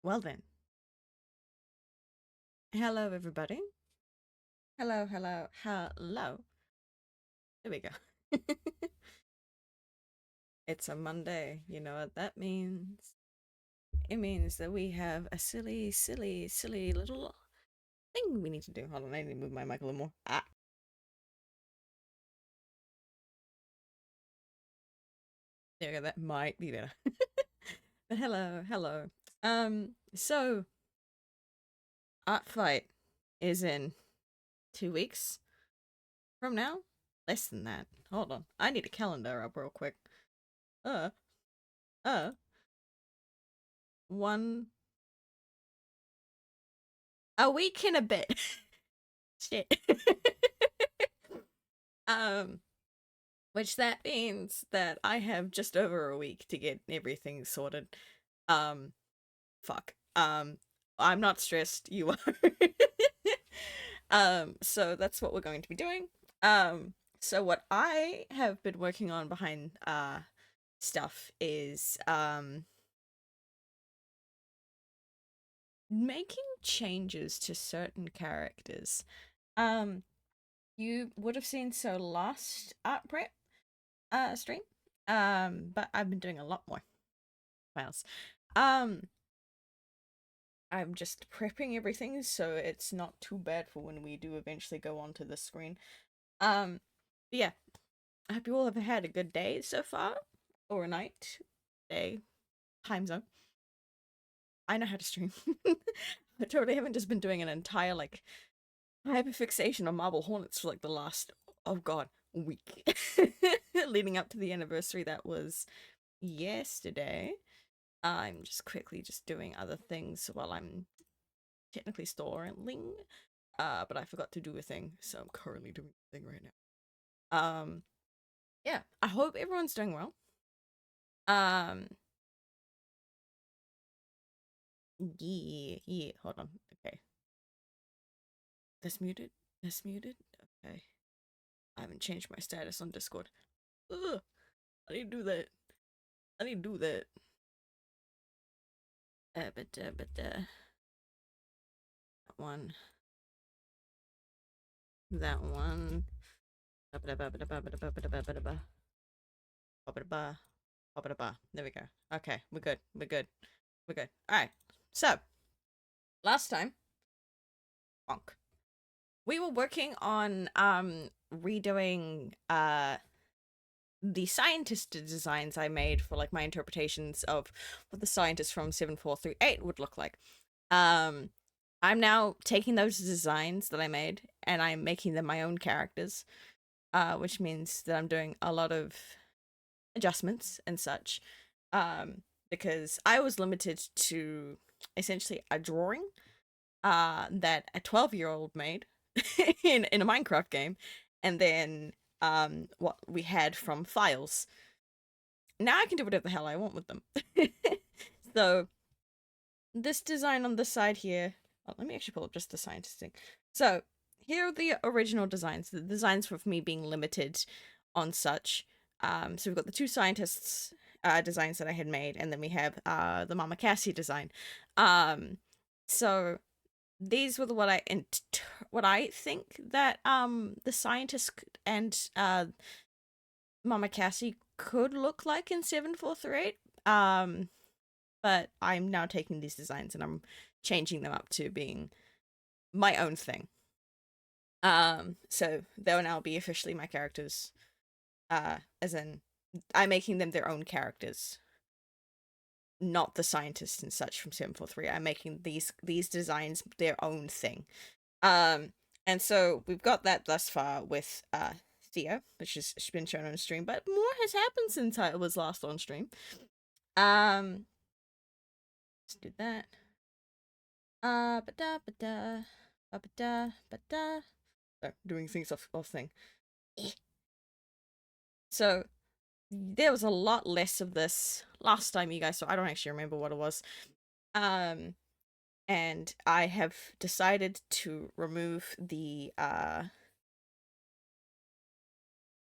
Well then, hello everybody. Hello, hello, hello. There we go. It's a Monday. You know what that means? It means that we have a silly, silly, silly little thing we need to do. Hold on, I need to move my mic a little more. There we go. That might be better. But hello, hello. So Art Fight is in 2 weeks from now. Less than that. Hold on, I need a calendar up real quick. Uh, uh, one a week and a bit. Shit. um, which that means that I have just over a week to get everything sorted. Um, fuck. I'm not stressed. You are. So that's what we're going to be doing. So what I have been working on behind stuff is making changes to certain characters. Um, you would have seen so last art prep stream. But I've been doing a lot more files. Um, I'm just prepping everything so it's not too bad for when we do eventually go onto the screen. But yeah, I hope you all have had a good day so far, or a night, day, time zone. I know how to stream. I totally haven't just been doing an entire like hyperfixation on Marble Hornets for like the last, oh god, week leading up to the anniversary that was yesterday. I'm just quickly just doing other things while I'm technically storing, but I forgot to do a thing, so I'm currently doing a thing right now. Yeah, I hope everyone's doing well. Um, yeah, hold on, okay. That's muted, that's muted, okay. I haven't changed my status on Discord. Ugh, I need to do that. I need to do that. That one. That one. There we go. Okay, we're good. We're good. We're good. Alright. So, last time, bonk. We were working on redoing the scientist designs I made for like my interpretations of what the scientists from 7438 would look like. Um I'm now taking those designs that I made and I'm making them my own characters, which means that I'm doing a lot of adjustments and such. Because I was limited to essentially a drawing that a 12-year-old made in a Minecraft game, and then what we had from files. Now I can do whatever the hell I want with them. So this design on the side here, oh, let me actually pull up just the scientist thing. So here are the original designs, the designs with me being limited on such. So we've got the two scientists designs that I had made, and then we have the Mama Cassie design. So these were what I think that the scientist and Mama Cassie could look like in 7438. But I'm now taking these designs and I'm changing them up to being my own thing. So they'll now be officially my characters. As in, I'm making them their own characters, not the scientists and such from 743. I'm making these designs their own thing. And so we've got that thus far with Theo, which has been shown on stream, but more has happened since I was last on stream. Let's do that. Ba-da, ba-da, ba-da, ba-da. So, doing things off thing. So, there was a lot less of this last time you guys saw. I don't actually remember what it was. And I have decided to remove the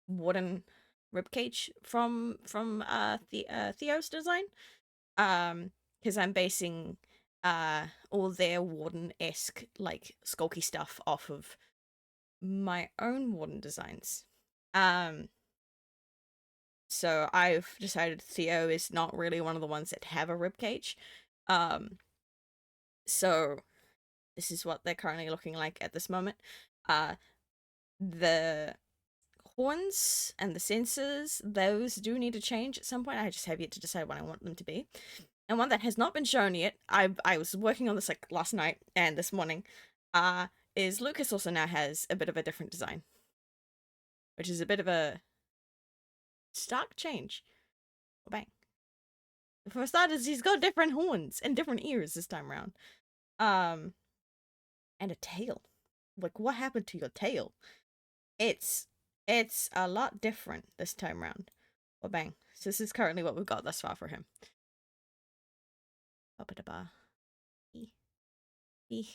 wooden ribcage from Theo's design. Because I'm basing all their warden-esque, like, skulky stuff off of my own warden designs. So I've decided Theo is not really one of the ones that have a ribcage. So this is what they're currently looking like at this moment. The horns and the sensors, those do need to change at some point. I just have yet to decide what I want them to be. And one that has not been shown yet, I was working on this like last night and this morning, is Lucas also now has a bit of a different design. Which is a bit of a stark change. Oh, bang. For starters, he's got different horns and different ears this time around. And a tail. Like, what happened to your tail? It's a lot different this time around. Well, bang. So this is currently what we've got thus far for him. Up at the bar. Is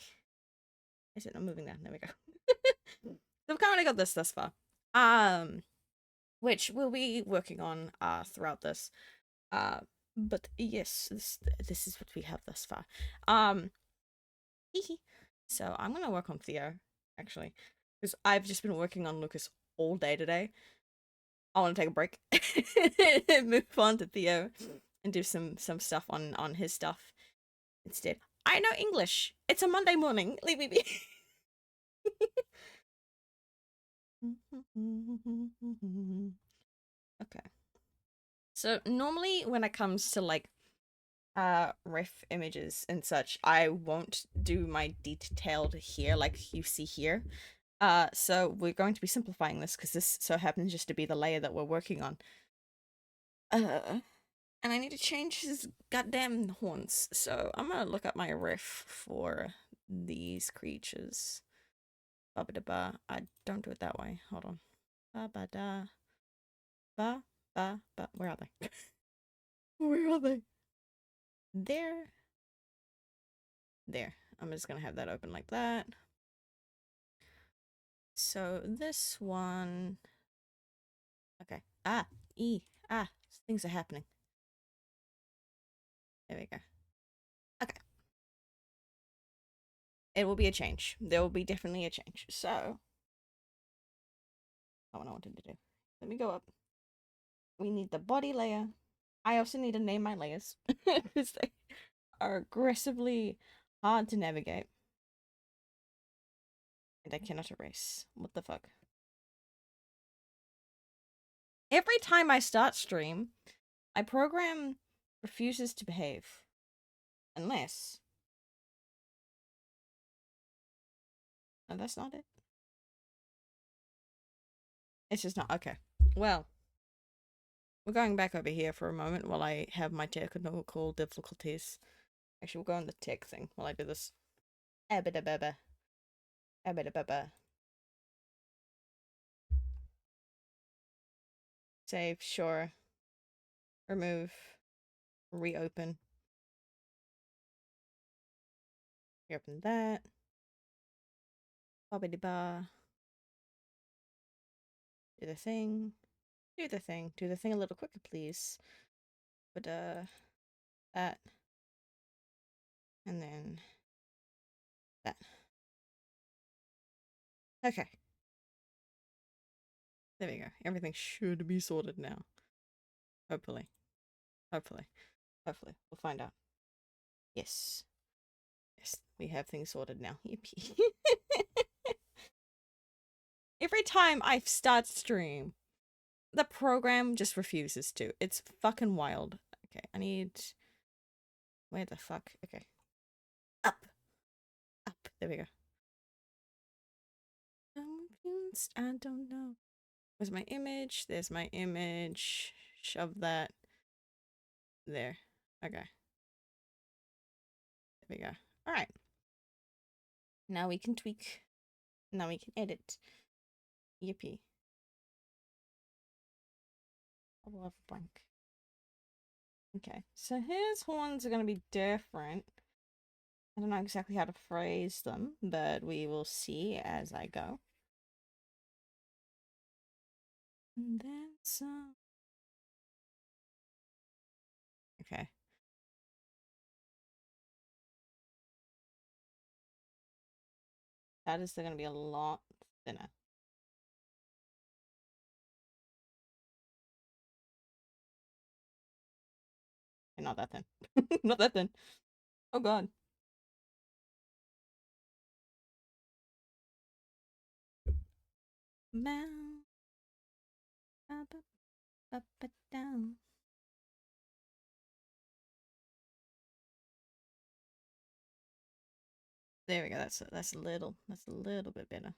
it not moving there? There we go. So we've currently got this thus far. Which we'll be working on throughout this. But yes, this is what we have thus far. So I'm gonna work on Theo, actually. Because I've just been working on Lucas all day today. I want to take a break. Move on to Theo and do some stuff on his stuff instead. I know English. It's a Monday morning. Leave me be. Okay. So normally when it comes to like ref images and such, I won't do my detailed here like you see here. So we're going to be simplifying this because this so happens just to be the layer that we're working on. And I need to change his goddamn horns. So I'm gonna look up my ref for these creatures. Ba ba da ba. I don't do it that way. Hold on. Ba ba da. Ba ba ba. Where are they? Where are they? There. There. I'm just gonna have that open like that. So this one. Okay. Things are happening. There we go. Okay. It will be a change. There will be definitely a change. So, what I wanted to do. Let me go up. We need the body layer. I also need to name my layers because they are aggressively hard to navigate. And I cannot erase. What the fuck? Every time I start stream, my program refuses to behave. Unless... No, that's not it. It's just not. Okay. Well, we're going back over here for a moment while I have my technical difficulties. Actually, we'll go on the tech thing while I do this. Abba-da-ba-ba. Abba-da-ba-ba. Save, sure. Remove. Reopen. Reopen that. Bobby-da-ba. Do the thing. Do the thing. Do the thing a little quicker, please. But, that. And then that. Okay. There we go. Everything should be sorted now. Hopefully. Hopefully. Hopefully. We'll find out. Yes. Yes, we have things sorted now. Yippee. Every time I start stream, the program just refuses to. It's fucking wild. Okay, I need... Where the fuck? Okay. Up. Up. There we go. I'm confused. I don't know. Where's my image? There's my image. Shove that. There. Okay. There we go. Alright. Now we can tweak. Now we can edit. Yippee. I will have a blank. Okay, so his horns are going to be different. I don't know exactly how to phrase them, but we will see as I go. And then some. Okay. tatters, they're gonna be a lot thinner. And not that thin. Not that thin. Oh god. Down, up, down. There we go. That's a little bit better.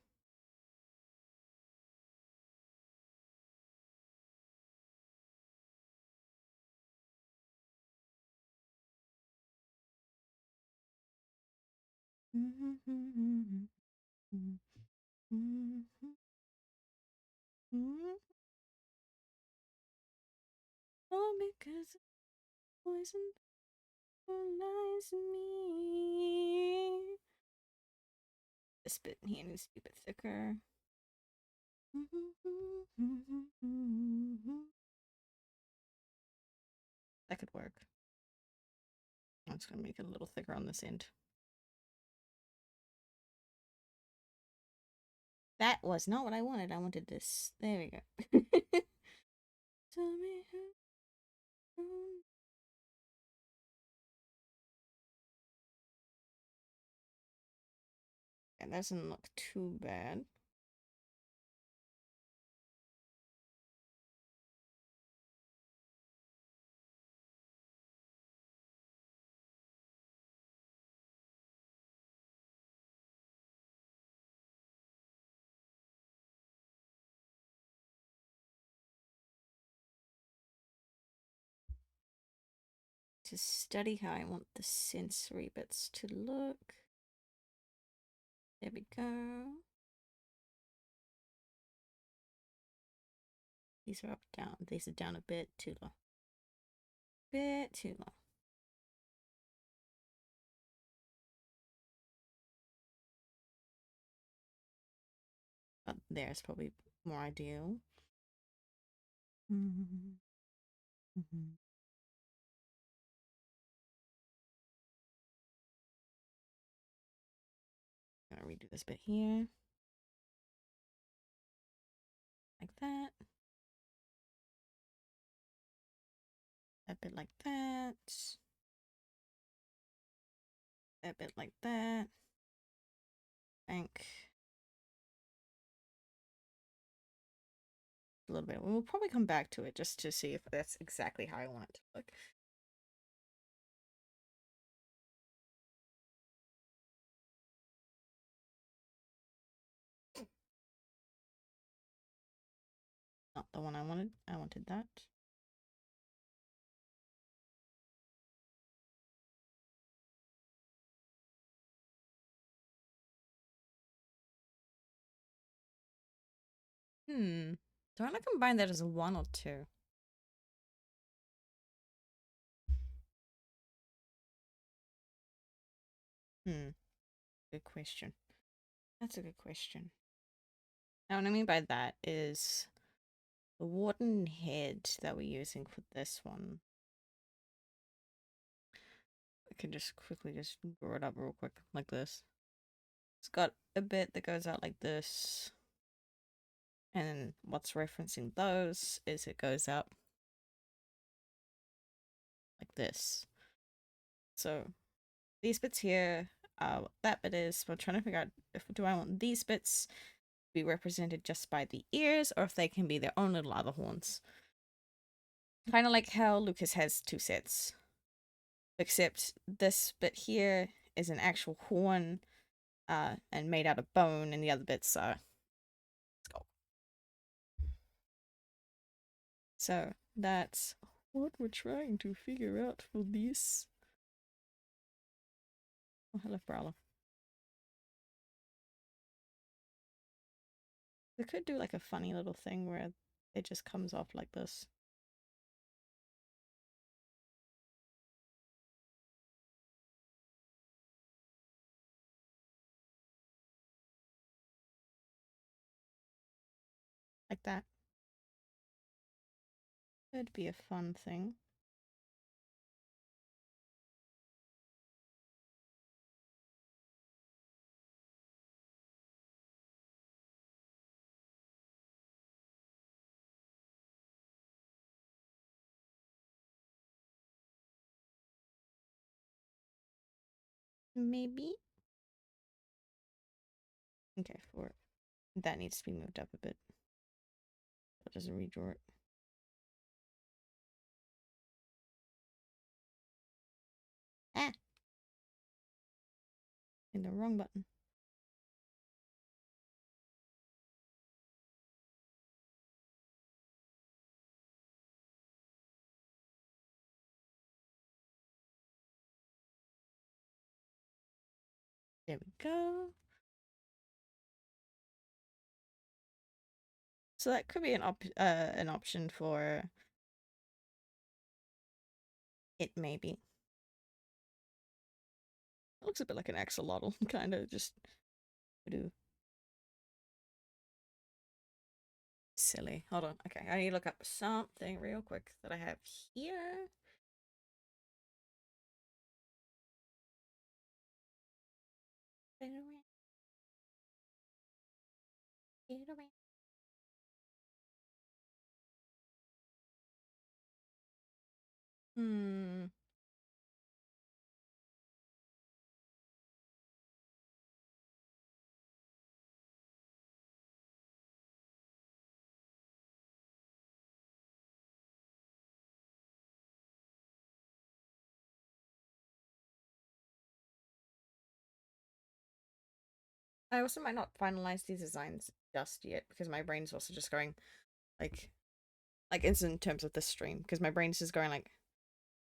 Oh, because poison lies in me. This bit here needs to be a bit thicker. That could work. I'm just gonna make it a little thicker on this end. That was not what I wanted. I wanted this. There we go. Tell me how. That doesn't look too bad. To study how I want the sensory bits to look. There we go. These are up, down. These are down a bit too low. Bit too low. But there's probably more ideal. Gonna redo this bit here. Like that. That bit like that. That bit like that. Bank. A little bit. We'll probably come back to it just to see if that's exactly how I want it to look. Not the one I wanted. I wanted that. Do I want to combine that as a 1 or 2? Good question. That's a good question. Now, what I mean by that is the wooden head that we're using for this one. I can just quickly just draw it up real quick, like this. It's got a bit that goes out like this. And then what's referencing those is it goes up like this. So these bits here, what that bit is, we're trying to figure out if do I want these bits to be represented just by the ears or if they can be their own little other horns. Kind of like how Lucas has 2 sets. Except this bit here is an actual horn and made out of bone, and the other bits are skull. So that's what we're trying to figure out for this. Oh, hello, Prowler. We could do like a funny little thing where it just comes off like this. Like that. That'd be a fun thing. maybe. Okay, that needs to be moved up a bit. That doesn't redraw it. Ah! In the wrong button. There we go. So that could be an option for it, maybe. It looks a bit like an axolotl, kind of just do silly. Hold on. Okay, I need to look up something real quick that I have here. Hmm. I also might not finalize these designs just yet because my brain's also just going like it's in terms of this stream because my brain's just going like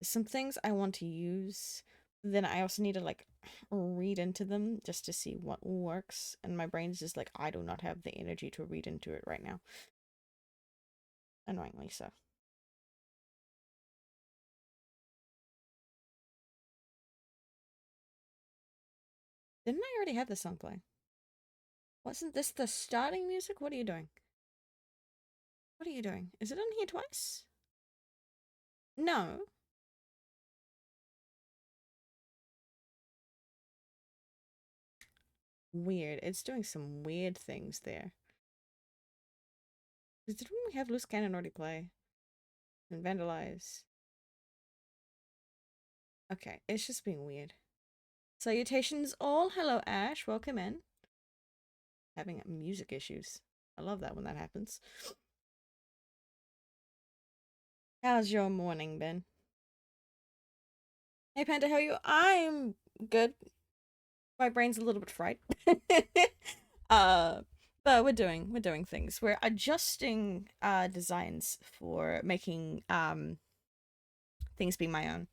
there's some things I want to use, then I also need to like read into them just to see what works, and my brain's just like I do not have the energy to read into it right now. Annoyingly so. Didn't I already have the song play? Wasn't this the starting music? What are you doing? What are you doing? Is it on here twice? No. Weird. It's doing some weird things there. Didn't we have Loose Cannon already play? And Vandalize? Okay, it's just being weird. Salutations all. Hello, Ash. Welcome in. Having music issues. I love that when that happens. How's your morning been? Hey, Panda, how are you? I'm good. My brain's a little bit fried. uh, but we're doing things. We're adjusting designs for making things be my own.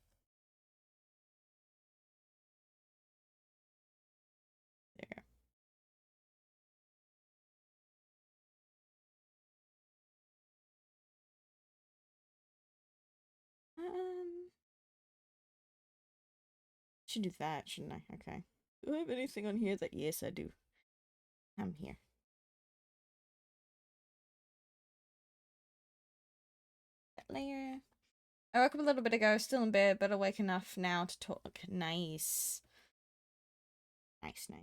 There. Should do that, shouldn't I? Okay. Do I have anything on here that yes I do? I'm here. That layer. I woke up a little bit ago, still in bed, but awake enough now to talk. Nice. Nice, nice.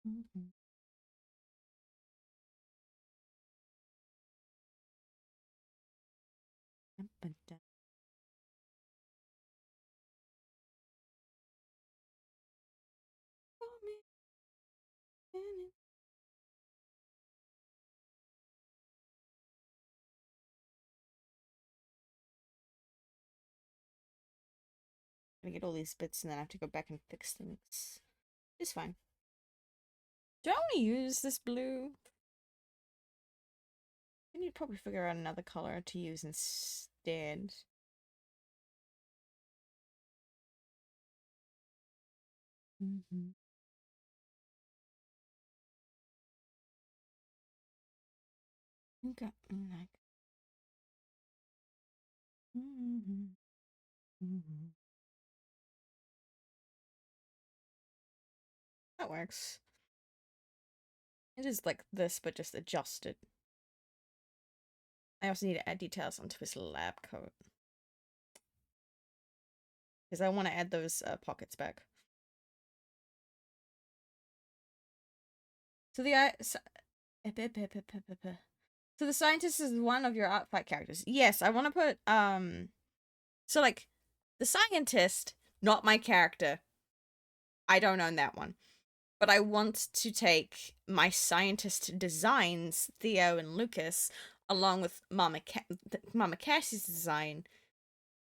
Mm-hmm. I get all these bits and then I have to go back and fix things. It's fine. Do I want to use this blue? I need to probably figure out another color to use instead. Mm-hmm. Okay. Like. Mm-hmm. Mm-hmm. That works. It is like this, but just adjusted. I also need to add details onto his lab coat. Because I want to add those pockets back. So the So the scientist is one of your art fight characters. Yes, I want to put so like the scientist, not my character. I don't own that one. But I want to take my scientist designs, Theo and Lucas, along with Mama Cassie's design,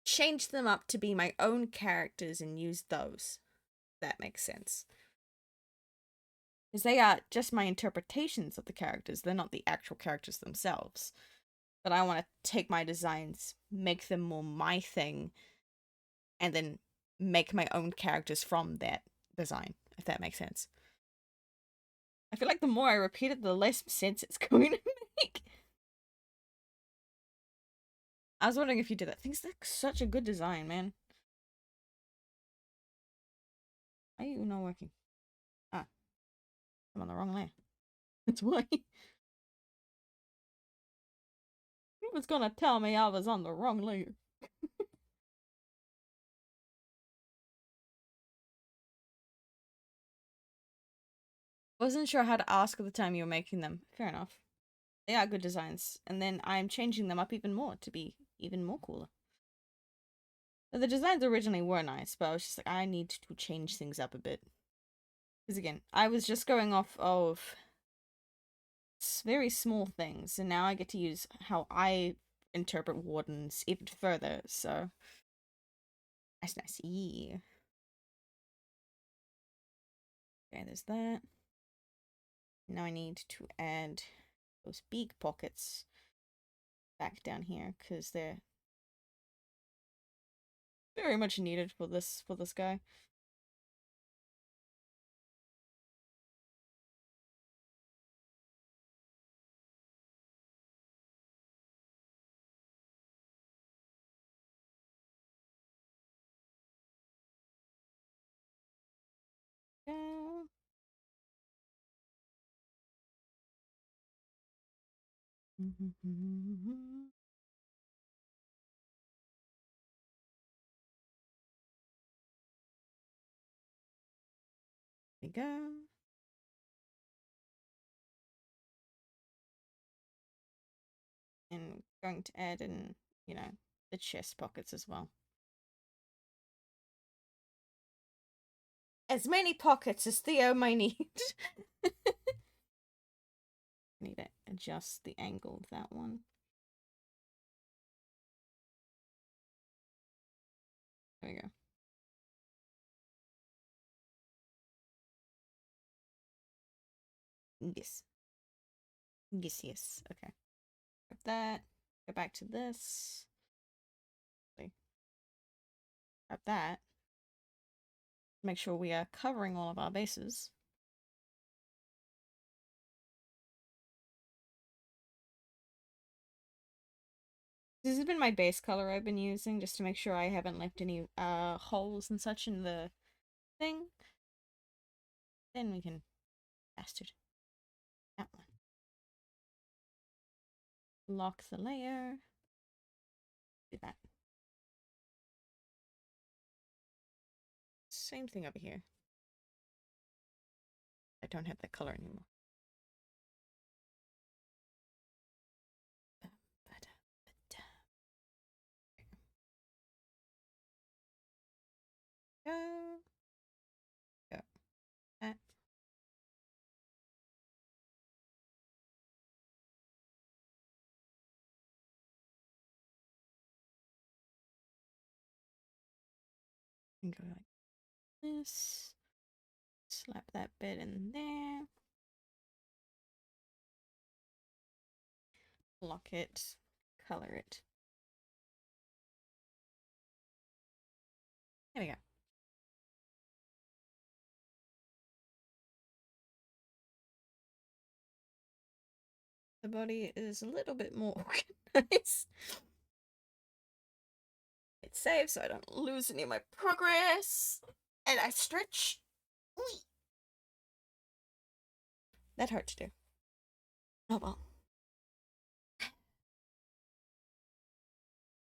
change them up to be my own characters and use those. That makes sense. Because they are just my interpretations of the characters. They're not the actual characters themselves. But I want to take my designs, make them more my thing, and then make my own characters from that design, if that makes sense. I feel like the more I repeat it, the less sense it's going to make. I was wondering if you did that. Things like such a good design, man. Why are you not working? Ah, I'm on the wrong layer. That's why. He was gonna tell me I was on the wrong layer. Wasn't sure how to ask at the time you were making them. Fair enough. They are good designs, and then I'm changing them up even more to be even more cooler. The designs originally were nice, but I was just like, I need to change things up a bit. Because again, I was just going off of very small things, and now I get to use how I interpret wardens even further, so that's nice. Yeah. Okay, there's that. Now I need to add those beak pockets back down here, because they're very much needed for this guy. There we go. And going to add in, you know, the chest pockets as well. As many pockets as Theo may need. Need to adjust the angle of that one. There we go. Yes. Yes, yes. Okay. Grab that. Go back to this. Grab that. Make sure we are covering all of our bases. This has been my base color I've been using just to make sure I haven't left any holes and such in the thing. Then we can bastard that one. Lock the layer. Do that. Same thing over here. I don't have that color anymore. Go. Go. That. And go like this. Slap that bit in there. Lock it. Color it. There we go. The body is a little bit more organized. It saves so I don't lose any of my progress. And I stretch. That hurt to do. Oh well.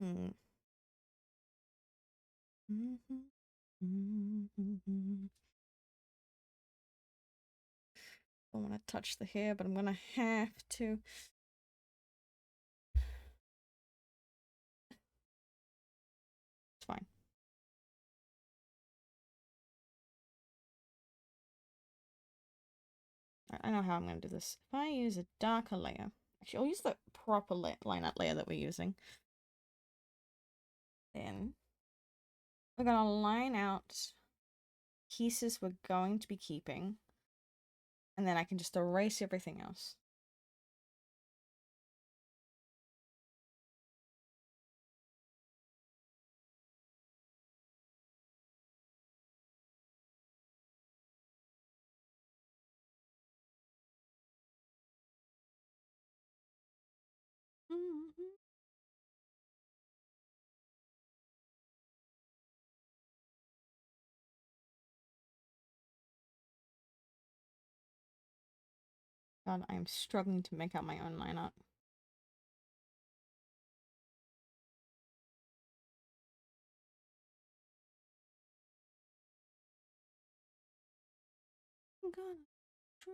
Hmm. Don't want to touch the hair, but I'm gonna have to. I know how I'm going to do this. If I use a darker layer, actually, I'll use the proper line art layer that we're using. Then we're going to line out pieces we're going to be keeping, and then I can just erase everything else. God, I'm struggling to make out my own line art. I'm gonna try.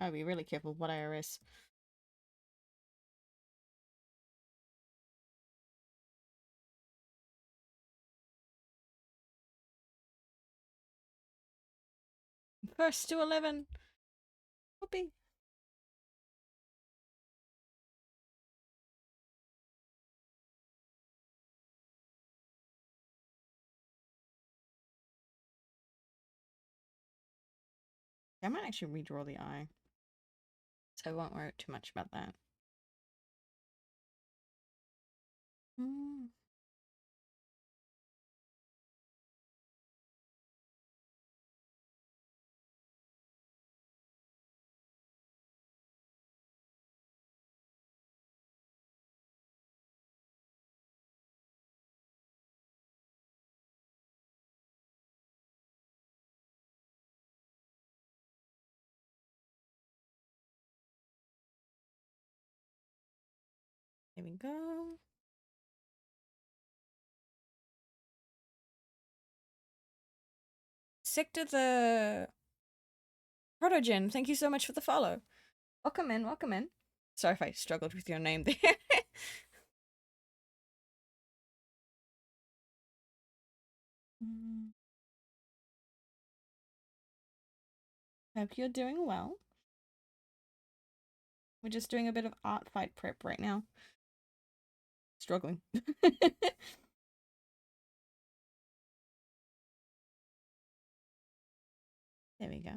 I'll be really careful what I erase. First to 11. Whoopee. I might actually redraw the eye, so I won't worry too much about that. Here we go. Sector the Protogen, thank you so much for the follow. Welcome in, welcome in. Sorry if I struggled with your name there. Hope you're doing well. We're just doing a bit of art fight prep right now. Struggling. There we go.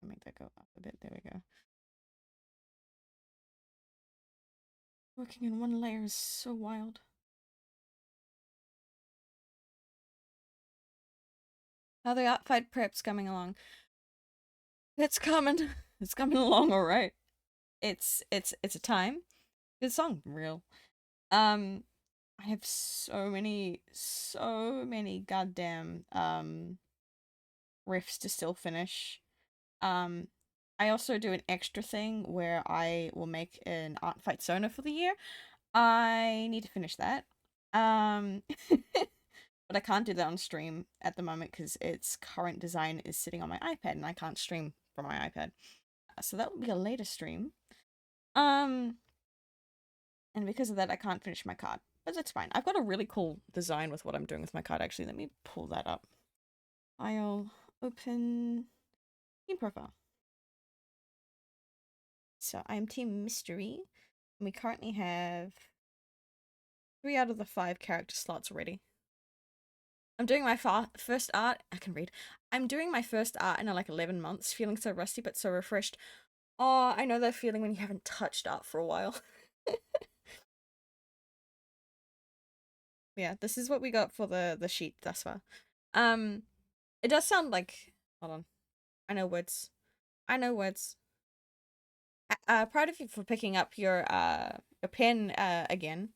I'll make that go up a bit. There we go. Working in one layer is so wild. How the art fight prep's coming along? It's coming. It's coming along all right. It's a time. Good song, real. I have so many goddamn riffs to still finish. I also do an extra thing where I will make an art fight Sona for the year. I need to finish that. But I can't do that on stream at the moment because its current design is sitting on my iPad and I can't stream from my iPad. So that will be a later stream. And because of that, I can't finish my card. But that's fine. I've got a really cool design with what I'm doing with my card, actually. Let me pull that up. I'll open team profile. So I'm Team Mystery. And we currently have 3 out of the 5 character slots already. I'm doing my first art. I can read. I'm doing my first art in like 11 months, feeling so rusty but so refreshed. Oh, I know that feeling when you haven't touched art for a while. Yeah, this is what we got for the sheet thus far. It does sound like, hold on. I know words. I know words. Proud of you for picking up your pen again.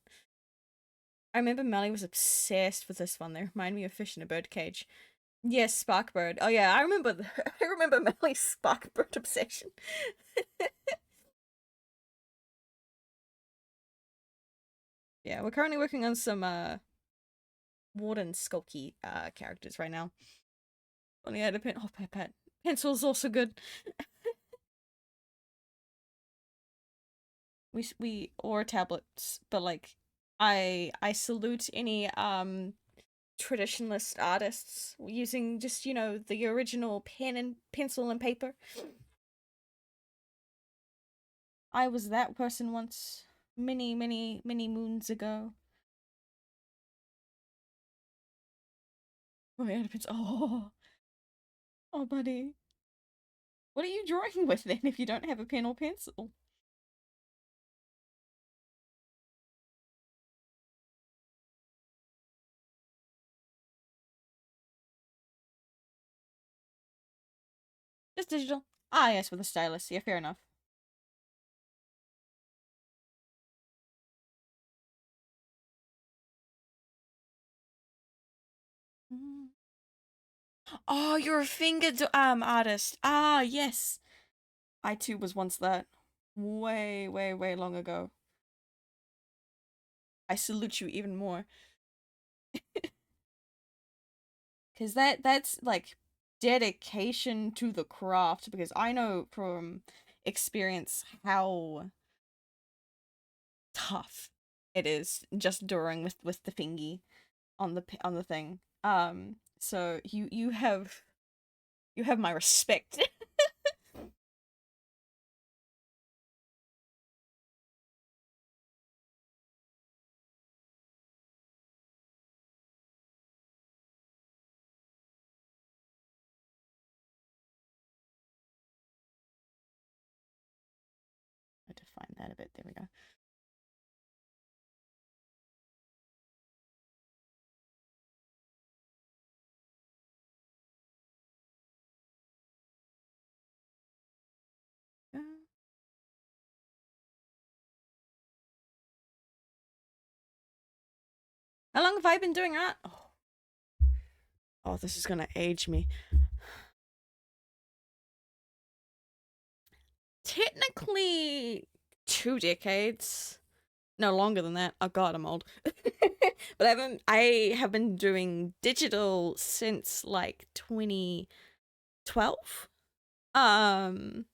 I remember Melly was obsessed with this one. They remind me of Fish in a Birdcage. Yes, Sparkbird. Oh yeah, I remember I remember Melly's Sparkbird obsession. Yeah, we're currently working on some Warden Skulky characters right now. Only had a pen. Oh, Pet. Pencil's also good. we or tablets, but like I salute any traditionalist artists using just, you know, the original pen and pencil and paper. I was that person once, many, many, many moons ago. Oh, yeah, pencil. Oh, oh, buddy. What are you drawing with then if you don't have a pen or pencil? Just digital. Ah, yes, with a stylus. Yeah, fair enough. Mm. Oh, you're a artist. Ah, yes. I too was once that. Way, way, way long ago. I salute you even more. Cause that's like dedication to the craft, because I know from experience how tough it is just drawing with the fingy on the thing. So you have my respect. I define that a bit. There we go. Uh, How long have I been doing that? Oh, this is gonna age me. Technically, 2 decades. No, longer than that. Oh god, I'm old. But I have been doing digital since like 2012. Um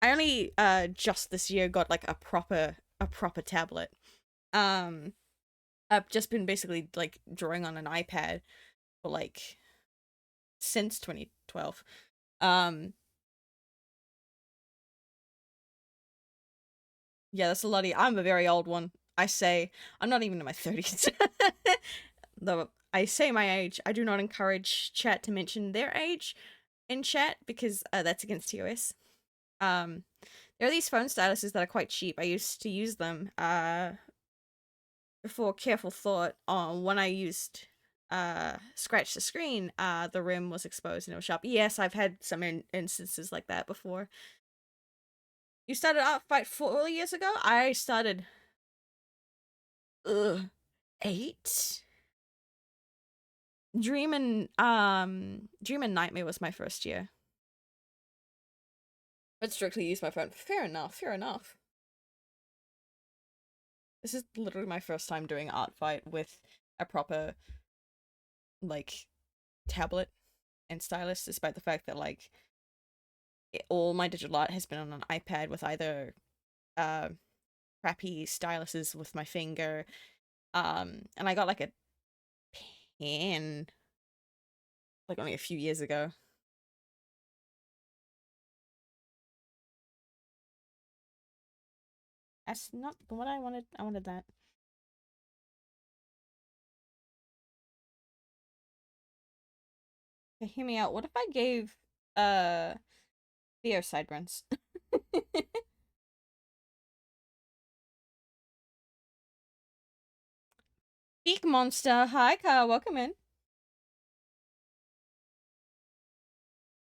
I only just this year got like a proper tablet. Um I've just been basically like drawing on an iPad for like since 2012. Um yeah, that's a lot. I'm a very old one. I say I'm not even in my 30s. Though I say my age, I do not encourage chat to mention their age in chat because that's against TOS. Um, there are these phone styluses that are quite cheap. I used to use them for careful thought. On when I used scratch the screen, the rim was exposed and it was sharp. Yes, I've had some instances like that before. You started Art Fight 4 years ago? I started 8. Dream and Nightmare was my first year. But strictly use my phone. Fair enough, fair enough. This is literally my first time doing Art Fight with a proper, like, tablet and stylus, despite the fact that, like, all my digital art has been on an iPad with either, uh, crappy styluses with my finger, and I got, like, a pen, like, only a few years ago. That's not what I wanted. I wanted that. Okay, hear me out. What if I gave, uh, Theo sideburns? Geek Monster. Hi, Kyle. Welcome in.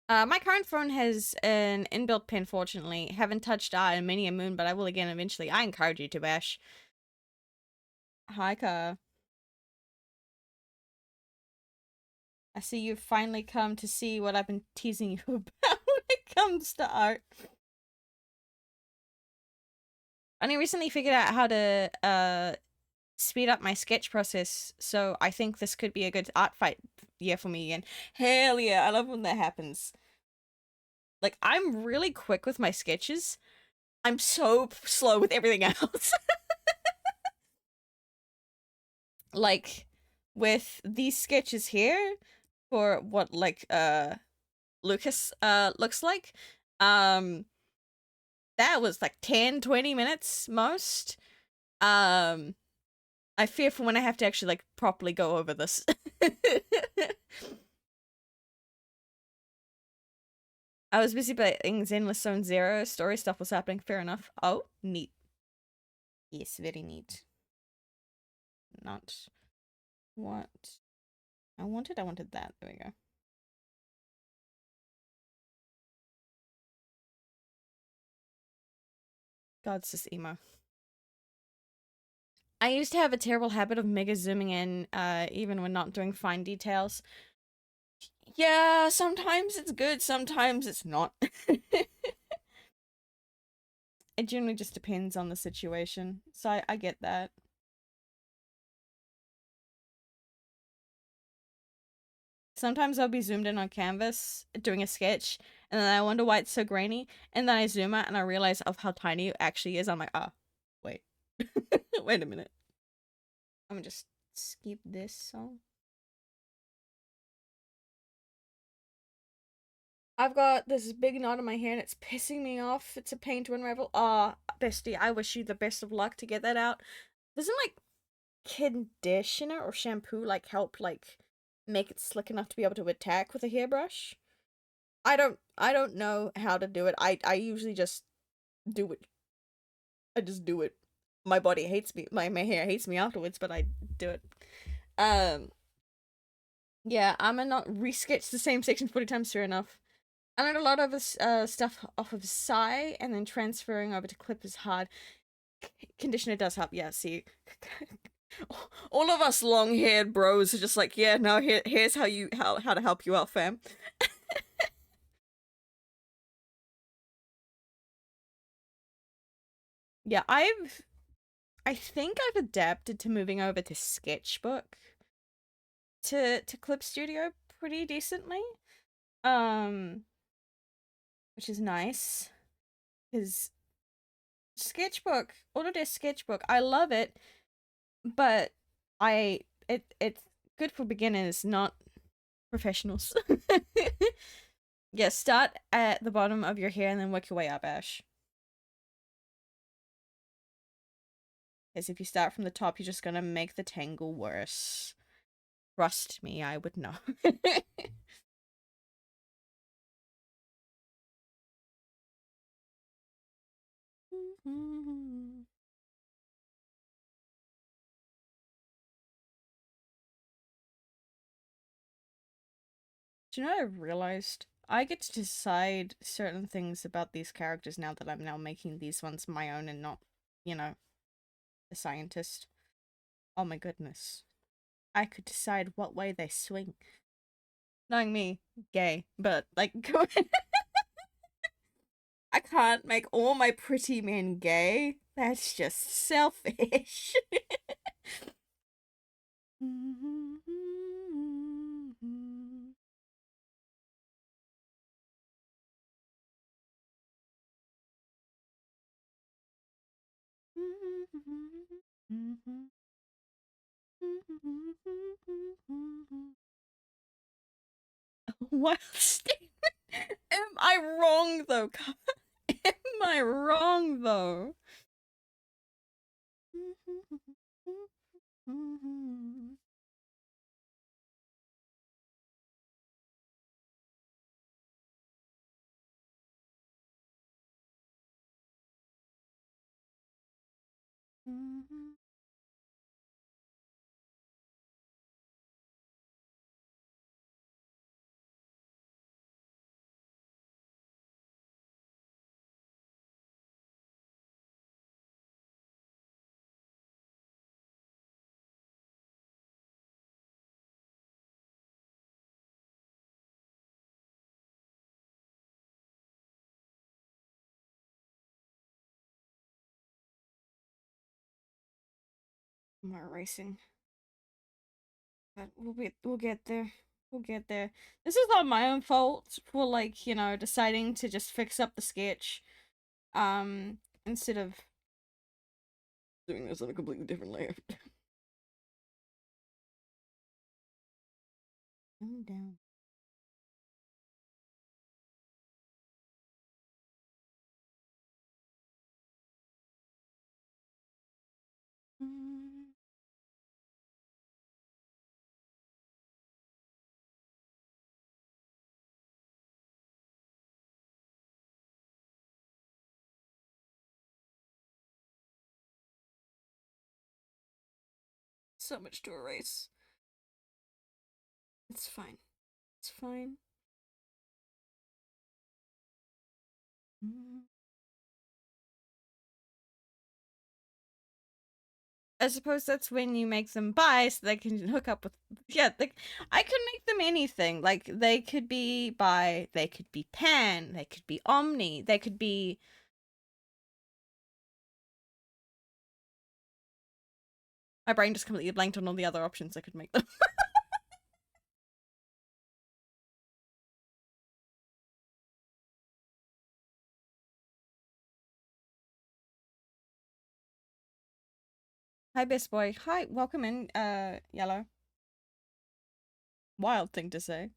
My current phone has an inbuilt pen, fortunately. Haven't touched art in many a moon, but I will again eventually. I encourage you to, Bash. Hi, Kyle. I see you've finally come to see what I've been teasing you about when it comes to art. I only recently figured out how to speed up my sketch process, so I think this could be a good art fight year for me again. Hell yeah, I love when that happens. Like, I'm really quick with my sketches. I'm so slow with everything else. like with these sketches here for what like Lucas looks like, um that was like 10-20 minutes most. um I fear for when I have to actually like properly go over this. I was busy playing Zenless Zone Zero. Story stuff was happening. Fair enough. Oh, neat. Yes, very neat. Not what I wanted. I wanted that. There we go. God, it's just emo. I used to have a terrible habit of mega zooming in, even when not doing fine details. Yeah, sometimes it's good, sometimes it's not. It generally just depends on the situation. So I get that. Sometimes I'll be zoomed in on canvas doing a sketch, and then I wonder why it's so grainy, and then I zoom out and I realize of how tiny it actually is. I'm like, ah, wait. Wait a minute. I'm gonna just skip this song. I've got this big knot in my hair and it's pissing me off. It's a pain to unravel. Ah, bestie, I wish you the best of luck to get that out. Doesn't like conditioner or shampoo like help like make it slick enough to be able to attack with a hairbrush? I don't know how to do it. I usually just do it. I just do it. My body hates me. My hair hates me afterwards, but I do it. Um yeah, I'm gonna not resketch the same section 40 times fair enough. I learned a lot of stuff off of Psy, and then transferring over to Clip is hard. Conditioner does help. Yeah, see, all of us long-haired bros are just like, yeah, no, here's how to help you out, fam. Yeah, I think I've adapted to moving over to Sketchbook to Clip Studio pretty decently. Um, which is nice because Sketchbook, Autodesk Sketchbook, I love it, but it's good for beginners, not professionals. Yeah, start at the bottom of your hair and then work your way up, Ash. Because if you start from the top, you're just gonna make the tangle worse. Trust me, I would know. Do you know what I've realized? I get to decide certain things about these characters now that I'm now making these ones my own and not, you know, a scientist. Oh my goodness. I could decide what way they swing. Knowing me, gay, but like, I can't make all my pretty men gay. That's just selfish. Wild statement. Am I wrong though? Am I wrong though? I'm erasing. But we'll get there. We'll get there. This is not my own fault for like, you know, deciding to just fix up the sketch. Instead of doing this on a completely different layer. Calm down. Mm. So much to erase. It's fine. It's fine. Mm. I suppose that's when you make them bi so they can hook up with. Yeah, I could make them anything. Like, they could be bi, they could be pan, they could be omni, they could be. My brain just completely blanked on all the other options I could make them. Hi, best boy. Hi, welcome in, Yellow. Wild thing to say.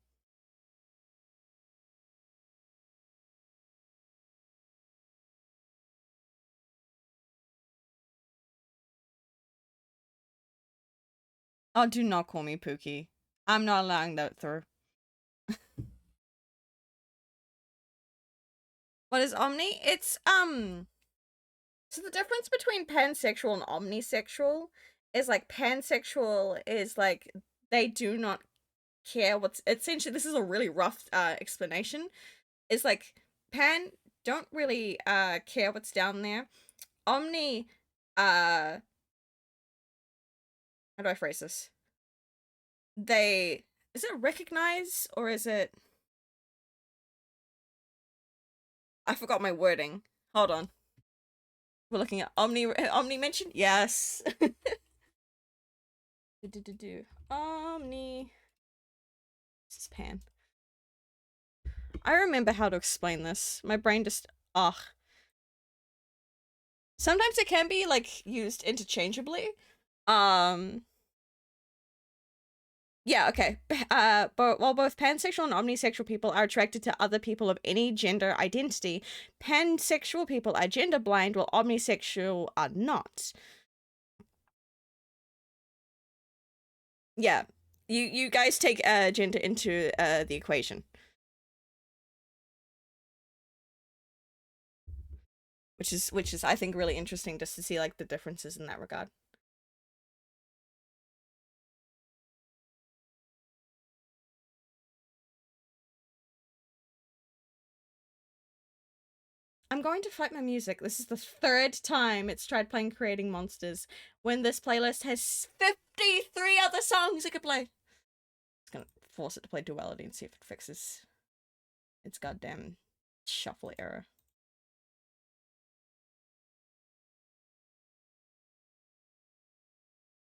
Oh, do not call me Pookie. I'm not allowing that through. What is omni? It's, so the difference between pansexual and omnisexual is like pansexual is like they do not care what's essentially this is a really rough explanation. Is like pan don't really care what's down there. Omni how do I phrase this? They is it recognize or is it I forgot my wording. Hold on. We're looking at omni mention? Yes. Omni. This is pan. I remember how to explain this. My brain just ugh. Sometimes it can be like used interchangeably. Yeah, okay. But while both pansexual and omnisexual people are attracted to other people of any gender identity, pansexual people are gender blind while omnisexual are not. Yeah. You guys take gender into the equation. Which is I think really interesting just to see like the differences in that regard. I'm going to fight my music. This is the third time it's tried playing Creating Monsters when this playlist has 53 other songs it could play. It's gonna force it to play Duality and see if it fixes its goddamn shuffle error.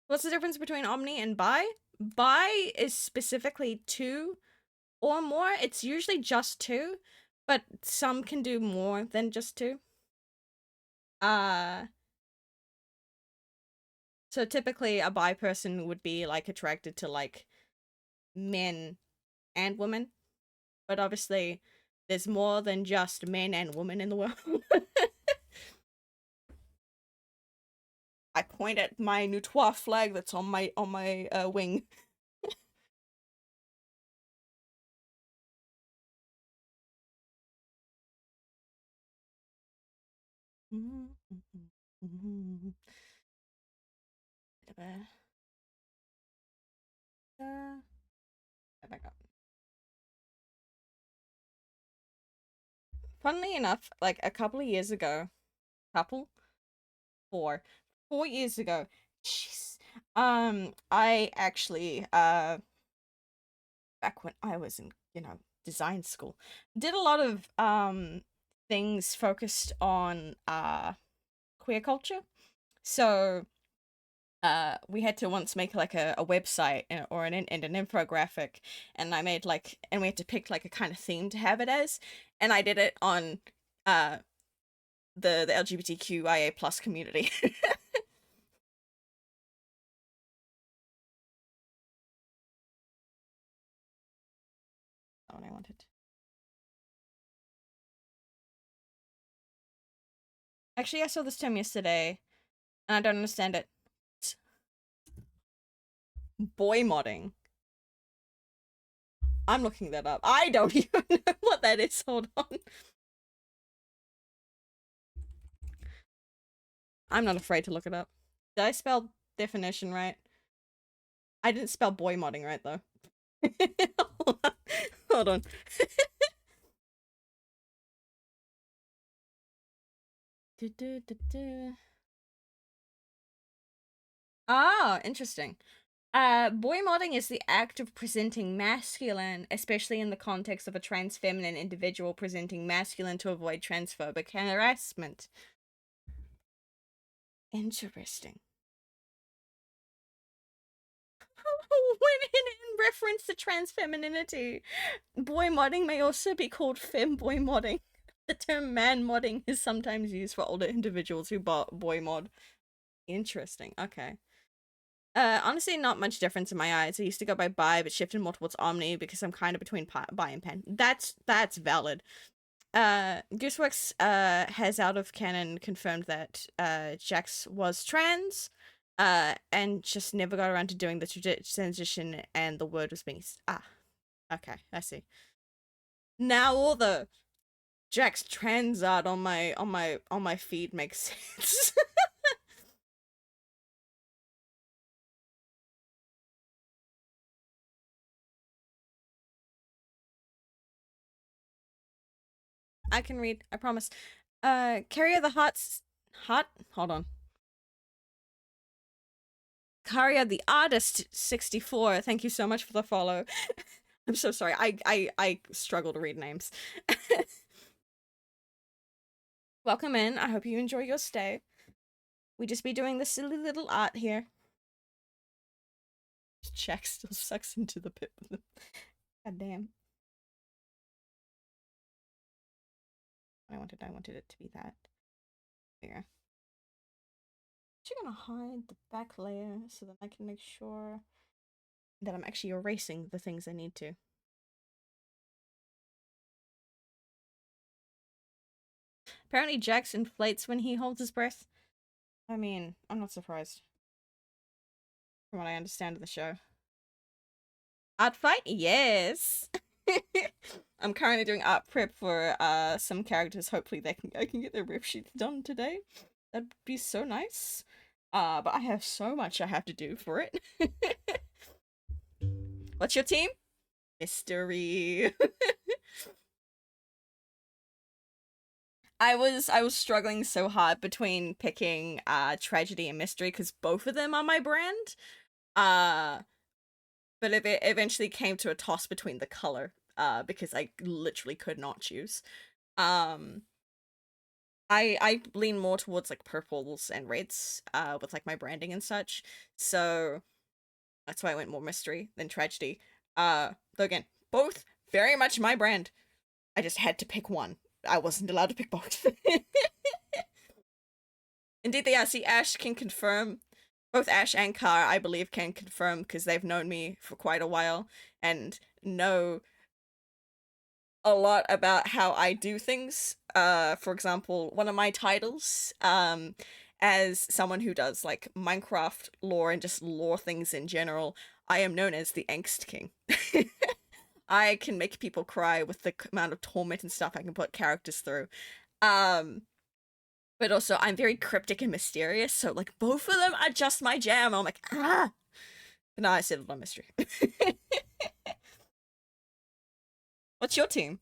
What's the difference between Omni and Bi? Bi is specifically two or more. It's usually just two, but some can do more than just two. Uh, so typically a bi person would be like attracted to like men and women, but obviously there's more than just men and women in the world. I point at my Nutois flag that's on my wing. Back up. Funnily enough, like a couple of years ago, couple 4 years ago, jeez, I actually back when I was in design school, did a lot of things focused on queer culture. So we had to once make like a website or an infographic, and I made like, and we had to pick like a kind of theme to have it as, and I did it on uh the LGBTQIA plus community. Actually, I saw this term yesterday, and I don't understand it. Boy modding. I'm looking that up. I don't even know what that is. Hold on. I'm not afraid to look it up. Did I spell definition right? I didn't spell boy modding right, though. Hold on. Hold on. Ah, interesting. Boy modding is the act of presenting masculine, especially in the context of a trans feminine individual presenting masculine to avoid transphobic harassment. Interesting. Women in reference to trans femininity. Boy modding may also be called femboy modding. The term man modding is sometimes used for older individuals who boy mod. Interesting. Okay. Honestly, not much difference in my eyes. I used to go by bi, but shifted more towards omni because I'm kind of between bi and pan. That's valid. Gooseworks has out of canon confirmed that Jax was trans, and just never got around to doing the transition, and the word was being okay, I see. Now all the Jax trans art on my feed makes sense. I can read, I promise. Carrier the hold on. Karia the Artist 64, thank you so much for the follow. I'm so sorry. I struggle to read names. Welcome in. I hope you enjoy your stay. We just be doing this silly little art here. Jack still sucks into the pit with them. God damn. I wanted it to be that. There. I'm gonna hide the back layer so that I can make sure that I'm actually erasing the things I need to. Apparently Jax inflates when he holds his breath. I mean, I'm not surprised. From what I understand of the show. Art fight? Yes! I'm currently doing art prep for some characters. Hopefully I can get their rip sheets done today. That'd be so nice. But I have so much I have to do for it. What's your team? Mystery. I was struggling so hard between picking tragedy and mystery because both of them are my brand. But it eventually came to a toss between the color because I literally could not choose. I lean more towards like purples and reds with like my branding and such. So that's why I went more mystery than tragedy. Though again, both very much my brand. I just had to pick one. I wasn't allowed to pick both. Indeed, they are. See, Ash can confirm. Both Ash and Car, I believe, can confirm because they've known me for quite a while and know a lot about how I do things. For example, one of my titles, as someone who does like Minecraft lore and just lore things in general, I am known as the Angst King. I can make people cry with the amount of torment and stuff I can put characters through. But also I'm very cryptic and mysterious, so like both of them are just my jam. I'm like, ah. But now I settled on mystery. What's your team?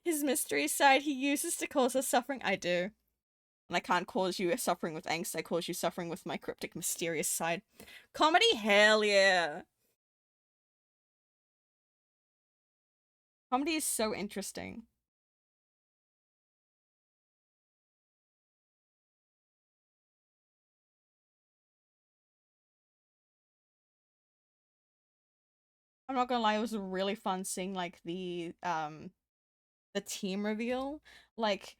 His mystery side he uses to cause us suffering. I do. And I can't cause you suffering with angst, I cause you suffering with my cryptic, mysterious side. Comedy? Hell yeah. Comedy is so interesting. I'm not gonna lie, it was really fun seeing like the team reveal. Like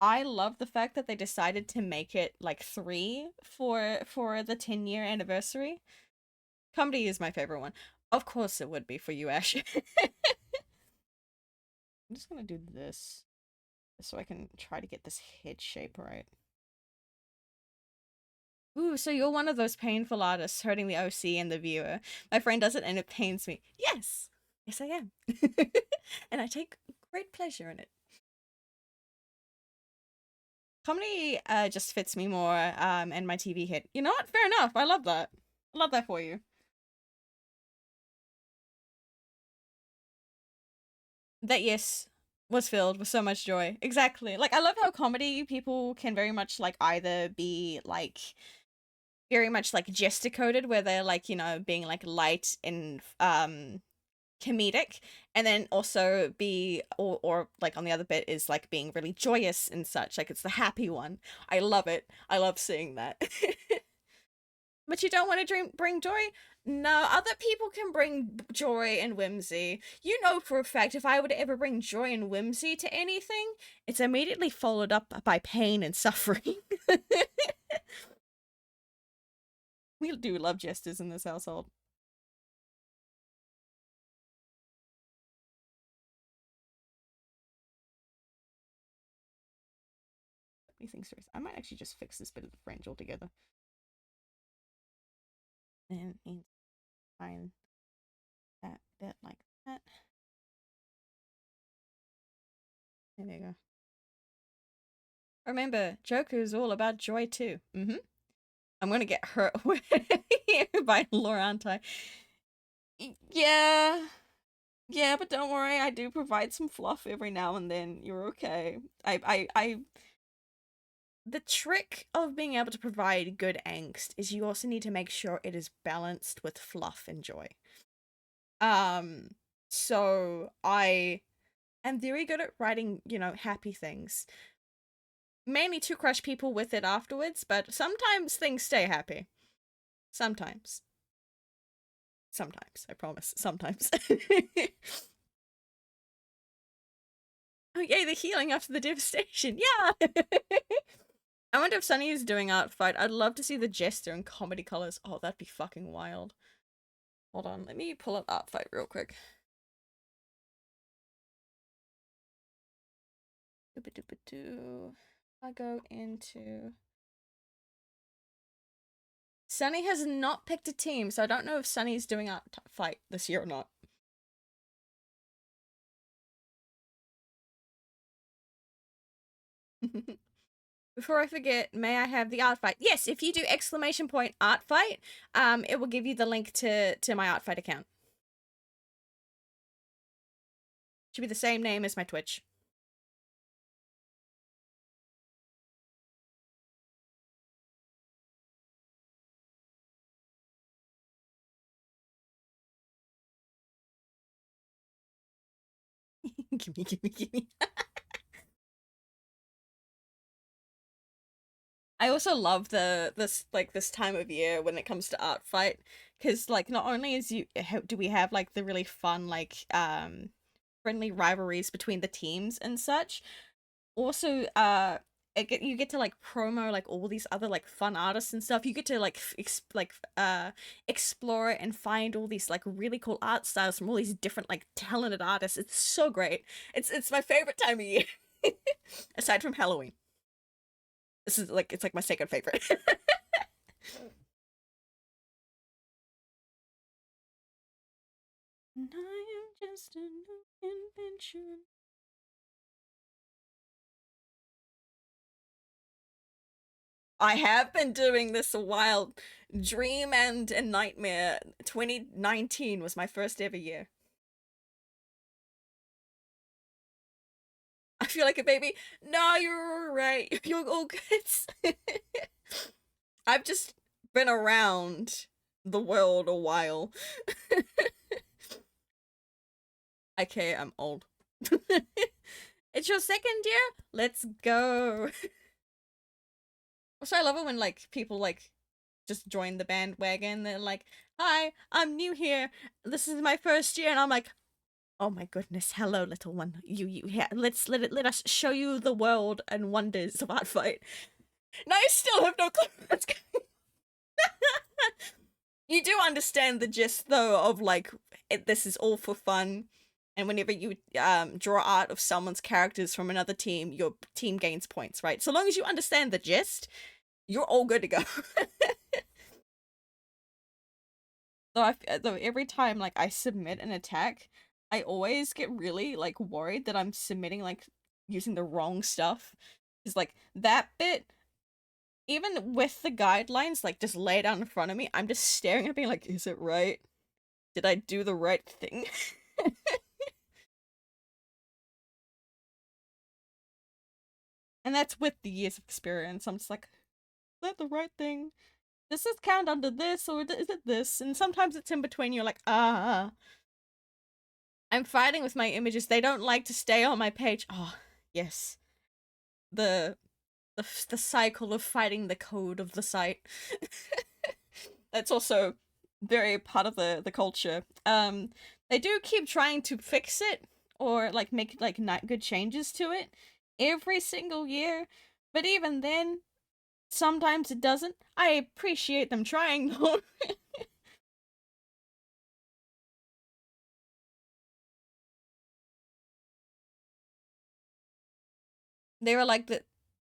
I love the fact that they decided to make it like 3 for the 10-year anniversary. Comedy is my favorite one. Of course it would be for you, Ash. I'm just gonna do this so I can try to get this head shape right. Ooh, so you're one of those painful artists hurting the OC and the viewer. My friend does it and it pains me. Yes! Yes, I am. And I take great pleasure in it. Comedy just fits me more and my TV hit. You know what? Fair enough. I love that. I love that for you. That, yes, was filled with so much joy. Exactly. Like, I love how comedy people can very much, like, either be, like, very much, like, gesticated, where they're, like, you know, being, like, light and, comedic, and then also be, or, like, on the other bit is, like, being really joyous and such. Like, it's the happy one. I love it. I love seeing that. But you don't want to bring joy? No, other people can bring joy and whimsy. You know for a fact if I were to ever bring joy and whimsy to anything, it's immediately followed up by pain and suffering. We do love jesters in this household. Let me think serious. I might actually just fix this bit of the fringe altogether. And find that bit like that. There you go. Remember, Joker is all about joy too. I'm gonna get hurt by Laura, aren't I? Yeah. Yeah, but don't worry, I do provide some fluff every now and then. You're okay. I the trick of being able to provide good angst is you also need to make sure it is balanced with fluff and joy. Um, so I am very good at writing, you know, happy things. Mainly to crush people with it afterwards, but sometimes things stay happy. Sometimes. Sometimes, I promise. Sometimes. Oh yay, the healing after the devastation. Yeah. I wonder if Sunny is doing art fight. I'd love to see the Jester in comedy colors. Oh, that'd be fucking wild. Hold on, let me pull up art fight real quick. I go into... Sunny has not picked a team, so I don't know if Sunny's doing art fight this year or not. Before I forget, may I have the art fight? Yes, if you do exclamation point art fight, it will give you the link to my art fight account. Should be the same name as my Twitch. Gimme. I also love this time of year when it comes to art fight, because like not only do we have like the really fun like friendly rivalries between the teams and such, also you get to like promo like all these other like fun artists and stuff. You get to like explore it and find all these like really cool art styles from all these different like talented artists. It's so great. It's my favorite time of year, aside from Halloween. This is like it's like my second favorite. And I am just a new invention. I have been doing this a while. Dream and Nightmare 2019 was my first ever year. I feel like a baby. No, you're right. You're all good. I've just been around the world a while. Okay, I'm old. It's your second year? Let's go. Also, I love it when like people like just join the bandwagon. They're like, "Hi, I'm new here. This is my first year," and I'm like, "Oh my goodness, hello, little one. Yeah, let us show you the world and wonders of art fight." And I still have no clue what's going. You do understand the gist though of like this is all for fun. And whenever you draw art of someone's characters from another team, your team gains points, right? So long as you understand the gist, you're all good to go. Though every time like I submit an attack, I always get really like worried that I'm submitting like using the wrong stuff. It's like that bit, even with the guidelines like just laid out in front of me, I'm just staring at being like, is it right? Did I do the right thing? And that's with the years of experience. I'm just like, is that the right thing? Does this count under this or is it this? And sometimes it's in between. You're like, ah. I'm fighting with my images. They don't like to stay on my page. Oh, yes. The the cycle of fighting the code of the site. That's also very part of the culture. They do keep trying to fix it or like make like not good changes to it every single year, but even then, sometimes it doesn't. I appreciate them trying though. They were like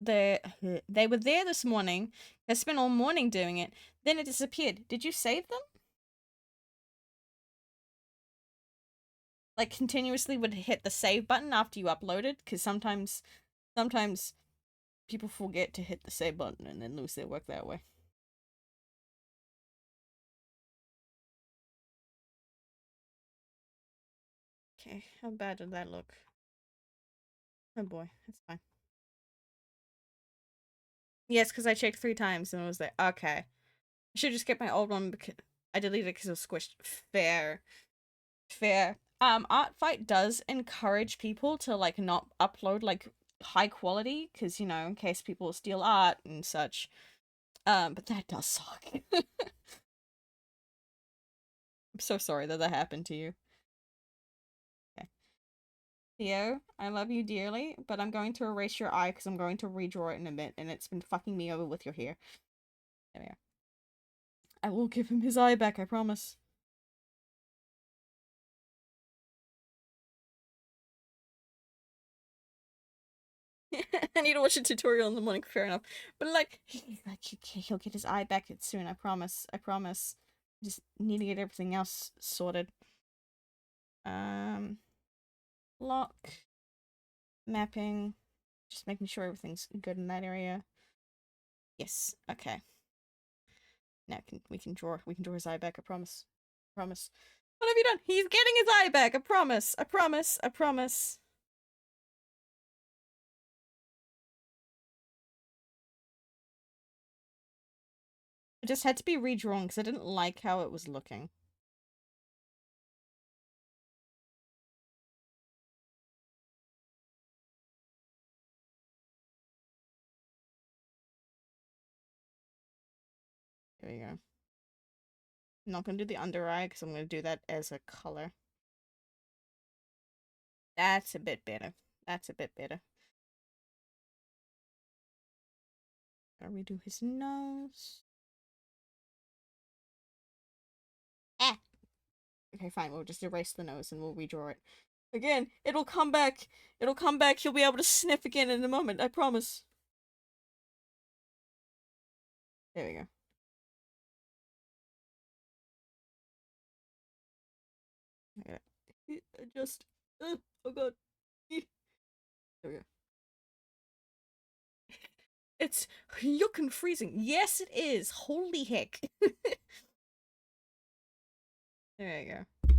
they were there this morning. They spent all morning doing it. Then it disappeared. Did you save them? Like continuously would hit the save button after you uploaded? Because sometimes people forget to hit the save button and then lose their work that way. Okay, how bad did that look? Oh boy, it's fine. Yes, because I checked 3 times and it was there. Okay. I should just get my old one because I deleted it because it was squished. Fair. Fair. Artfight does encourage people to like not upload like high quality because you know in case people steal art and such. But that does suck. I'm so sorry that happened to you. Okay. Theo, I love you dearly, but I'm going to erase your eye because I'm going to redraw it in a bit, and it's been fucking me over with your hair. There we are. I will give him his eye back, I promise. I need to watch a tutorial in the morning, fair enough. But like he'll get his eye back soon, I promise. I promise. Just need to get everything else sorted. Lock. Mapping. Just making sure everything's good in that area. Yes, okay. Now we can draw his eye back, I promise. I promise. What have you done? He's getting his eye back, I promise. I promise. I promise. It just had to be redrawn because I didn't like how it was looking. There we go. I'm not gonna do the under eye because I'm gonna do that as a color. That's a bit better. That's a bit better. Gotta redo his nose. Ah! Okay, fine. We'll just erase the nose and we'll redraw it. Again, it'll come back. It'll come back. You'll be able to sniff again in a moment. I promise. There we go. I gotta adjust. Oh god. There we go. It's looking freezing. Yes, it is. Holy heck. There you go.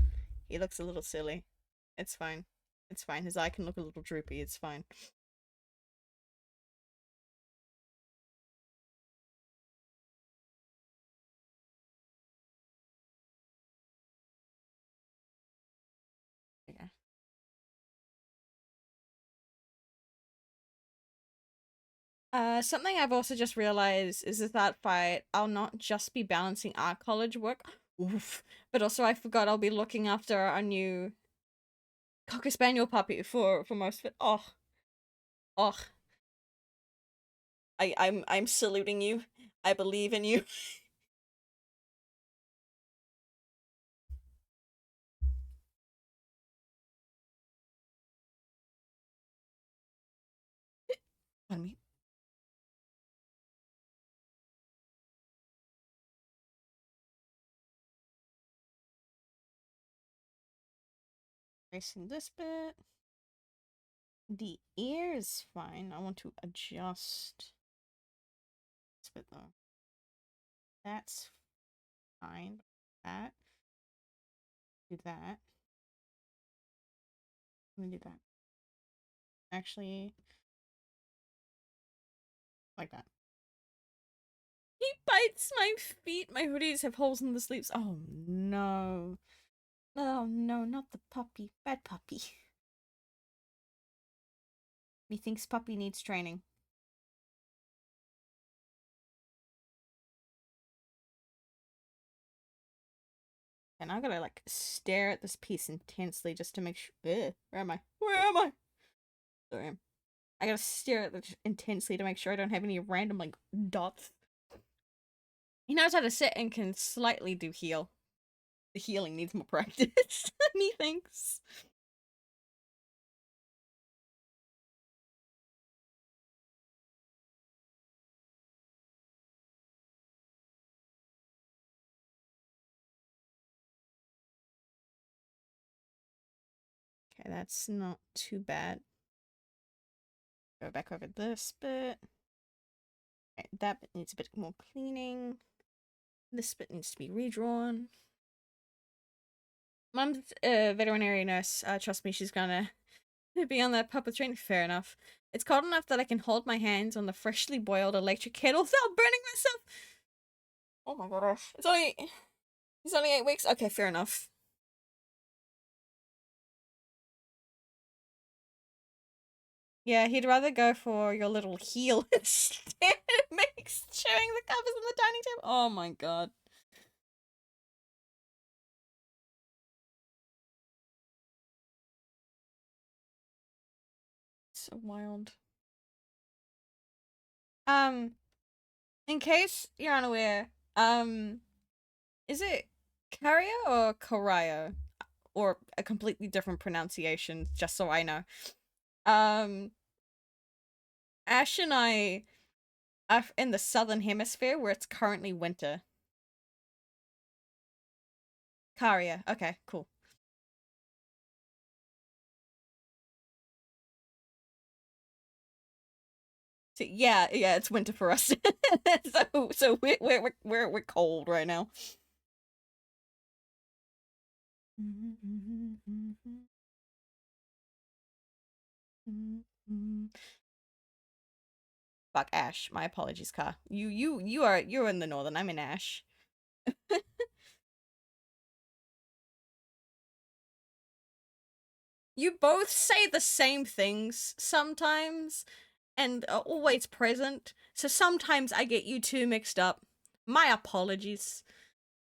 He looks a little silly. It's fine. It's fine. His eye can look a little droopy. It's fine. Yeah. Something I've also just realized is that fight, I'll not just be balancing art college work, oof, but also I forgot I'll be looking after our new Cocker Spaniel puppy for most of it. Oh, oh, I'm saluting you. I believe in you. Pardon me. Tracing this bit. The ear is fine. I want to adjust this bit though. That's fine. That. Do that. Let me do that. Actually, like that. He bites my feet. My hoodies have holes in the sleeves. Oh no. Oh no, not the puppy. Bad puppy. Methinks puppy needs training. And I'm gonna like stare at this piece intensely just to make sure. Where am I? Where am I? Sorry. I gotta stare at it intensely to make sure I don't have any random like dots. He knows how to sit and can slightly do heal. The healing needs more practice, methinks. Okay, that's not too bad. Go back over this bit. Okay, that bit needs a bit more cleaning. This bit needs to be redrawn. Mom's a veterinary nurse. Trust me, she's gonna be on that pup with training. Fair enough. It's cold enough that I can hold my hands on the freshly boiled electric kettle without burning myself. Oh my gosh. He's only 8 weeks? Okay, fair enough. Yeah, he'd rather go for your little heel instead. It makes chewing the covers on the dining table. Oh my god. So wild. In case you're unaware, is it Cario or Corio? Or a completely different pronunciation, just so I know. Ash and I are in the southern hemisphere where it's currently winter. Caria. Okay, cool. So, yeah, it's winter for us. so we're cold right now. Fuck Ash. My apologies, Car. You're in the northern. I'm in Ash. You both say the same things sometimes and are always present. So sometimes I get you two mixed up. My apologies.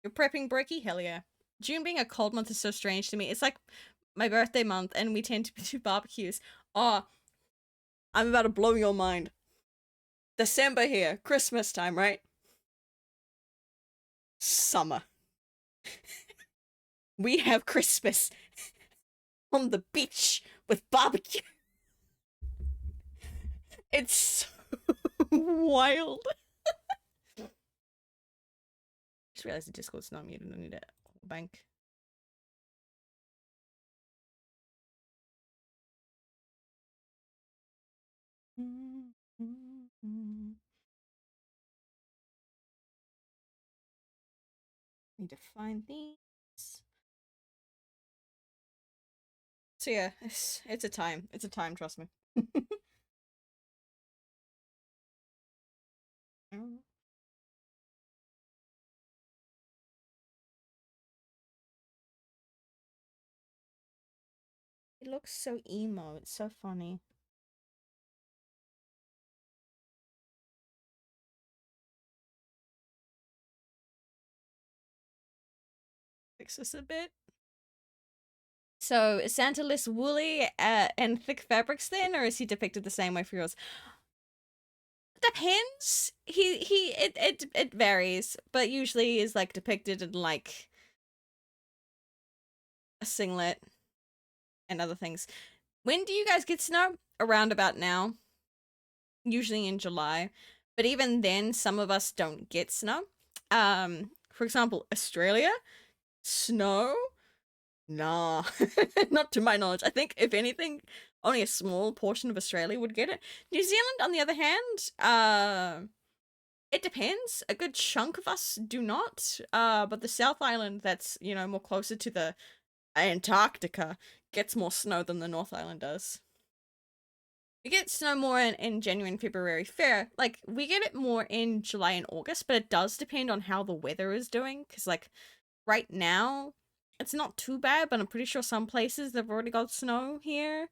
You're prepping Bricky? Hell yeah. June being a cold month is so strange to me. It's like my birthday month and we tend to do barbecues. Oh, I'm about to blow your mind. December here, Christmas time, right? Summer. We have Christmas on the beach with barbecue. It's so wild. Just realized the Discord's not muted. I need a bank. Need to find these. So yeah, it's a time. It's a time, trust me. It looks so emo. It's so funny. Fix this a bit. So, is Santa less woolly and thick fabrics then, or is he depicted the same way for yours? Depends. It varies, but usually is like depicted in like a singlet and other things. When do you guys get snow? Around about now. usually in July. But even then, some of us don't get snow. For example, Australia, snow? Nah, not to my knowledge. I think if anything, only a small portion of Australia would get it. New Zealand, on the other hand, it depends. A good chunk of us do not. But the South Island, that's, you know, more closer to the Antarctica, gets more snow than the North Island does. We get snow more in January and February, fair. Like, we get it more in July and August, but it does depend on how the weather is doing. Because, like, right now, it's not too bad, but I'm pretty sure some places they've already got snow here.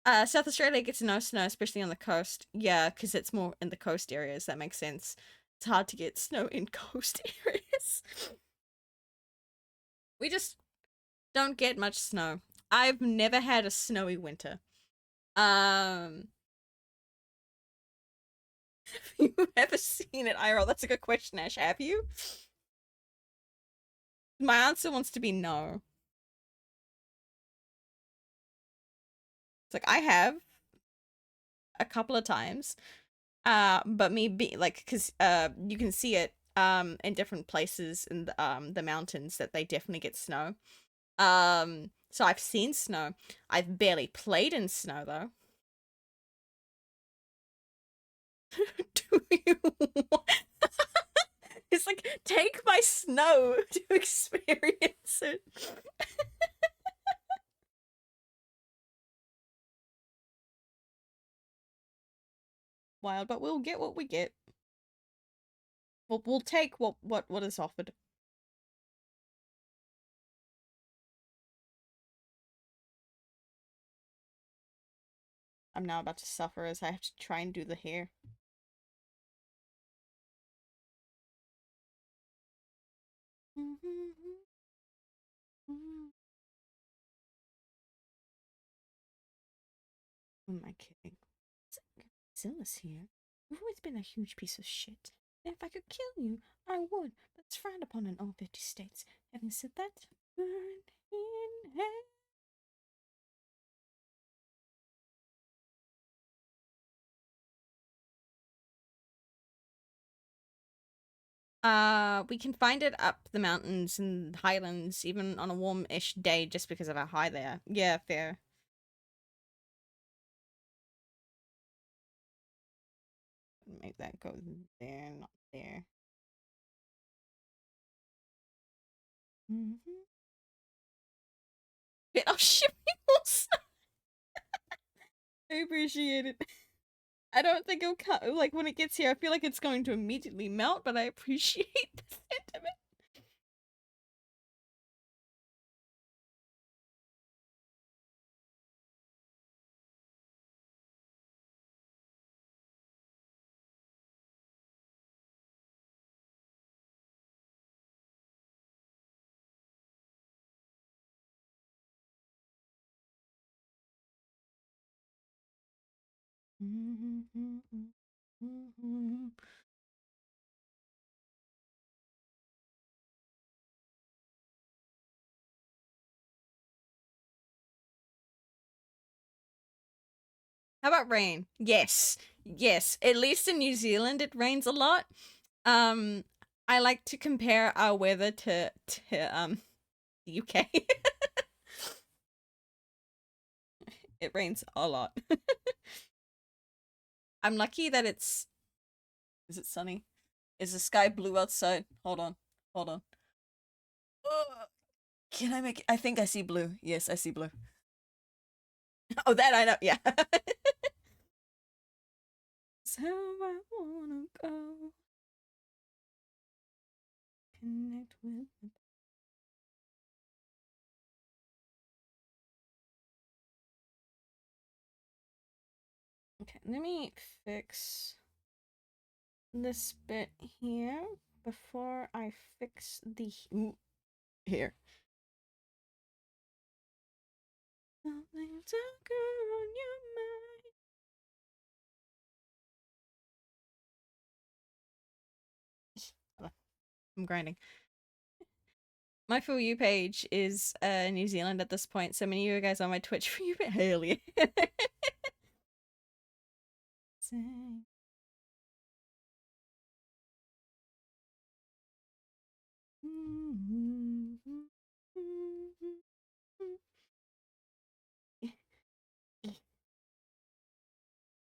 South Australia gets no snow, especially on the coast. Yeah, because it's more in the coast areas. That makes sense. It's hard to get snow in coast areas. We just don't get much snow. I've never had a snowy winter. Have you ever seen it, IRL? That's a good question, Ash. Have you? My answer wants to be no. It's like I have a couple of times. But me be like, cause you can see it in different places in the mountains that they definitely get snow. So I've seen snow. I've barely played in snow though. Do you want... It's like, take my snow to experience it. Wild, but we'll get what we get. We'll take what is offered. I'm now about to suffer as I have to try and do the hair. Who am I kidding? Zilla's here. You've always been a huge piece of shit. And if I could kill you, I would, but it's frowned upon in all 50 states. Having said that, burn in hell. We can find it up the mountains and highlands, even on a warm-ish day, just because of how high they are. Yeah, fair. Make that go there, not there. Mm-hmm. I'll ship you more stuff. I appreciate it. I don't think it'll come, like, when it gets here, I feel like it's going to immediately melt, but I appreciate the sentiment. How about rain? Yes. Yes. At least in New Zealand it rains a lot. Um I like to compare our weather to the UK. It rains a lot. I'm lucky that it's... Is it sunny? Is the sky blue outside? Hold on. Hold on. Can I make it? I think I see blue. Yes, I see blue. Oh, that I know. Yeah. So I wanna go connect with the... Okay, let me fix this bit here before I fix the here. Something's on your mind. I'm grinding. My For You page is New Zealand at this point, so many of you guys on my Twitch For You page. Hell yeah.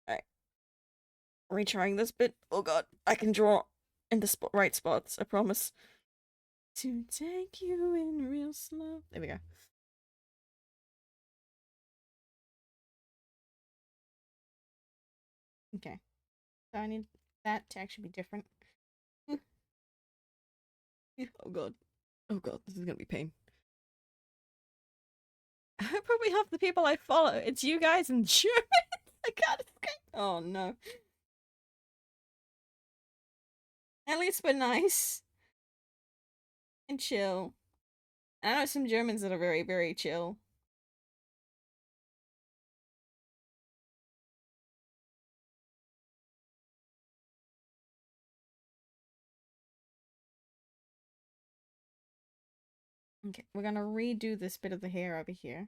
Alright, retrying this bit. Oh god, I can draw in the right spots, I promise. To take you in real slow. There we go. Okay. So I need that to actually be different. Oh god. Oh god, this is gonna be pain. Probably half the people I follow. It's you guys in German. I can't escape. Oh no. At least we're nice and chill. I know some Germans that are very, very chill. Okay, we're gonna redo this bit of the hair over here.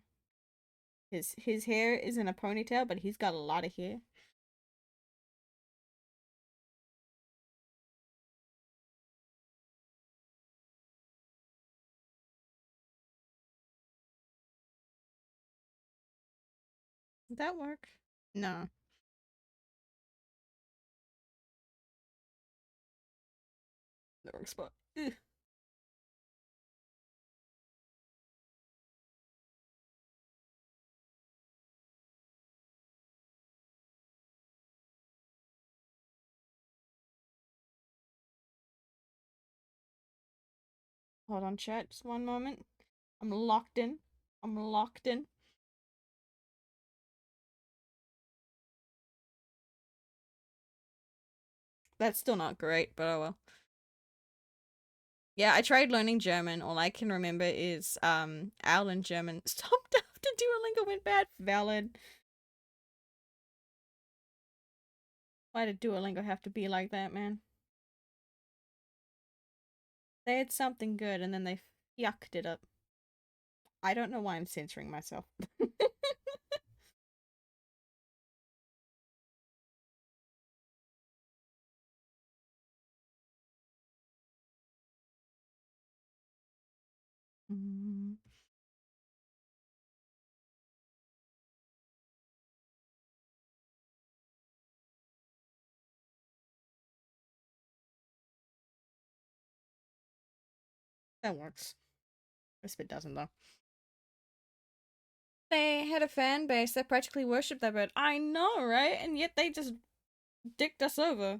His hair is in a ponytail, but he's got a lot of hair. Did that work? No. The wrong spot. Ugh. Hold on, chat. Just one moment. I'm locked in. I'm locked in. That's still not great, but oh well. Yeah, I tried learning German. All I can remember is owl in German. Stopped after Duolingo went bad. Valid. Why did Duolingo have to be like that, man? They had something good and then they yucked it up. I don't know why I'm censoring myself. Mm, that works. This bit doesn't though. They had a fan base that practically worshipped that bird. I know, right? And yet they just dicked us over.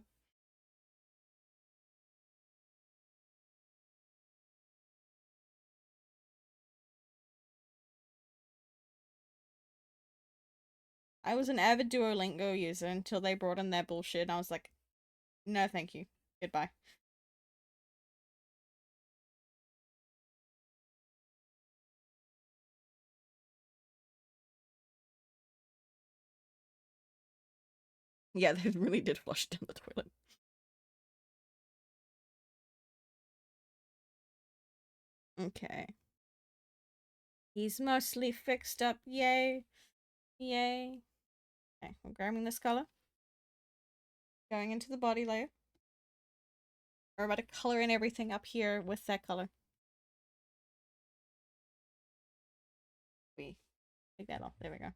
I was an avid Duolingo user until they brought in their bullshit, and I was like, no, thank you. Goodbye. Yeah, they really did flush down the toilet. Okay. He's mostly fixed up. Yay. Yay. Okay, we're grabbing this color. Going into the body layer. We're about to color in everything up here with that color. We take that off. There we go.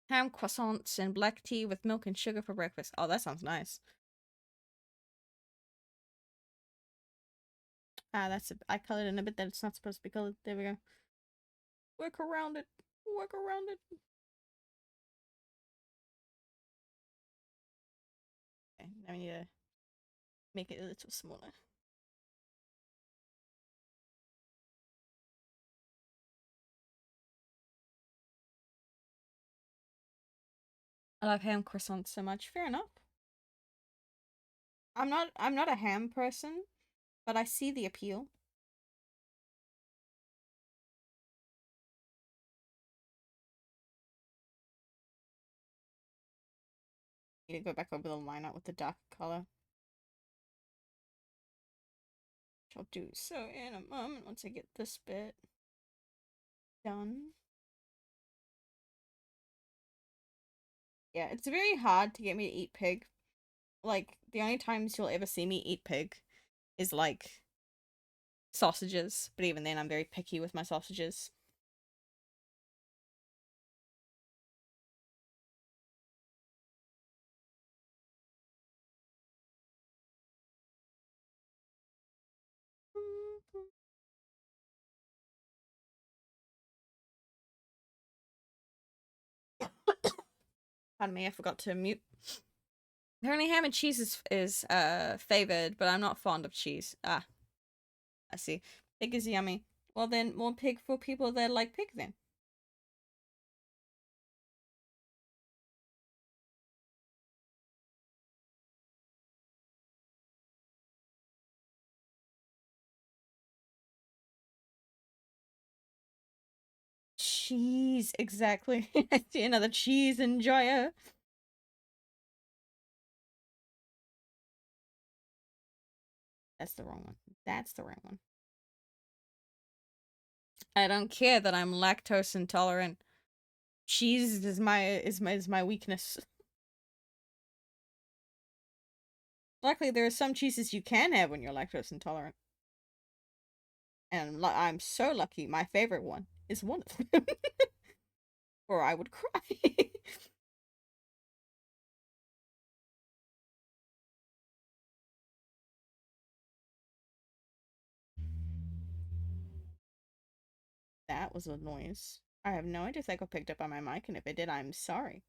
Ham croissants and black tea with milk and sugar for breakfast. Oh, that sounds nice. Ah, I colored in a bit that it's not supposed to be colored. There we go. Work around it. Work around it. Okay, now we need to make it a little smaller. I love ham croissants so much. Fair enough. I'm not a ham person, but I see the appeal. Need to go back over the lineup with the dark color. Which I'll do so in a moment once I get this bit done. Yeah, it's very hard to get me to eat pig. Like, the only times you'll ever see me eat pig is like sausages, but even then I'm very picky with my sausages. Pardon me, I forgot to mute. Apparently ham and cheese is favored, but I'm not fond of cheese. Ah, I see. Pig is yummy. Well then, more pig for people that like pig then. Cheese, exactly. I see another cheese enjoyer. That's the wrong one. That's the right one. I don't care that I'm lactose intolerant. Cheese is my weakness. Luckily, there are some cheeses you can have when you're lactose intolerant. And I'm so lucky. My favorite one is one of them. Or I would cry. That was a noise. I have no idea if that got picked up by my mic, and if it did, I'm sorry.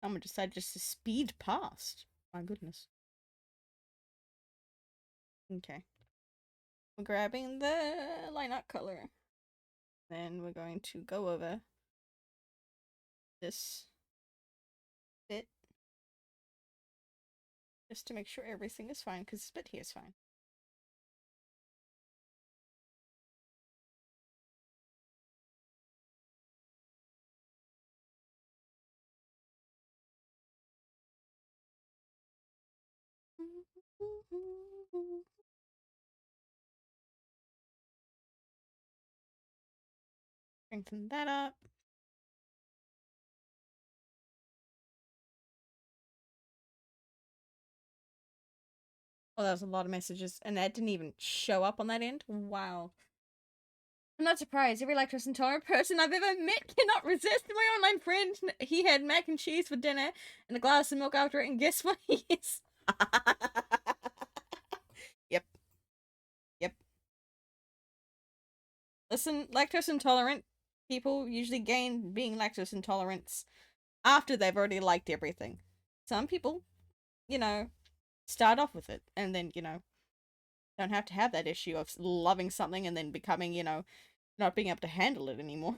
Someone decided just to speed past. My goodness. Okay. We're grabbing the lineup color. Then we're going to go over this bit just to make sure everything is fine, because this bit here is fine. Strengthen that up. Oh, that was a lot of messages, and that didn't even show up on that end. Wow. I'm not surprised. Every lactose intolerant person I've ever met cannot resist. My online friend, he had mac and cheese for dinner and a glass of milk after it, and guess what he is? Yep. Yep. Listen, lactose intolerant people usually gain being lactose intolerant after they've already liked everything. Some people, you know, start off with it and then, don't have to have that issue of loving something and then becoming, not being able to handle it anymore.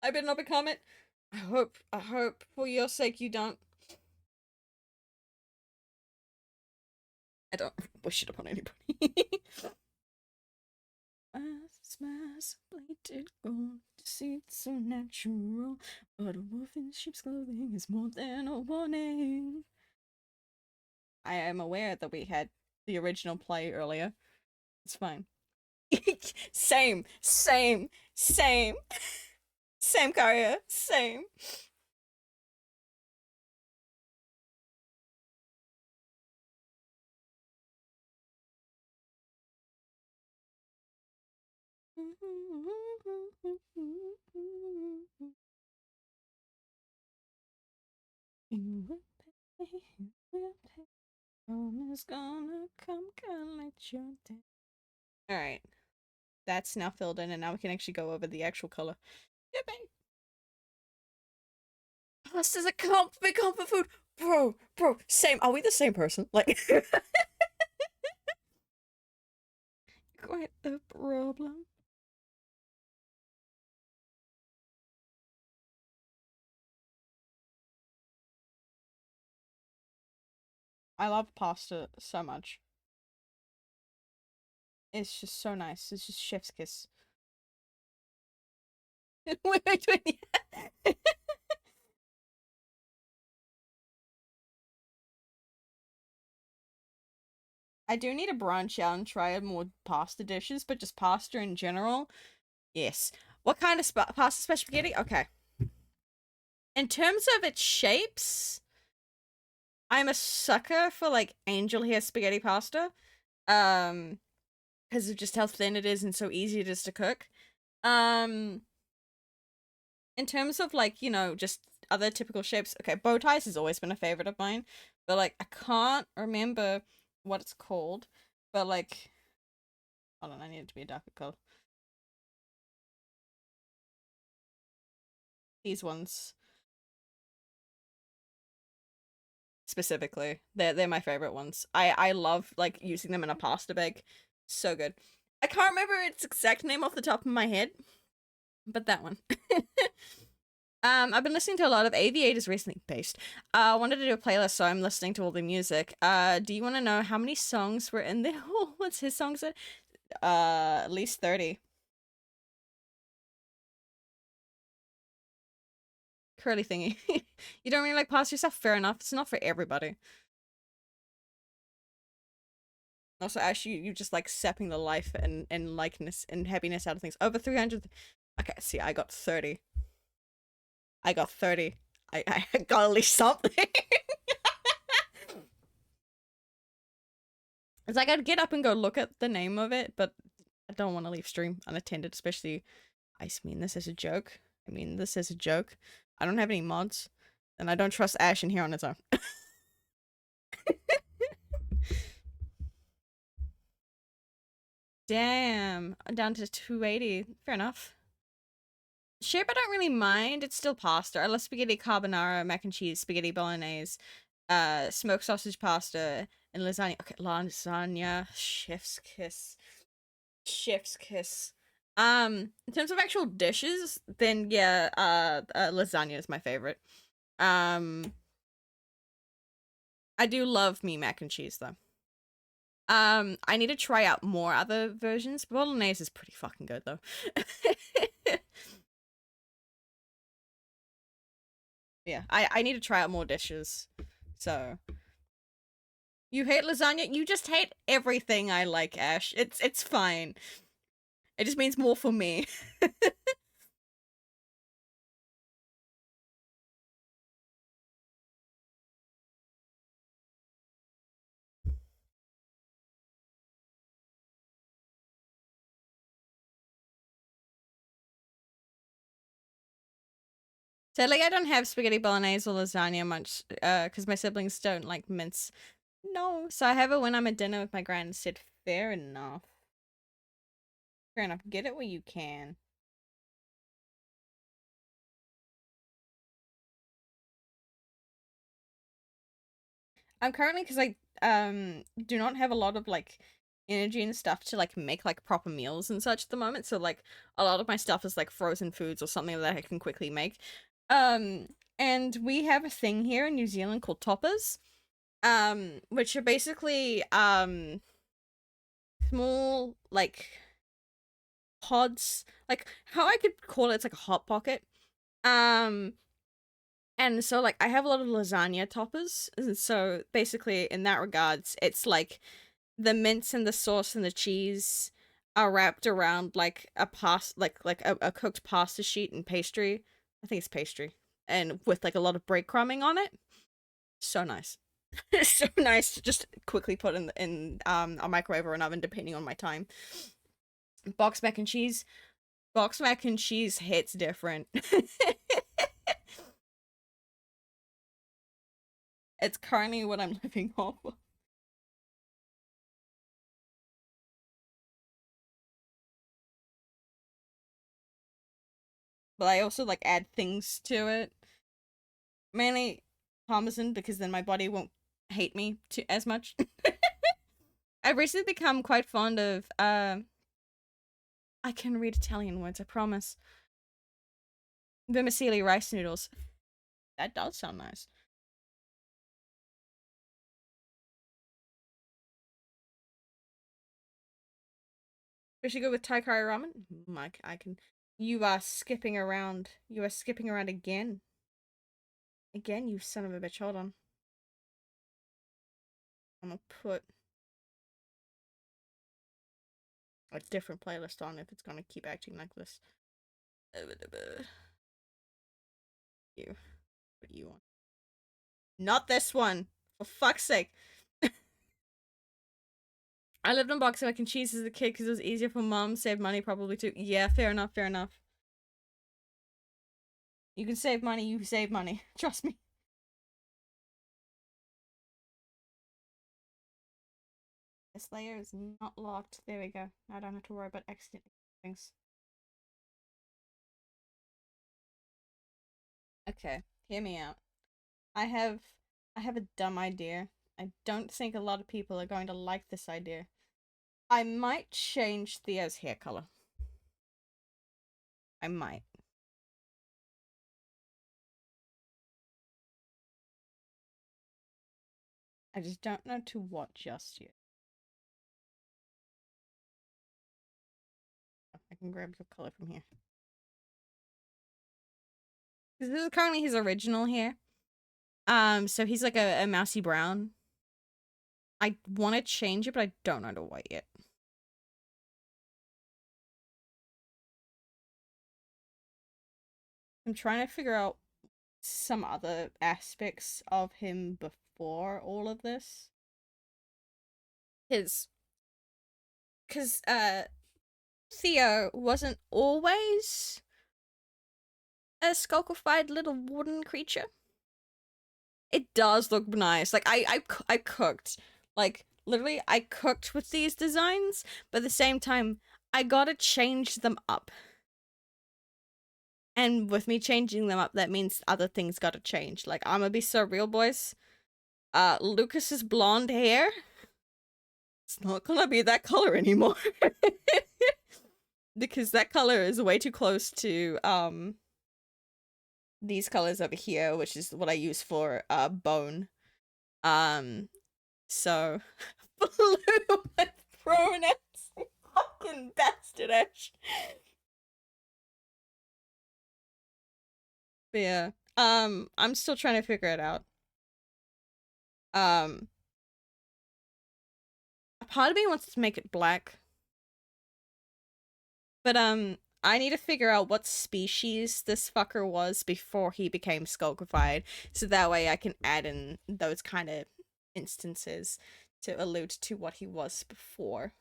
I better not become it. I hope for your sake you don't. I don't wish it upon anybody. Smash, plated gold, deceit so natural, but a wolf in sheep's clothing is more than a warning. I am aware that we had the original play earlier. It's fine. Same, same, same, same career, same. You will pay, you will pay. Home is gonna come collect your debt. Alright, that's now filled in, and now we can actually go over the actual color. Yippee! Pasta is a big comfort food! Bro, same. Are we the same person? Like, quite the problem. I love pasta so much. It's just so nice. It's just chef's kiss. wait. I do need to branch out and try more pasta dishes, but just pasta in general. Yes. What kind of pasta spaghetti? Okay. In terms of its shapes, I'm a sucker for like angel hair spaghetti pasta. Because of just how thin it is and so easy it is to cook. In terms of like, you know, just other typical shapes, okay, bow ties has always been a favorite of mine, but like I can't remember what it's called, but like, hold on, I need it to be a darker color. These ones specifically, they're my favorite ones. I love like using them in a pasta bag, so good. I can't remember its exact name off the top of my head, but that one. I've been listening to a lot of Aviators recently. Based. I wanted to do a playlist, so I'm listening to all the music. Do you want to know how many songs were in there? Oh, what's his songs? At least 30. Curly thingy. You don't really like pasta yourself? Fair enough. It's not for everybody. Also, Ash, you just like sapping the life and likeness and happiness out of things. Over 300. Okay, see, I got 30. I got 30. I got at least something. It's like I'd get up and go look at the name of it, but I don't want to leave stream unattended, especially I mean this as a joke. I mean this as a joke. I don't have any mods, and I don't trust Ash in here on its own. Damn, I'm down to 280. Fair enough. Shape I don't really mind. It's still pasta. I love spaghetti carbonara, mac and cheese, spaghetti bolognese, smoked sausage pasta, and lasagna. Okay, lasagna, chef's kiss. Chef's kiss. In terms of actual dishes, then yeah, lasagna is my favorite. I do love me mac and cheese though. I need to try out more other versions. Bolognese is pretty fucking good though. Yeah, I need to try out more dishes. So you hate lasagna? You just hate everything I like, Ash. It's fine. It just means more for me. Sadly, I don't have spaghetti bolognese or lasagna much, because my siblings don't like mince. No, so I have it when I'm at dinner with my grand instead. Fair enough. Fair enough. Get it where you can. I'm currently, because I do not have a lot of like energy and stuff to like make like proper meals and such at the moment, so like a lot of my stuff is like frozen foods or something that I can quickly make. Um and we have a thing here in New Zealand called toppers, which are basically small like pods, like how I could call it, it's like a hot pocket. Um and so like I have a lot of lasagna toppers, and so basically in that regards it's like the mince and the sauce and the cheese are wrapped around like a a cooked pasta sheet and pastry. I think it's pastry, and with like a lot of breadcrumbing on it. So nice. So nice to just quickly put in a microwave or an oven depending on my time. Box mac and cheese. Box mac and cheese hits different. It's currently what I'm living off of. But I also like add things to it. Mainly Parmesan, because then my body won't hate me too as much. I've recently become quite fond of I can read Italian words, I promise. Vermicelli rice noodles. That does sound nice. We should go with Thai curry ramen. Mike, I can. You are skipping around. You are skipping around again. Again, you son of a bitch. Hold on. I'm gonna put a different playlist on if it's gonna keep acting like this. You. What do you want? Not this one. For fuck's sake. I lived on boxing mac and cheese as a kid because it was easier for mom. Save money probably too. Yeah, fair enough, fair enough. You can save money, you save money. Trust me. This layer is not locked. There we go. I don't have to worry about accident things. Okay, hear me out. I have a dumb idea. I don't think a lot of people are going to like this idea. I might change Theo's hair color. I might. I just don't know to what just yet. I can grab the color from here. This is currently his original hair. So he's like a mousy brown. I want to change it, but I don't know to what yet. I'm trying to figure out some other aspects of him before all of this. Because Theo wasn't always a skulkified little wooden creature. It does look nice. Like I cooked. Like literally I cooked with these designs, but at the same time I gotta change them up. And with me changing them up, that means other things gotta change. Like, I'm gonna be so real, boys. Lucas's blonde hair, it's not gonna be that color anymore. Because that color is way too close to, these colors over here, which is what I use for, bone. So, blue with pronouns. Fucking bastard, Ash. But yeah, I'm still trying to figure it out. A part of me wants to make it black. But, I need to figure out what species this fucker was before he became skulkified, so that way I can add in those kind of instances to allude to what he was before.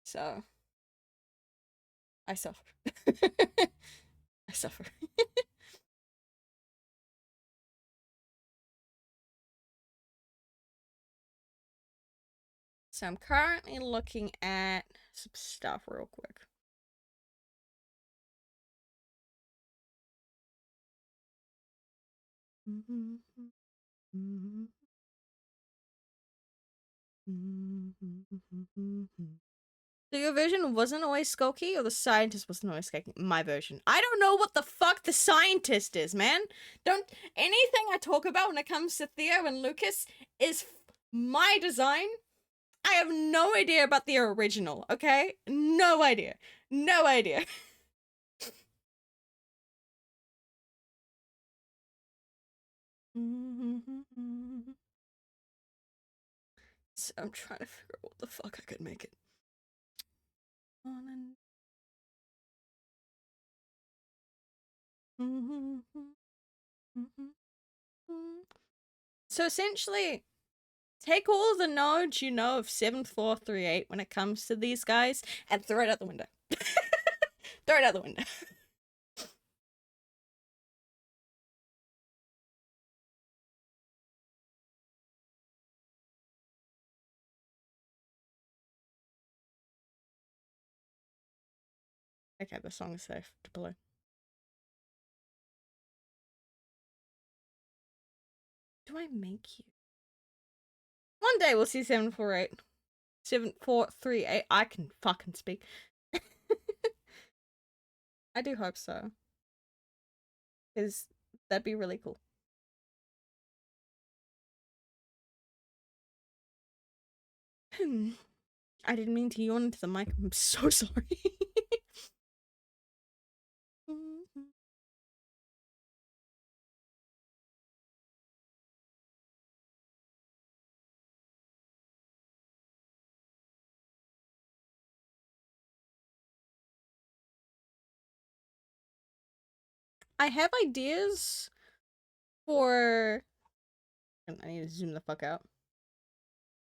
So, I suffer. I suffer. So I'm currently looking at some stuff real quick. So your version wasn't always skulky, or the scientist wasn't always skulky? My version. I don't know what the fuck the scientist is, man. Don't anything I talk about when it comes to Theo and Lucas is my design. I have no idea about the original, okay? No idea. No idea. So I'm trying to figure out what the fuck I could make it. So essentially, take all the knowledge you know of 7438 when it comes to these guys and throw it out the window. Throw it out the window. Okay, the song is safe to play. Do I make you? One day we'll see 748. 7438. I can fucking speak. I do hope so. Because that'd be really cool. I didn't mean to yawn into the mic. I'm so sorry. I have ideas for. I need to zoom the fuck out.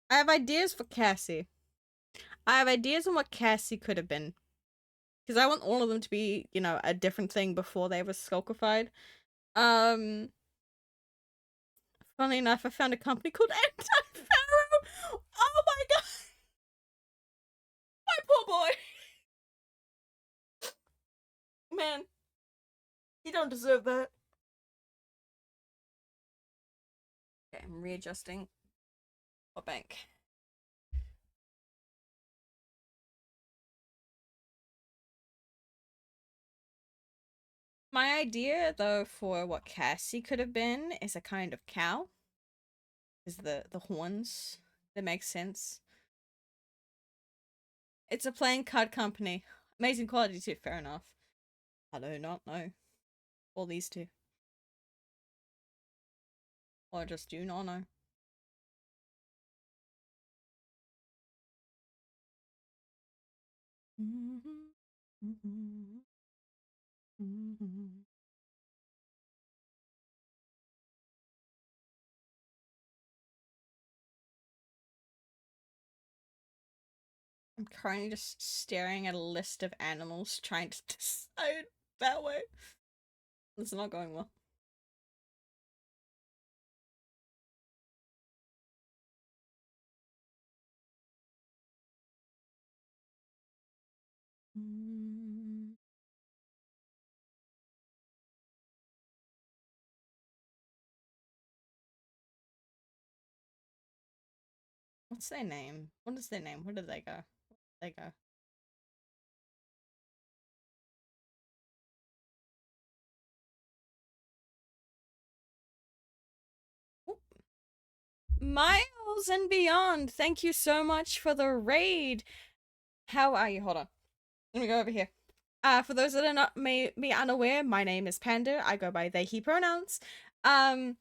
I have ideas for Cassie. I have ideas on what Cassie could have been. Because I want all of them to be, you know, a different thing before they were skulkified. Um, Funny enough, I found a company called Anti-Pharaoh. Oh my god, my poor boy. Man, you don't deserve that. Okay, I'm readjusting. What bank? My idea, though, for what Cassie could have been is a kind of cow. Is the horns that makes sense? It's a playing card company. Amazing quality too. Fair enough. I do not know. All these two. Or I just do not know. I'm currently just staring at a list of animals trying to decide that way. It's not going well. What's their name? What is their name? Where did they go? They go. Oop. Miles and Beyond, thank you so much for the raid. How are you? Hold on. Let me go over here. For those that are not may be unaware, my name is Panda. I go by they, he pronouns. And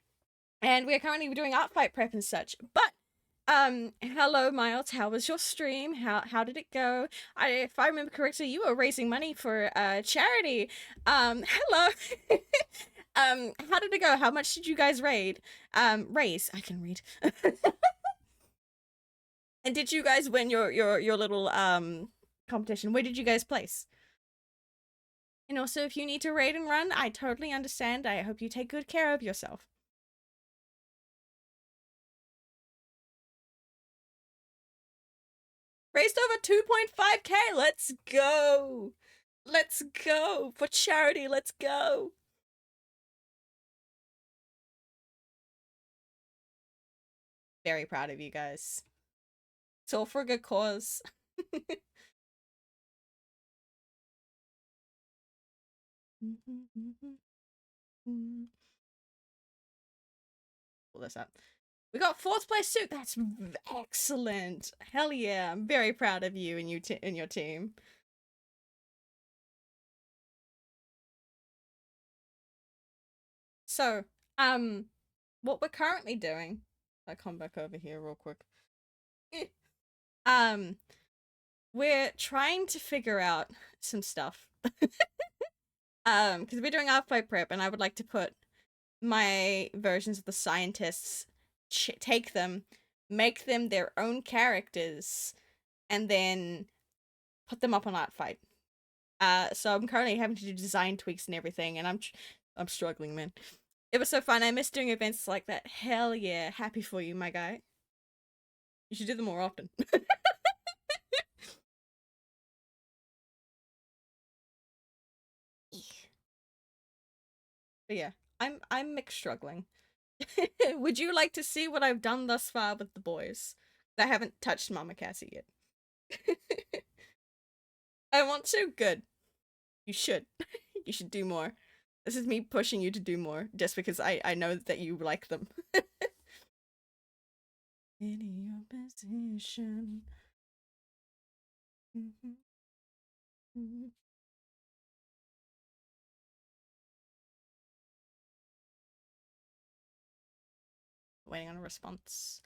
we are currently doing art fight prep and such. But hello Miles, how was your stream? How did it go? If I remember correctly, you were raising money for charity. Hello. How did it go? How much did you guys raise? I can read. And did you guys win your little competition? Where did you guys place? And also, if you need to raid and run, I totally understand. I hope you take good care of yourself. Raised over 2.5k. Let's go. Let's go. For charity, let's go. Very proud of you guys. It's all for a good cause. Pull this up. We got 4th place too. That's excellent. Hell yeah. I'm very proud of you and your team. So, what we're currently doing, I come back over here real quick. We're trying to figure out some stuff. Because we're doing our fight prep, and I would like to put my versions of the scientists, take them, make them their own characters, and then put them up on Art Fight. So I'm currently having to do design tweaks and everything, and I'm struggling, man. It was so fun. I miss doing events like that. Hell yeah, happy for you, my guy. You should do them more often. But yeah, I'm mixed struggling. Would you like to see what I've done thus far with the boys? I haven't touched Mama Cassie yet. I want to. Good. You should. You should do more. This is me pushing you to do more, just because I know that you like them. In your position. Waiting on a response.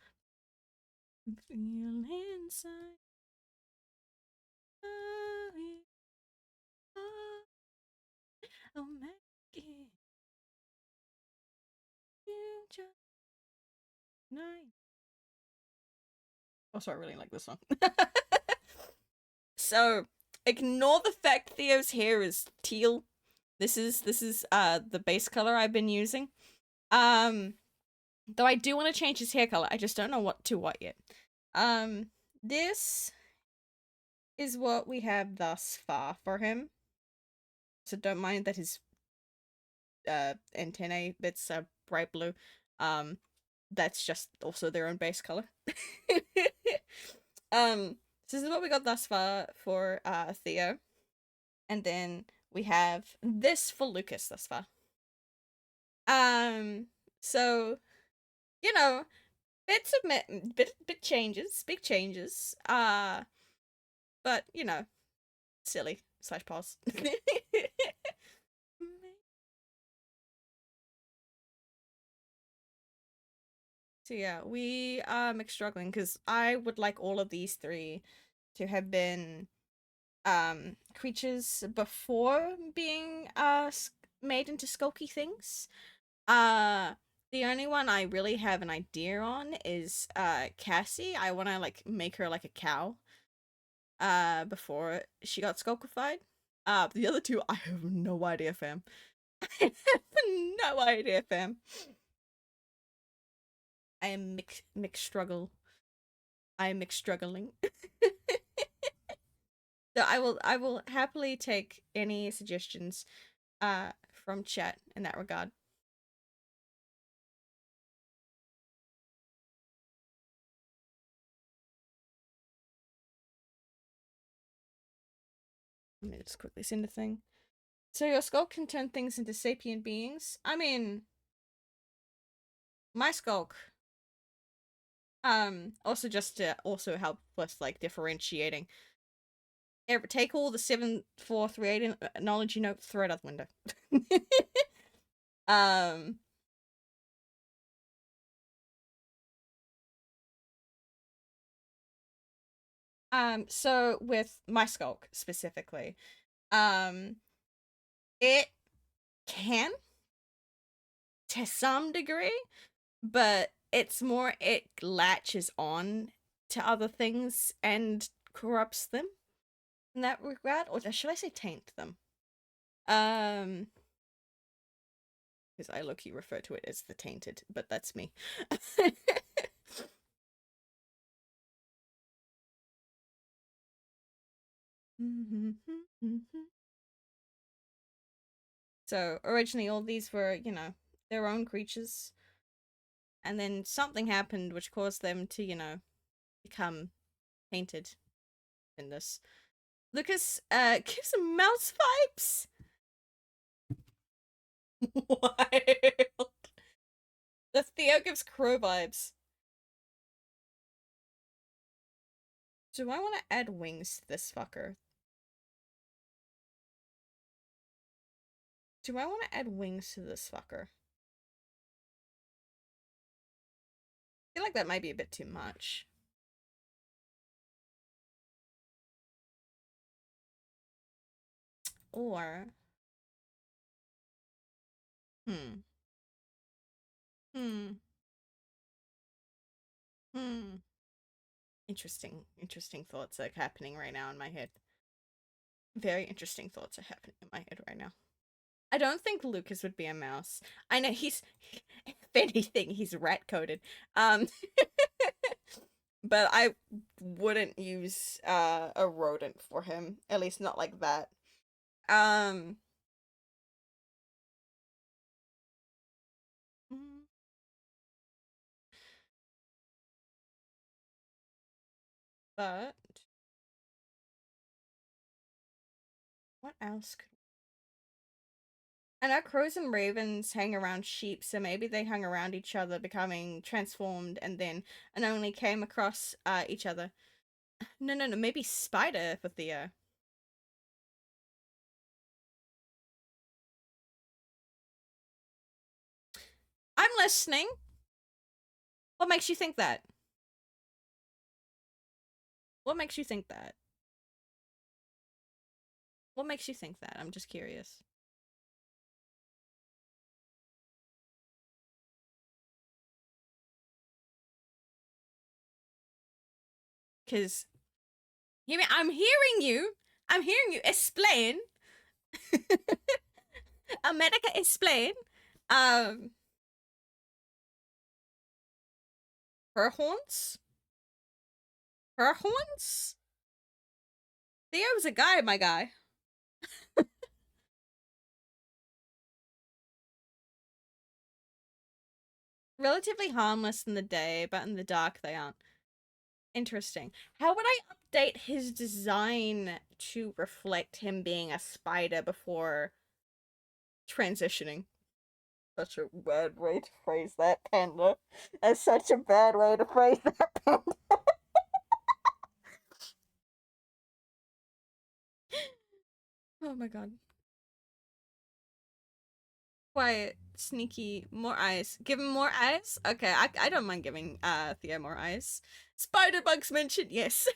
Feel inside. Oh, Maggie. You just nice. Also, I really like this song. So, ignore the fact Theo's hair is teal. This is the base color I've been using. Though I do want to change his hair color. I just don't know what yet. This is what we have thus far for him. So don't mind that his antennae that's bright blue. That's just also their own base color. So this is what we got thus far for Theo. And then we have this for Lucas thus far. So you know, bit changes, big changes. But you know, silly / pause. So yeah, we struggling because I would like all of these three to have been creatures before being made into skulky things. The only one I really have an idea on is Cassie. I want to like make her like a cow before she got skulkified. The other two I have no idea, fam. I have no idea, fam. I am mixed struggle. I am mixed struggling. So I will happily take any suggestions from chat in that regard. Let me just quickly send a thing. So your skull can turn things into sapient beings. I mean, my skulk. Also just to also help with like differentiating. Take all the 7438 knowledge you know, throw it out the window. um so with my skulk specifically, it can to some degree, but it's more it latches on to other things and corrupts them in that regard, or should I say taint them? Because I low-key refer to it as the tainted, but that's me. So originally all these were, you know, their own creatures, and then something happened which caused them to, you know, become painted in this. Lucas gives him mouse vibes. Wild. The Theo gives crow vibes. Do I want to add wings to this fucker? Do I want to add wings to this fucker? I feel like that might be a bit too much. Or... Hmm. Hmm. Hmm. Interesting thoughts are happening right now in my head. Very interesting thoughts are happening in my head right now. I don't think Lucas would be a mouse. I know he's, if anything, he's rat coded. But I wouldn't use a rodent for him. At least not like that. But what else could I know crows and ravens hang around sheep, so maybe they hung around each other, becoming transformed, and only came across each other. No, no, no. Maybe spider for Theo. I'm listening. What makes you think that? What makes you think that? What makes you think that? I'm just curious. Cause I'm hearing you. I'm hearing you. Explain. America, explain. Um, her horns. Her horns. Theo's a guy, my guy. Relatively harmless in the day, but in the dark they aren't. Interesting. How would I update his design to reflect him being a spider before transitioning? Such a bad way to phrase that, Panda. That's such a bad way to phrase that, Panda. Oh my god. Quiet, sneaky, more eyes. Give him more eyes? Okay, I don't mind giving Theo more eyes. Spider bugs mentioned, yes.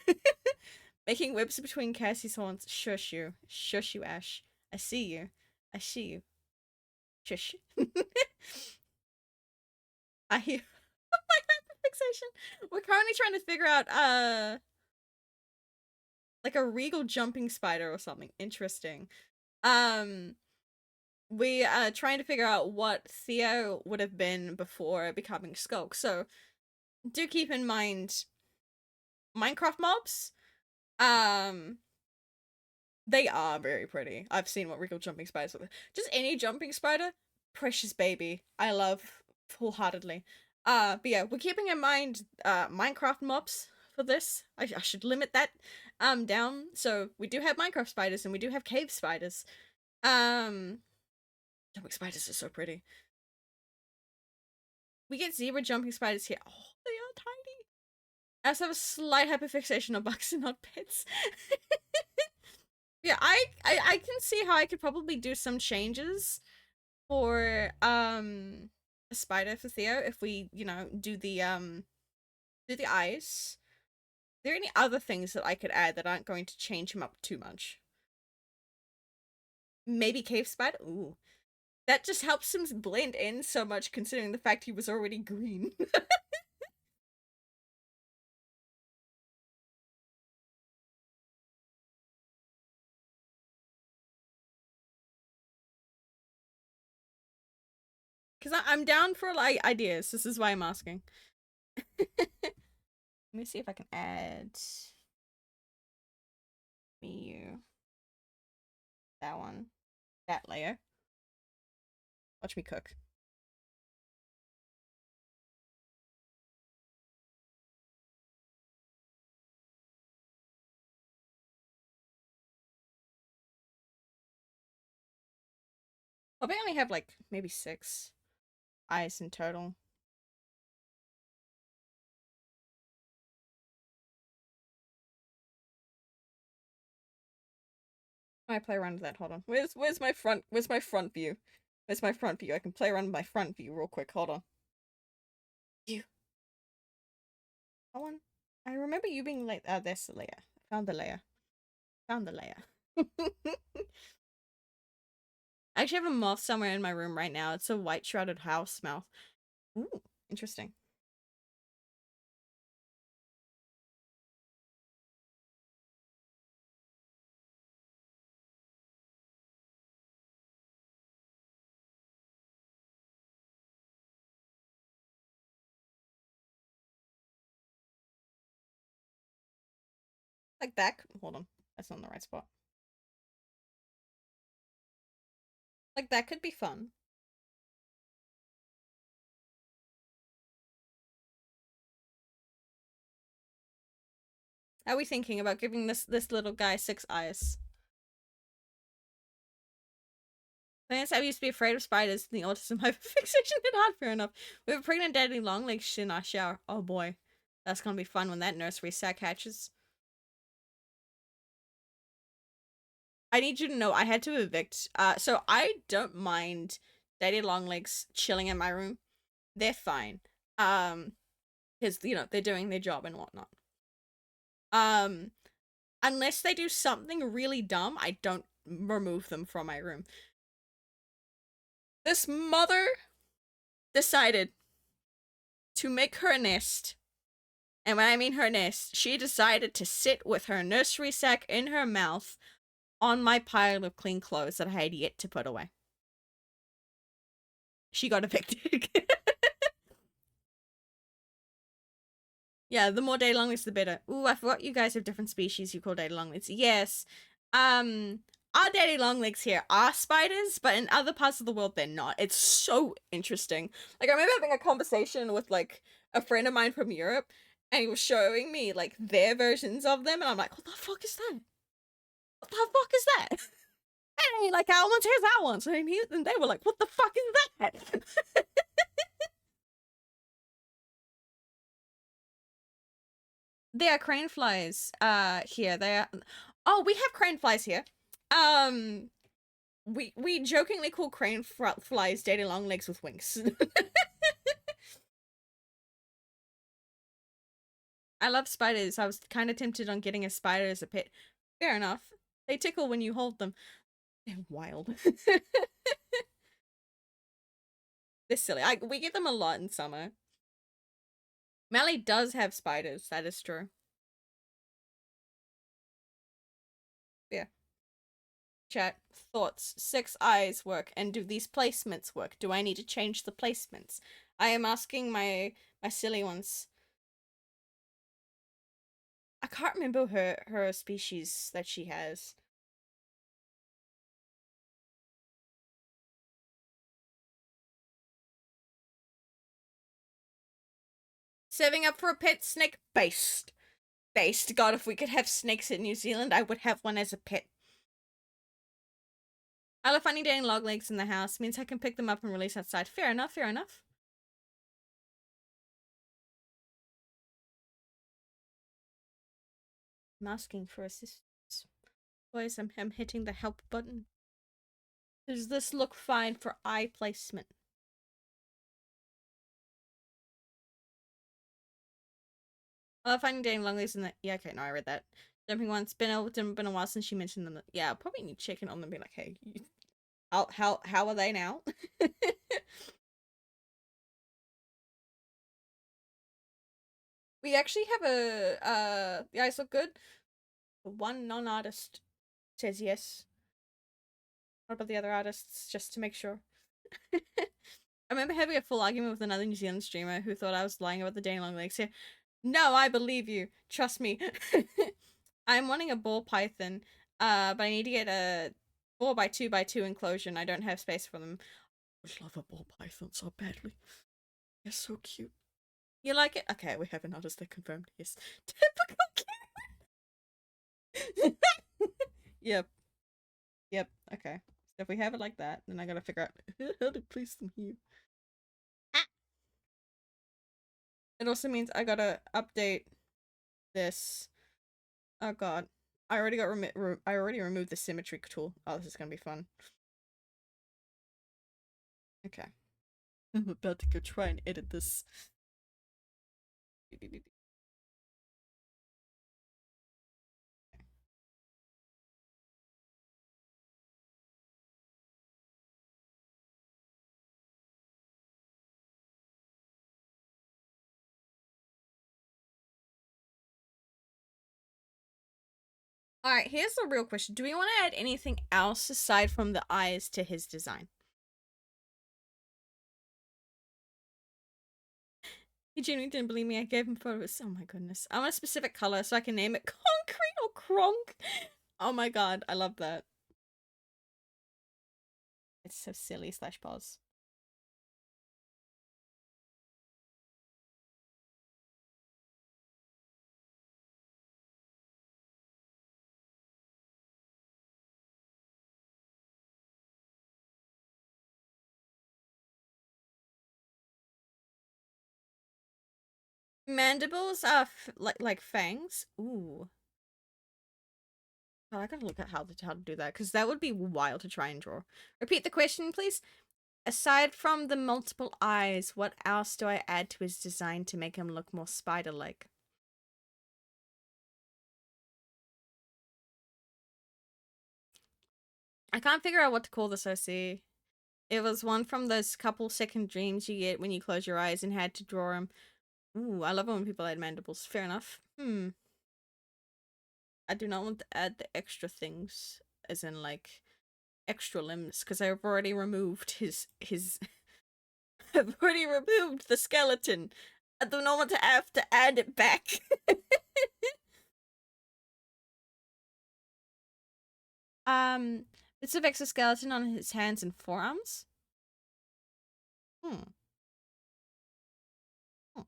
Making webs between Cassie's horns. Shush you. Shush you, Ash. I see you. I see you. Shush. I hear my hyperfixation. We're currently trying to figure out like a regal jumping spider or something. Interesting. Um we are trying to figure out what Theo would have been before becoming Skulk. So do keep in mind Minecraft mobs. Um they are very pretty. I've seen what regal jumping spiders look like. Just any jumping spider, precious baby. I love wholeheartedly. But yeah, we're keeping in mind Minecraft mobs for this. I should limit that down. So we do have Minecraft spiders and we do have cave spiders. Um Jumping spiders are so pretty. We get zebra jumping spiders here. Oh, they are tiny. I also have a slight hyperfixation on bugs and not pets. Yeah, I can see how I could probably do some changes for a spider for Theo if we, do the eyes. Are there any other things that I could add that aren't going to change him up too much? Maybe cave spider? Ooh. That just helps him blend in so much considering the fact he was already green. Because I'm down for like ideas. This is why I'm asking. Let me see if I can add me that one, that layer. Watch me cook. Probably only have like maybe 6 eyes in total. I play around with that. Hold on. Where's my front view? Where's my front view? I can play around with my front view real quick. Hold on. You. That one. I remember you being like, there's the layer. Found the layer. Found the layer. I actually have a moth somewhere in my room right now. It's a white shrouded house moth. Ooh, interesting. Like that. Hold on. That's not in the right spot. Like that could be fun. Are we thinking about giving this little guy 6 eyes? Plants I used to be afraid of spiders. The autism hyperfixation hit hard, fair enough. We have a pregnant daddy long legs in our shower. Oh boy. That's gonna be fun when that nursery sack hatches. I need you to know I had to evict. So I don't mind daddy long legs chilling in my room. They're fine. Because, you know, they're doing their job and whatnot. Unless they do something really dumb, I don't remove them from my room. This mother decided to make her nest. And when I mean her nest, she decided to sit with her nursery sack in her mouth on my pile of clean clothes that I had yet to put away. She got evicted. Yeah, the more day longlets, the better. Ooh, I forgot you guys have different species you call daddy longlegs. Yes. Our daddy longlegs here are spiders, but in other parts of the world, they're not. It's so interesting. Like, I remember having a conversation with, like, a friend of mine from Europe, and he was showing me, like, their versions of them, and I'm like, what the fuck is that? What the fuck is that? Hey, like, our one's here's our ones. And they were like, what the fuck is that? They are crane flies, here. They are... Oh, we have crane flies here. We jokingly call crane flies daddy long legs with wings. I love spiders. I was kind of tempted on getting a spider as a pet. Fair enough. They tickle when you hold them. They're wild. They're silly. We get them a lot in summer. Mally does have spiders. That is true. Yeah. Chat. Thoughts. 6 eyes work. And do these placements work? Do I need to change the placements? I am asking my silly ones. I can't remember her species that she has. Saving up for a pet snake? Based. God, if we could have snakes in New Zealand, I would have one as a pet. I love finding dating log legs in the house. Means I can pick them up and release outside. Fair enough, fair enough. I'm asking for assistance. Boys, I'm hitting the help button. Does this look fine for eye placement? I love finding dating long legs in the... Yeah, okay, no, I read that. Jumping once. Been a while since she mentioned them. Yeah, I'll probably need to check in on them and be like, hey, how are they now? We actually have a the eyes look good. One non-artist says yes. What about the other artists, just to make sure? I remember having a full argument with another New Zealand streamer who thought I was lying about the day long legs here. No, I believe you. Trust me. I'm wanting a ball python, but I need to get a 4x2x2 enclosure and I don't have space for them. I would love a ball python so badly. They're so cute. You like it? Okay, we have an artist that confirmed. Yes. Typical cute. Yep. Yep. Okay. So if we have it like that, then I gotta figure out how to place them here. Ah! It also means I gotta update this. Oh god. I already got I already removed the symmetry tool. Oh, this is gonna be fun. Okay. I'm about to go try and edit this. Alright, here's the real question. Do we want to add anything else aside from the eyes to his design? He genuinely didn't believe me. I gave him photos. Oh my goodness. I want a specific color so I can name it Concrete or Kronk. Oh my god, I love that. It's so silly slash pause. Mandibles are like fangs. Ooh. Oh, I gotta look at how to do that because that would be wild to try and draw. Repeat the question, please. Aside from the multiple eyes, what else do I add to his design to make him look more spider-like? I can't figure out what to call this OC. It was one from those couple second dreams you get when you close your eyes and had to draw him. Ooh, I love it when people add mandibles. Fair enough. I do not want to add the extra things, as in like extra limbs, because I've already removed his. I've already removed the skeleton. I do not want to have to add it back. Bits of exoskeleton on his hands and forearms. Hmm. Hmm.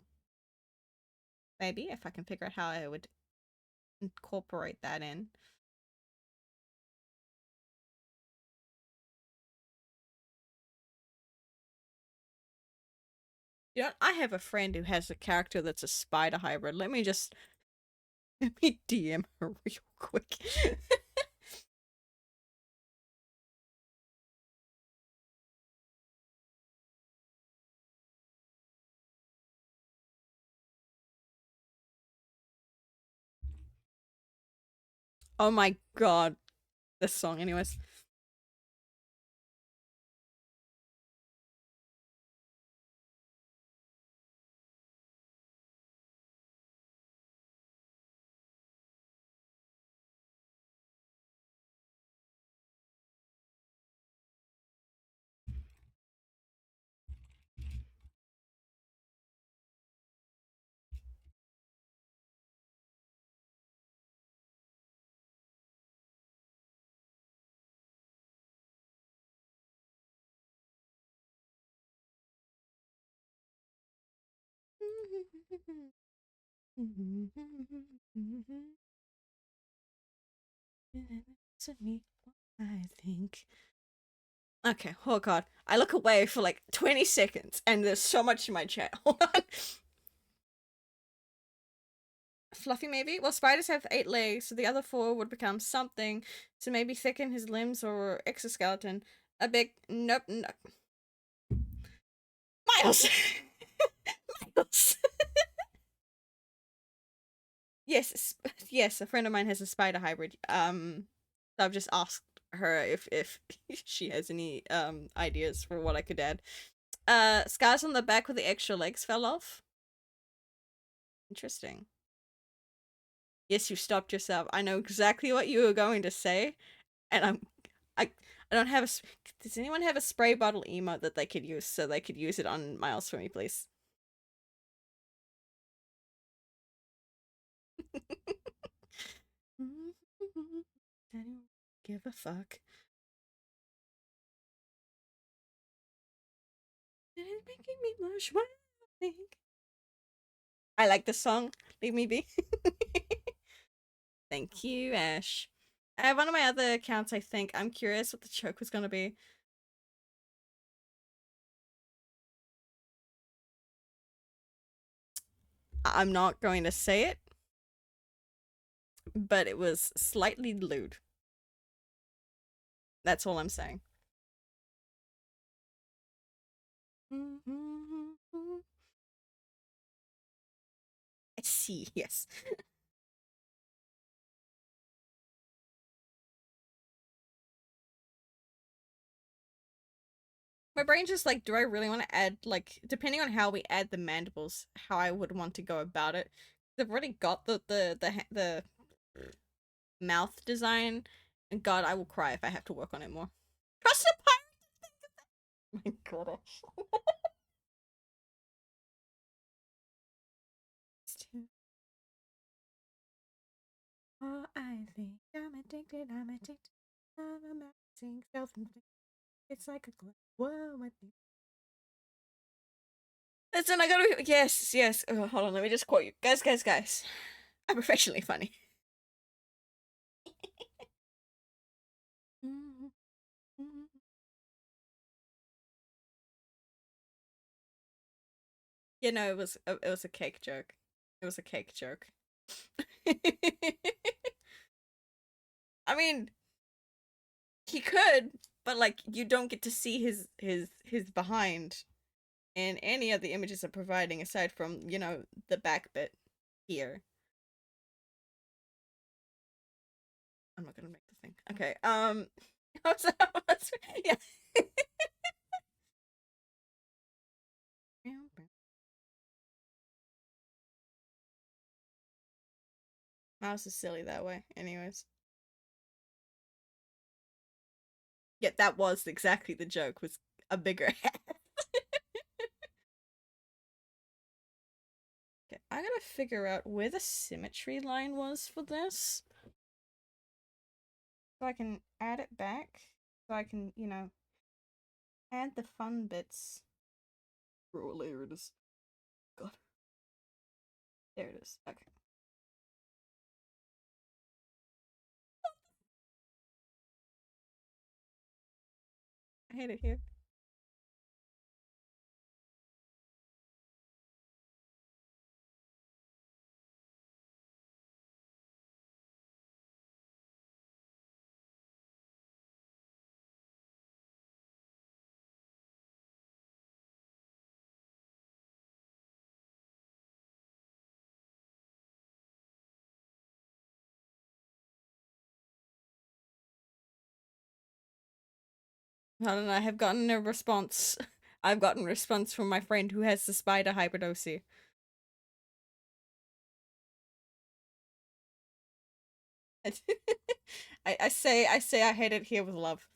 Maybe if I can figure out how I would incorporate that in. You know, I have a friend who has a character that's a spider hybrid. Let me DM her real quick. Oh my god. This song, anyways. I think. Okay, oh god. I look away for like 20 seconds and there's so much in my chat. Hold on. Fluffy, maybe? Well, spiders have 8 legs, so the other 4 would become something to maybe thicken his limbs or exoskeleton. A big. Nope, nope. Miles! Miles! Yes, yes, a friend of mine has a spider hybrid. So I've just asked her if she has any ideas for what I could add. Scars on the back where the extra legs fell off. Interesting. Yes, you stopped yourself. I know exactly what you were going to say, and I I don't have a. Does anyone have a spray bottle emote that they could use so they could use it on Miles for me, please? I don't give a fuck. It is making me blush. What I think. I like the song. Leave me be. Thank you, Ash. I have one of my other accounts, I think. I'm curious what the joke was gonna be. I'm not going to say it, but it was slightly lewd. That's all I'm saying. I see, yes. My brain just like, do I really want to add, like, depending on how we add the mandibles, how I would want to go about it. They've already got the mouth design, and God, I will cry if I have to work on it more. Trust a pirate. My gosh. Oh, I think I'm addicted. I'm addicted. I'm amazing. Self-inflicted. It's like a glove. Whoa, I think. Listen, I gotta. Yes, yes. Oh, hold on, let me just quote you, guys. I'm professionally funny. Yeah, no, it was a cake joke. It was a cake joke. I mean, he could, but like you don't get to see his behind in any of the images I'm providing aside from, you know, the back bit here. I'm not gonna make the thing. Okay. Yeah. Mouse is silly that way. Anyways. Yeah, that was exactly the joke, was a bigger head. Okay, I gotta figure out where the symmetry line was for this. So I can add it back. So I can, you know, add the fun bits. Oh, there it is. God. There it is. Okay. I hate it here. I don't know, I have gotten a response. I've gotten a response from my friend who has the spider hybrid OC. I say I hate it here with love.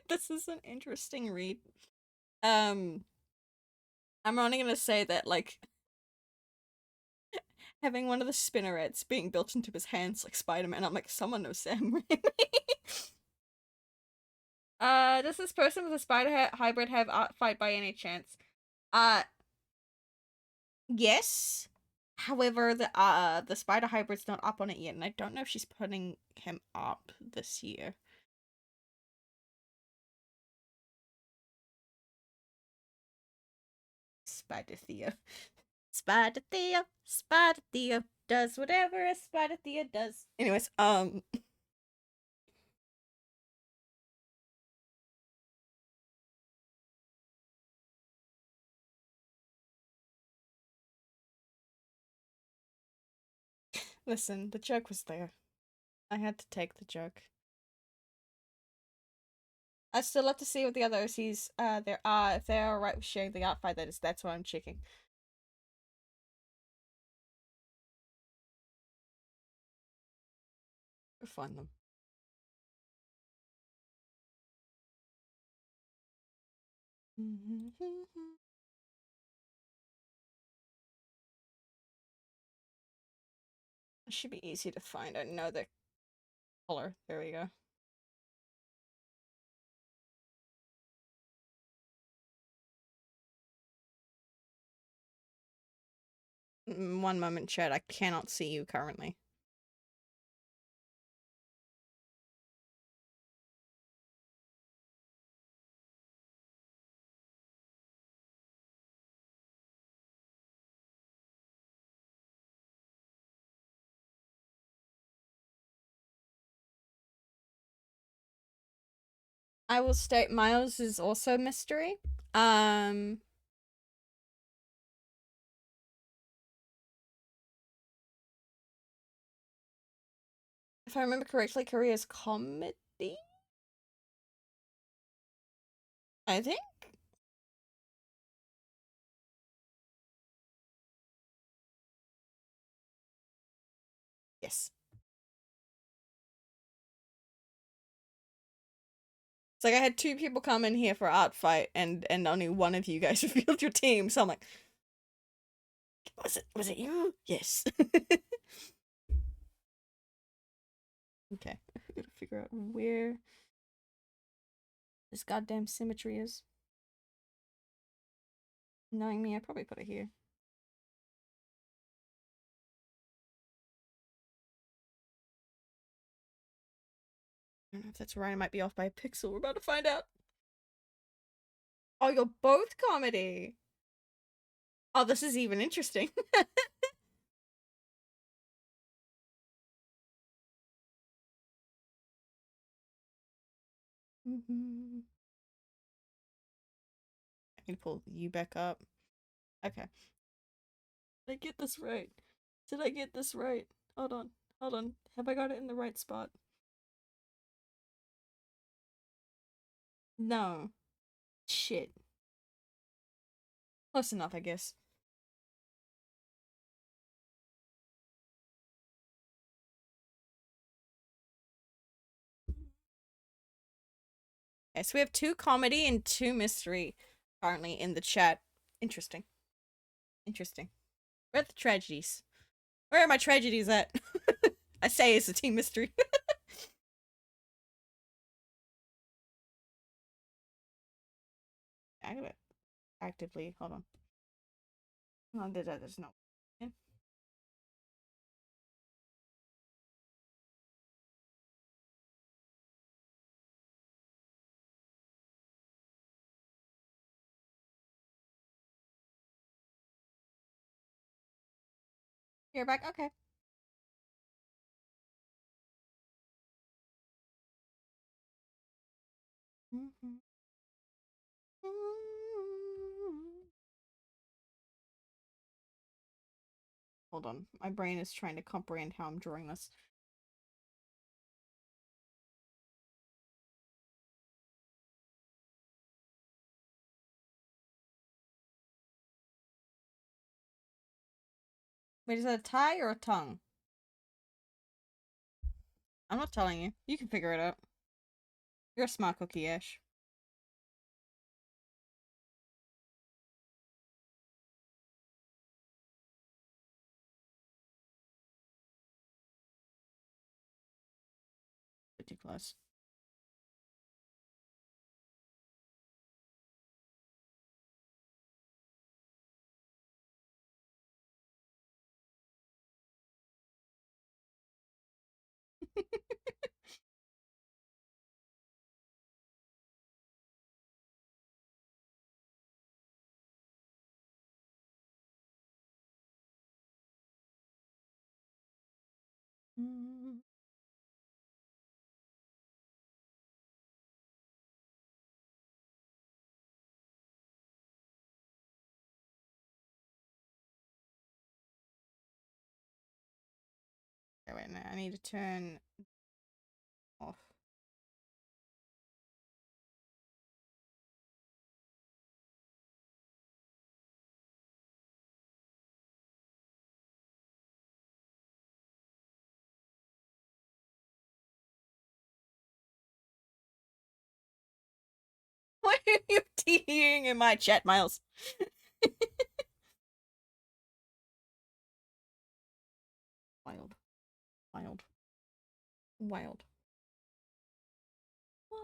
This is an interesting read. I'm only gonna say that like having one of the spinnerets being built into his hands like Spider-Man, I'm like, someone knows Sam Raimi. Does this person with a spider hybrid have art fight by any chance? Yes. However, the spider hybrid's not up on it yet, and I don't know if she's putting him up this year. Spider Theo. Spider Theo. Spider Theo does whatever a Spider Theo does. Anyways, listen, the joke was there. I had to take the joke. I still love to see what the other OCs there are. If they're alright with sharing the art file, that's what I'm checking. Go find them. It should be easy to find. I know the color. There we go. One moment, chat. I cannot see you currently. I will state Miles is also mystery. If I remember correctly, Korea's comedy. I think. Yes. It's like I had two people come in here for art fight, and only one of you guys revealed your team. So I'm like, was it you? Yes. Okay, I gotta figure out where this goddamn symmetry is. Knowing me, I probably put it here. don't know if that's right. I might be off by a pixel. We're about to find out. Oh, you're both comedy. Oh, this is even interesting. I can pull you back up. Okay. Did I get this right? Did I get this right? Hold on. Hold on. Have I got it in the right spot? No. Shit. Close enough, I guess. Okay, so we have 2 comedy and 2 mystery currently in the chat. Interesting. Interesting. Where are the tragedies? Where are my tragedies at? I say it's a team mystery. I gotta actively hold on. No, there's no. You're back. Okay. Hold on. My brain is trying to comprehend how I'm drawing this. Wait, is that a tie or a tongue? I'm not telling you. You can figure it out. You're a smart cookie, Ash. Pretty close. Okay, wait, no, I need to turn off. Why are you teeing in my chat, Miles? Wild. Wild. Wild. What?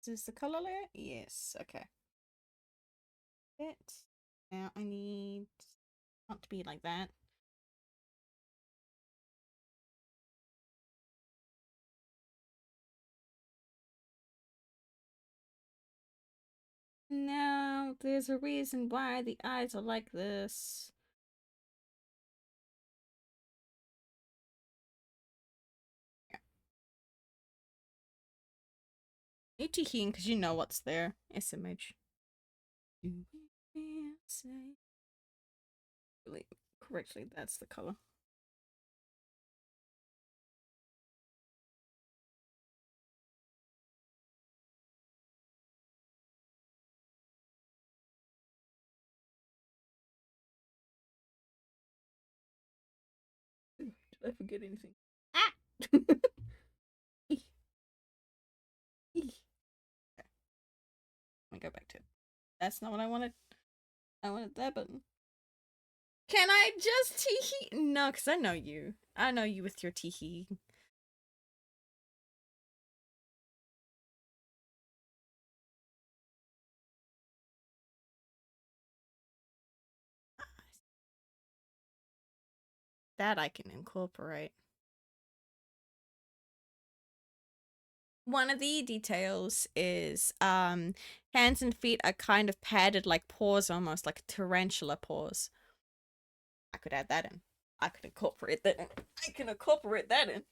Is this the color layer? Yes, okay. It. Now I need not to be like that. Now there's a reason why the eyes are like this. Need to heal because you know what's there. SMH. Really correctly, that's the color. Did I forget anything? Ah! Let me go back to it. That's not what I wanted. I wanted that button. Can I just tee-hee? No, because I know you. I know you with your tee-hee. that I can incorporate. One of the details is hands and feet are kind of padded like paws, almost like tarantula paws. I could add that in. I could incorporate that in. I can incorporate that in.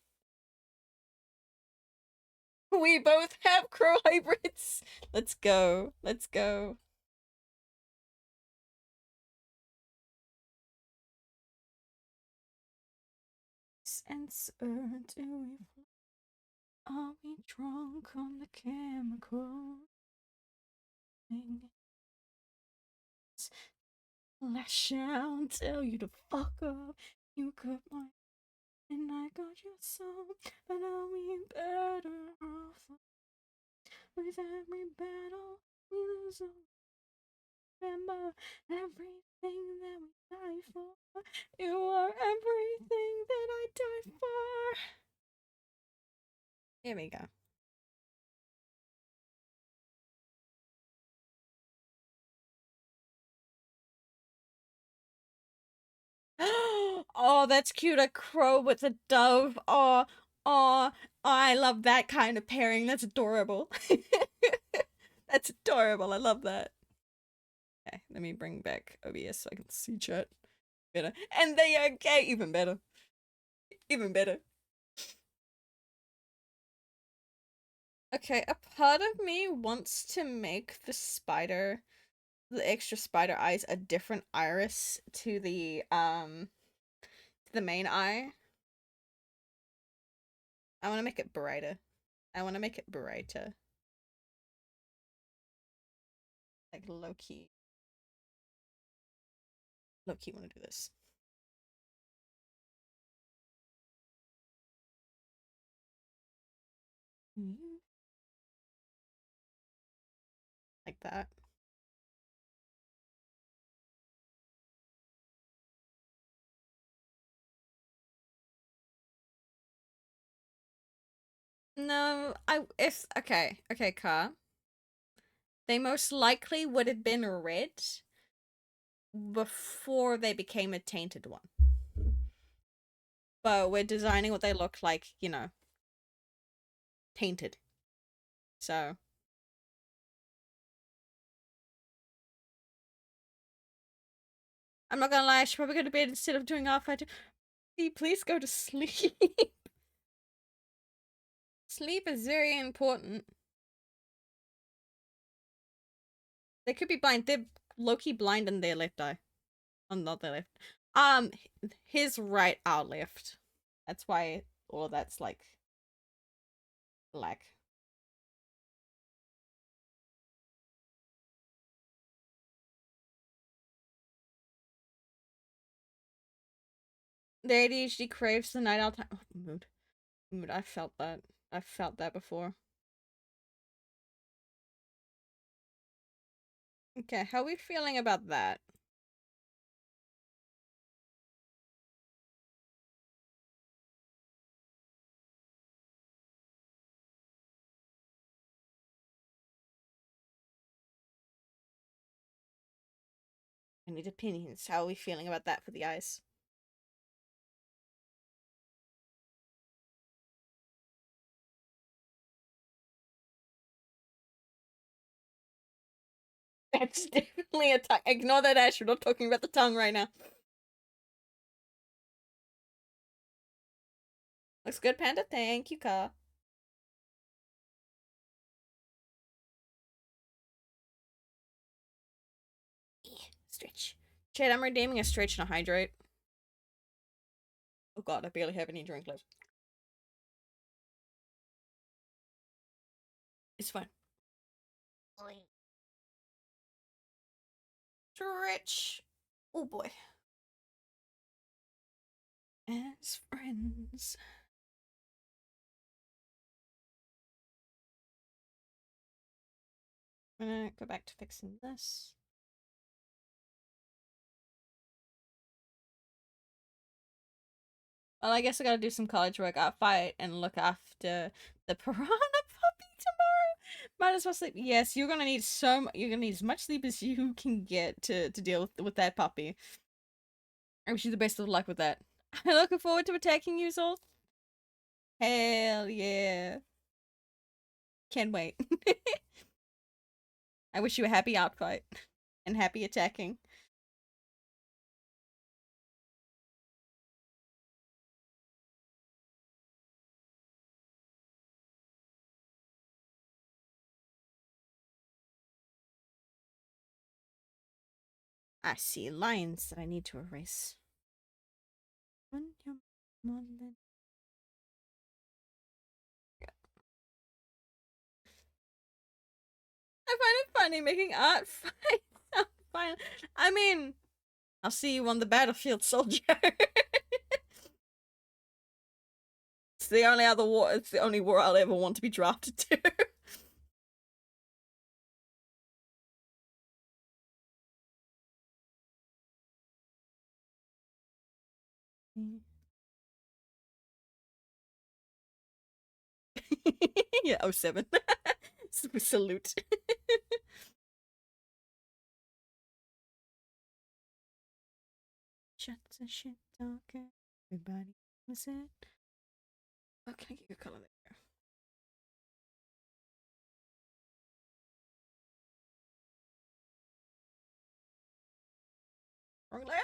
We both have crow hybrids. Let's go. Let's go. Answer, do we? Are we drunk on the chemical? Lash out, tell you to fuck up. You got my and I got your soul, but are we better off with every battle we lose? Remember everything that we die for. You are everything that I die for. Here we go. Oh, that's cute. A crow with a dove. Oh, I love that kind of pairing. That's adorable. That's adorable. I love that. Okay, let me bring back OBS so I can see chat better. And they are gay. Even better. Even better. Okay, a part of me wants to make the extra spider eyes a different iris to the main eye. I want to make it brighter. I want to make it brighter. Like low-key. Low-key want to do this. Like that. No, okay, Car. They most likely would have been red before they became a tainted one. But we're designing what they look like, you know, tainted. So. I'm not gonna lie, I should probably go to bed instead of doing our fight. Please go to sleep. Sleep is very important. They could be blind. They're low-key blind in their left eye. Oh, not their left. His right, our left. That's why all that's like black. The ADHD craves the night owl time. Oh, mood. I felt that. I felt that before. Okay, how are we feeling about that? I need opinions. How are we feeling about that for the eyes? That's definitely a tongue. Ignore that, Ash. We're not talking about the tongue right now. Looks good, Panda. Thank you, Ka. Stretch. Chad, I'm redeeming a stretch and a hydrate. Oh god, I barely have any drink left. It's fine. Stretch. Oh boy. As friends. I'm gonna go back to fixing this. Well, I guess I gotta do some college work, fight, and look after the piranha puppy tomorrow. Might as well sleep. Yes, you're gonna need you're gonna need as much sleep as you can get to deal with that puppy. I wish you the best of luck with that. I'm looking forward to attacking you, Zol. Hell yeah. Can't wait. I wish you a happy outfight and happy attacking. I see lines that I need to erase. I find it funny making art fight sound fine. I mean, I'll see you on the battlefield, soldier. It's the only other war. It's the only war I'll ever want to be drafted to. Yeah, 07. Salute. Shut the shit talker. Everybody was it. Oh, can I get your color there? Wrong layout?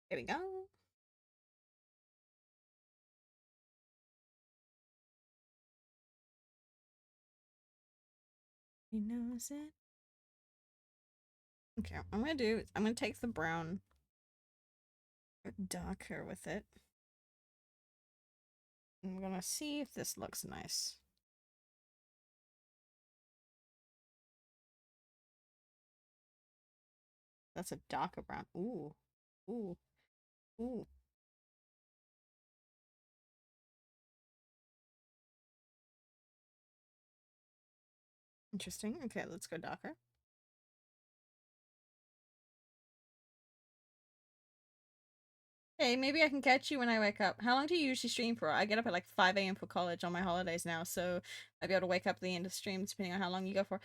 There we go. He knows it. Okay, I'm gonna take the brown darker with it. I'm gonna see if this looks nice. That's a darker brown. Ooh. Ooh. Ooh. Interesting. Okay, let's go darker. Hey, maybe I can catch you when I wake up. How long do you usually stream for? I get up at like 5 a.m. for college on my holidays now, so I'll be able to wake up at the end of stream depending on how long you go for.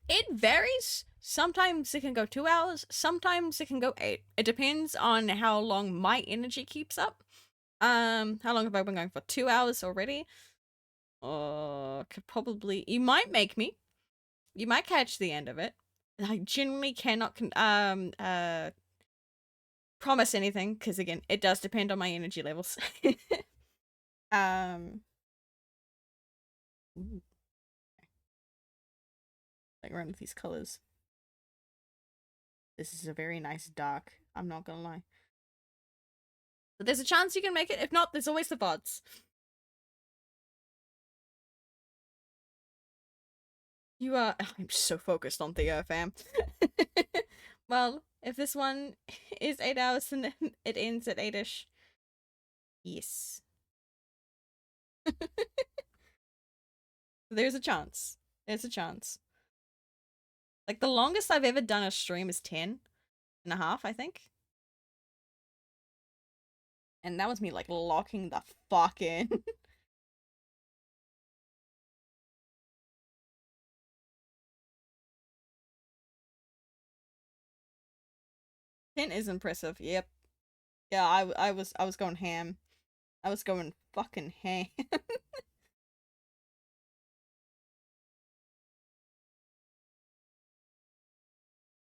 It varies. Sometimes it can go 2 hours, sometimes it can go 8. It depends on how long my energy keeps up. How long have I been going for? 2 hours already? Could probably you might make me. You might catch the end of it. I genuinely cannot promise anything because again, it does depend on my energy levels. Ooh, like around with these colors. This is a very nice dark. I'm not gonna lie. But there's a chance you can make it. If not, there's always the VODs. You are. I'm so focused on Theo, fam. Well, if this one is 8 hours and then it ends at 8ish. Yes. There's a chance. There's a chance. Like, the longest I've ever done a stream is 10 and a half, I think. And that was me, like, locking the fuck in. 10 is impressive. Yep. Yeah, I was going ham. I was going fucking ham.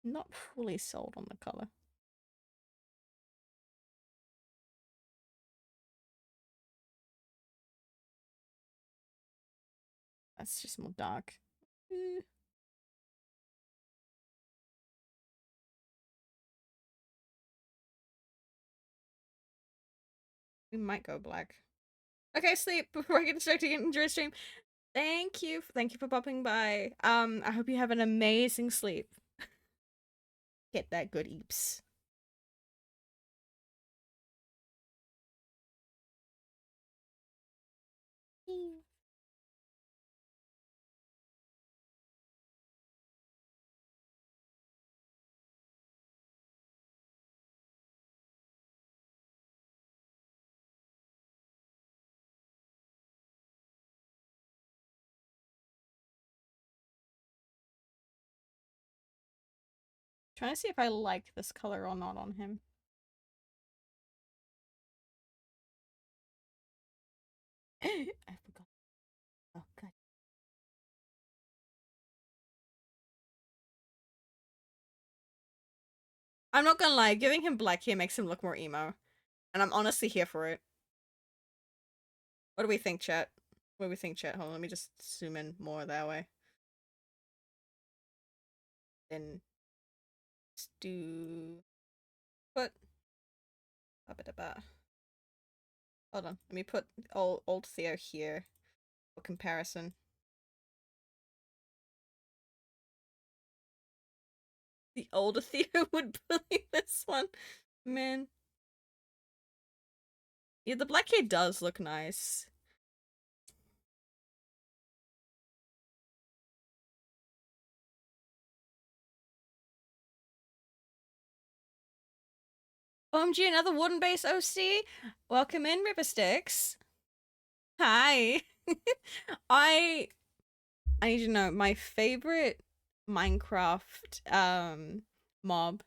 Not fully sold on the color. That's just more dark. We might go black. Okay, sleep before I get distracted and enjoy stream. Thank you for popping by. I hope you have an amazing sleep. Get that good eeps. Trying to see if I like this color or not on him. I forgot. Oh god. I'm not gonna lie, giving him black hair makes him look more emo. And I'm honestly here for it. What do we think, chat? What do we think, chat? Hold on, let me just zoom in more that way. Then let's do put hold on, let me put old Theo here for comparison. The older Theo would bully this one. Man. Yeah, the black hair does look nice. OMG, another wooden base OC? Welcome in, Riversticks. Hi. I need to know my favorite Minecraft mob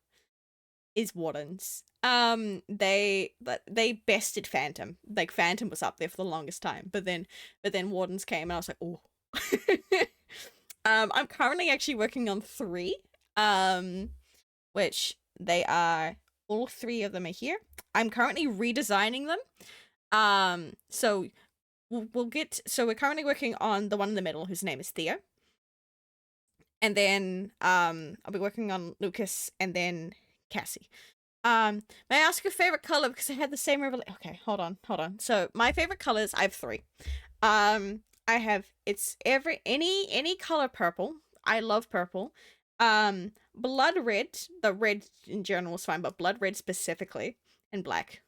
is Wardens. They bested Phantom. Like Phantom was up there for the longest time, but then Wardens came and I was like, oh. I'm currently actually working on 3. Which they are, all 3 of them are here. I'm currently redesigning them. So we'll get, so we're currently working on the one in the middle whose name is Theo. And then I'll be working on Lucas and then Cassie. May I ask your favorite color, because I had the same revelation. Okay, hold on. So my favorite colors, I have 3. I have, it's any color purple. I love purple. Blood red. The red in general is fine, but blood red specifically, and black.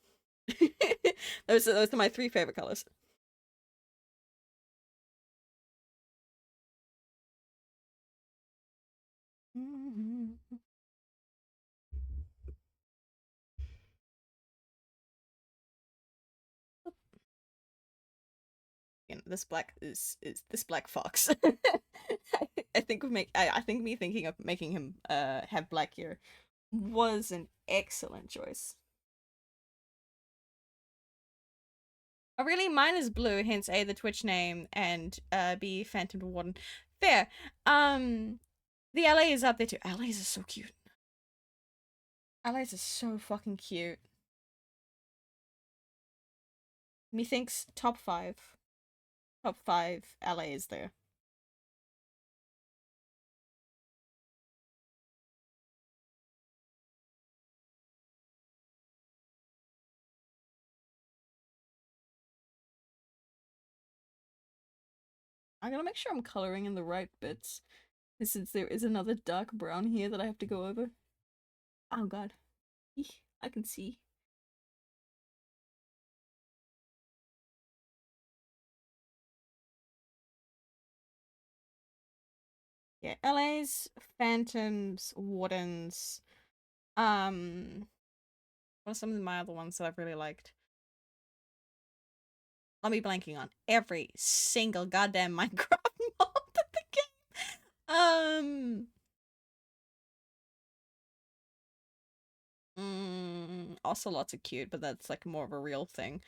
those are my 3 favorite colors. You know, this black is this black fox. I think I think me thinking of making him have black hair was an excellent choice. Oh, really? Mine is blue, hence A, the Twitch name, and B, Phantom Warden. Fair. The LA is up there too. LA's are so cute. LA's are so fucking cute. Methinks top 5. Top 5 LA is there. I'm gonna make sure I'm coloring in the right bits, since there is another dark brown here that I have to go over. Oh god. Eek, I can see. Yeah, LA's, Phantoms, Wardens. What are some of my other ones that I've really liked? I'll be blanking on every single goddamn Minecraft mod in the game. Ocelots are cute, but that's like more of a real thing.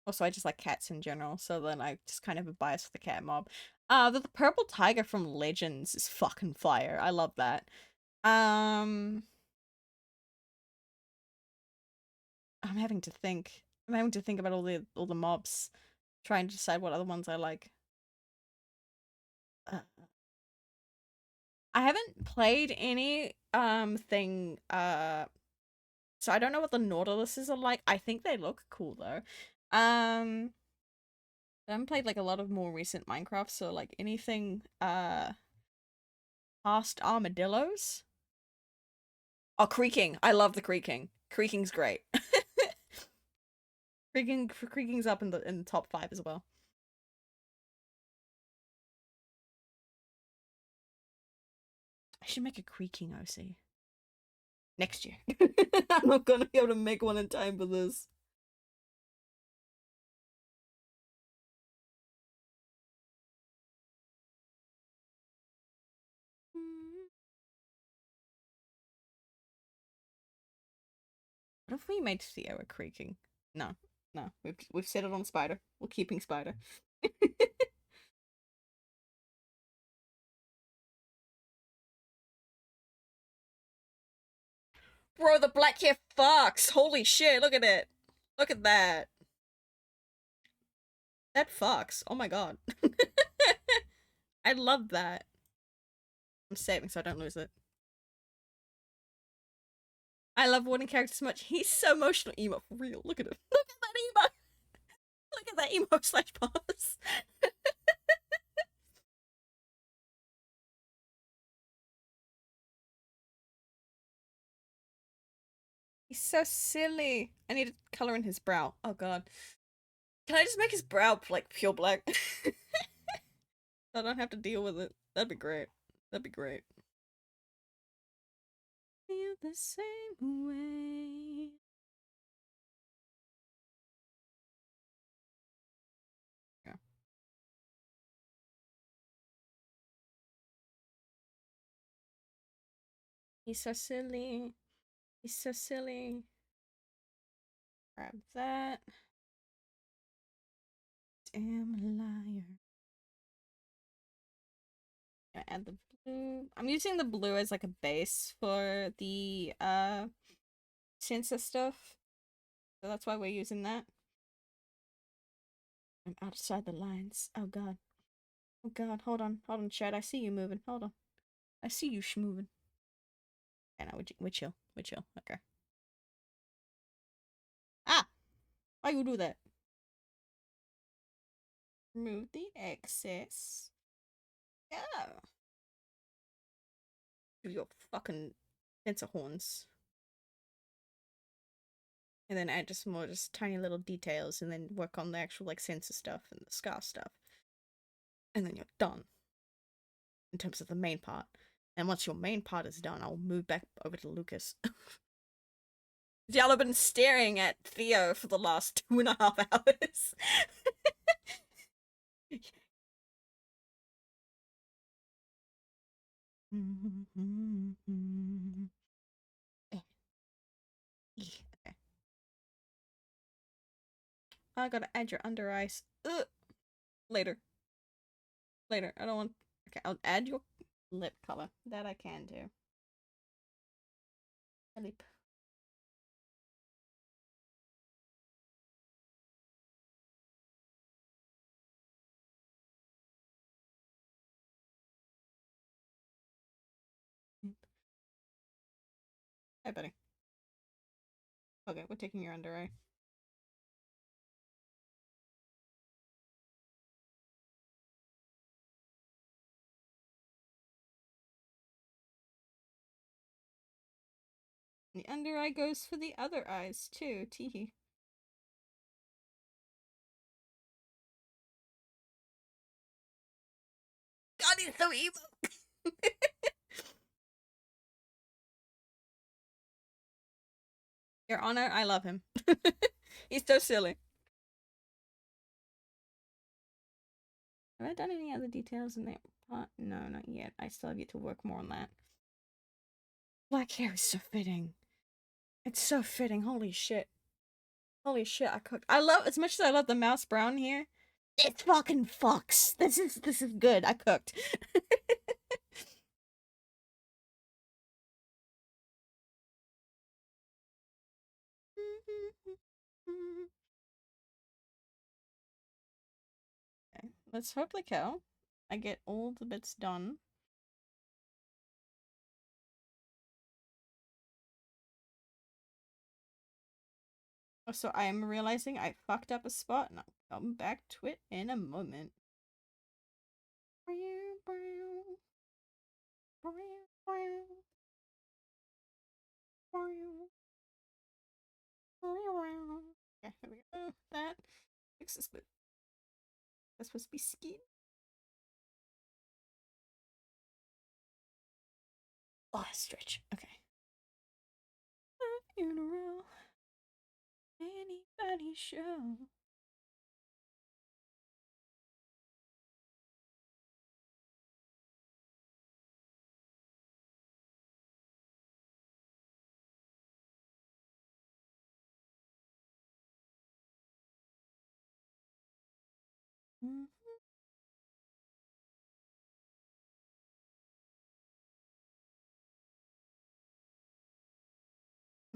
Also, I just like cats in general, so then I just kind of have a bias for the cat mob. The purple tiger from Legends is fucking fire. I love that. I'm having to think. I'm having to think about all the mobs, trying to decide what other ones I like. I haven't played any thing so I don't know what the Nautiluses are like. I think they look cool though. I haven't played like a lot of more recent Minecraft, so like anything past armadillos. Oh, creaking. I love the creaking. Creaking's great. Creaking's up in the top 5 as well. I should make a creaking OC. Next year. I'm not gonna be able to make one in time for this. What if we made Theo a creaking? No, no. We've settled on Spider. We're keeping Spider. Bro, the black hair fucks. Holy shit, look at it. Look at that. That fucks. Oh my god. I love that. I'm saving so I don't lose it. I love Warning characters so much. He's so emotional. Emo for real. Look at him. Look at that emo. Look at that emo slash pause. He's so silly. I need to color in his brow. Oh god. Can I just make his brow like pure black? So I don't have to deal with it. That'd be great. That'd be great. Feel the same way. Yeah. He's so silly. He's so silly. Grab that. Damn liar. Gonna add the blue. I'm using the blue as like a base for the sensor stuff. So that's why we're using that. I'm outside the lines. Oh god. Oh god, hold on. Hold on, Chad. I see you moving. Hold on. I see you moving. Okay, now we chill. We chill. Okay. Ah! Why you do that? Remove the excess. Yeah. Give your fucking sensor horns. And then add just more just tiny little details and then work on the actual like sensor stuff and the scar stuff. And then you're done. In terms of the main part. And once your main part is done, I'll move back over to Lucas. Y'all have been staring at Theo for the last 2.5 hours. Okay. I gotta add your under eyes. Ugh. Later. Later. I don't want. Okay, I'll add your lip color. That I can do. A lip. Hi, buddy. Okay, we're taking your under eye. The under eye goes for the other eyes too. Teehee. God, he's so evil. Your Honor, I love him. He's so silly. Have I done any other details in that part? No, not yet. I still have yet to work more on that. Black hair is so fitting. It's so fitting. Holy shit. Holy shit, I cooked. I love, as much as I love the mouse brown here, it fucking fucks. This is good. I cooked. Okay, let's hope like hell I get all the bits done. So I am realizing I fucked up a spot and I'll come back to it in a moment. Okay, here we go. That fixes it. That's supposed to be skin. Oh, stretch. Okay. A funeral. Anybody show.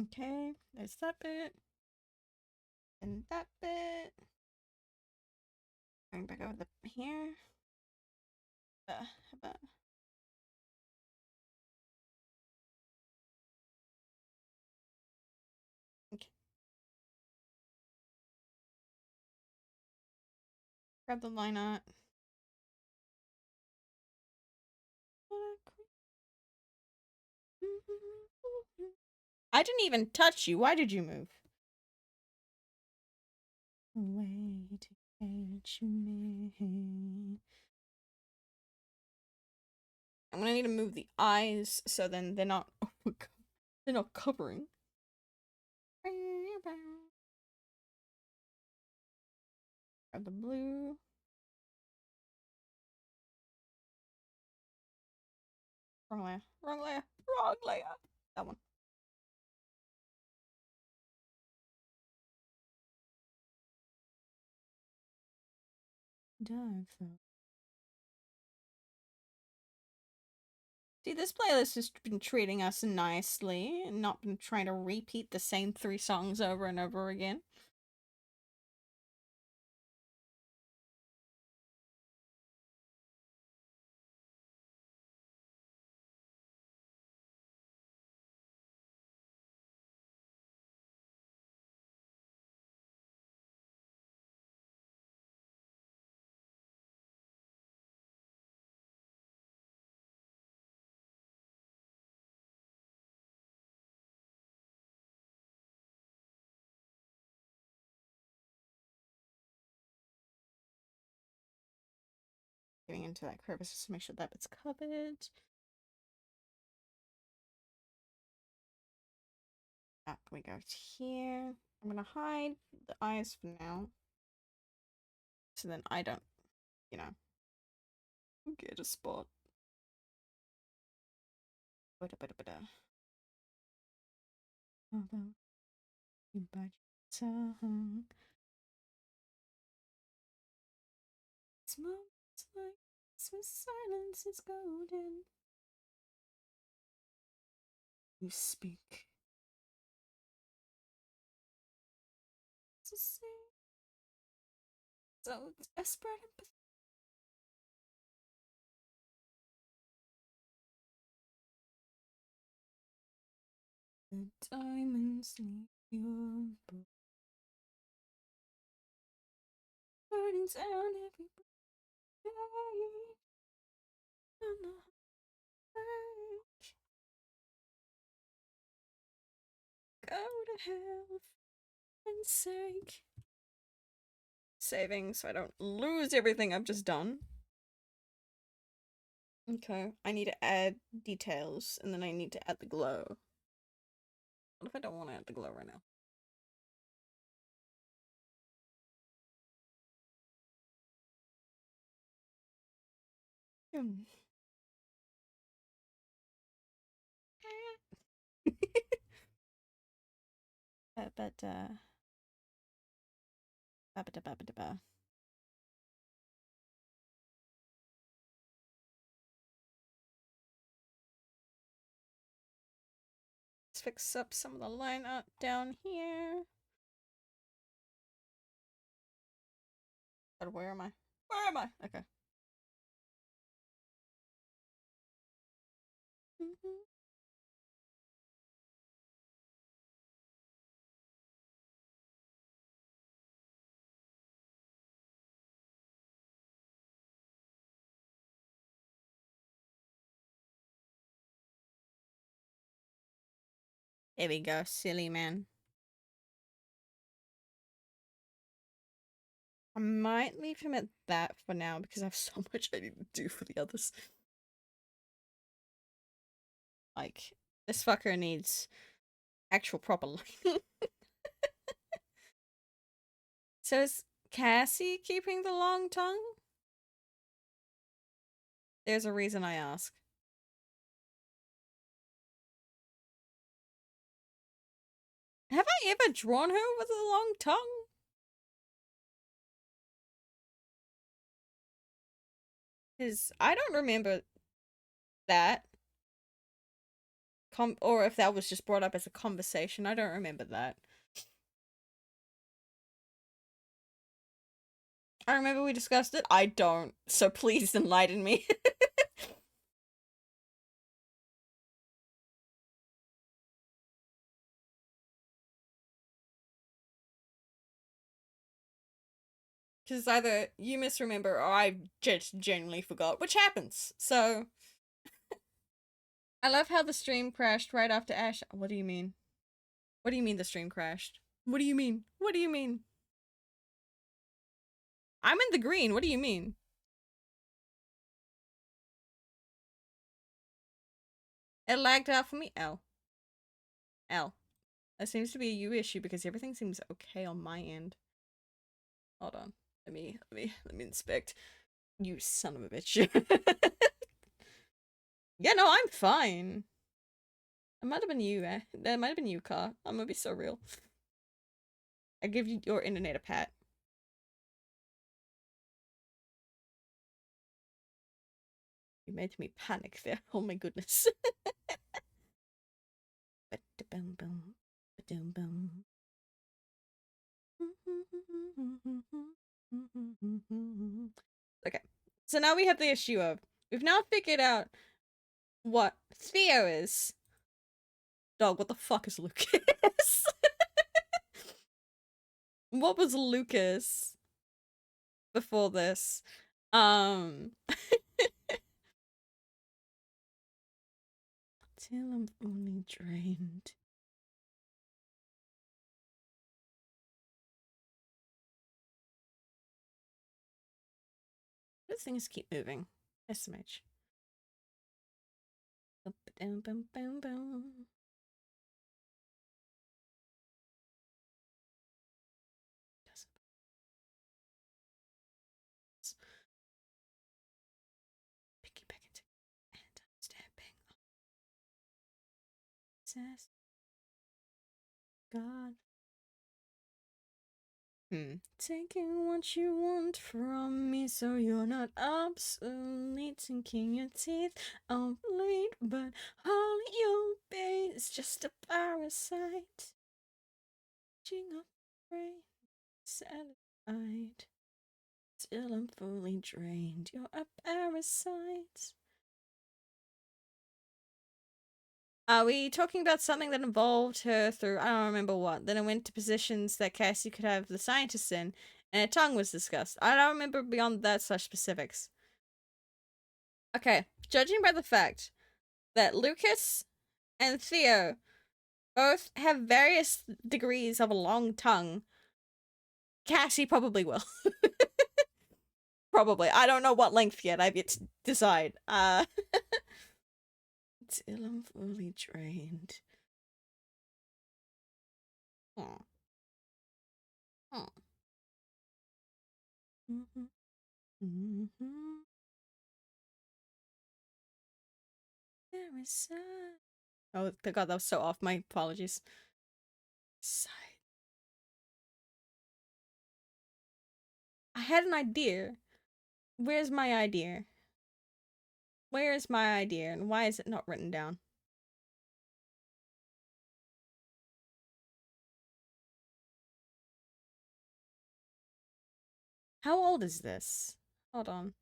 Okay, there's that bit. And that bit. Going back over the here. How about okay. Grab the line art. I didn't even touch you. Why did you move? Way to catch me. I'm gonna need to move the eyes so then they're not. Oh my god, they're not covering. Grab the blue. Wrong layer. Wrong layer. Wrong layer. That one. Dive though. See, this playlist has been treating us nicely and not been trying to repeat the same 3 songs over and over again. Getting into that crevice just to make sure that bit's covered. Up we go to here. I'm gonna hide the eyes for now. So then I don't, you know, get a spot. Bada bada bada. Although you bite your tongue. It's moments like this when silence is golden. You speak. To say so desperate and pathetic. The diamonds leave your book. Burning down every day on the heartache. Go to hell and sake. Saving so I don't lose everything I've just done. Okay, I need to add details and then I need to add the glow. What if I don't want to add the glow right now? Hmm. Ba-ba-da. Ba-ba-da-ba-ba-da-ba. Let's fix up some of the line art down here. God, where am I? Where am I? Okay. There we go, silly man. I might leave him at that for now because I have so much I need to do for the others. Like, this fucker needs actual proper lighting. So is Cassie keeping the long tongue? There's a reason I ask. Have I ever drawn her with a long tongue? Because I don't remember that. or if that was just brought up as a conversation. I don't remember that. I remember we discussed it. I don't. So please enlighten me. Because either you misremember or I just genuinely forgot, which happens. So I love how the stream crashed right after Ash. What do you mean? What do you mean the stream crashed? What do you mean? What do you mean? I'm in the green. What do you mean? It lagged out for me. L. L. That seems to be a you issue because everything seems okay on my end. Hold on. Let me inspect. You son of a bitch. Yeah, no, I'm fine. It might have been you, eh? That might have been you, Car. I'm gonna be so real. I give you your internet a pat. You made me panic there. Oh my goodness. Okay. So now we have the issue of we've now figured out what Theo is. Dog, what the fuck is Lucas? What was Lucas before this? Till I'm fully drained. These things keep moving. SMH. Boom, boom, boom, boom. Picky back into and stepping on. God. Taking what you want from me so you're not obsolete. Sinking your teeth on bleed, but all you'll be is just a parasite. Ching up brain, satisfied. Till I'm fully drained. You're a parasite. Are we talking about something that involved her through, I don't remember what, then it went to positions that Cassie could have the scientists in, and her tongue was discussed. I don't remember beyond that such specifics. Okay, judging by the fact that Lucas and Theo both have various degrees of a long tongue, Cassie probably will. Probably. I don't know what length yet. I've yet to decide. Till I'm fully drained. Oh. Oh. Mm-hmm. Mm-hmm. There is a... Oh, God, that was so off. My apologies. Side. I had an idea. Where's my idea? Where is my idea, and why is it not written down? How old is this? Hold on.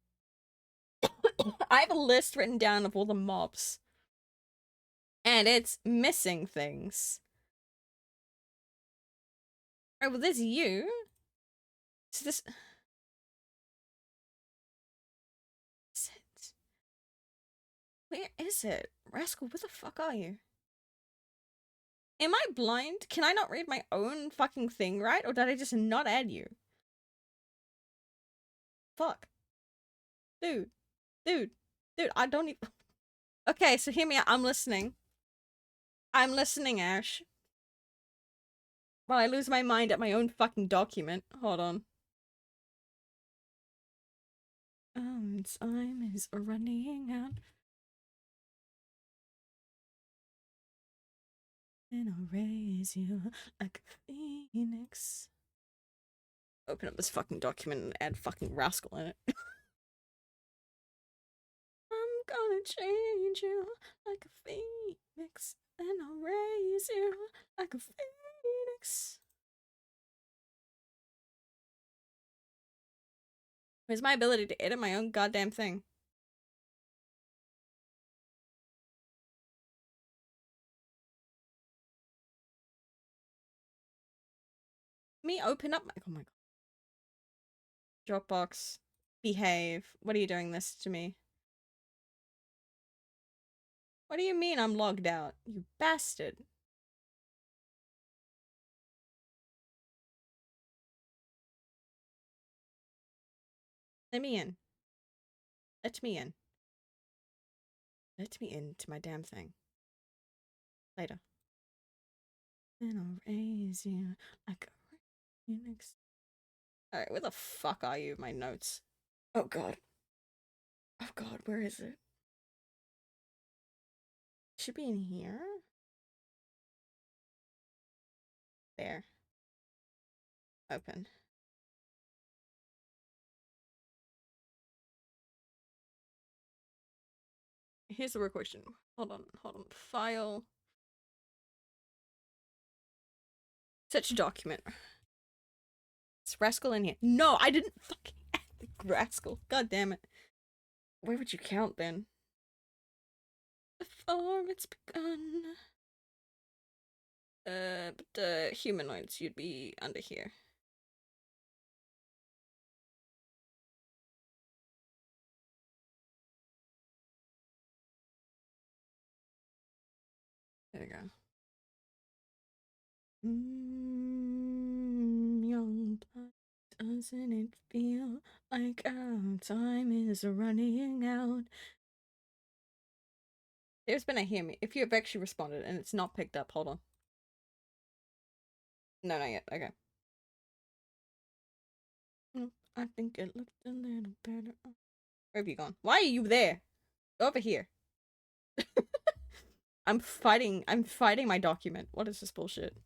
I have a list written down of all the mobs. And it's missing things. Oh, well, there's you. So this... Is it? Where is it? Rascal, where the fuck are you? Am I blind? Can I not read my own fucking thing right? Or did I just not add you? Fuck. Dude. Dude. Dude, I don't even... Okay, so hear me out. I'm listening. I'm listening, Ash. While I lose my mind at my own fucking document. Hold on. Time is running out. And I'll raise you like a phoenix. Open up this fucking document and add fucking Rascal in it. I'm gonna change you like a phoenix, and I'll raise you like a phoenix. Where's my ability to edit my own goddamn thing? Me open up my— oh my god. Dropbox. Behave. What are you doing this to me? What do you mean I'm logged out? You bastard. Let me in. Let me in. Let me into my damn thing. Later. Then I'll raise you like a phoenix. Alright, where the fuck are you? My notes. Oh god. Oh god, where is it? Should be in here. There. Open. Here's the real question. Hold on. File. Search document. It's Rascal in here. No, I didn't fucking add the Rascal. God damn it. Where would you count then? Before it's begun. But humanoids, you'd be under here. There we go. Young blood, doesn't it feel like our time is running out? There's been a hear me. If you have actually responded and it's not picked up, hold on. No, not yet. Okay. I think it looked a little better. Where have you gone? Why are you there? Go over here. I'm fighting my document. What is this bullshit?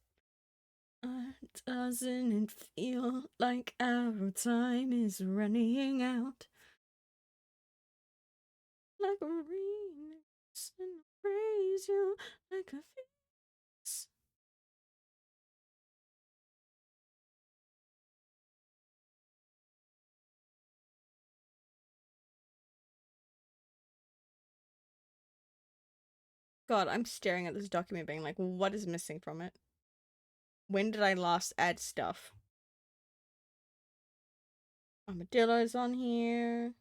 Doesn't it feel like our time is running out? Like a remix and praise you like a phoenix. God, I'm staring at this document being like, what is missing from it? When did I last add stuff? Armadillo's on here.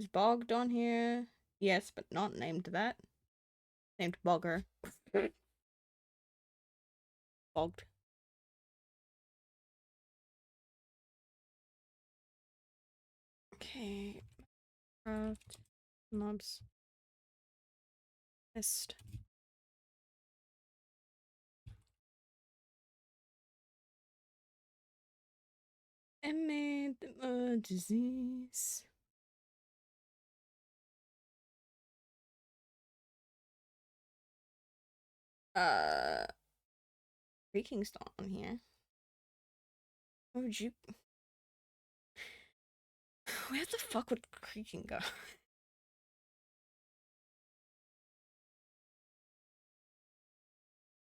Is Bogged on here? Yes, but not named that. Named Bogger. Bogged. Okay. Craft. Mobs. List. And made the disease. Creaking's not on here. Where would you— where the fuck would Creaking go?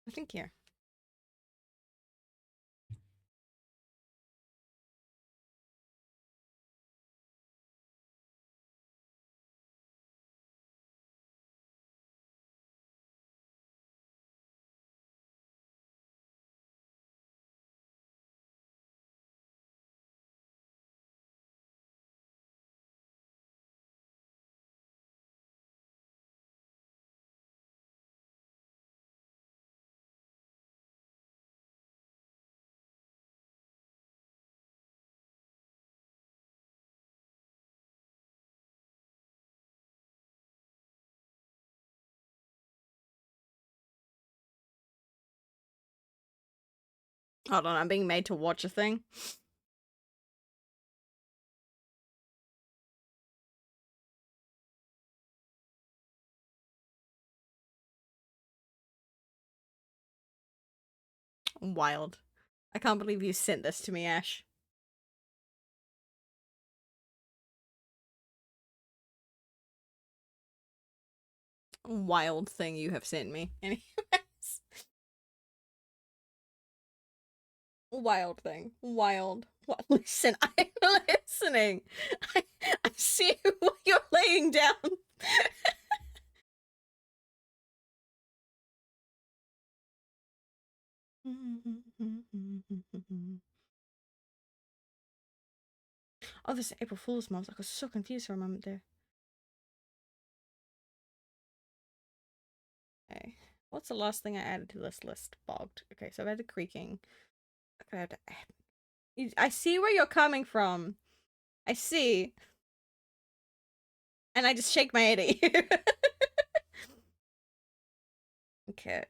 I think here. Hold on, I'm being made to watch a thing. Wild. I can't believe you sent this to me, Ash. wild thing you have sent me. Anyways. Wild thing. Wild. What? Listen, I'm listening. I see what you're laying down. Oh, this is April Fool's Month. I was so confused for a moment there. Okay. What's the last thing I added to this list? Bogged. Okay, so I've added creaking. Okay, I see where you're coming from. I see. And I just shake my head at you. Okay.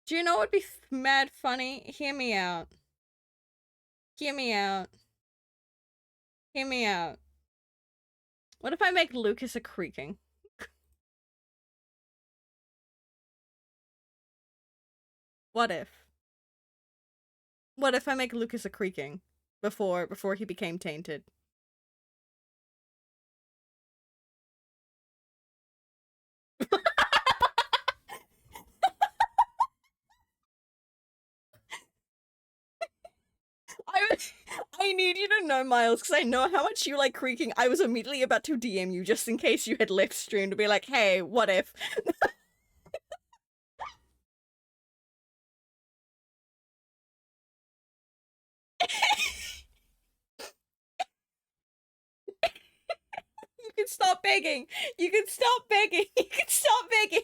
Do you know what would be mad funny? Hear me out. Hear me out. Hear me out. What if I make Lucas a creaking? What if? What if I make Lucas a creaking before he became tainted? I need you to know, Miles, because I know how much you like creaking. I was immediately about to DM you just in case you had left stream to be like, hey, what if? You can stop begging. You can stop begging. You can stop begging.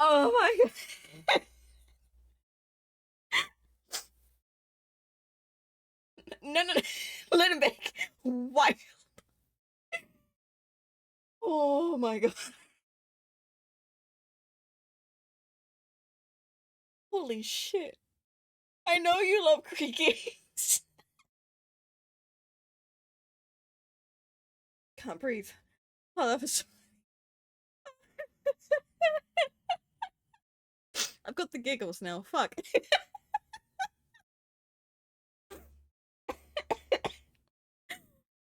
Oh my god. No, no, no. Let him beg. Why? Oh my god. Holy shit. I know you love creakings. Can't breathe. Oh, that was. I've got the giggles now. Fuck.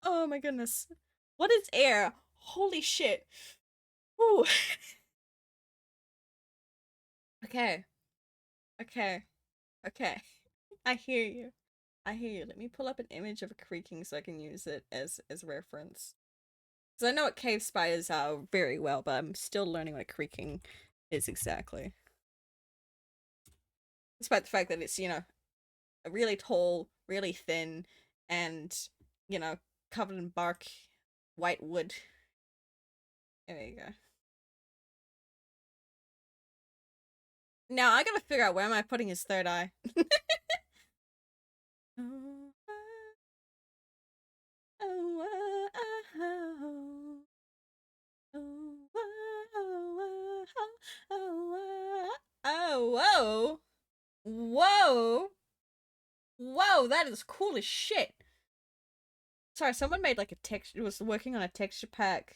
Oh my goodness. What is air? Holy shit. Ooh. Okay. Okay. Okay. I hear you. I hear you. Let me pull up an image of a creaking so I can use it as reference. Because I know what cave spiders are very well, but I'm still learning what a creaking is exactly. Despite the fact that it's, really tall, really thin, and, covered in bark, white wood. There you go. Now I gotta figure out where am I putting his third eye. Oh, whoa. Whoa. Whoa, that is cool as shit. Sorry, someone made like a texture, was working on a texture pack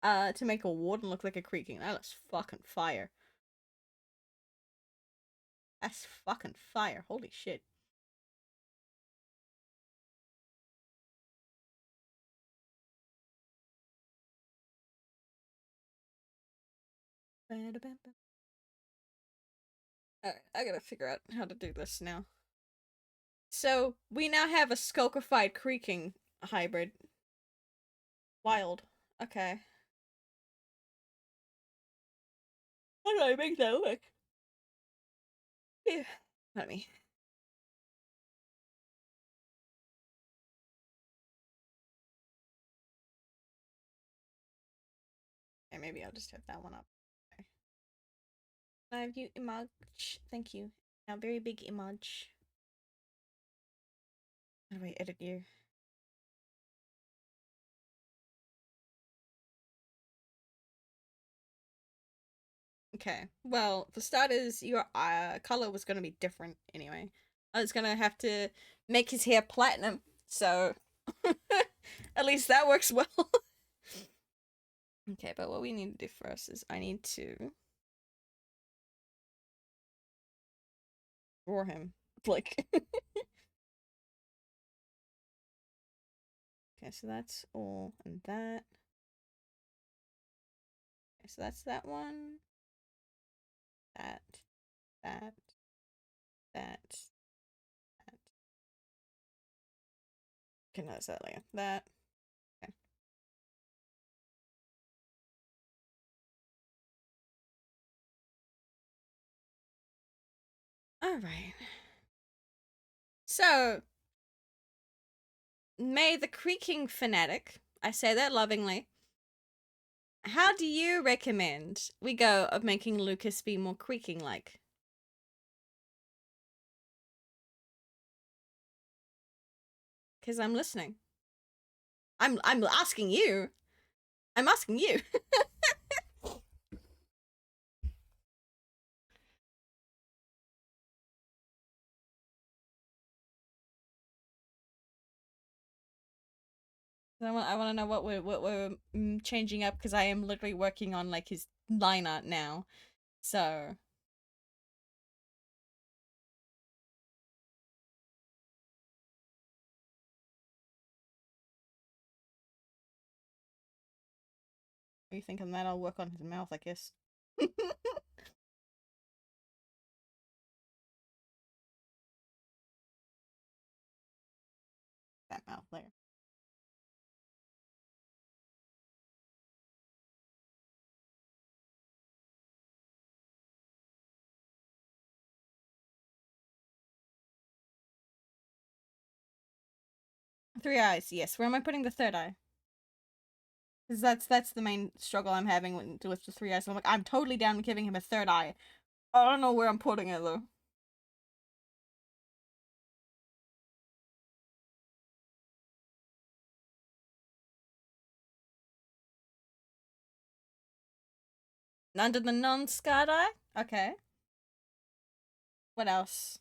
to make a warden look like a creaking. That was fucking fire. That's fucking fire. Holy shit. Alright, I gotta figure out how to do this now. So, we now have a skulkified creaking hybrid. Wild. Okay. How do I make that look? Yeah. Let me. Okay, maybe I'll just have that one up. Okay. I have you image. Thank you. Now, very big image. How do I edit you? Okay. Well, for starters, your color was gonna be different anyway. I was gonna have to make his hair platinum, so at least that works well. Okay, but what we need to do first is I need to for him. Like, okay, so that's all and that. Okay, so that's that one. That, that, that. Okay, no, that's that later. That. Okay. All right. So, may the creaking fanatic, I say that lovingly, how do you recommend we go of making Lucas be more creaking like? Because I'm listening. I'm asking you. I'm asking you. I want to know what we're changing up because I am literally working on like his line art now. So what are you thinking that I'll work on his mouth, I guess. That mouth there. Three eyes, yes. Where am I putting the third eye? Because that's the main struggle I'm having with the three eyes. I'm like, I'm totally down with giving him a third eye. I don't know where I'm putting it though. Under the non-scarred eye? Okay. What else?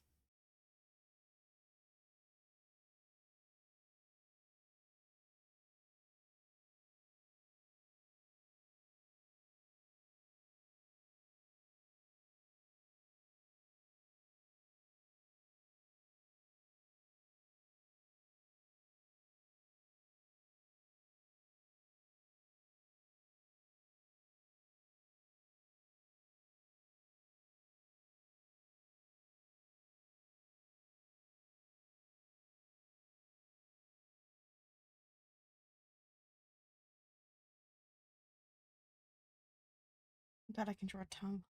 I'm glad I can draw a tongue.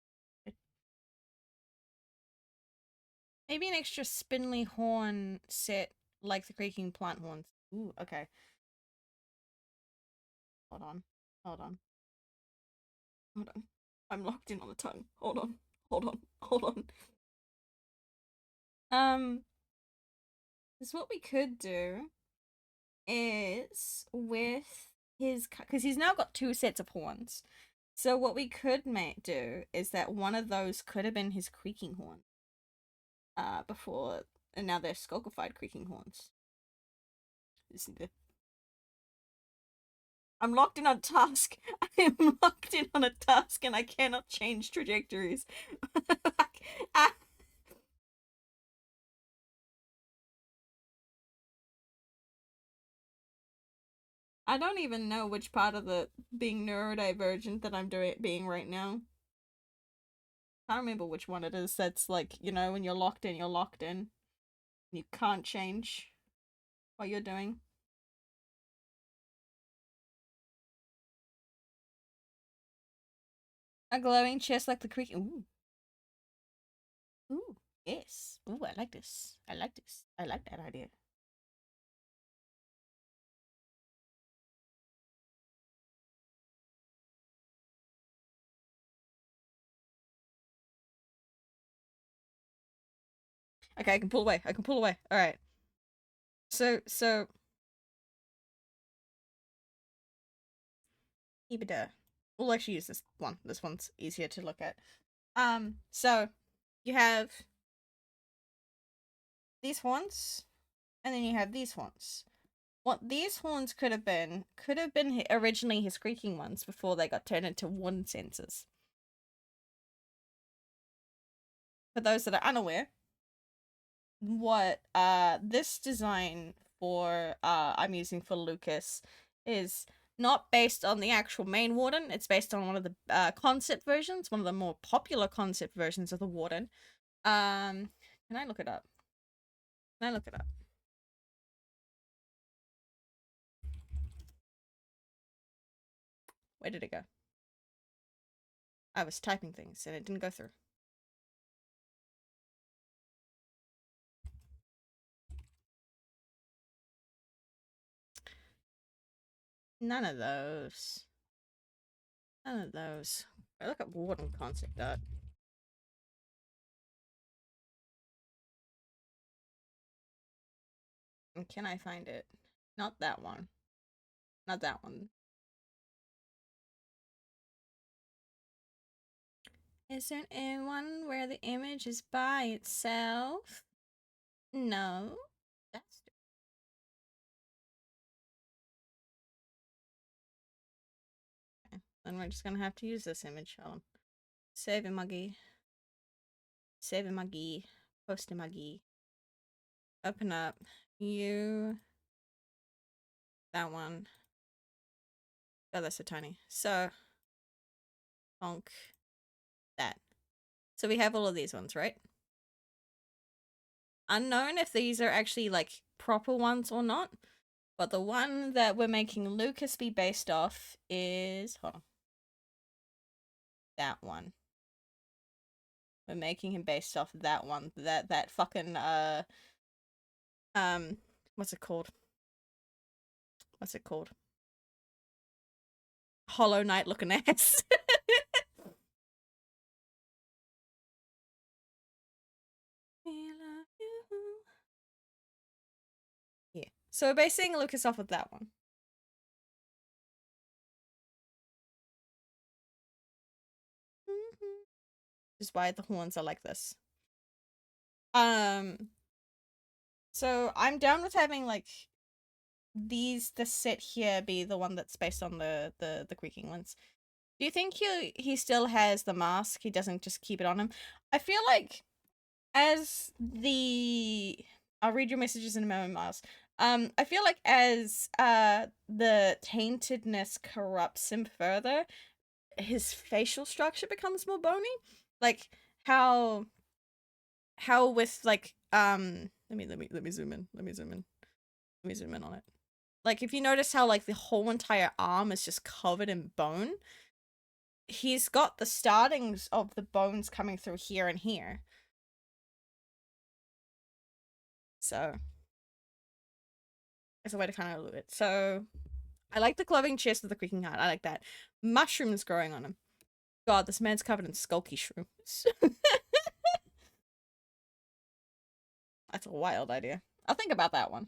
Maybe an extra spindly horn set like the creaking plant horns. Ooh, okay. Hold on. Hold on. Hold on. I'm locked in on the tongue. Hold on. Hold on. Hold on. Is what we could do is with his, because he's now got two sets of horns. So what we could do is that one of those could have been his creaking horn. Before, and now they're skulkified creaking horns. I'm locked in on a task. I am locked in on a task and I cannot change trajectories. I don't even know which part of the being neurodivergent that I'm being right now. I don't remember which one it is. That's like, you know, when you're locked in, you're locked in. You can't change what you're doing. A glowing chest like the creek. Ooh. Ooh. Yes. Ooh, I like this. I like this. I like that idea. Okay, I can pull away. I can pull away. Alright. So EBITDA. We'll actually use this one. This one's easier to look at. So you have these horns, and then you have these horns. What these horns could have been originally his creaking ones before they got turned into wind sensors. For those that are unaware, what this design for I'm using for Lucas is not based on the actual main Warden. It's based on one of the concept versions, one of the more popular concept versions of the Warden. Can I look it up? Can I look it up? Where did it go? I was typing things and it didn't go through. None of those. None of those. I look up Warden concept art. And can I find it? Not that one. Not that one. Is there one where the image is by itself? No. That's okay. Then we're just gonna have to use this image. Hold on. Save emoji. Save emoji. Post emoji. Open up. You. That one. Oh, that's so tiny. So. Bonk. That. So we have all of these ones, right? Unknown if these are actually like proper ones or not. But the one that we're making Lucas be based off is, hold on, that one. We're making him based off that one. That fucking what's it called? What's it called? Hollow Knight looking ass. Yeah. So we're basing Lucas off of that one. Which is why the horns are like this. So I'm down with having like the set here be the one that's based on the creaking ones. Do you think he still has the mask? He doesn't just keep it on him? I feel like as the I'll read your messages in a moment, Miles. I feel like as the taintedness corrupts him further, his facial structure becomes more bony. Like how with like let me zoom in. Let me zoom in on it. Like if you notice how like the whole entire arm is just covered in bone, he's got the startings of the bones coming through here and here. So it's a way to kind of look it. So I like the glowing chest with the creaking heart. I like that. Mushrooms growing on him. God, this man's covered in skulky shrooms. That's a wild idea. I'll think about that one.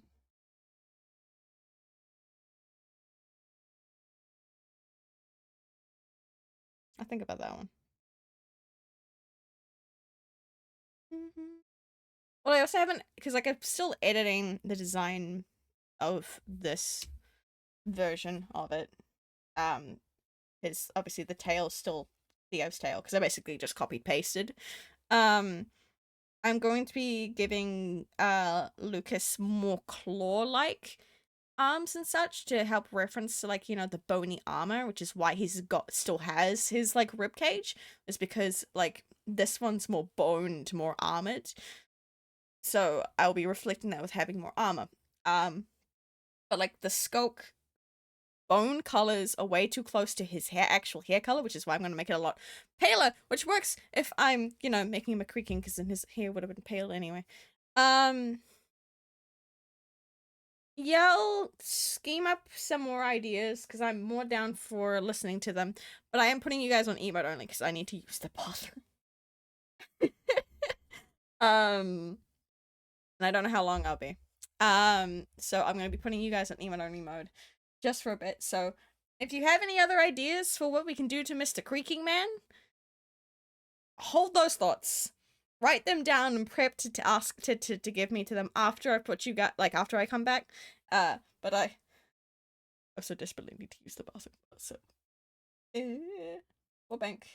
I'll think about that one. Well, I also haven't, because like I'm still editing the design of this version of it. Because obviously the tail's still Theo's tail, because I basically just copy pasted. I'm going to be giving Lucas more claw-like arms and such to help reference to like, you know, the bony armor, which is why he's still has his like rib cage, is because like this one's more boned, more armored. So I'll be reflecting that with having more armor. But like the skulk bone colors are way too close to his actual hair color, which is why I'm going to make it a lot paler, which works if I'm, you know, making him a creaking, because then his hair would have been pale anyway. Yeah, I'll scheme up some more ideas, because I'm more down for listening to them, but I am putting you guys on emote only, because I need to use the bathroom. And I don't know how long I'll be. So I'm going to be putting you guys on emote only mode just for a bit. So if you have any other ideas for what we can do to Mr. Creaking Man, hold those thoughts. Write them down and prep to ask to give me to them after I put you got like after I come back. But I also desperately need to use the bathroom. So well, bank.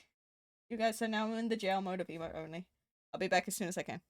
You guys are now in the jail mode of emote only. I'll be back as soon as I can.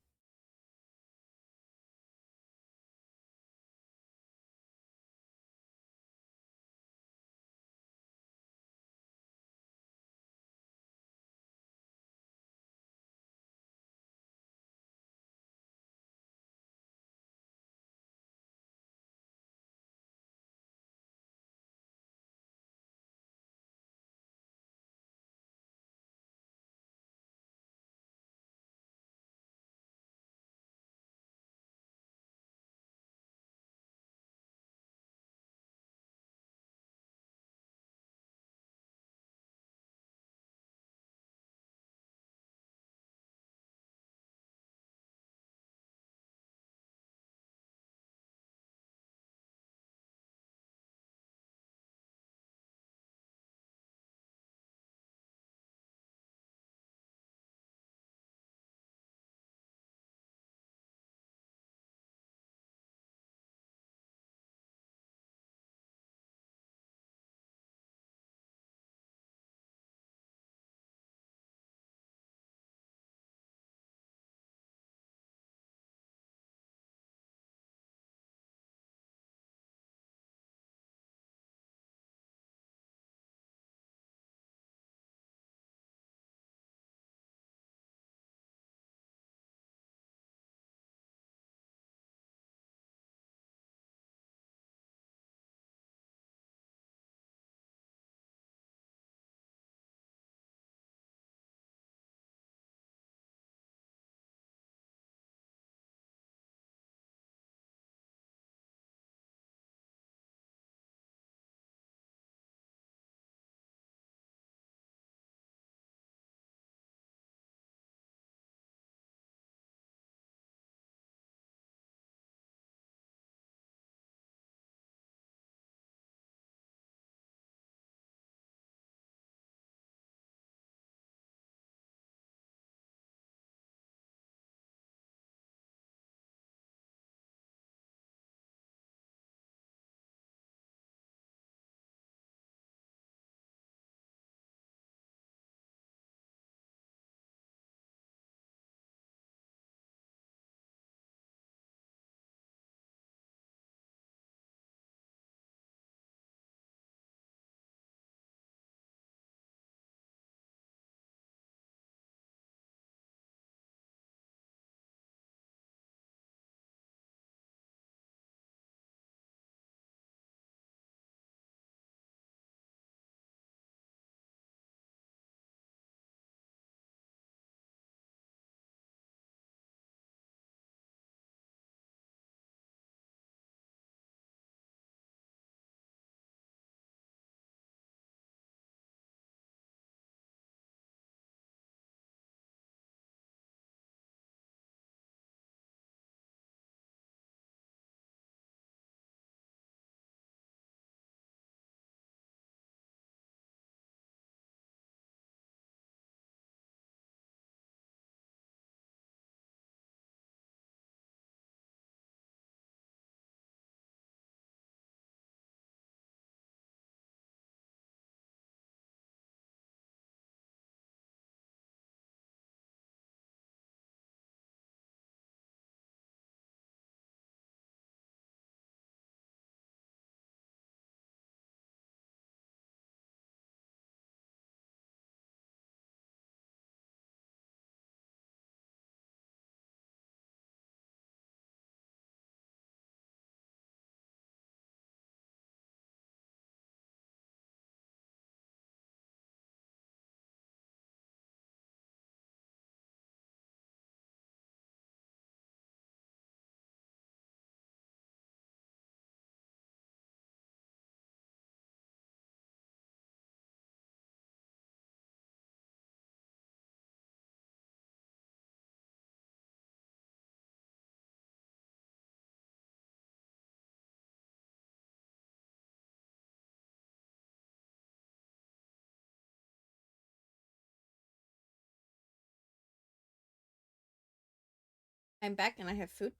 I'm back and I have food.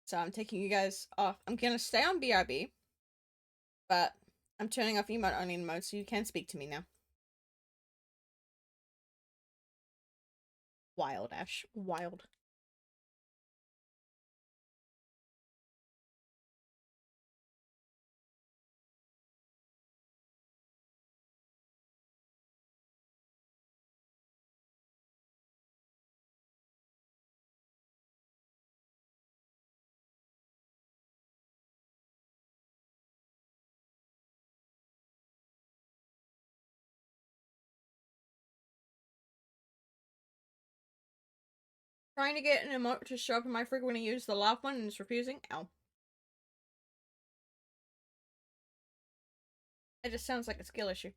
So I'm taking you guys off. I'm gonna stay on BRB, but I'm turning off emote only mode so you can speak to me now. Wild, Ash. Wild. Trying to get an emote to show up in my frig when I use the laugh one and it's refusing. Ow. It just sounds like a skill issue.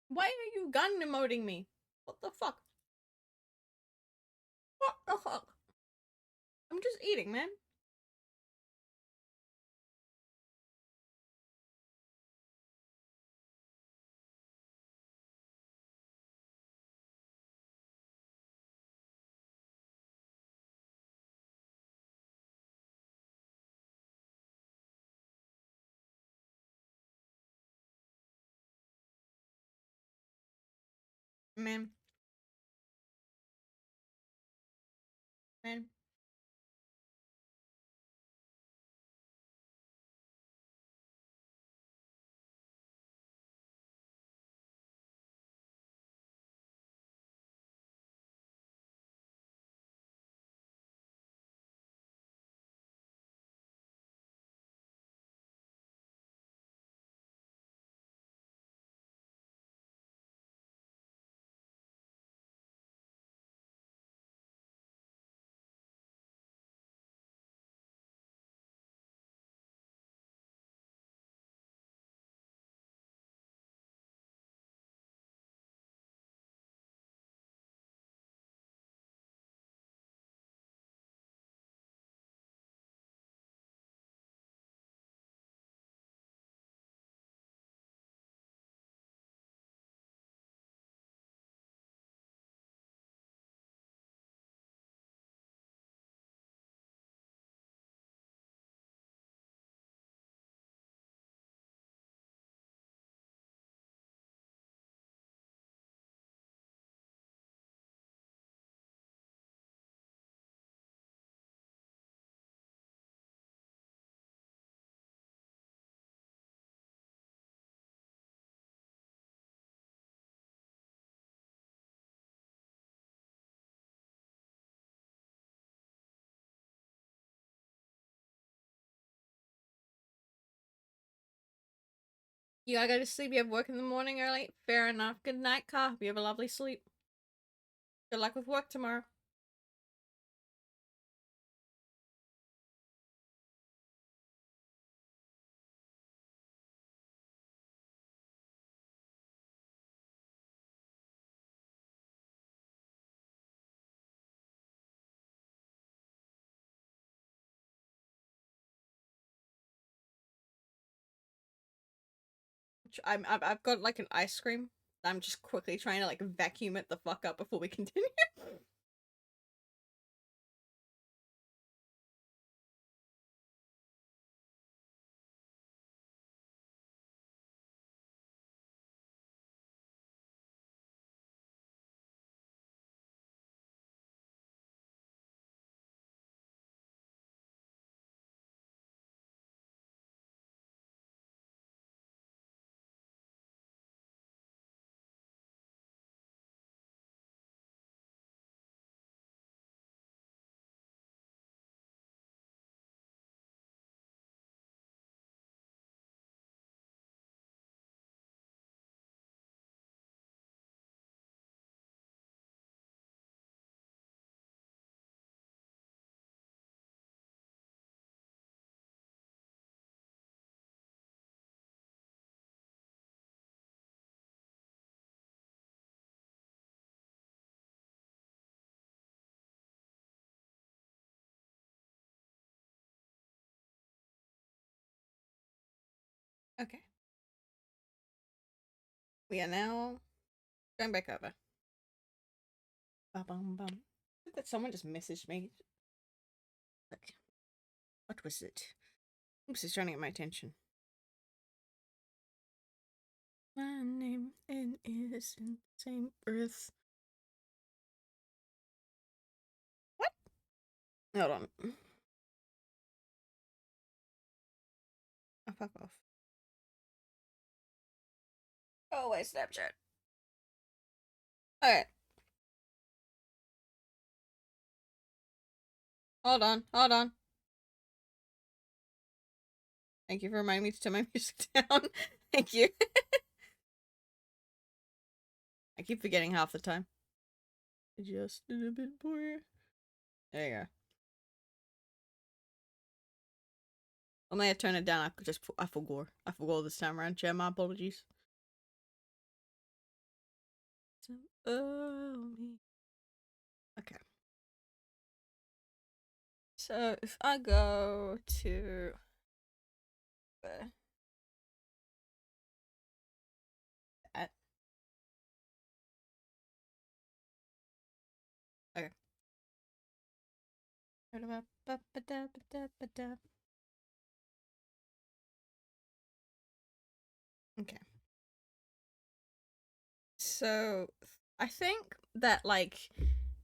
Why are you gun emoting me? What the fuck? What the fuck? I'm just eating, man. Man. Man. You gotta go to sleep. You have work in the morning early. Fair enough. Good night, Car. You have a lovely sleep. Good luck with work tomorrow. I've got like an ice cream I'm just quickly trying to like vacuum it the fuck up before we continue. Okay. We are now going back over. Ba-bum-bum. I think that someone just messaged me. Like, what was it? Oops, it's trying to get my attention. My name and is in the same breath. What? Hold on. Oh, fuck off. Oh, wait, Snapchat. Okay. Hold on, hold on. Thank you for reminding me to turn my music down. Thank you. I keep forgetting half the time. Adjust it a bit more. There you go. I may have turned it down. I forgot. I forgot this time around. Chat, my apologies. Okay. So if I go to that. Okay. Okay. So I think that like,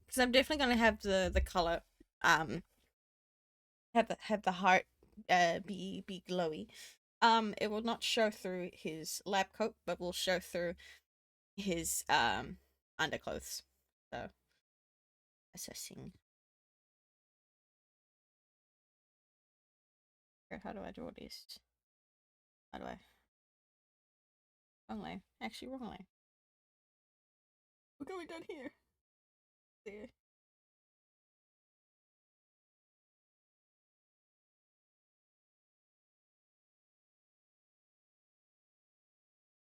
because I'm definitely gonna have the color have the heart be glowy. It will not show through his lab coat, but will show through his underclothes. So assessing. How do I draw this? How do I? Wrong way. Actually, wrong way. What have we done here? There.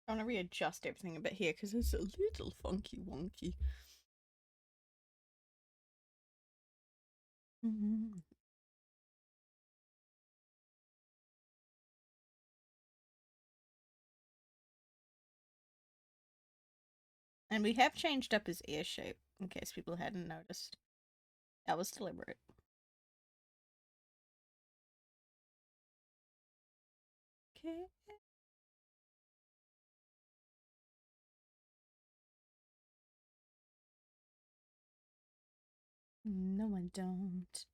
I want to readjust everything a bit here because it's a little funky wonky. And we have changed up his ear shape in case people hadn't noticed. That was deliberate. Okay. No, I don't.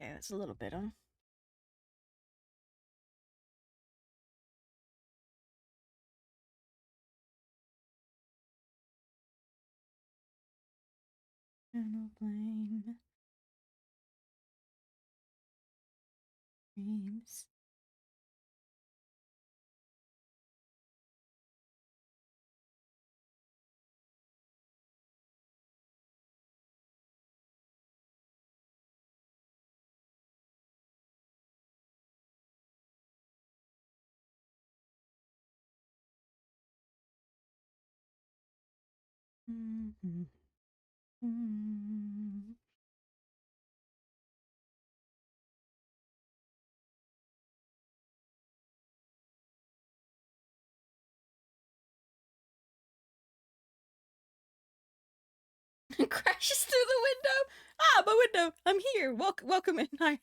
Okay, that's a little better. Eternal flame. Dreams. Mm-hmm. Mm-hmm. Crashes through the window. Ah, my window. I'm here. Welcome in, Iron.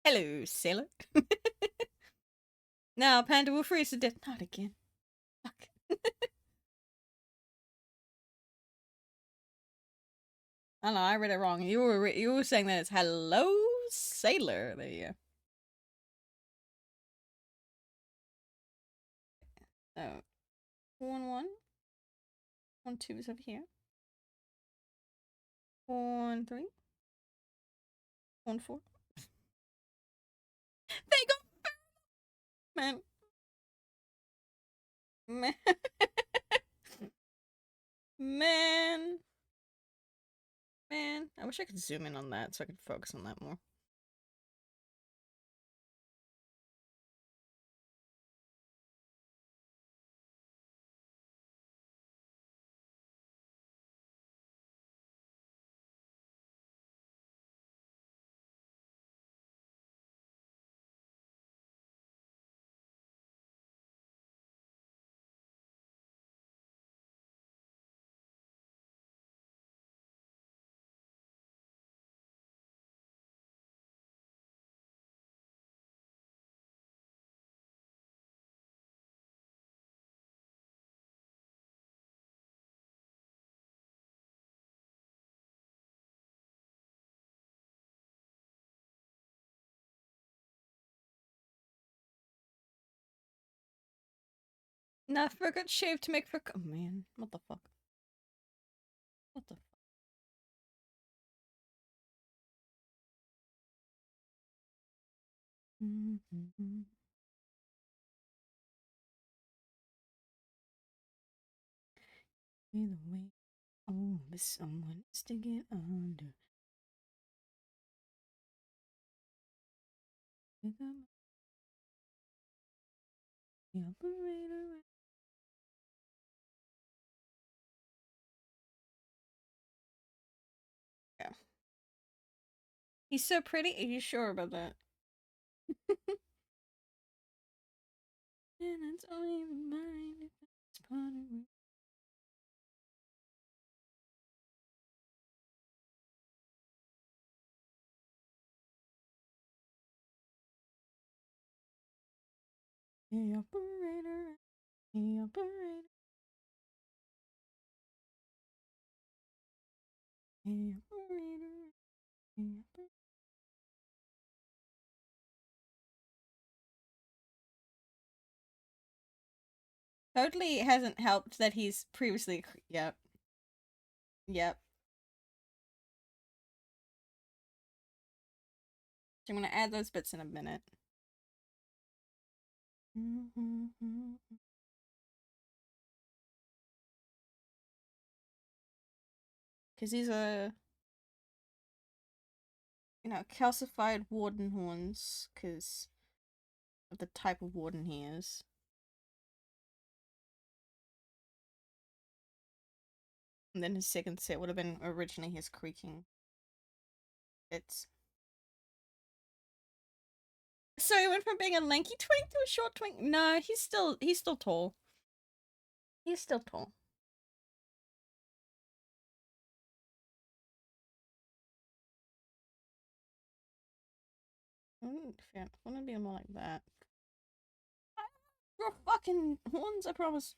Hello, sailor. Now, Panda will freeze to death. Not again. Fuck. I don't know. I read it wrong. You were saying that it's hello, sailor. There you go. Oh, 1-1. 1-2 is over here. 1-3. 1-4. They go. Man. Man. Man. Man. I wish I could zoom in on that so I could focus on that more. Nah, forgot shave to make for. Oh man, what the fuck? What the fuck? Mm-hmm. Either way, oh, but someone is to get under. Pick up the operator. Yeah. He's so pretty. Are you sure about that? And it's only mine if it's part of me. Hey, operator. Hey, operator. Hey, operator. Hey, operator. Totally hasn't helped that he's previously. Yep. Yep. So I'm gonna add those bits in a minute. Because he's a, calcified warden horns, because of the type of warden he is. And then his second set would have been originally his creaking bits. So he went from being a lanky twink to a short twink. No, he's still tall. He's still tall. I want to be more like that. Your fucking horns, I promise.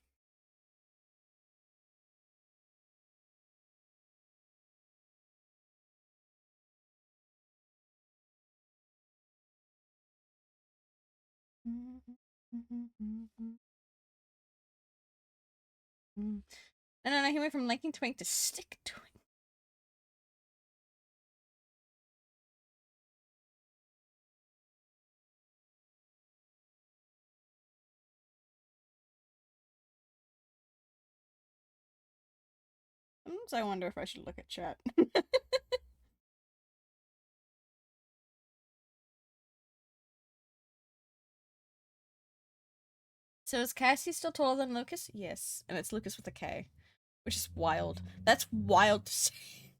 No, he went from liking twink to stick twink. Sometimes I wonder if I should look at chat. So is Cassie still taller than Lucas? Yes, and it's Lucas with a K, which is wild. That's wild to say.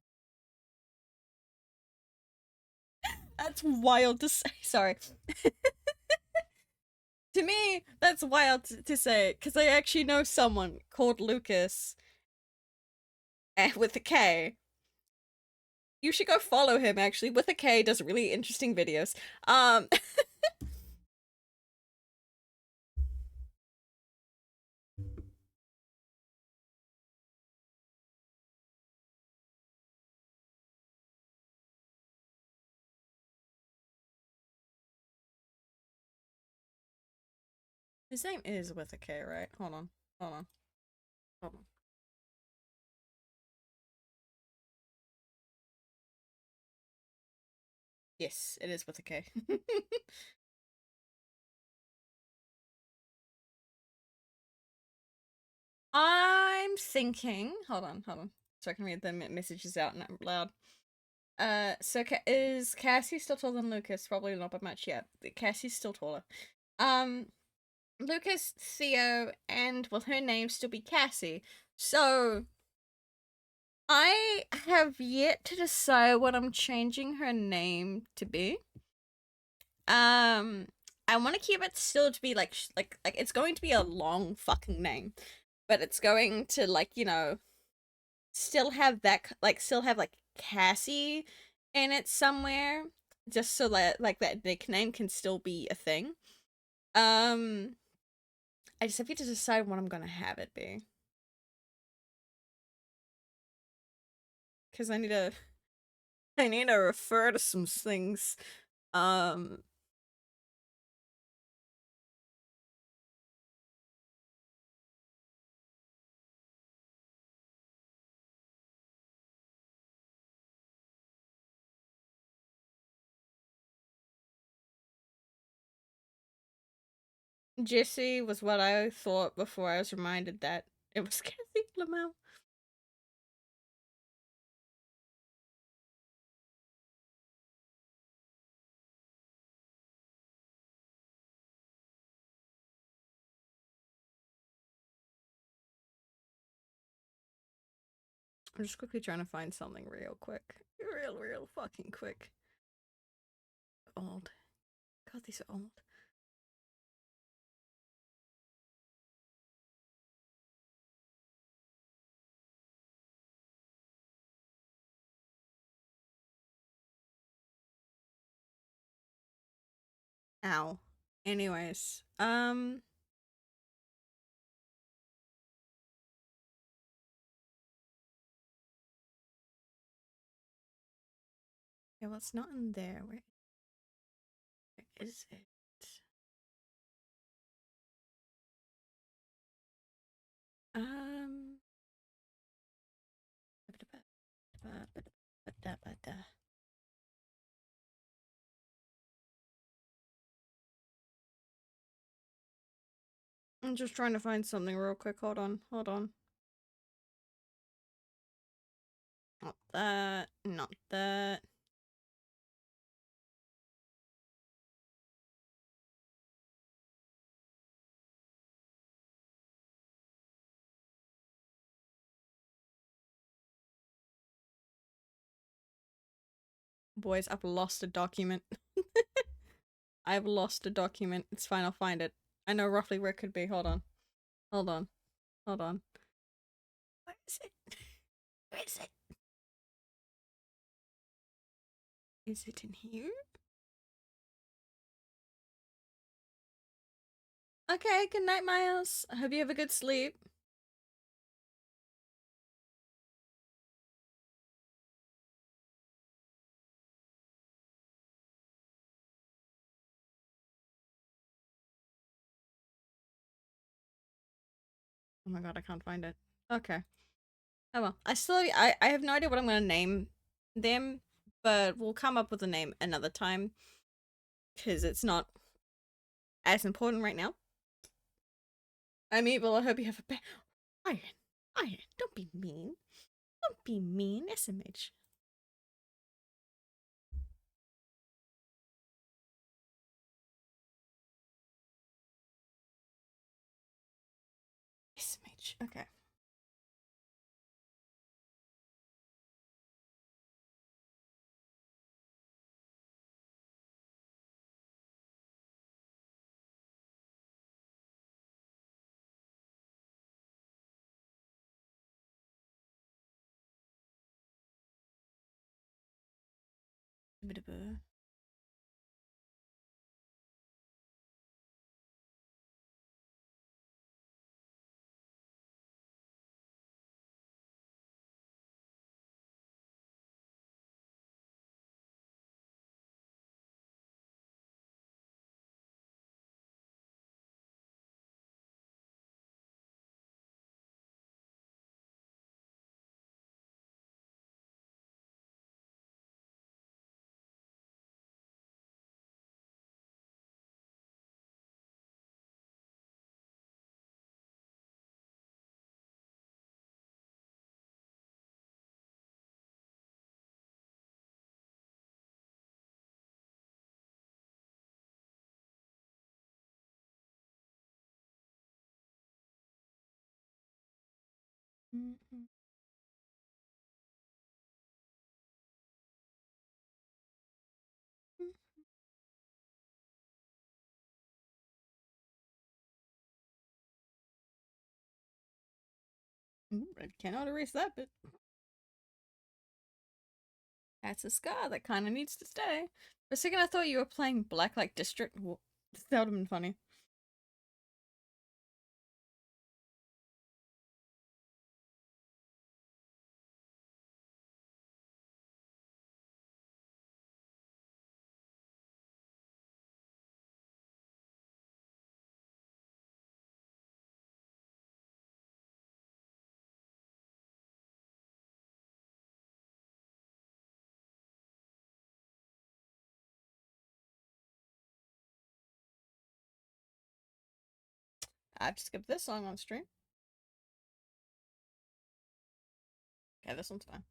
That's wild to say. Sorry. To me, that's wild to say because I actually know someone called Lucas with a K. You should go follow him. Actually, with a K, does really interesting videos. His name is with a K, right? Hold on. Hold on. Hold on. Yes, it is with a K. I'm thinking. Hold on, hold on. So I can read the messages out loud. So is Cassie still taller than Lucas? Probably not by much yet. Cassie's still taller. Lucas, Theo, and will her name still be Cassie? So I have yet to decide what I'm changing her name to be. I want to keep it still to be like it's going to be a long fucking name, but it's going to still have that Cassie in it somewhere, just so that that nickname can still be a thing. I just have to decide what I'm gonna have it be, because I need to refer to some things. Um, Jesse was what I thought before I was reminded that it was Kathy Lamel. I'm just quickly trying to find something real quick. Real fucking quick. Old. God, these are old. Ow. Anyways, yeah, well, it's not in there. Where is it? Um. I'm just trying to find something real quick. Hold on. Hold on. Not that. Not that. Boys, I've lost a document. I've lost a document. It's fine, I'll find it. I know roughly where it could be. Hold on. Hold on. Hold on. Where is it? Where is it? Is it in here? Okay, good night, Miles. I hope you have a good sleep. Oh my god, I can't find it. Okay. Oh well. I have no idea what I'm gonna name them, but we'll come up with a name another time because it's not as important right now. I mean, well, I hope you have a Iron. Iron, don't be mean. Don't be mean, SMH. SMH. Okay. I cannot erase that bit. That's a scar that kind of needs to stay. For a second, I thought you were playing Blacklight District. That would have been funny. I've skipped this song on stream. Okay, this one's fine.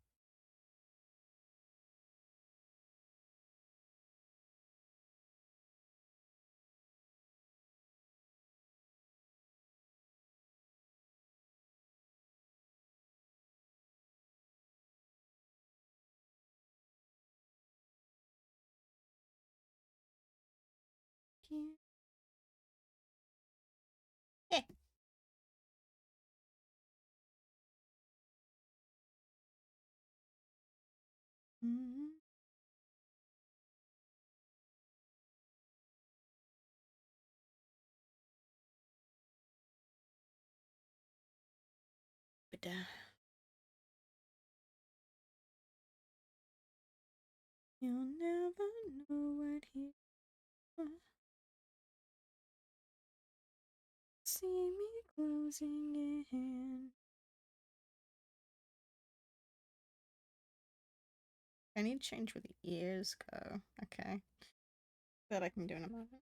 Hey. But, you'll never know what he see me closing in. I need to change where the ears go. Okay. That I can do in a moment.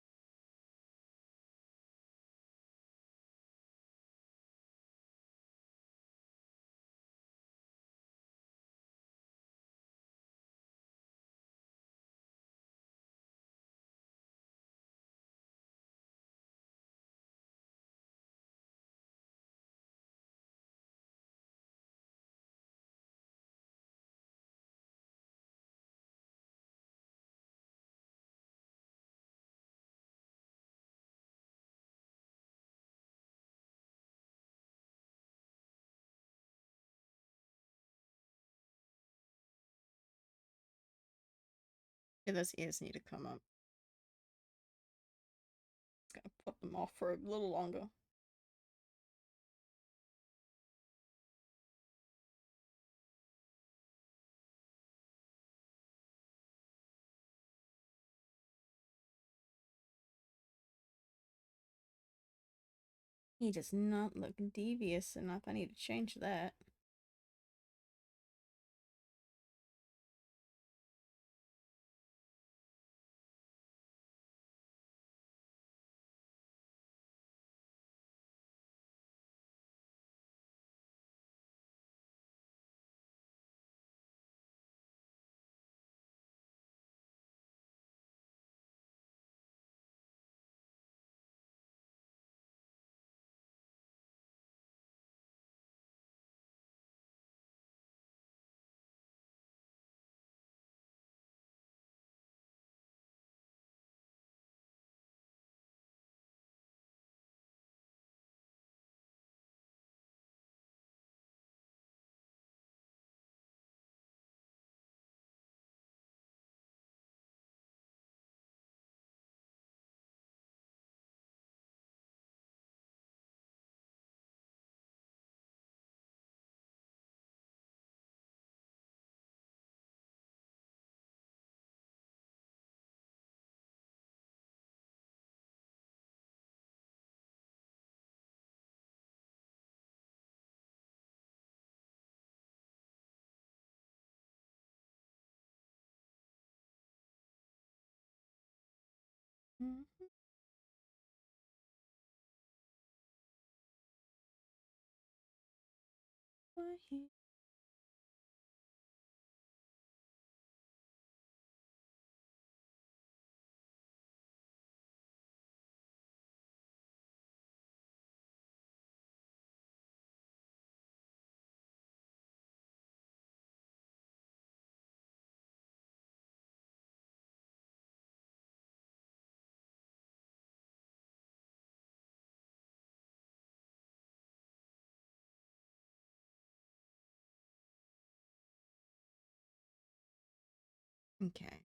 Yeah, those ears need to come up. Gonna put them off for a little longer. He does not look devious enough. I need to change that. Mm-hmm. Okay.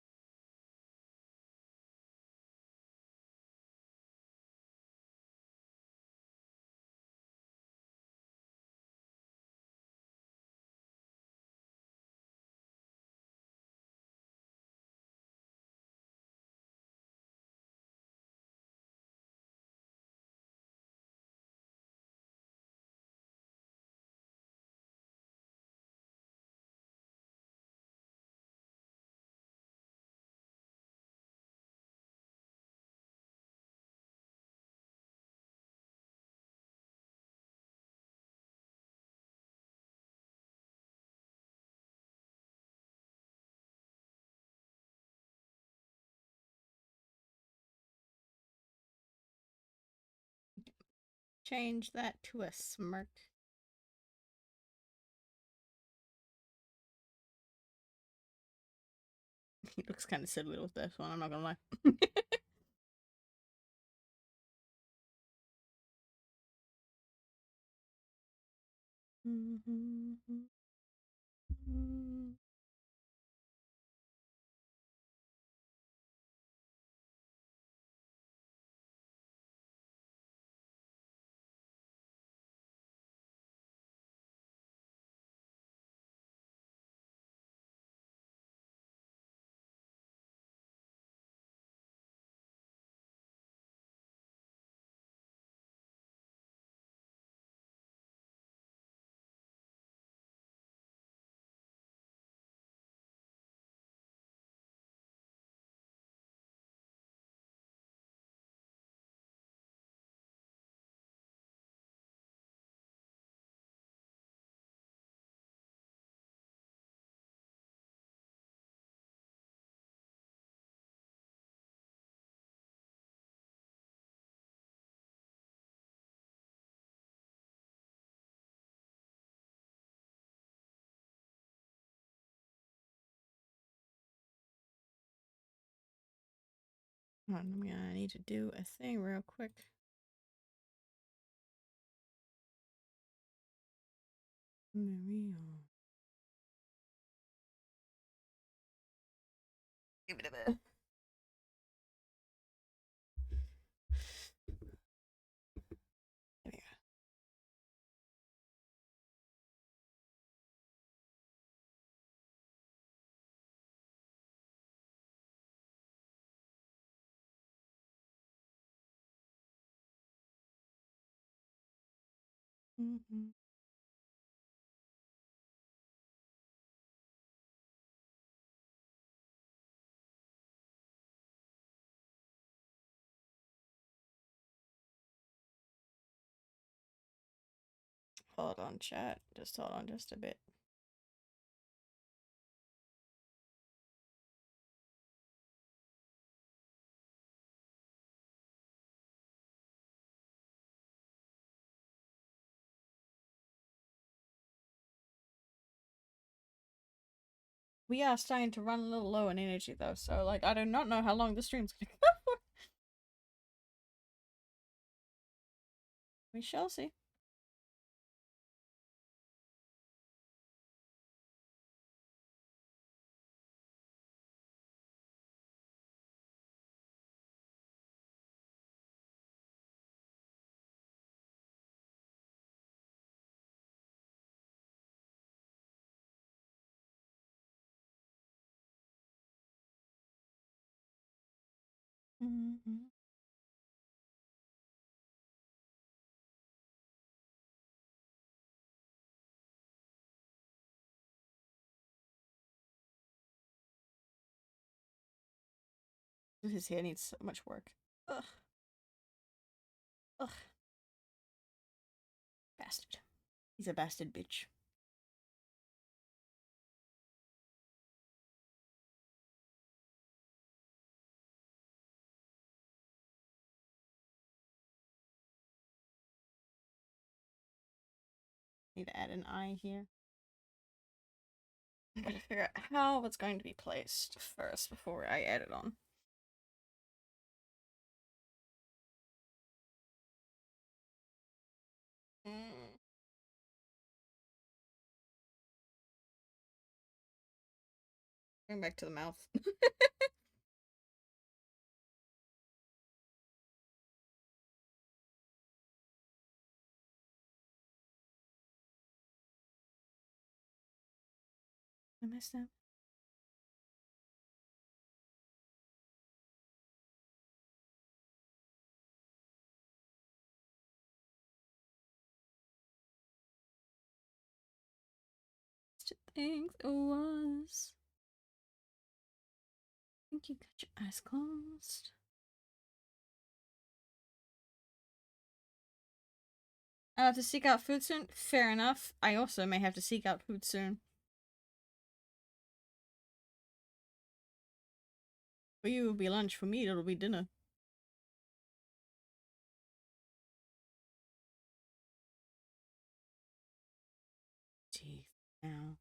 Change that to a smirk. He looks kind of silly with this one, I'm not gonna lie. I need to do a thing real quick. Mario. Give it a bit. Mm-hmm. Hold on, chat. Just hold on just a bit. We are starting to run a little low on energy though, so like I do not know how long the stream's gonna go for. We shall see. Mm-hmm. His hair needs so much work. Ugh. Ugh. Bastard. He's a bastard bitch. Need to add an eye here. I'm gonna figure out how it's going to be placed first before I add it on. Mm. Going back to the mouth. I messed up. To think it was. I think you got your eyes closed. I have to seek out food soon? Fair enough. I also may have to seek out food soon. For you, it'll be lunch. For me, it'll be dinner. Teeth now.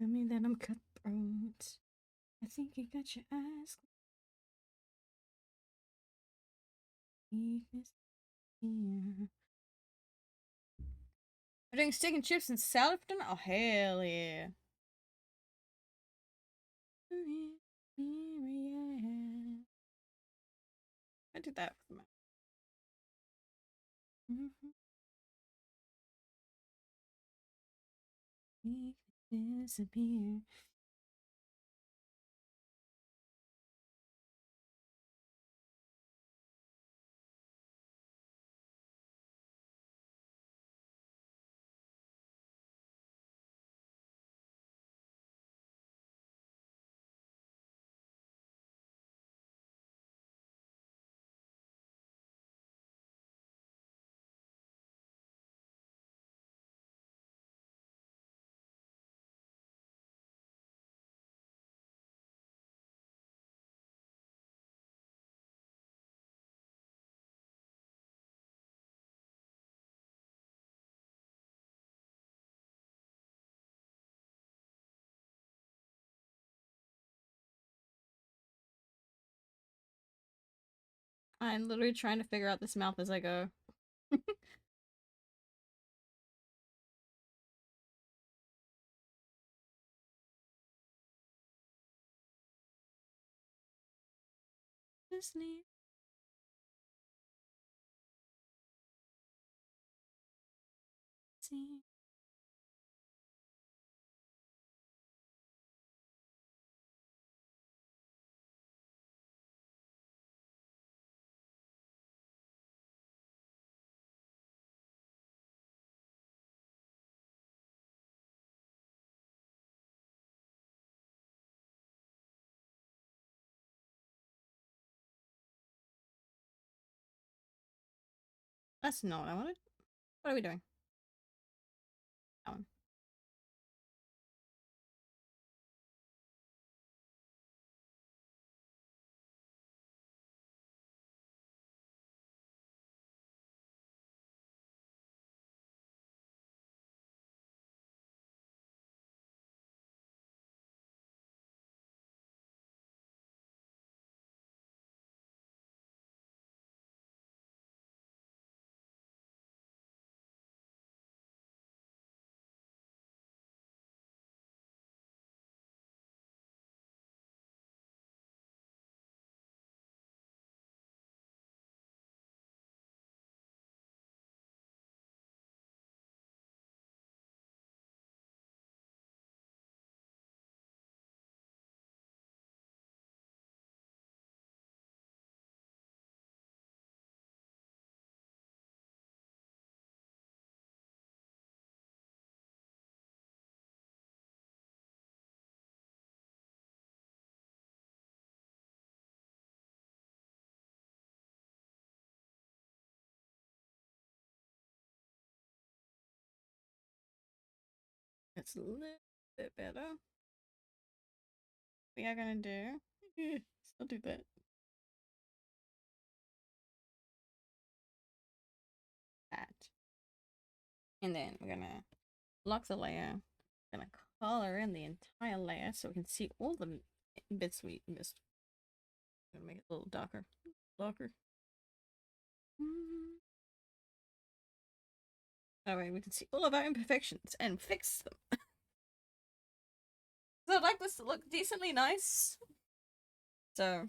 Tell me that I'm cutthroat. I think you got your eyes closed. Here. We're doing steak and chips and salad for dinner? Oh, hell yeah. I did that for my. Disappear. I'm literally trying to figure out this mouth as I go. to sleep. See. That's not what I wanted. What are we doing? That one. It's a little bit better. We are gonna do. Still do that. That. And then we're gonna lock the layer. Gonna color in the entire layer so we can see all the bits we missed. I'm gonna make it a little darker. Darker. That way we can see all of our imperfections and fix them. So I'd like this to look decently nice. So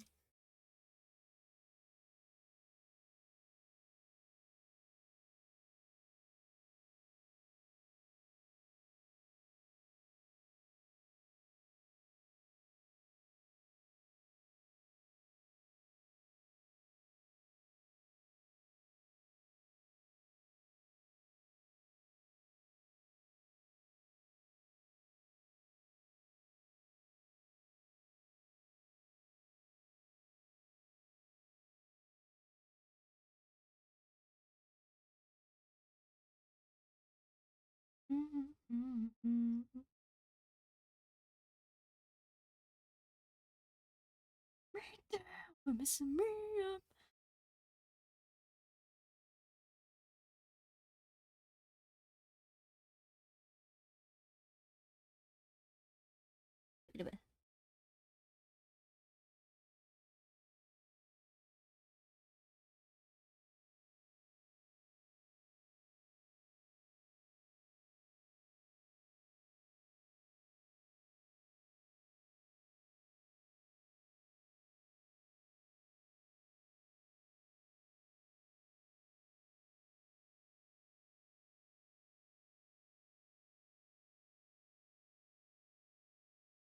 right there, we're missing me up.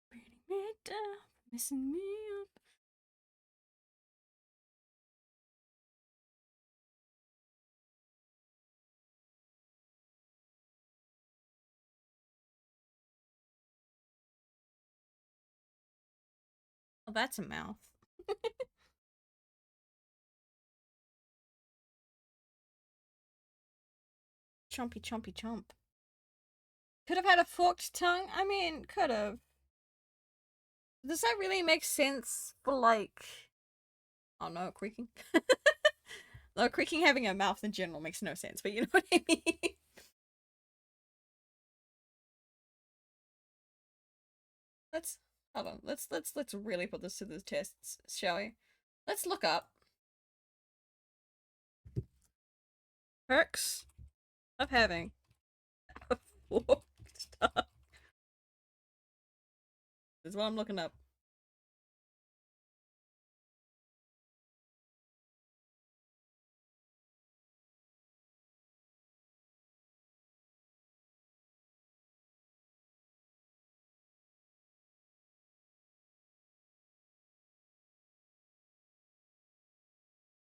Bringing me down, messing me up. Oh, that's a mouth. Chompy, chompy, chomp. Could have had a forked tongue. I mean, could have. Does that really make sense for like? Oh no, creaking. No, creaking having a mouth in general makes no sense, but you know what I mean. Let's hold on. Let's really put this to the tests, shall we? Let's look up perks of having a forked tongue. This is what I'm looking up.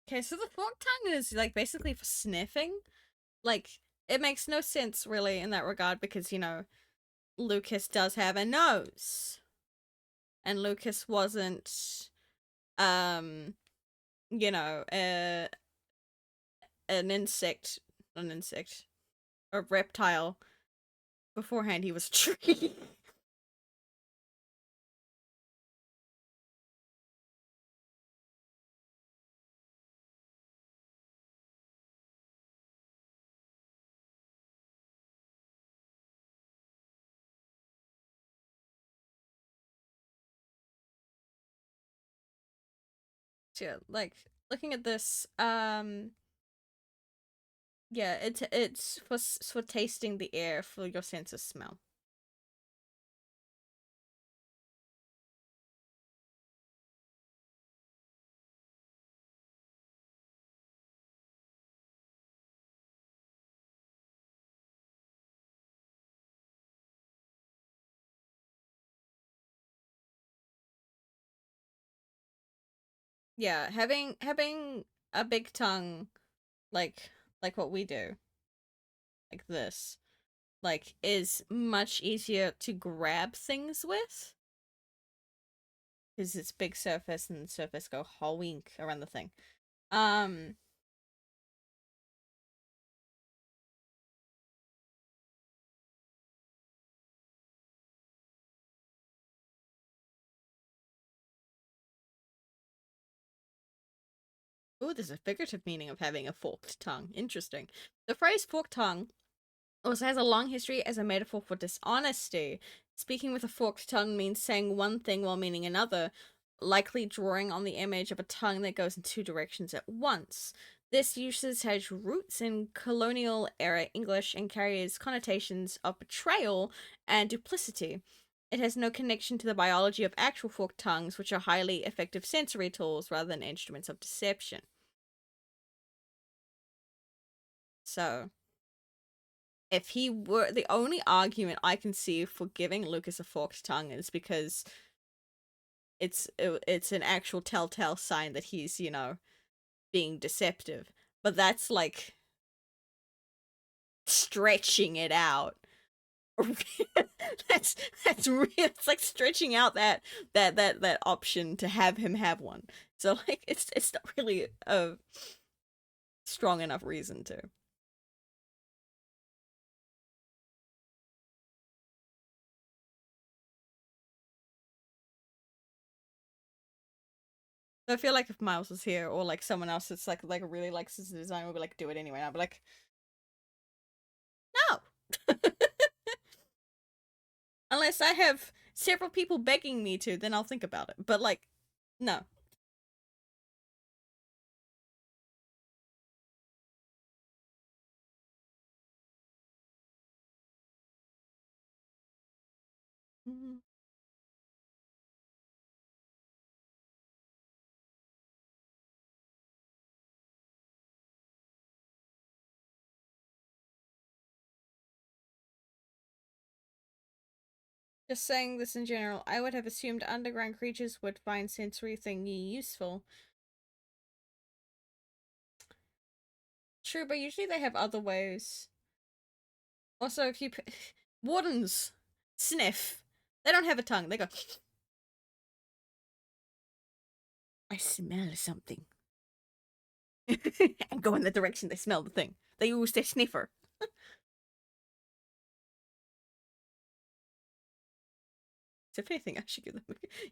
Okay, so the forked tongue is like basically for sniffing. Like, it makes no sense really in that regard because, you know, Lucas does have a nose. And Lucas wasn't, um, you know, an insect, a reptile. Beforehand, he was a tree. Yeah, like looking at this, yeah, it's for tasting the air for your sense of smell. Yeah, having a big tongue, like what we do, like this, like is much easier to grab things with because it's big surface and the surface go wink around the thing. Um, oh, there's a figurative meaning of having a forked tongue. Interesting. The phrase forked tongue also has a long history as a metaphor for dishonesty. Speaking with a forked tongue means saying one thing while meaning another, likely drawing on the image of a tongue that goes in two directions at once. This usage has roots in colonial era English and carries connotations of betrayal and duplicity. It has no connection to the biology of actual forked tongues, which are highly effective sensory tools rather than instruments of deception. So, if he were the only argument I can see for giving Lucas a forked tongue is because it's an actual telltale sign that he's, you know, being deceptive. But that's like stretching it out. that's that's real. It's like stretching out that option to have him have one. So like it's not really a strong enough reason to. So I feel like if Miles was here or like someone else that's like really likes his design would be like do it anyway. I'd be like, no. Unless I have several people begging me to, then I'll think about it. But like, no. Mhm. Just saying this in general, I would have assumed underground creatures would find sensory thingy useful. True, but usually they have other ways. Also, if you wardens sniff, they don't have a tongue. They go. I smell something, and go in the direction they smell the thing. They use their sniffer. So if anything, I should give them.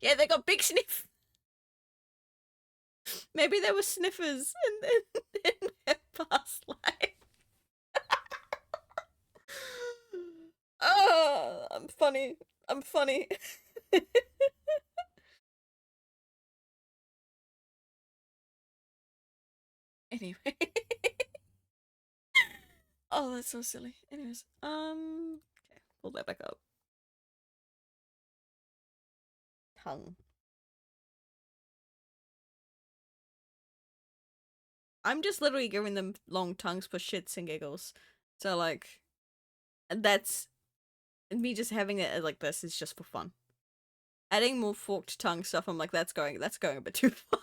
Yeah, they got big sniff. Maybe there were sniffers in their past life. Oh, I'm funny. I'm funny. Anyway. Oh, that's so silly. Anyways, okay, pull that back up. Tongue. I'm just literally giving them long tongues for shits and giggles. So like, that's me just having it like this is just for fun. Adding more forked tongue stuff, I'm like, that's going a bit too far.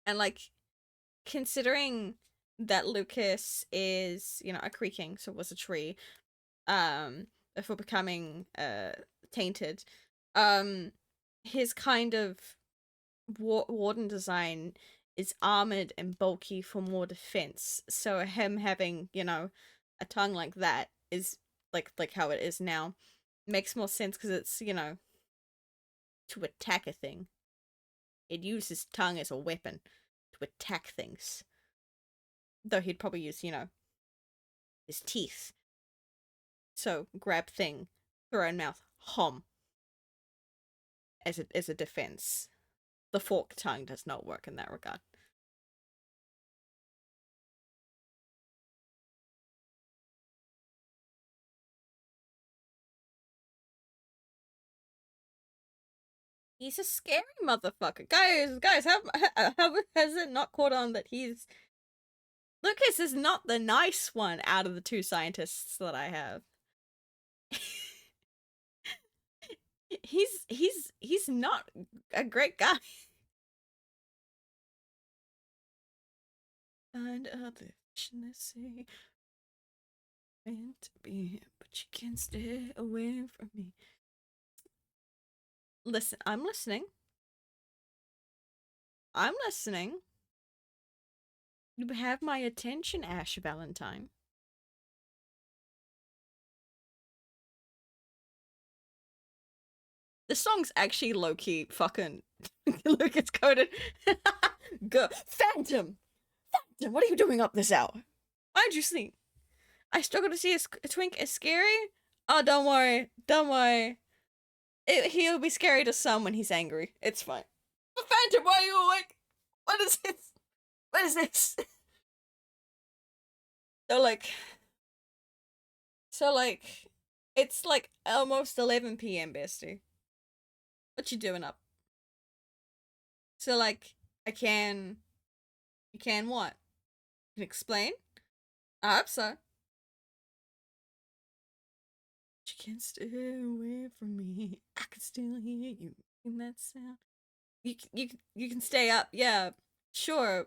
And like considering that Lucas is, you know, a Kree king, so was a tree, before becoming tainted, um his kind of warden design is armored and bulky for more defense. So him having, you know, a tongue like that is like how it is now makes more sense because it's, you know, to attack a thing. It uses tongue as a weapon to attack things. Though he'd probably use, you know, his teeth. So grab thing, throw in mouth, hom as a defense. The fork tongue does not work in that regard. He's a scary motherfucker. Guys, how has it not caught on that he's Lucas is not the nice one out of the two scientists that I have. he's not a great guy. Find other fish in the sea, meant to be, but you can't stay away from me. Listen, I'm listening. I'm listening. You have my attention, Ash Valentine. This song's actually low-key fucking Lucas coded. Go Phantom! Phantom, what are you doing up this hour? Why'd you sleep? I struggle to see a twink as scary? Oh, don't worry. Don't worry. He'll be scary to some when he's angry. It's fine. Phantom, why are you awake? What is this? What is this? So like, so like, it's like almost 11 p.m. bestie. What you doing up? So like, you can what? You can explain? I hope so. You can't stay away from me. I can still hear you in that sound. You can stay up. Yeah, sure.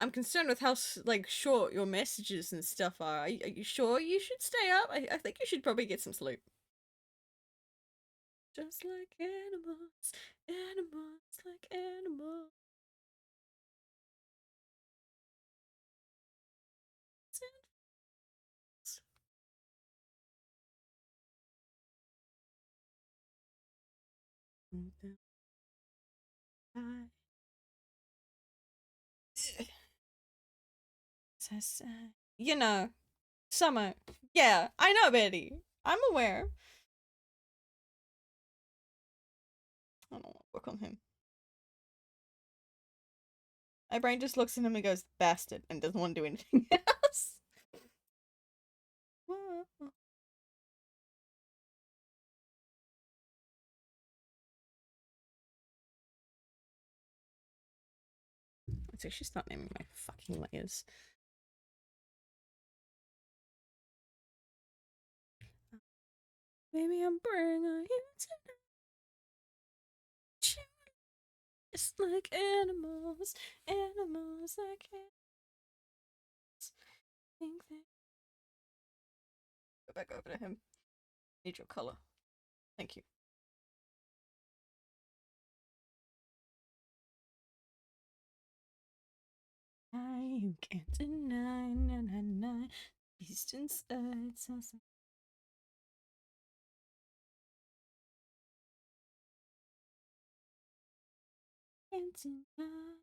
I'm concerned with how like short your messages and stuff are. Are you sure you should stay up? I think you should probably get some sleep. Just like animals, animals like animals. You know, summer. Yeah, I know, Betty. I'm aware. I don't want to work on him. My brain just looks at him and goes, bastard, and doesn't want to do anything else. Let's actually start naming my fucking layers. Maybe I'm bringing you tonight. Just like animals, animals like animals. Think that. Go back over to him. Need your color. Thank you. You can't deny, na na na. Beast inside, sounds like. Can't deny.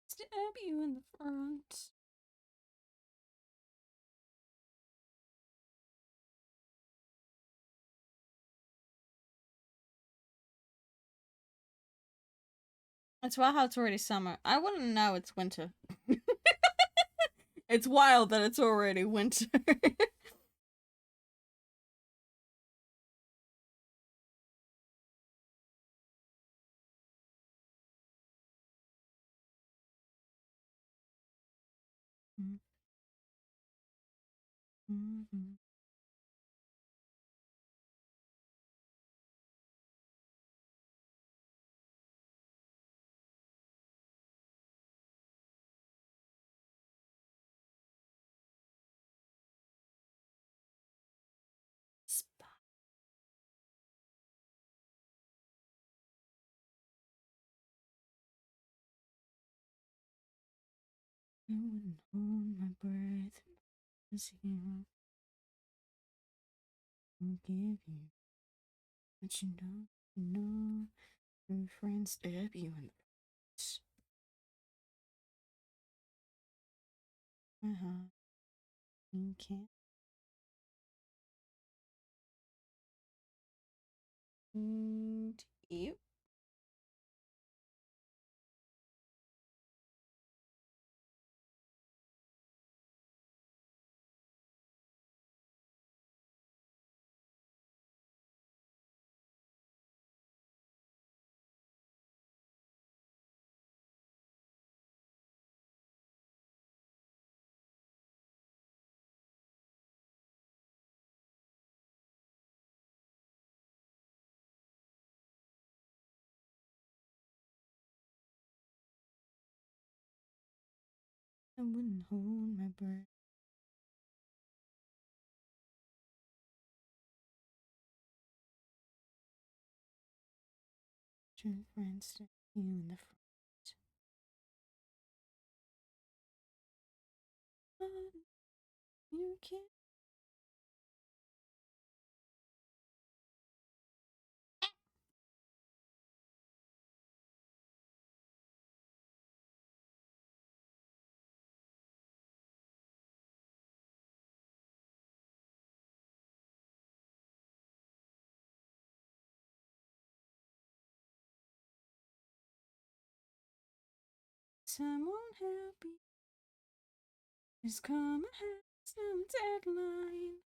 Stab you in the front. It's wild how it's already summer. I wouldn't know it's winter. It's wild that it's already winter. I wouldn't hold my breath as you will give you, but you know, your friends stab you in the face. You can't. And you. I wouldn't hold my breath. Your friends stab you in the face. But you can't. Someone help me. Just come and have some deadline.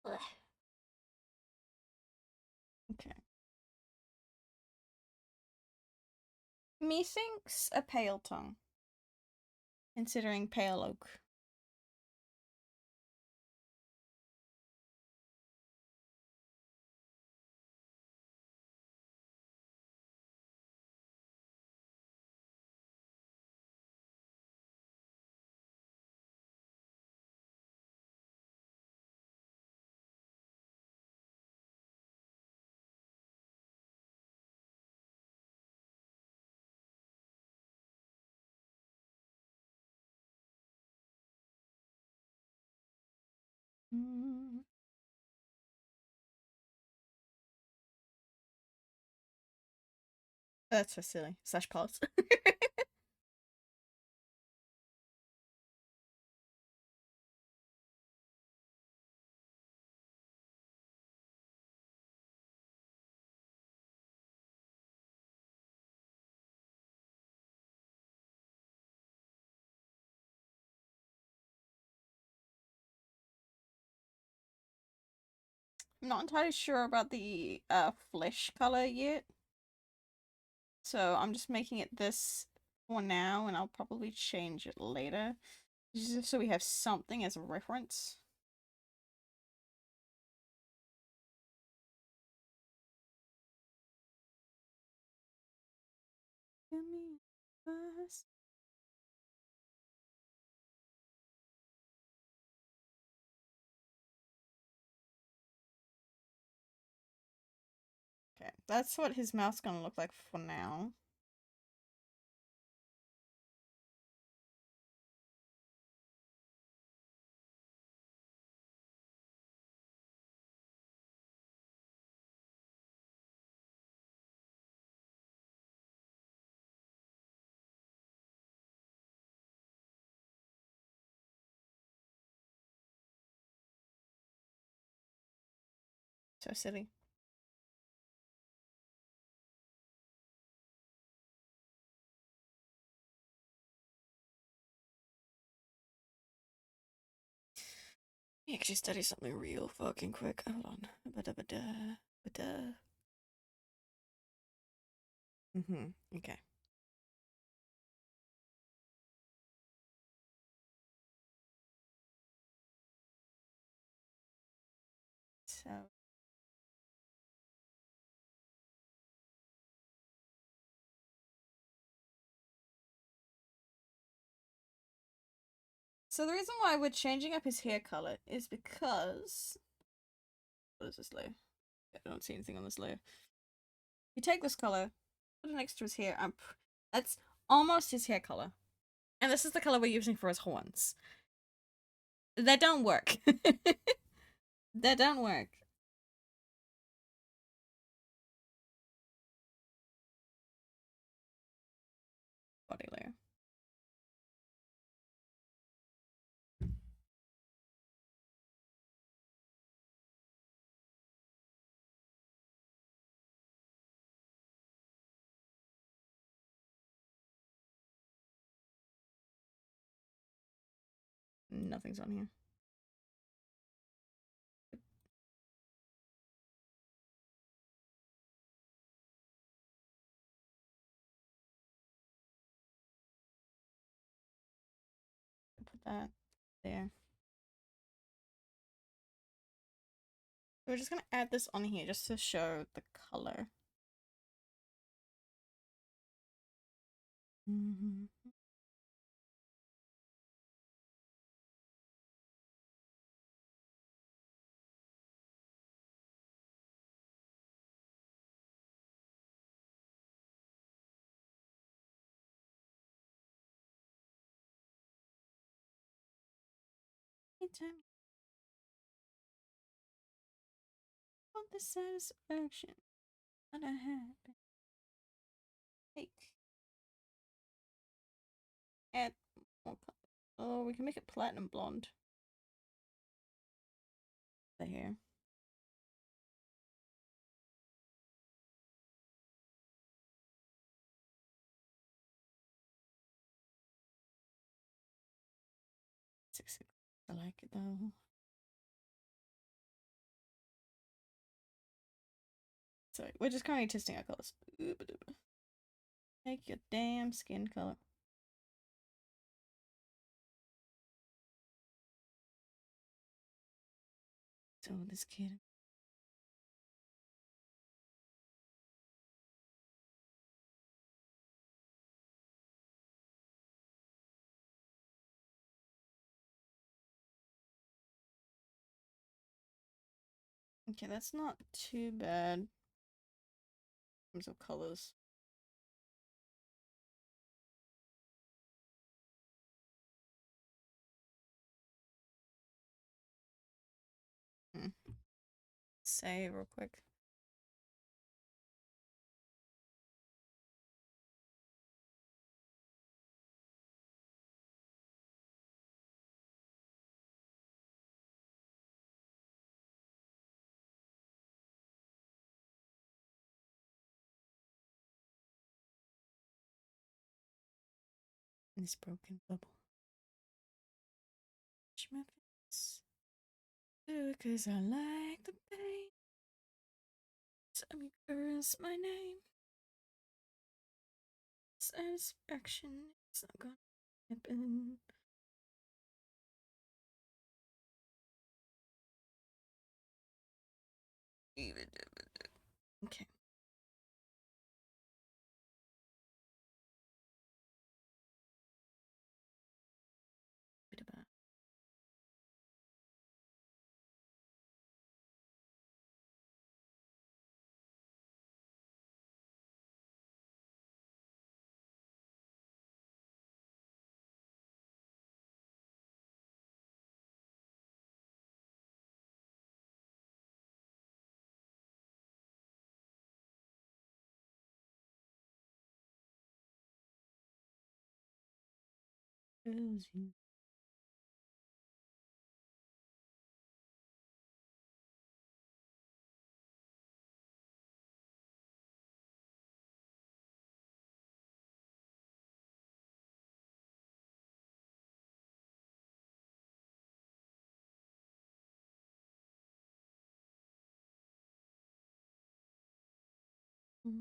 Ugh. Okay. Methinks a pale tongue, considering pale oak. That's so silly. Slash pause. I'm not entirely sure about the flesh color yet. So I'm just making it this for now, and I'll probably change it later. Just so we have something as a reference. Give me first. Okay, that's what his mouth's gonna look like for now. So silly. me actually study something real fucking quick. Hold on. Ba-da-ba-da, ba-da. Okay. So the reason why we're changing up his hair color is because what is this layer? I don't see anything on this layer. You take this color, put it next to his hair. That's almost his hair color, and this is the color we're using for his horns. That don't work. That don't work. Body layer. Nothing's on here. Put that there. We're just gonna add this on here just to show the color. Anytime I want the satisfaction that I have. Take. Add more color. Oh, we can make it platinum blonde. The hair. I like it though. So we're just currently testing our colors. Take your damn skin color. So this kid. Okay, that's not too bad in terms of colors. Save real quick. This broken bubble. Touch my face. Do it 'cause I like the pain. Time you caress my name. Satisfaction. It's not gonna happen. Okay. Bit about. You. Why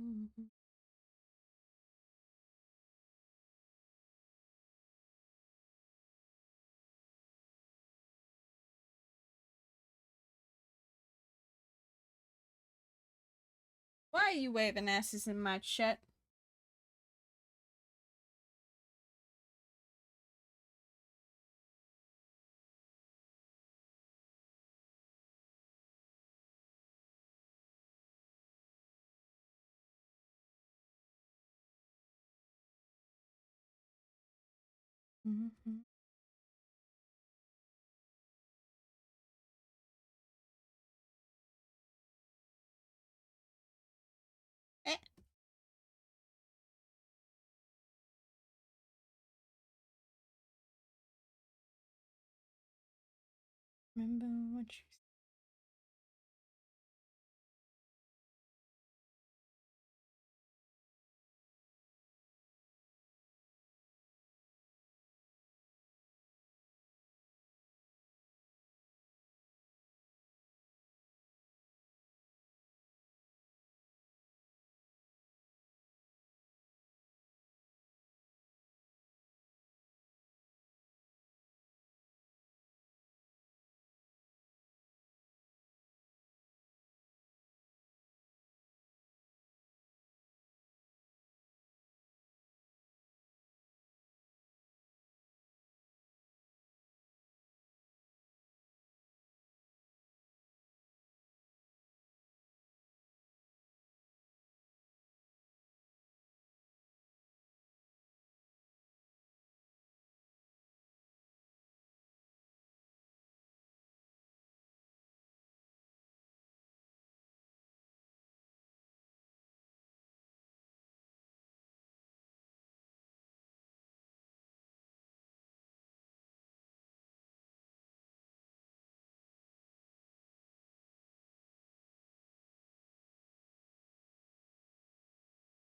are you waving asses in my chat? Eh. Remember what you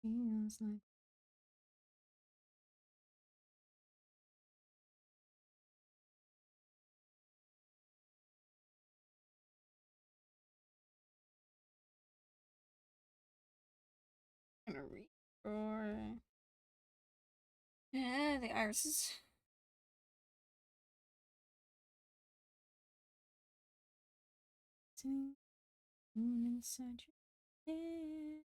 feels like. Gonna read or yeah, the irises. Sitting inside your head.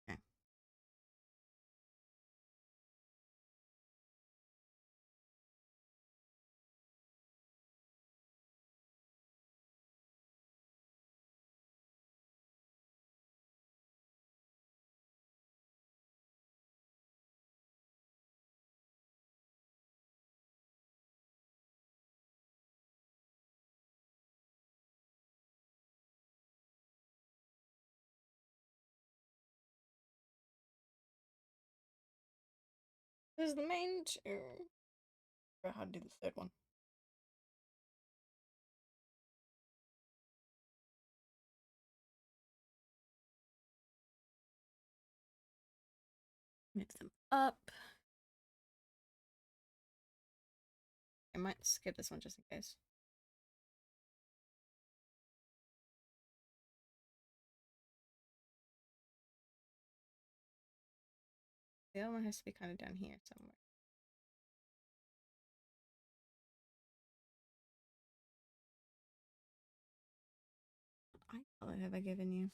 Okay. This is the main two. How to do the third one. Mix them up. I might skip this one just in case. The other one has to be kind of down here somewhere. What eye color have I given you?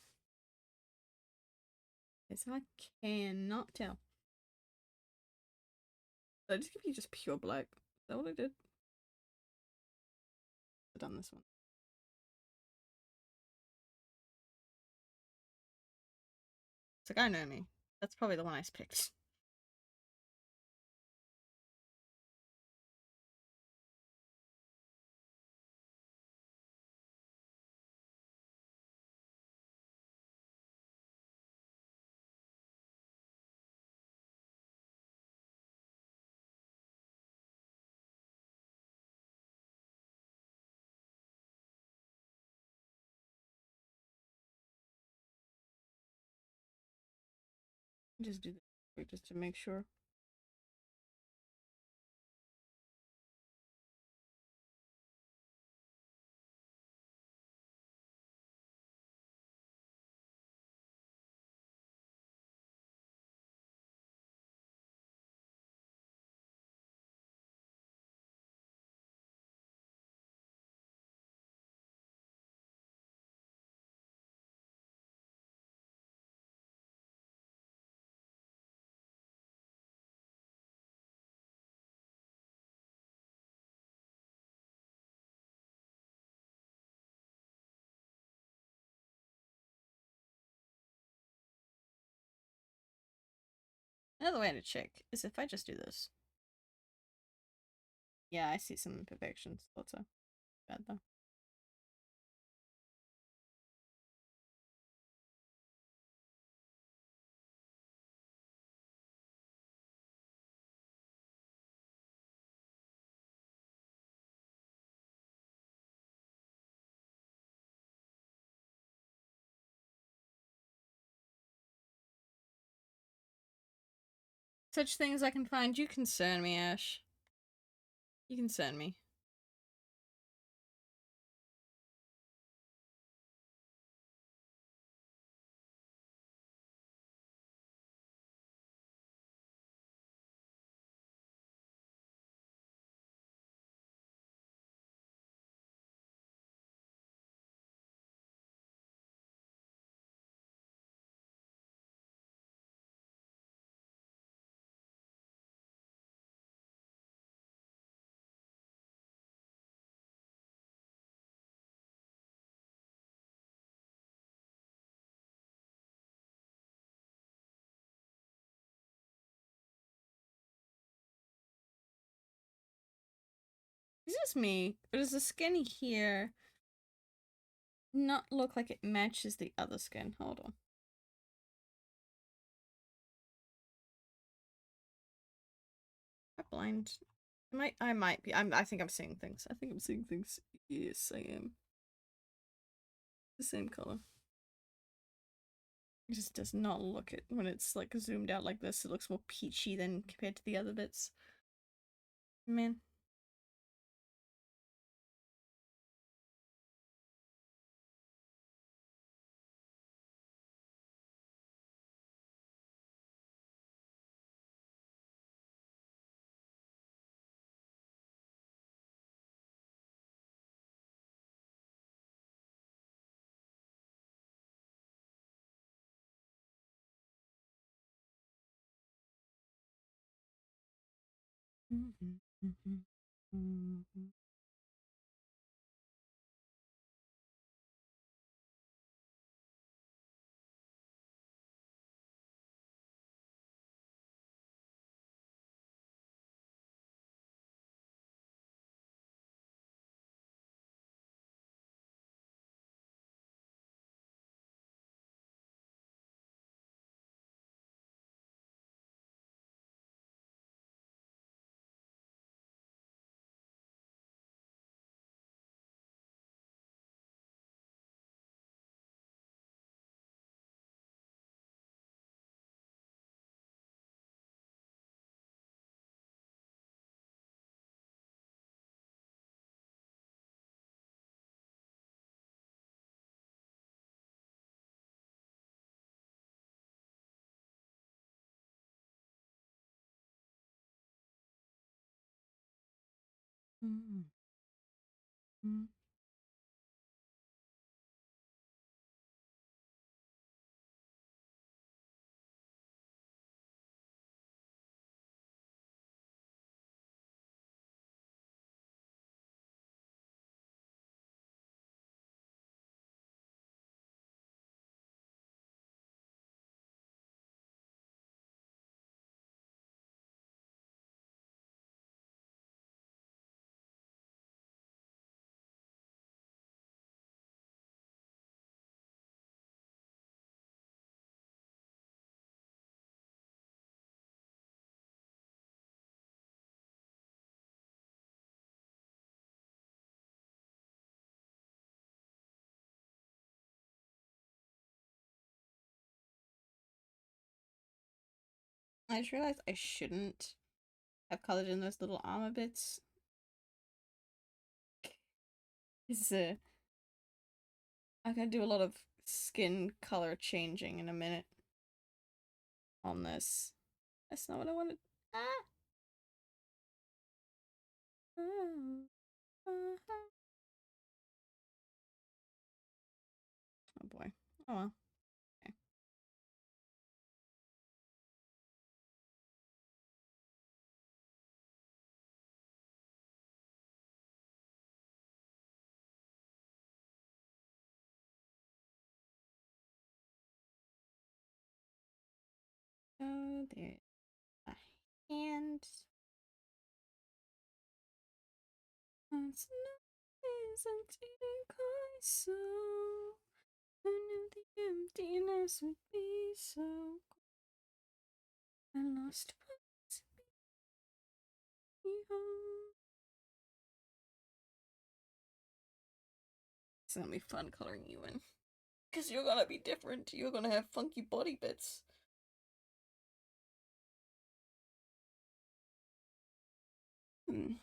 Yes, I cannot tell. Did I just give you just pure black? Is that what I did? I've done this one. It's like, I know me. That's probably the one I picked. Just do this just to make sure. Another way to check is if I just do this. Yeah, I see some imperfections. Lots of bad though. Such things I can find you concern me, Ash. You concern me. Is this me? Or does the skin here not look like it matches the other skin? Hold on. I'm blind. I might be. I think I'm seeing things. I think I'm seeing things. Yes, I am. The same color. It just does not look it when it's like zoomed out like this. It looks more peachy than compared to the other bits. Man. I just realized I shouldn't have colored in those little armor bits. It's I'm gonna do a lot of skin color changing in a minute on this. That's not what I wanted. Ah! Oh, oh boy. Oh well. Okay. Oh, there's a hand. It's not isn't quite so. Who knew the emptiness would be so? I lost what me home. It's gonna be fun coloring you in. Because you're gonna be different. You're gonna have funky body bits. Hmm.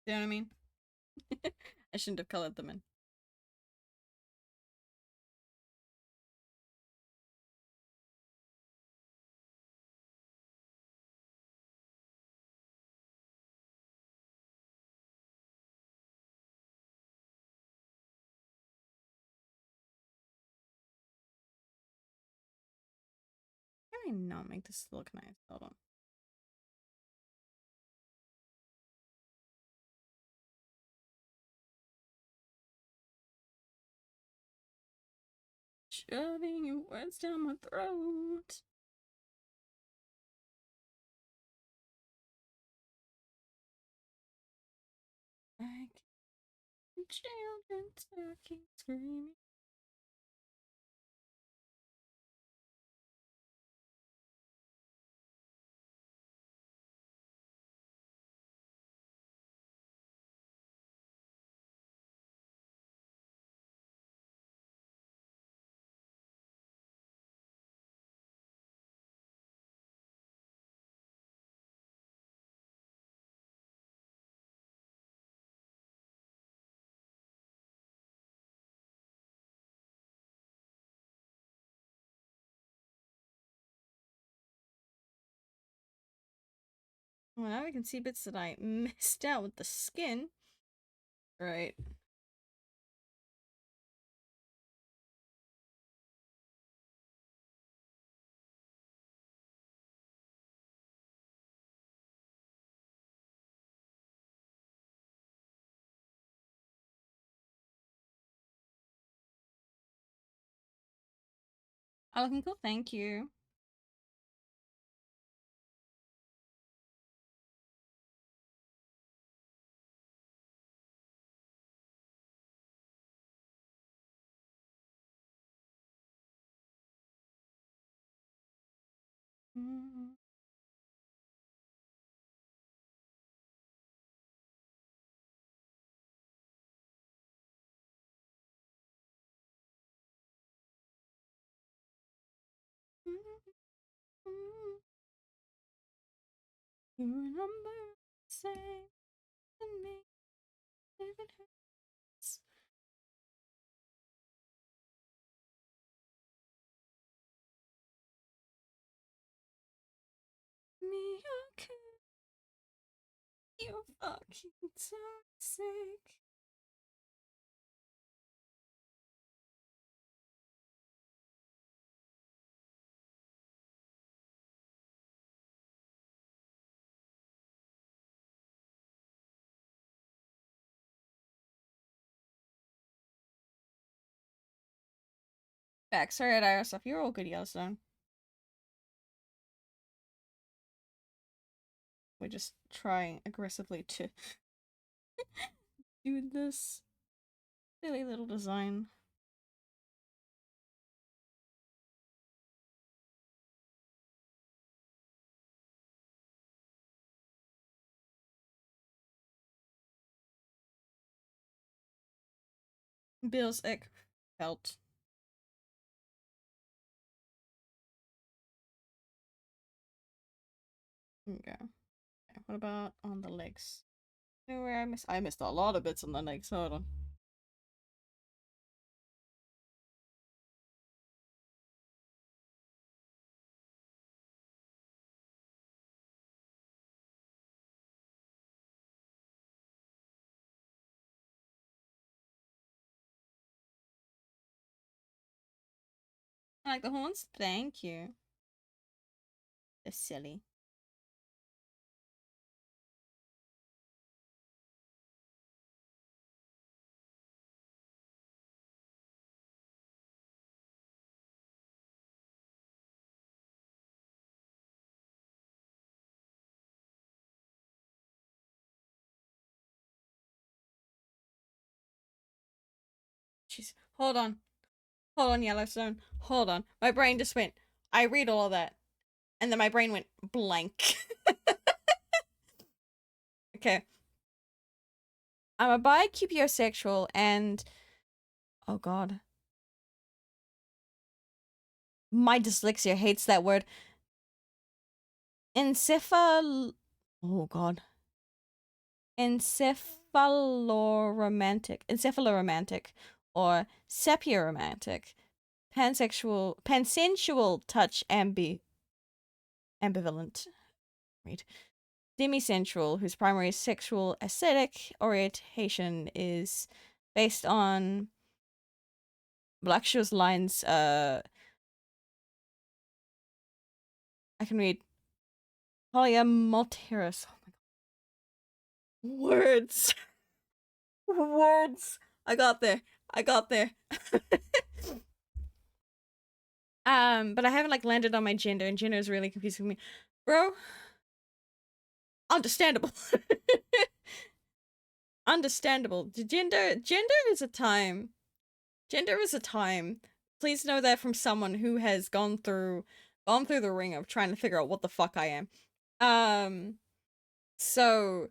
You know what I mean? I shouldn't have colored them in. Can I not make this look nice? Hold on. Shoving your words down my throat. Like children talking, screaming. Well, now we can see bits that I missed out with the skin. Right. Oh, looking cool. Thank you. Mm-hmm. You remember saying to me, living hurts me. Okay, you're fucking toxic. Back, sorry at IR stuff. You're all good, Yellowstone. We're just trying aggressively to do this silly little design. Bill's egg felt. Okay. Okay, what about on the legs? Anywhere I missed? I missed a lot of bits on the legs. Hold on. I like the horns? Thank you. They're silly. Jeez. Hold on. Hold on, Yellowstone. Hold on. My brain just went. I read all of that. And then my brain went blank. Okay. I'm a bicubiosexual and. Oh god. My dyslexia hates that word. Encephal. Oh god. Encephaloromantic, or sapioromantic, pansensual touch ambivalent, read, demisensual, whose primary sexual aesthetic orientation is based on Black-Scholes lines. I can read polyamorous. Oh my god. Words. Words. I got there. I got there. But I haven't like landed on my gender, and gender is really confusing me. Bro. Understandable. Understandable. Gender is a time. Gender is a time. Please know that from someone who has gone through the ring of trying to figure out what the fuck I am. So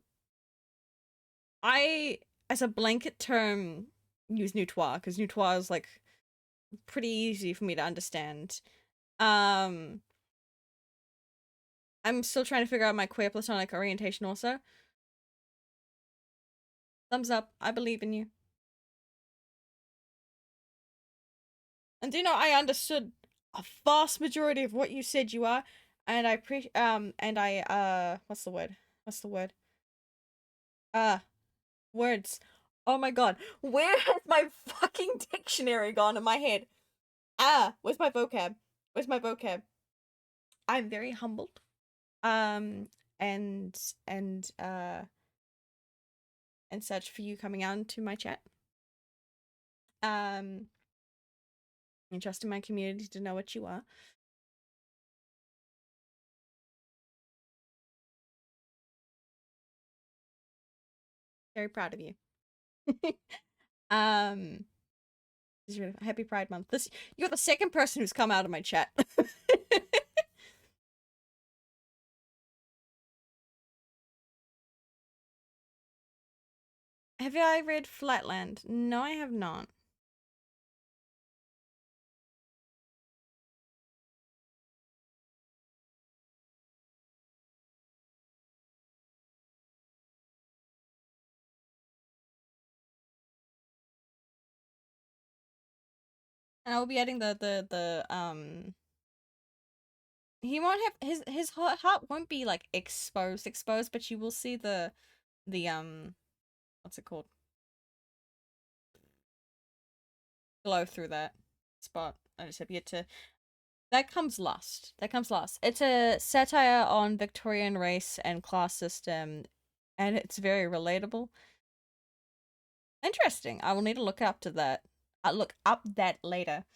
I, as a blanket term, use Nutoir, because Nutoir is like pretty easy for me to understand. I'm still trying to figure out my queer platonic orientation also. Thumbs up. I believe in you. And do you know, I understood a vast majority of what you said you are, and I what's the word? What's the word? Words. Oh my god. Where has my fucking dictionary gone in my head? Where's my vocab? Where's my vocab? I'm very humbled. Um, and and uh and such for you coming on to my chat. And trusting my community to know what you are. Very proud of you. um Happy Pride Month. You're the second person who's come out of my chat. Have I read Flatland? No, I have not. And I will be adding the he won't have his heart won't be like exposed, but you will see the what's it called? Glow through that spot. I just have yet to. That comes last. That comes last. It's a satire on Victorian race and class system, and it's very relatable. Interesting. I will need to look up to that. I'll look up that later.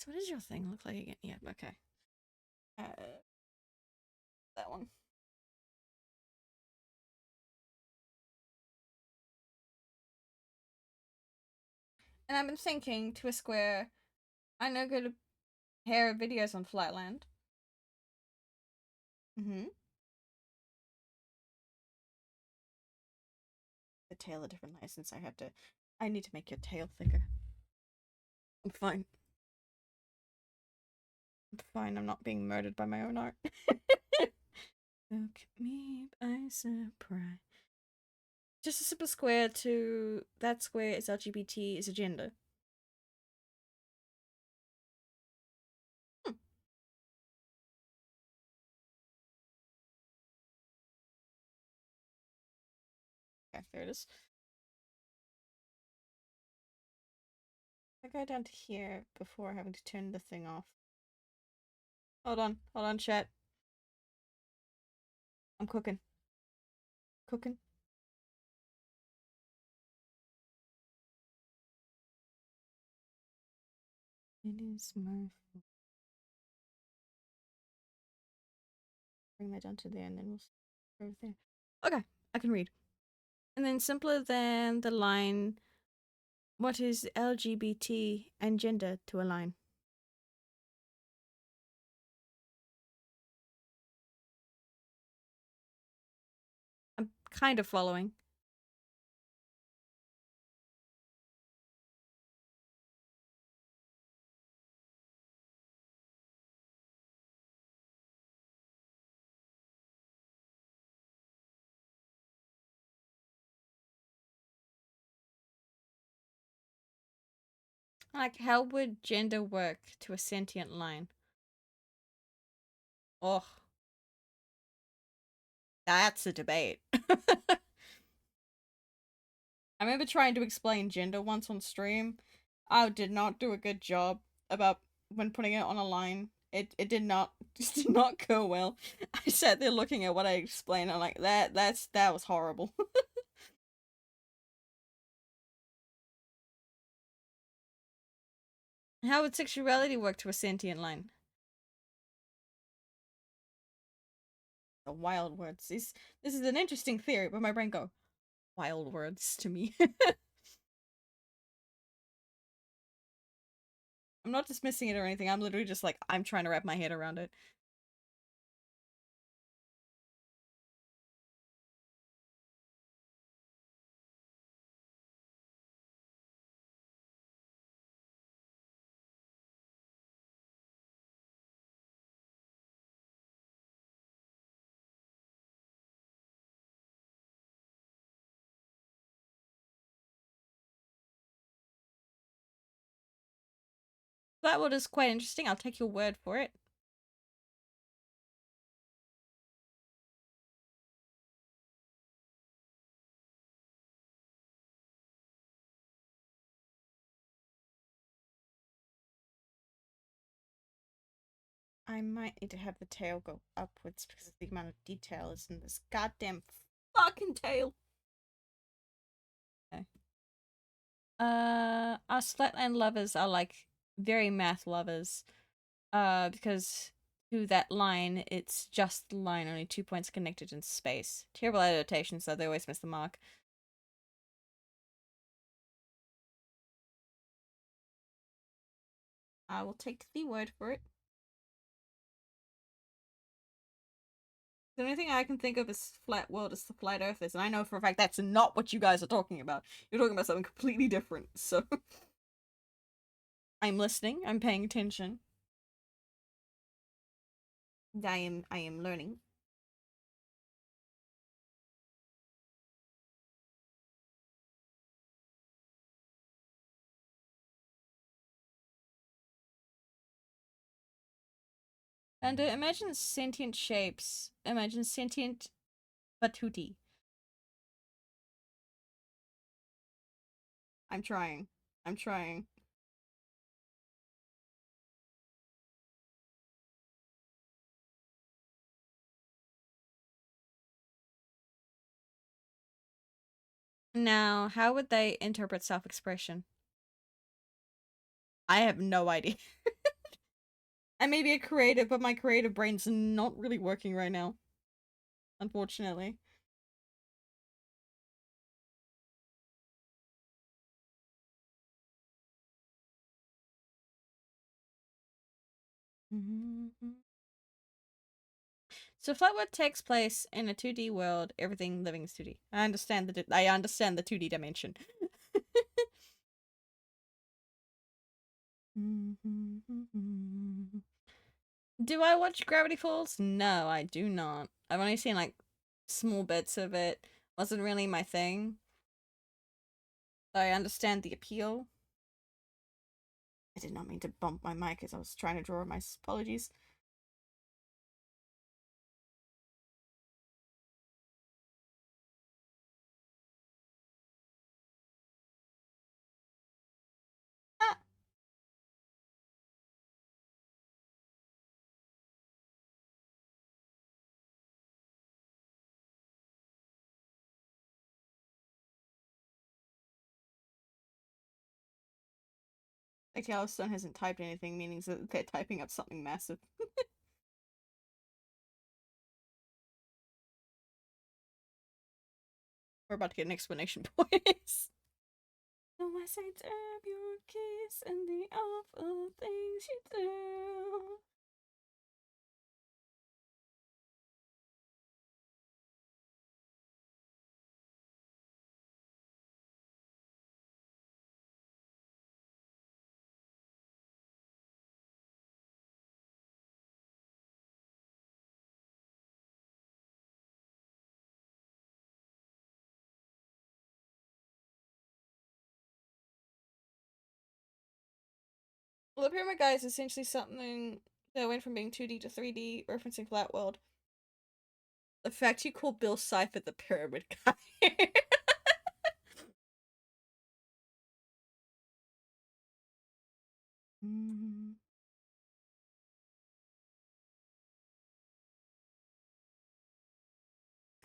So what does your thing look like again? Yeah, okay. That one. And I've been thinking to a square, I'm no good at pair of videos on Flatland. Mm-hmm. The tail a different license. I need to make your tail thicker. I'm fine. I'm fine. I'm not being murdered by my own art. Took me by surprise. Just a simple square to that square is LGBT is a gender. Hmm. Okay, there it is. I go down to here before having to turn the thing off. Hold on, chat. I'm cooking. Cooking. It is my fault. Bring that down to there and then we'll go there. Okay, I can read. And then simpler than the line, what is LGBT and gender to align? I'm kind of following. Like, how would gender work to a sentient line? Oh, that's a debate. I remember trying to explain gender once on stream. I did not do a good job about when putting it on a line. It did not just did not go well. I sat there looking at what I explained. I'm like that was horrible. How would sexuality work to a sentient line? The wild words. This is an interesting theory, but my brain go wild words to me. I'm not dismissing it or anything. I'm literally just like I'm trying to wrap my head around it. That one is quite interesting. I'll take your word for it. I might need to have the tail go upwards because of the amount of detail is in this goddamn fucking tail. Okay. Us Flatland lovers are like very math lovers. Because to that line, it's just the line, only 2 points connected in space. Terrible adaptation, so they always miss the mark. I will take the word for it. The only thing I can think of is flat world is the flat earthers, and I know for a fact that's not what you guys are talking about. You're talking about something completely different, so I'm listening, I'm paying attention. I am learning. And imagine sentient shapes. Imagine sentient Batuti. I'm trying. I'm trying. Now, how would they interpret self-expression? I have no idea. I may be a creative, but my creative brain's not really working right now. Unfortunately. So Flatwood takes place in a 2D world. Everything living is 2D. I understand the 2D dimension. Do I watch Gravity Falls? No, I do not. I've only seen like small bits of it. Wasn't really my thing. I understand the appeal. I did not mean to bump my mic as I was trying to draw. My apologies. Ah. Like Yellowstone hasn't typed anything, meaning that they're typing up something massive. We're about to get an explanation point. So I say dab your kiss and the awful things you do. Well, the Pyramid Guy is essentially something that went from being 2D to 3D, referencing Flat World. The fact you call Bill Cipher the Pyramid Guy.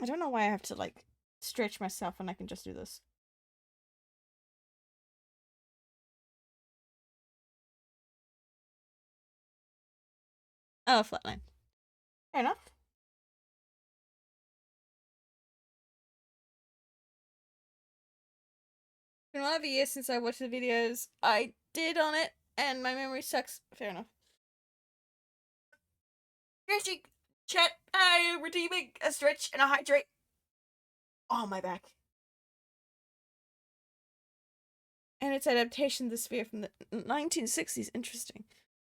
I don't know why I have to, like, stretch myself when I can just do this. Oh, flatline. Fair enough. It's been 1 year since I watched the videos I did on it, and my memory sucks. Fair enough. Stretching, chat, redeeming a stretch and a hydrate. Oh, my back. And its adaptation of the Sphere from the 1960s. Interesting.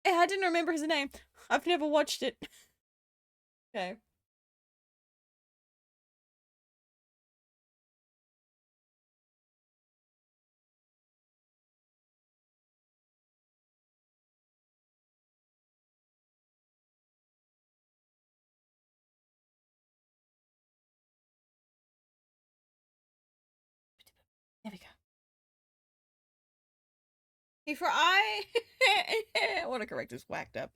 Yeah, I didn't remember his name. I've never watched it. Okay. There we go. Before I autocorrect is whacked up.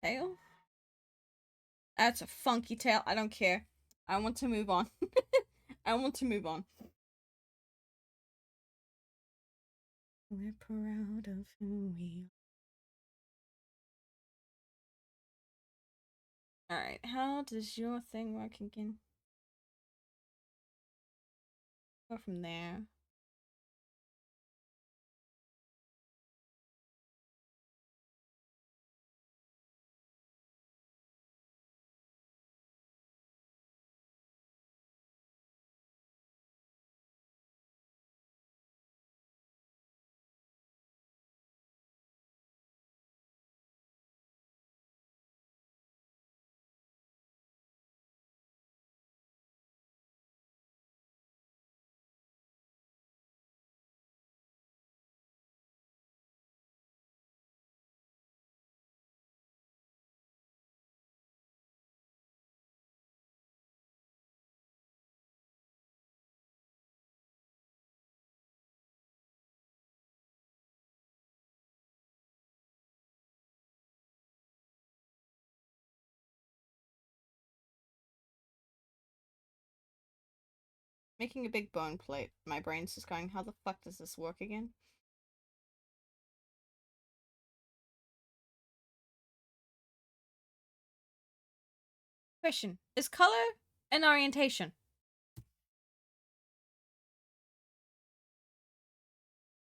Tail? That's a funky tail. I don't care. I want to move on. I want to move on. We're proud of who we are. Alright, how does your thing work again? Go from there. Making a big bone plate. My brain's just going, how the fuck does this work again? Question. Is color an orientation?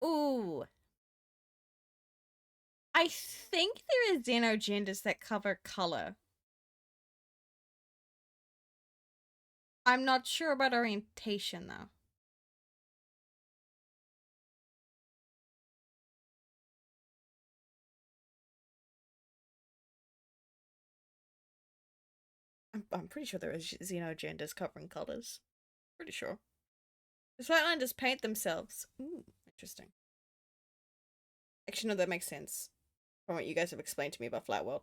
Ooh. I think there are xenogenders that cover color. I'm not sure about orientation, though. I'm pretty sure there are xenogenders covering colors. Pretty sure. The Flatlanders paint themselves. Ooh, interesting. Actually, no, that makes sense from what you guys have explained to me about Flatworld.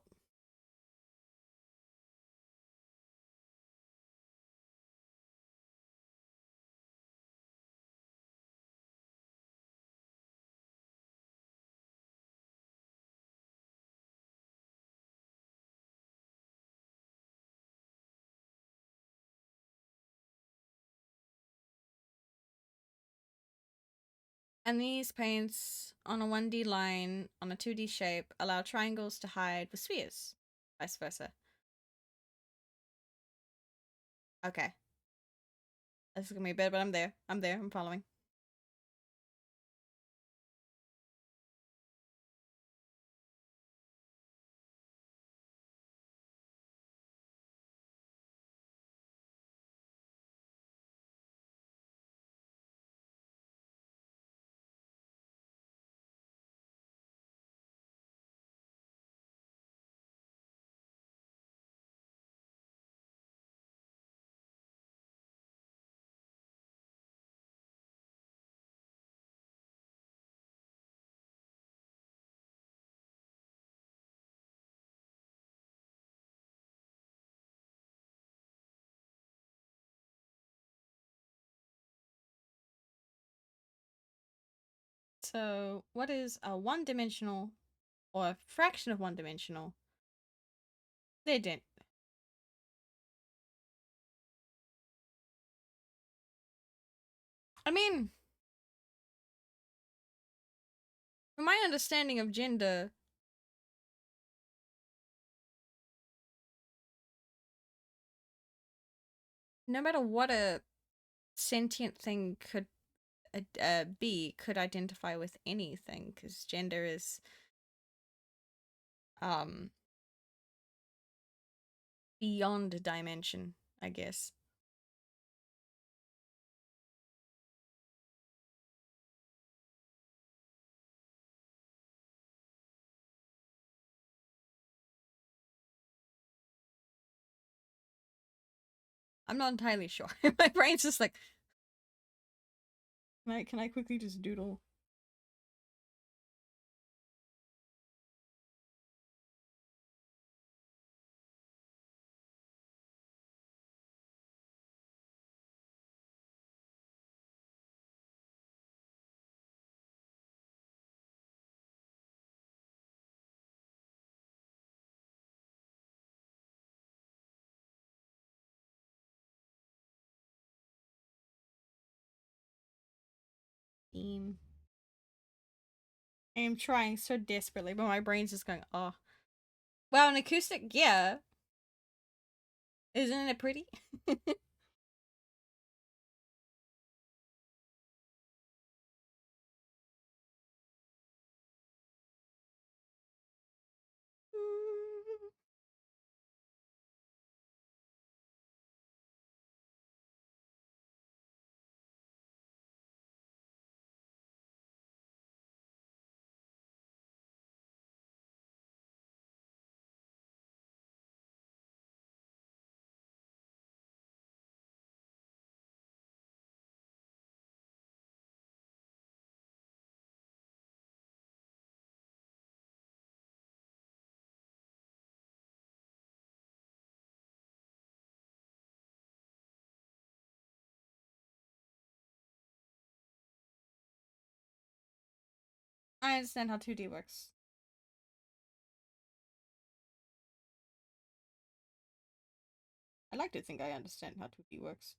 And these paints on a 1D line on a 2D shape allow triangles to hide with spheres. Vice versa. Okay. This is gonna be a bit, but I'm there. I'm there. I'm following. So, what is a one-dimensional or a fraction of one-dimensional? They didn't. I mean, from my understanding of gender, no matter what a sentient thing could be, could identify with anything, because gender is um beyond dimension, I guess. I'm not entirely sure. My brain's just like, can I quickly just doodle? Beam. I am trying so desperately, but my brain's just going, oh. Wow, an acoustic, yeah. Isn't it pretty? I understand how 2D works. I like to think I understand how 2D works.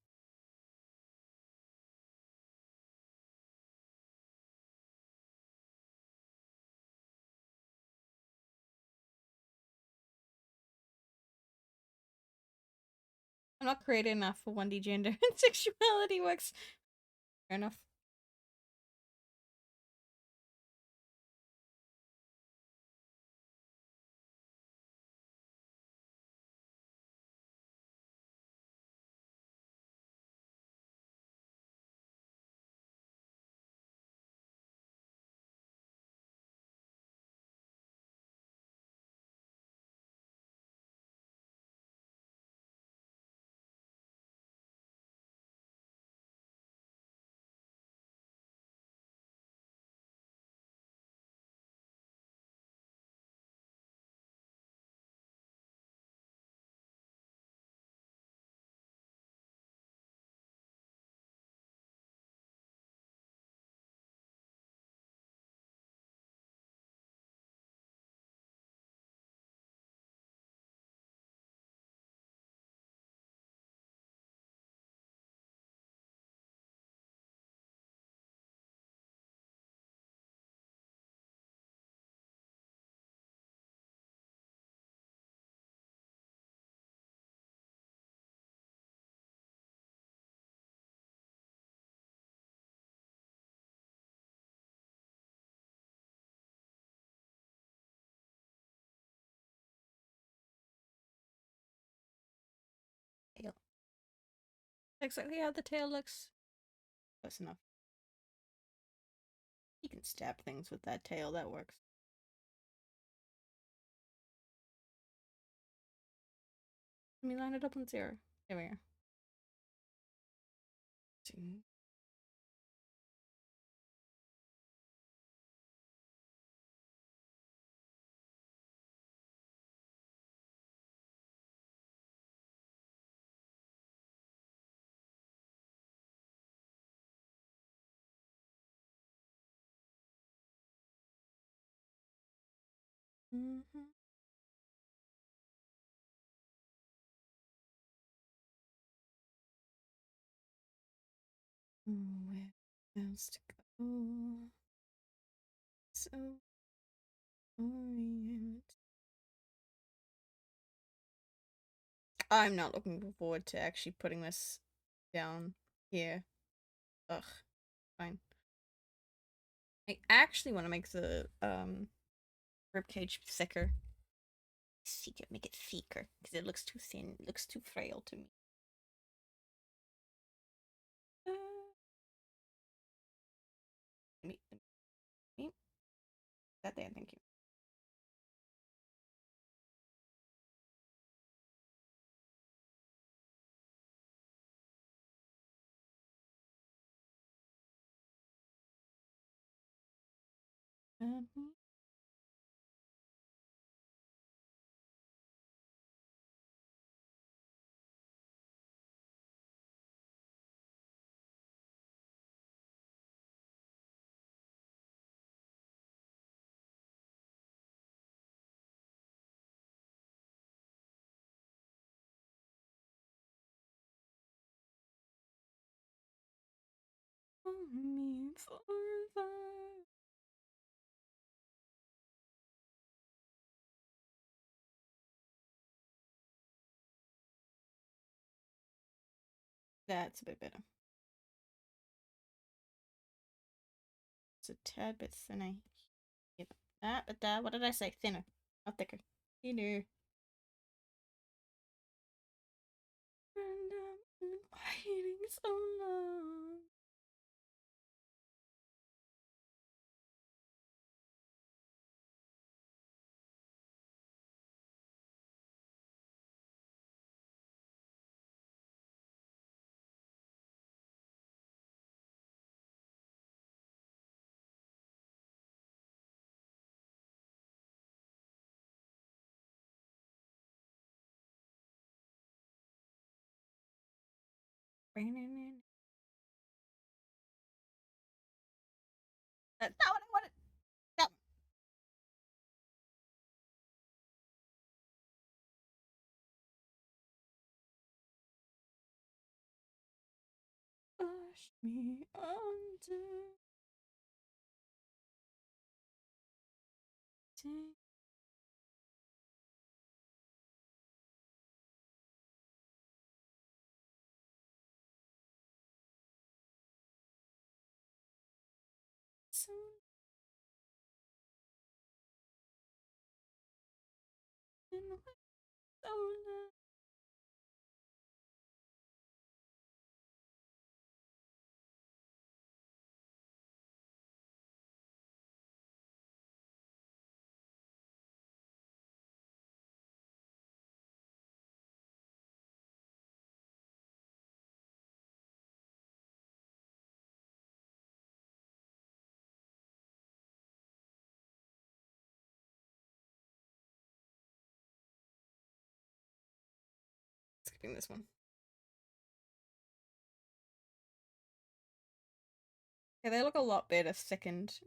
I'm not creative enough for 1D gender and sexuality works. Fair enough. Tail. Exactly how the tail looks. Close enough. You can stab things with that tail, that works. Let me line it up on 0. There we are. Mm-hmm. Where else to go? So orient. I'm not looking forward to actually putting this down here. Ugh, fine. I actually want to make the ribcage thicker. Thicker, make it thicker because it looks too thin. It looks too frail to me. Me, that there, thank you. Me forever. That's a bit better. It's a tad bit thinner. Yep. But what did I say? Thinner, not thicker. Thinner. And I've been waiting so long. That's not what I wanted. That one. Push me under. Take so so skipping this one. Yeah, they look a lot better second.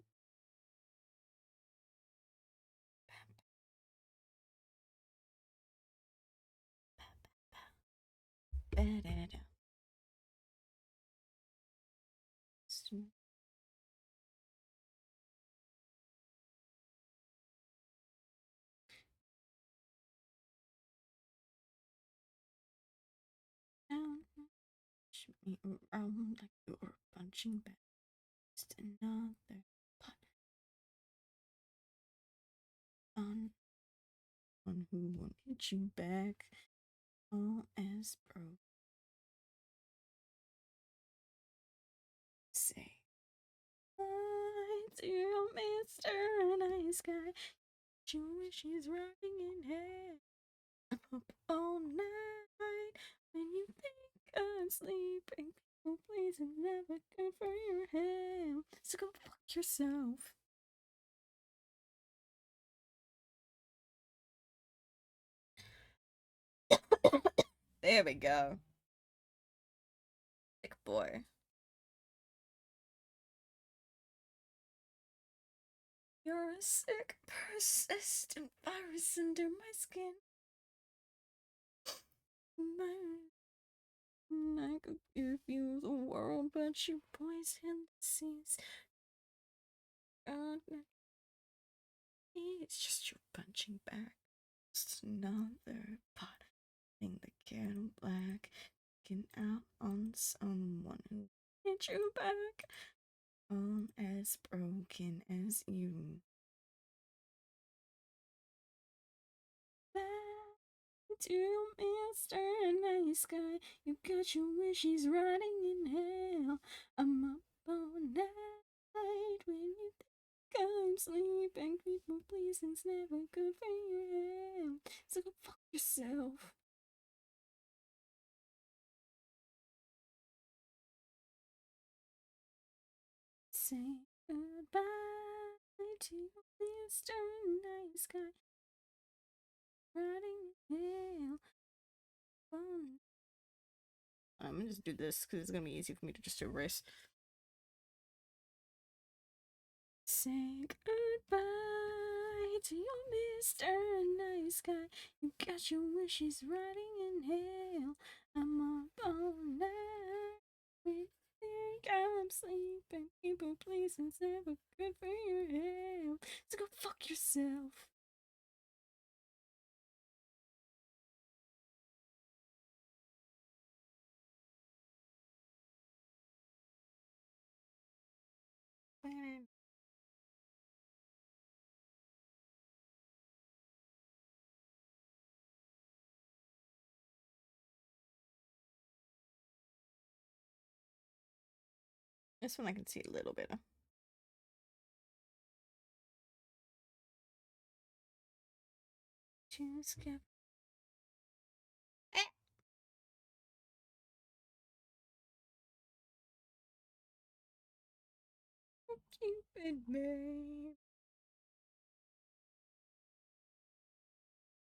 Push me around like you're punching back. Just another pot on one who won't hit you back. All as broke. Say hi to Mr. Nice Guy. You wish he's riding in hell. I'm up all night when you think I'm sleeping. People, please, it's never good for your health. So go fuck yourself. There we go. Sick boy. You're a sick, persistent virus under my skin. I could give you the world, but you poison the seas. It's just you punching back. Just another pot in the kettle black. Looking out on someone who hit you back. All as broken as you. Back to Mr. Nice Guy. You got your wishes rotting in hell. I'm up all night when you think I'm sleeping. People, please, it's never good for your health. So go fuck yourself. Say goodbye to Mr. Nice Guy. Rotting in hell. I'm gonna just do this because it's gonna be easy for me to just erase. Say goodbye to your Mr. Nice Guy. You got your wishes rotting in hell. I'm up all night. We think I'm sleeping. People, please, it's never good for your health. So go fuck yourself. This one I can see a little bit. Skip. Cupid, babe.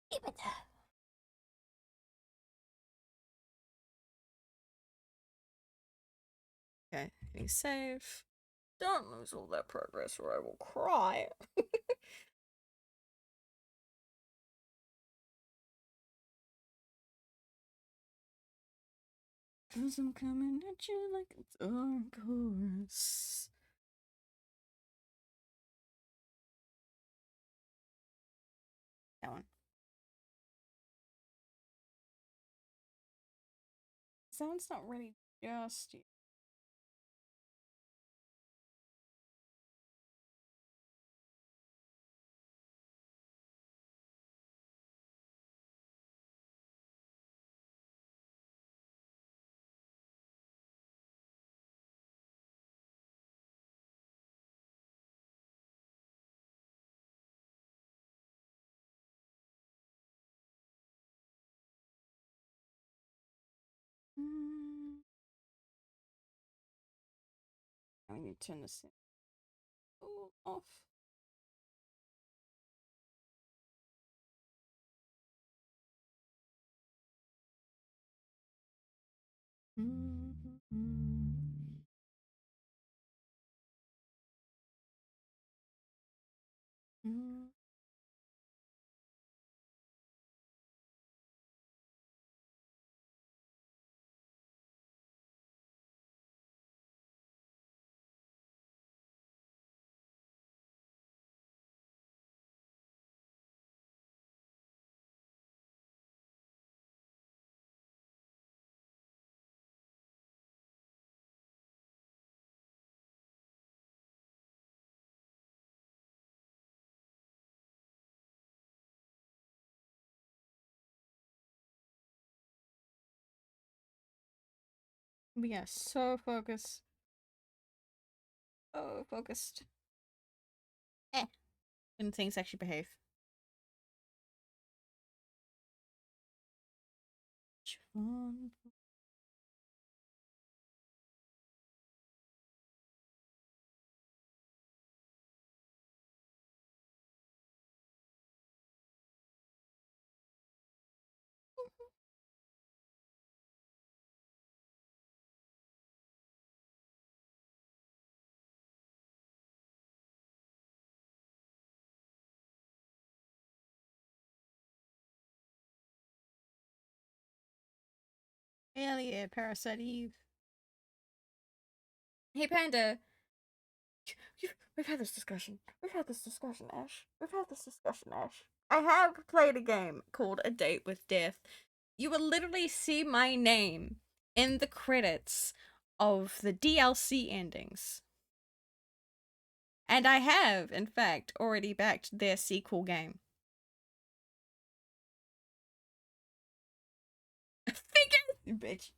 Cupid. Okay, be safe. Don't lose all that progress or I will cry. Cause I'm coming at you like a dark horse. That one. Sound's not ready just yet. I need to turn this off. We are so focused. Oh, focused. When things actually behave. Hell yeah, Parasite Eve. Hey, Panda. We've had this discussion. We've had this discussion, Ash. We've had this discussion, Ash. I have played a game called A Date with Death. You will literally see my name in the credits of the DLC endings. And I have, in fact, already backed their sequel game. Figure, bitch.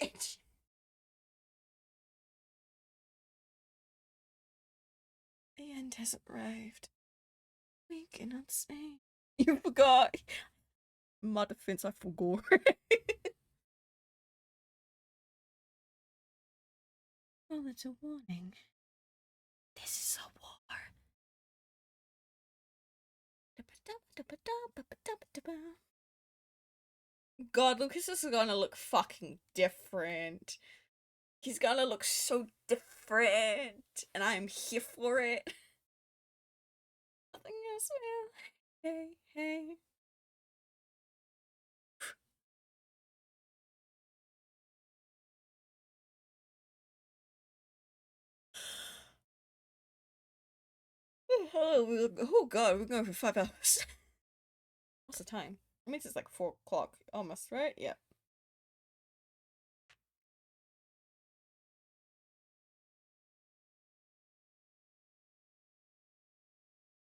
Bitch. The end has arrived. We cannot say. You forgot. My defense, I forgot. Well, it's a warning. This is a war. God, Lucas is gonna look fucking different. He's gonna look so different, and I am here for it. Nothing else will. Hey, hey. Oh god, we're going for 5 hours. What's the time? It means it's like 4 o'clock almost, right? Yeah.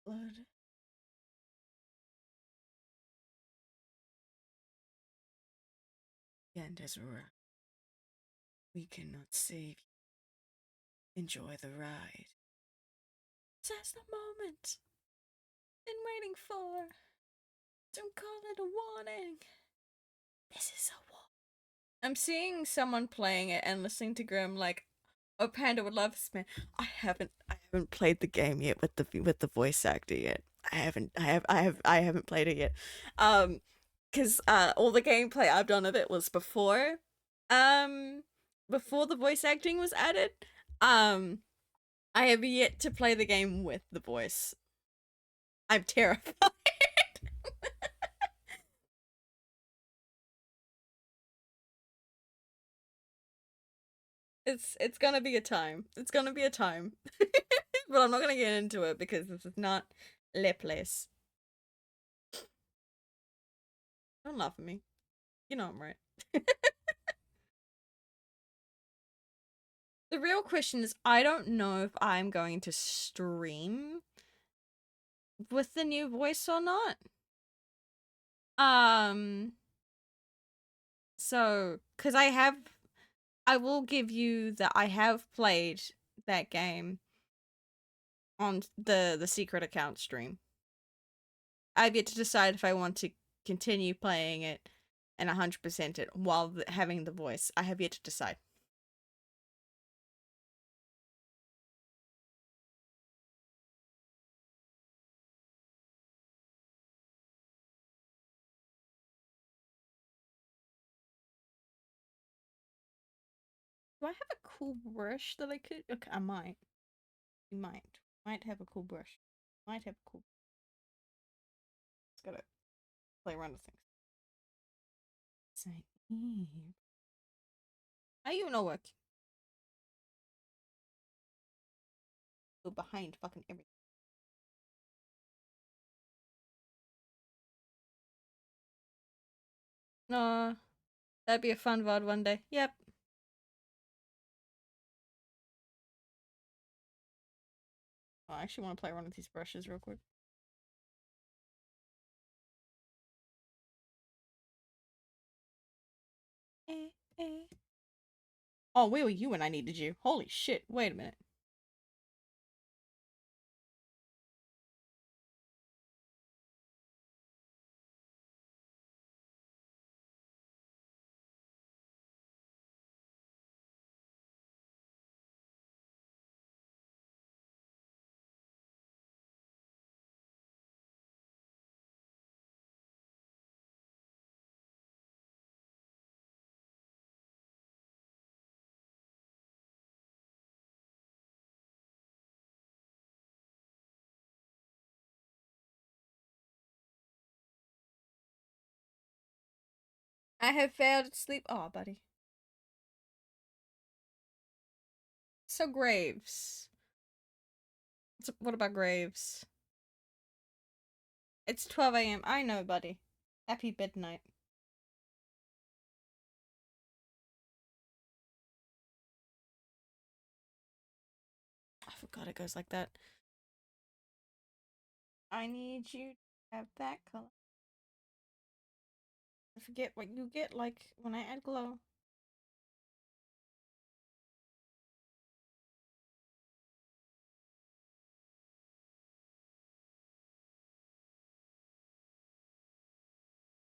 Blood. The end has arrived. We cannot save you. Enjoy the ride. That's the moment. Been waiting for. Don't call it a warning. This is a war. I'm seeing someone playing it and listening to Grim like, oh, Panda would love this, man. I haven't played the game yet with the voice actor yet. I haven't played it yet. Because all the gameplay I've done of it was um before the voice acting was added. I have yet to play the game with the voice. I'm terrified. It's gonna be a time. It's gonna be a time. But I'm not gonna get into it because this is not Le Place. Don't laugh at me. You know I'm right. The real question is, I don't know if I'm going to stream with the new voice or not. So, because I will give you that I have played that game on the secret account stream. I've yet to decide if I want to continue playing it and 100% it while having the voice. I have yet to decide. Do I have a cool brush that I could? Okay, I might. We might have a cool brush. Might have a cool. Just gotta play around with things. Say, are you no work? Go behind fucking everything. No, that'd be a fun VOD one day. Yep. Oh, I actually want to play around with these brushes real quick. Oh, where were you when I needed you? Holy shit, wait a minute. I have failed at sleep. Oh, buddy. So Graves. What about Graves? It's 12 a.m. I know, buddy. Happy midnight. I forgot it goes like that. I need you to have that color. I forget what you get like when I add glow.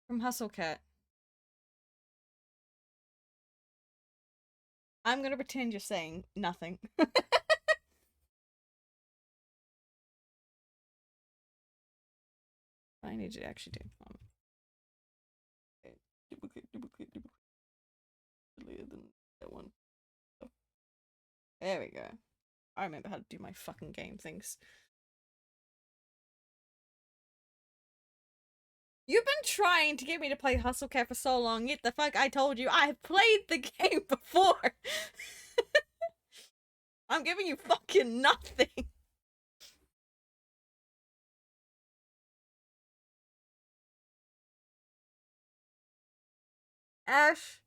From Hustle Cat. I'm gonna pretend you're saying nothing. I need to actually do. Duplicate. That one. There we go. I remember how to do my fucking game things. You've been trying to get me to play Hustle Cat for so long, yet the fuck I told you I have played the game before. I'm giving you fucking nothing. Ash,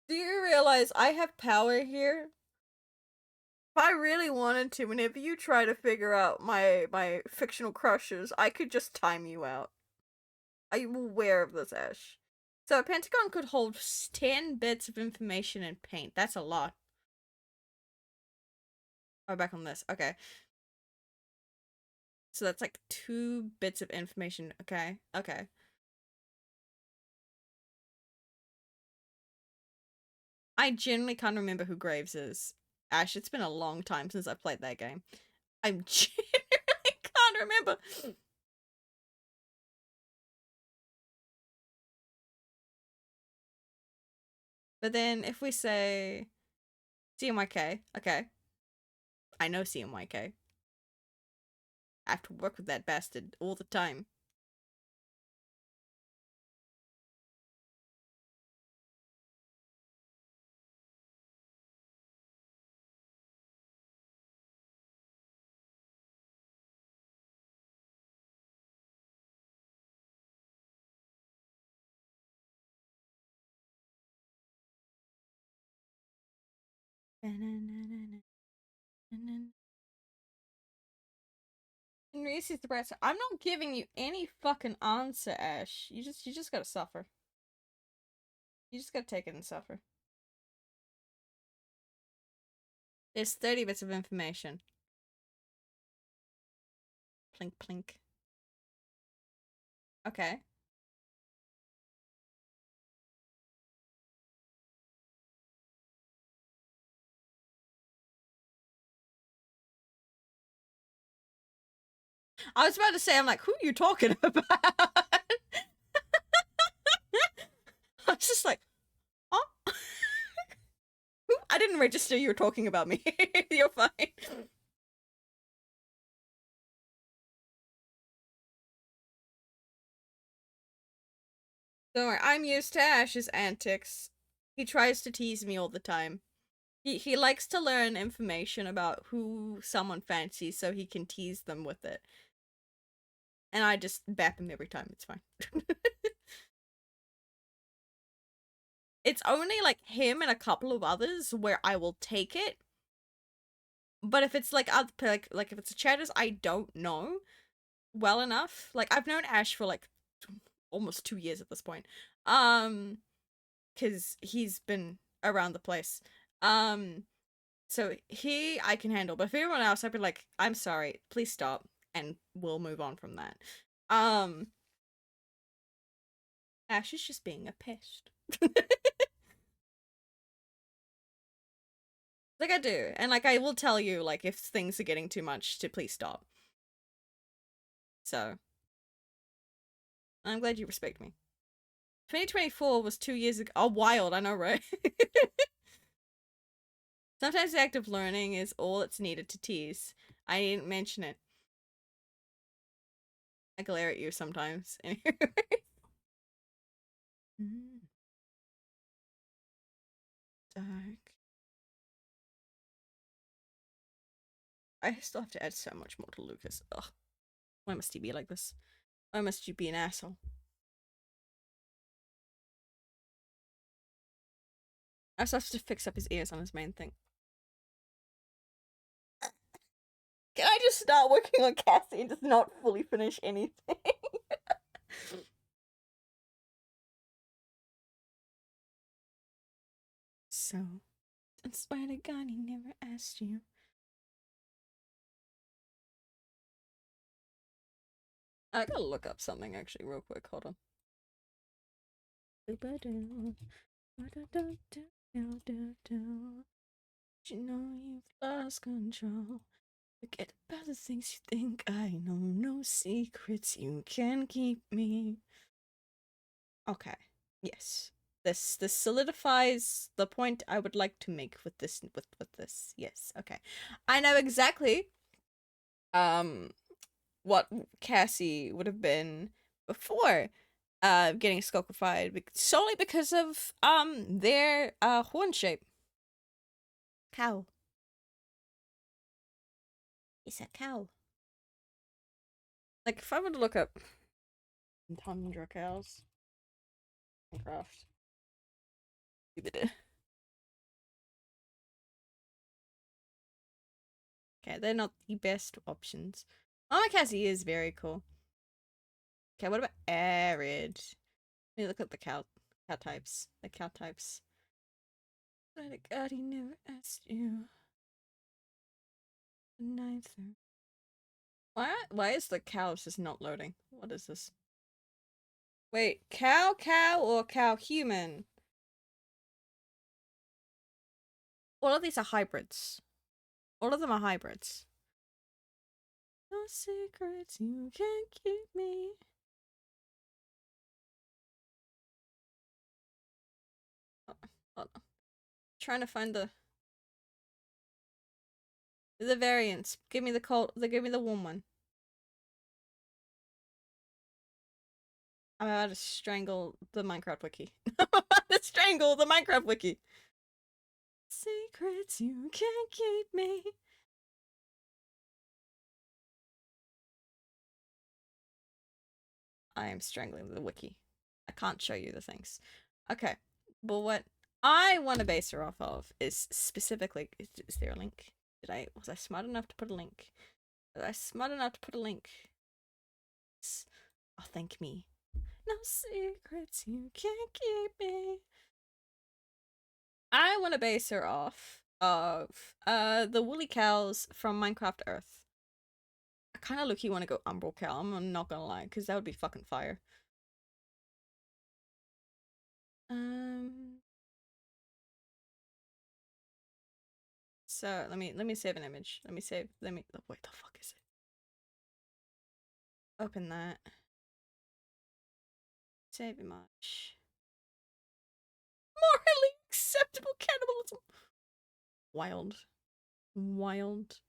do you realize I have power here? If I really wanted to, whenever you try to figure out my fictional crushes, I could just time you out. Are you aware of this, Ash? So a pentagon could hold 10 bits of information in paint. That's a lot. Oh, back on this. Okay. So that's like 2 bits of information. Okay. Okay. I genuinely can't remember who Graves is. Ash, it's been a long time since I played that game. I genuinely can't remember. But then if we say CMYK, okay. I know CMYK. I have to work with that bastard all the time. Reese's the breast. I'm not giving you any fucking answer, Ash. You just gotta suffer. You just gotta take it and suffer. There's 30 bits of information. Plink plink. Okay. I was about to say, I'm like, who are you talking about? I was just like, oh. I didn't register you were talking about me. You're fine. Don't worry, I'm used to Ash's antics. He tries to tease me all the time. He likes to learn information about who someone fancies so he can tease them with it. And I just bap him every time, it's fine. It's only like him and a couple of others where I will take it. But if it's like like if it's a chatters I don't know well enough, like I've known Ash for like almost 2 years at this point. Cause he's been around the place. So I can handle, but for everyone else, I'd be like, I'm sorry, please stop, and we'll move on from that. Ash is just being a pest. Like I do, and like I will tell you, like if things are getting too much, to please stop. So, I'm glad you respect me. 2024 was 2 years ago. Oh, wild, I know, right? Sometimes the act of learning is all that's needed to tease. I didn't mention it. I glare at you sometimes. Anyway. Dark. I still have to add so much more to Lucas. Ugh. Why must he be like this? Why must you be an asshole? I also have to fix up his ears on his main thing. Can I just start working on Cassie and just not fully finish anything? So, in spite of God, he never asked you. I gotta look up something actually real quick. Hold on. You know you've lost control. Forget about the things you think I know. No secrets you can keep me. Okay. Yes. This solidifies the point I would like to make with this with this. Yes. Okay. I know exactly what Cassie would have been before getting skulkified solely because of their horn shape. Cow. It's a cow. Like if I were to look up tundra cows, Minecraft. Okay, they're not the best options. Mama Cassie is very cool. Okay, what about arid? Let me look at the cow types. The cow types. But God, he never asked you. Neither. Why is the cows just not loading? What is this? Wait, cow or cow human? All of these are hybrids. All of them are hybrids. No secrets you can't keep me. Hold on. Trying to find the variants. Give me the cold. Give me the warm one. I'm about to strangle the Minecraft wiki. I'm about to strangle the Minecraft wiki. Secrets you can't keep me. I am strangling the wiki. I can't show you the things. Okay, but what I want to base her off of is specifically, is there a link? Was I smart enough to put a link? Was I smart enough to put a link? Oh, thank me. No secrets you can't keep me. I want to base her off of the woolly cows from Minecraft Earth. I kind of look-y want to go Umbral cow, I'm not gonna lie, because that would be fucking fire. So let me save an image. Wait, the fuck is it? Open that. Save image. Morally acceptable cannibalism. Wild. Wild.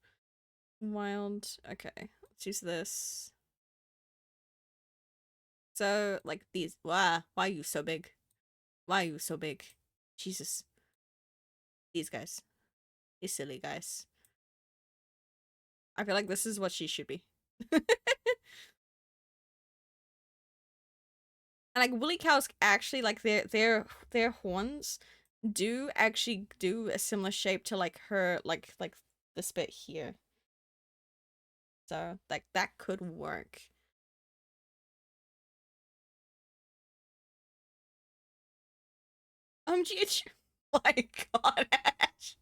Wild. Okay, let's use this. So, like, these. Why are you so big? Why are you so big? Jesus. These guys. These silly guys. I feel like this is what she should be. And like woolly cows actually like their horns do actually do a similar shape to like her like this bit here. So like that could work. GH. My God, Ash.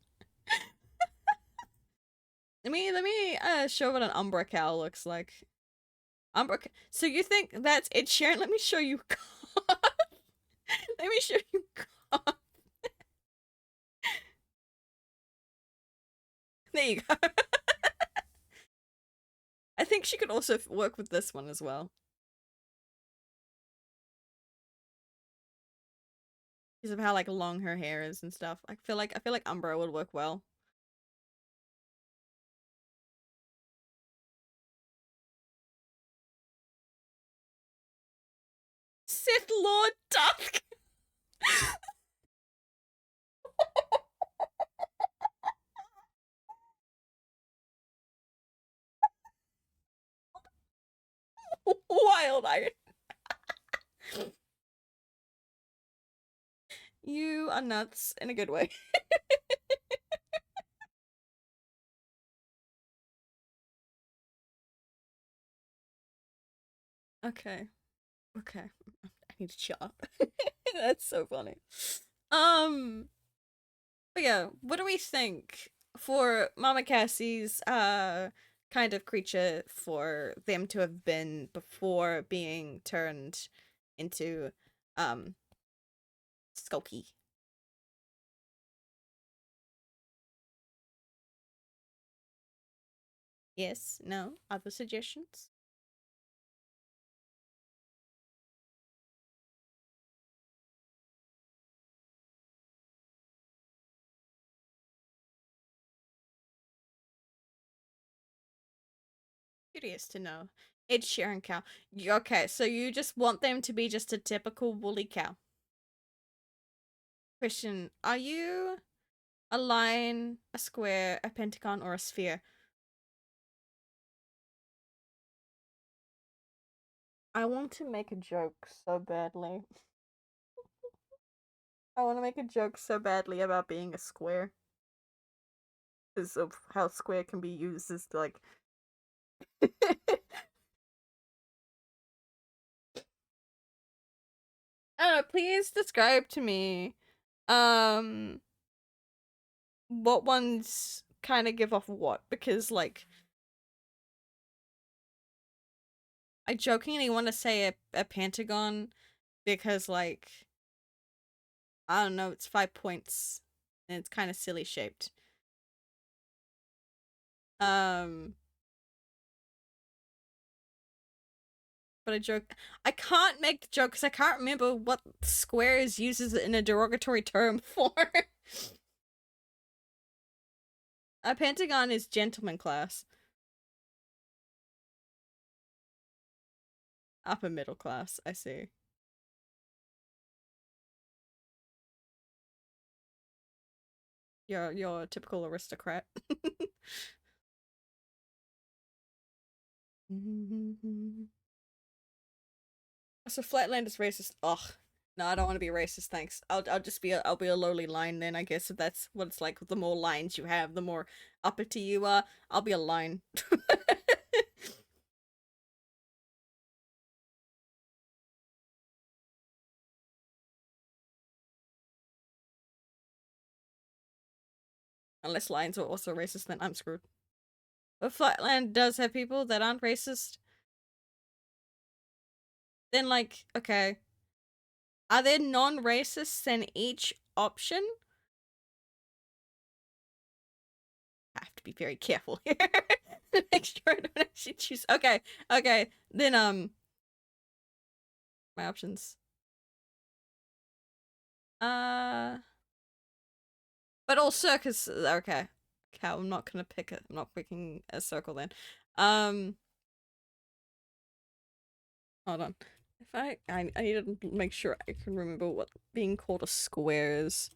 Let me show what an Umbra cow looks like. So you think that's Ed Sheeran? Let me show you. Let me show you. There you go. I think she could also work with this one as well. Because of how like long her hair is and stuff. I feel like Umbra would work well. Sith Lord Dusk. Wild Iron. You are nuts in a good way. Okay. Okay. I need to shut up. That's so funny. But yeah, what do we think for Mama Cassie's kind of creature for them to have been before being turned into Skulky? Yes, no, other suggestions? Curious to know. Ed Sheeran cow. Okay, so you just want them to be just a typical woolly cow. Question, are you a line, a square, a pentagon, or a sphere? I want to make a joke so badly. I want to make a joke so badly about being a square. Because of how square can be used as like. I don't know, please describe to me um what ones kind of give off what, because like I jokingly want to say a pentagon because like I don't know, it's 5 points and it's kind of silly shaped. Um but a joke, I can't make the joke because I can't remember what square is used as in a derogatory term for. A pentagon is gentleman class. Upper middle class, I see. You're a typical aristocrat. So Flatland is racist. Ugh. No, I don't want to be racist, thanks. I'll just be I'll be a lowly line then, I guess, if that's what it's like. The more lines you have, the more uppity you are. I'll be a line. Unless lions are also racist, then I'm screwed. But Flatland does have people that aren't racist. Then like, okay. Are there non-racists in each option? I have to be very careful here. Make sure I don't actually choose. Okay, okay. Then my options. Uh But all circus. Okay. Okay, I'm not gonna pick it. I'm not picking a circle then. Um, hold on. If I need to make sure I can remember what being called a square is.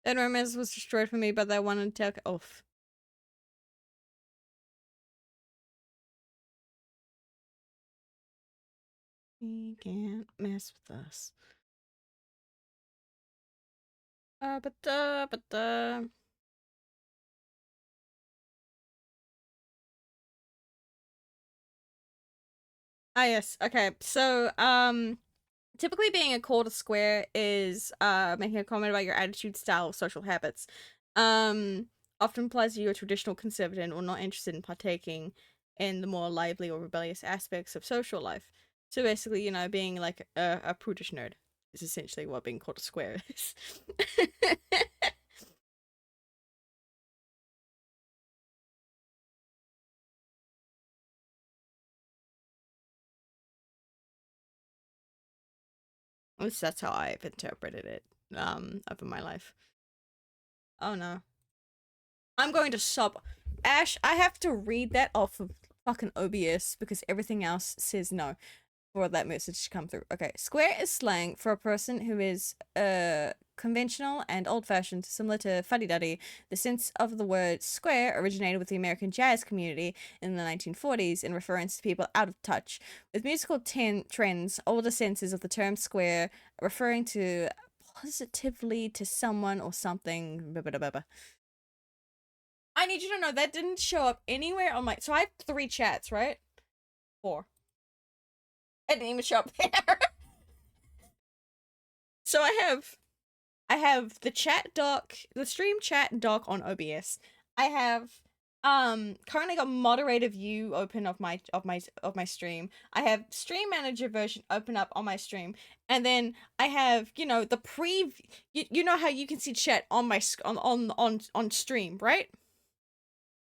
Then romance was destroyed for me, but I wanted to take off. He can't mess with us. But ah yes, okay. So typically being a quarter square is making a comment about your attitude, style, or social habits. Um Often implies that you're a traditional conservative or not interested in partaking in the more lively or rebellious aspects of social life. So basically, being like a prudish nerd is essentially what being called a square is. At least that's how I've interpreted it over my life. Oh no. I'm going to sub Ash, I have to read that off of fucking OBS because everything else says no for that message to come through. Okay, square is slang for a person who is conventional and old-fashioned, similar to fuddy-duddy. The sense of the word square originated with the American jazz community in the 1940s in reference to people out of touch with musical trends. Older senses of the term square referring to positively to someone or something. Blah, blah, blah, blah. I need you to know that didn't show up anywhere on my. So I have 3 chats, right? 4. It didn't even show up there. So I have the chat doc, the stream chat doc on OBS. I have currently got moderator view open of my stream. I have stream manager version open up on my stream, and then I have the you know how you can see chat on my on stream, right?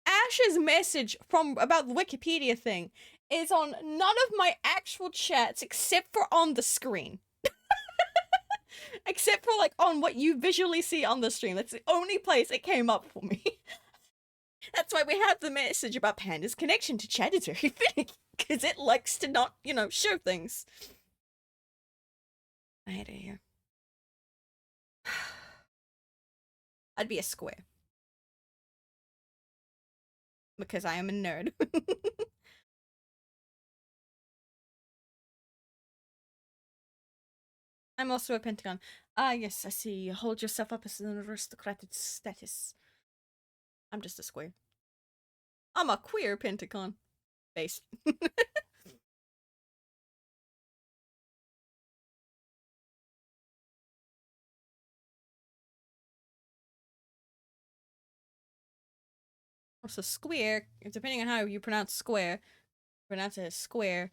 Ash's message from about the Wikipedia thing is on none of my actual chats except for on the screen. Except for like on what you visually see on the stream. That's the only place it came up for me. That's why we have the message about Panda's connection to chat is very finicky. Because it likes to not, show things. I hate it here. I'd be a square. Because I am a nerd. I'm also a pentagon. Ah, yes, I see. Hold yourself up as an aristocratic status. I'm just a square. I'm a queer pentagon. Based. Also, square, depending on how you pronounce square, pronounce it as square,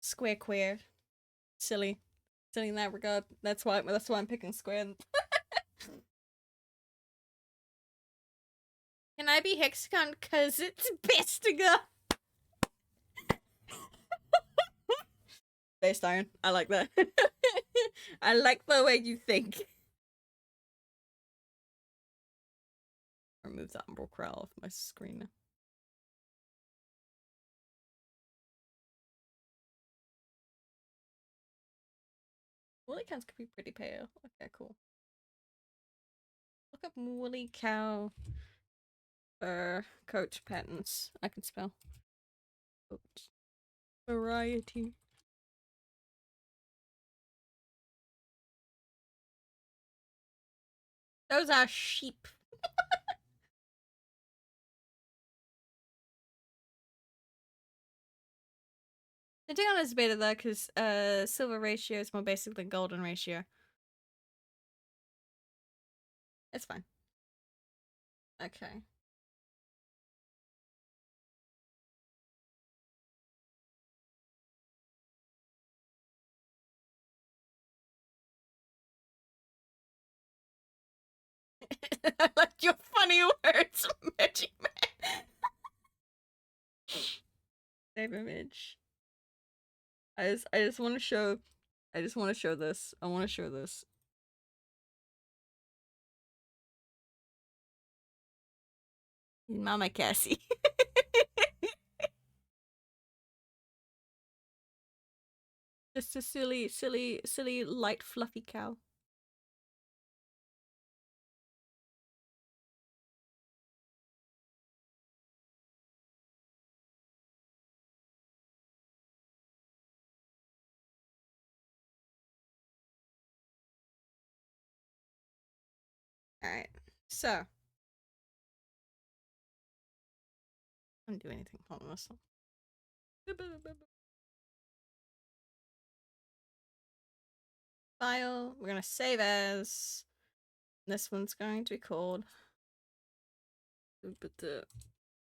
square queer, silly, silly in that regard. That's why I'm picking square. Can I be hexagon? Cause it's bestiga. Based iron. I like that. I like the way you think. Remove the umbral crow off my screen. Woolly cows could be pretty pale. Okay, cool. Look up woolly cow coat patterns. I can spell. Coat variety. Those are sheep. Pentagon is better though, because silver ratio is more basic than golden ratio. It's fine. Okay. I like Your funny words, Magic Man. Save image. I just want to show. I just want to show this. I want to show this. Mama Cassie. Just a silly, light, fluffy cow. Alright, so. I don't do anything. Hold on, this one. File. We're gonna save as. This one's going to be called.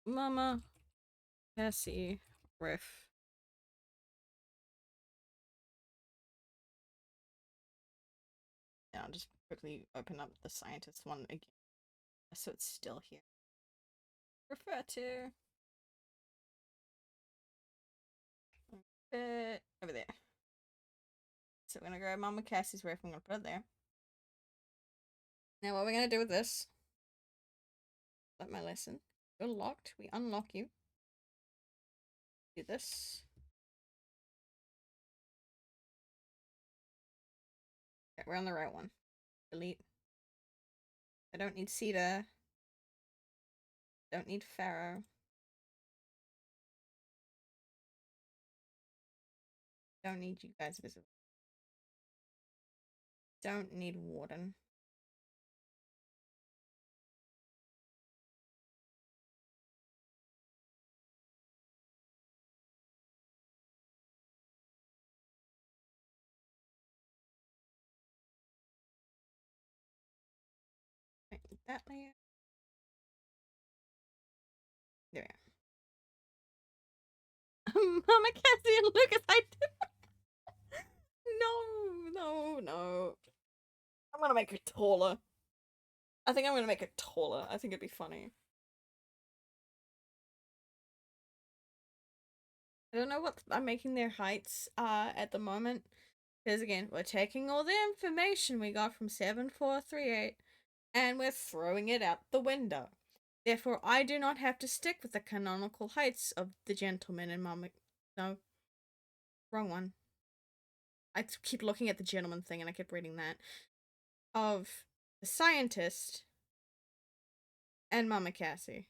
Mama Cassie riff. Yeah, I'll just quickly open up the scientist one again, so it's still here. Refer to. Over there. So we're gonna grab Mama Cassie's riff. I'm gonna put it there. Now what we're gonna do with this? Let my lesson. You're locked. We unlock you. Do this. Okay, we're on the right one. Delete. I don't need Cedar. Don't need Pharaoh. Don't need you guys visible. Don't need Warden. Right, that layer. There we are. Mama Cassie and Lucas, I do. No. I'm gonna make it taller. I think I'm gonna make it taller. I think it'd be funny. I don't know what I'm making their heights at the moment. Because again, we're taking all the information we got from 7438 and we're throwing it out the window. Therefore, I do not have to stick with the canonical heights of the gentleman and Mama. No. Wrong one. I keep looking at the gentleman thing and I kept reading that. Of the scientist and Mama Cassie.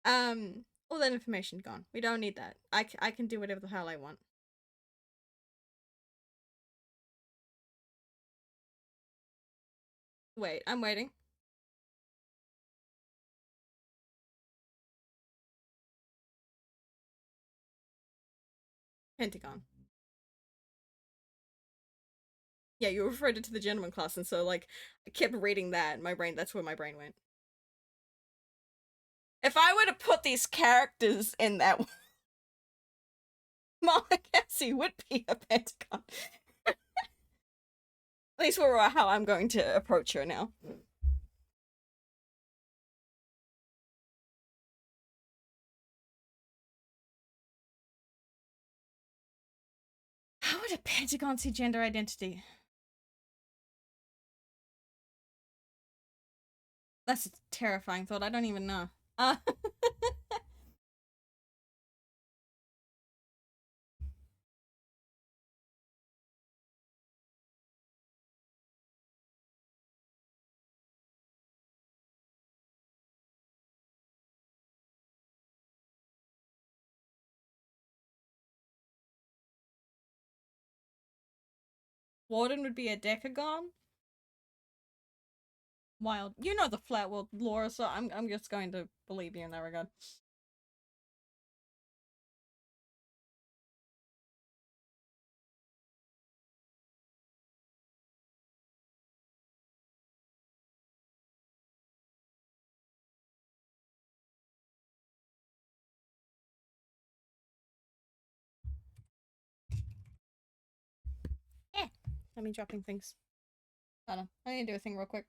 All that information gone. We don't need that. I can do whatever the hell I want. Wait, I'm waiting. Pentagon. Yeah, you referred it to the gentleman class, and so, like, I kept reading that, and that's where my brain went. If I were to put these characters in that one, Mama Cassie would be a Pentagon. At least for how I'm going to approach her now. How would a Pentagon see gender identity? That's a terrifying thought. I don't even know. Warden would be a decagon? Wild. You know the flat world lore, so I'm just going to believe you in that regard. Eh. Let me dropping things. Hold on. I need to do a thing real quick.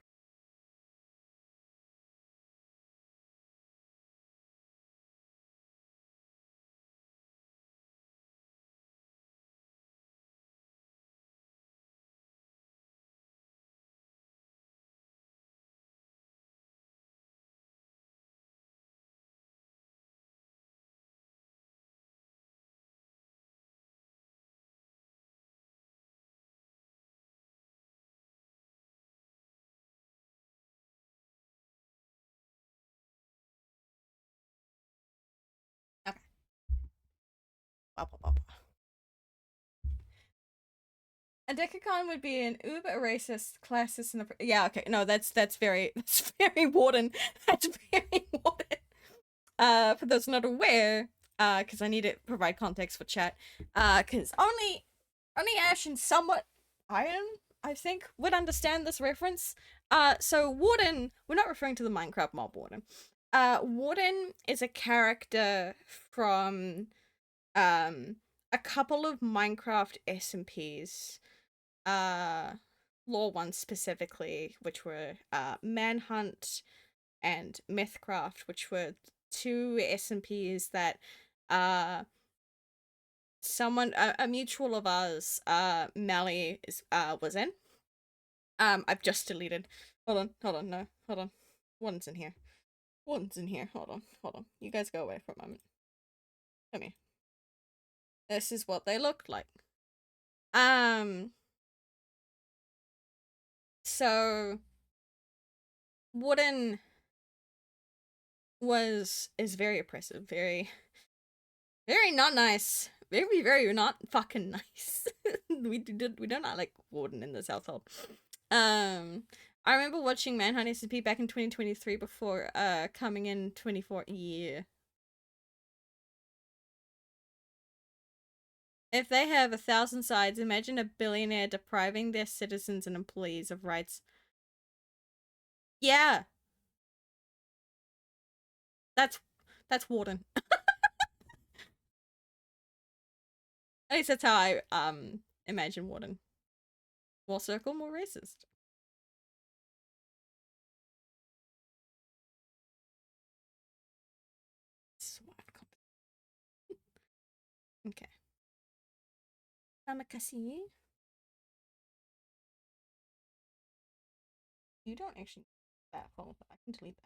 Blah, blah, blah, blah. A Decagon would be an uber racist, classist, and yeah, okay, no, that's very Warden. That's very Warden. For those not aware, because I need to provide context for chat, because only Ash and somewhat Iron, I think, would understand this reference. So Warden, we're not referring to the Minecraft mob Warden. Warden is a character from a couple of Minecraft SMPs. Lore ones specifically, which were Manhunt and Mythcraft, which were two SMPs that someone a mutual of ours, Mally is was in. I've just deleted. Hold on, no, hold on. One's in here. One's in here. Hold on. You guys go away for a moment. Come here. This is what they looked like. So Wooden is very oppressive, very not nice. Very not fucking nice. we do not like Warden in this household. I remember watching Manhunt SMP back in 2023 before coming in 24. Yeah. If they have 1,000 sides, imagine a billionaire depriving their citizens and employees of rights. Yeah. That's Warden. At least that's how I imagine Warden. War Circle, more racist. Okay. Tamakasi. You don't actually that hold. I can delete that.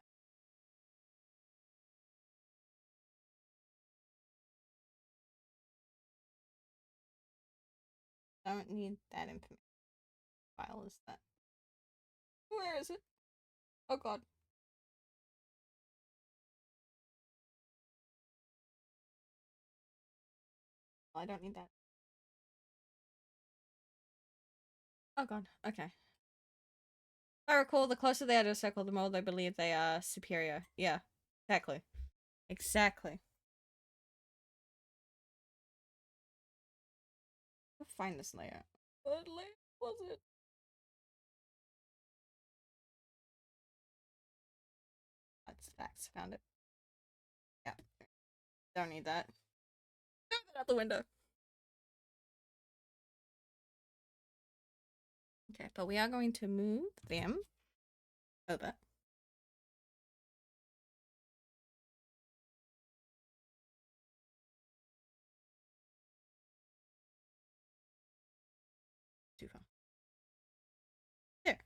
I don't need that information. File is that? Where is it? Oh god. I don't need that. Oh god. Okay. I recall, the closer they are to a circle, the more they believe they are superior. Yeah. Exactly. Exactly. I'll find this layer. What layer was it? That's facts. Found it. Yeah. Don't need that. Throw that out the window. Okay, but we are going to move them over. Too far. There.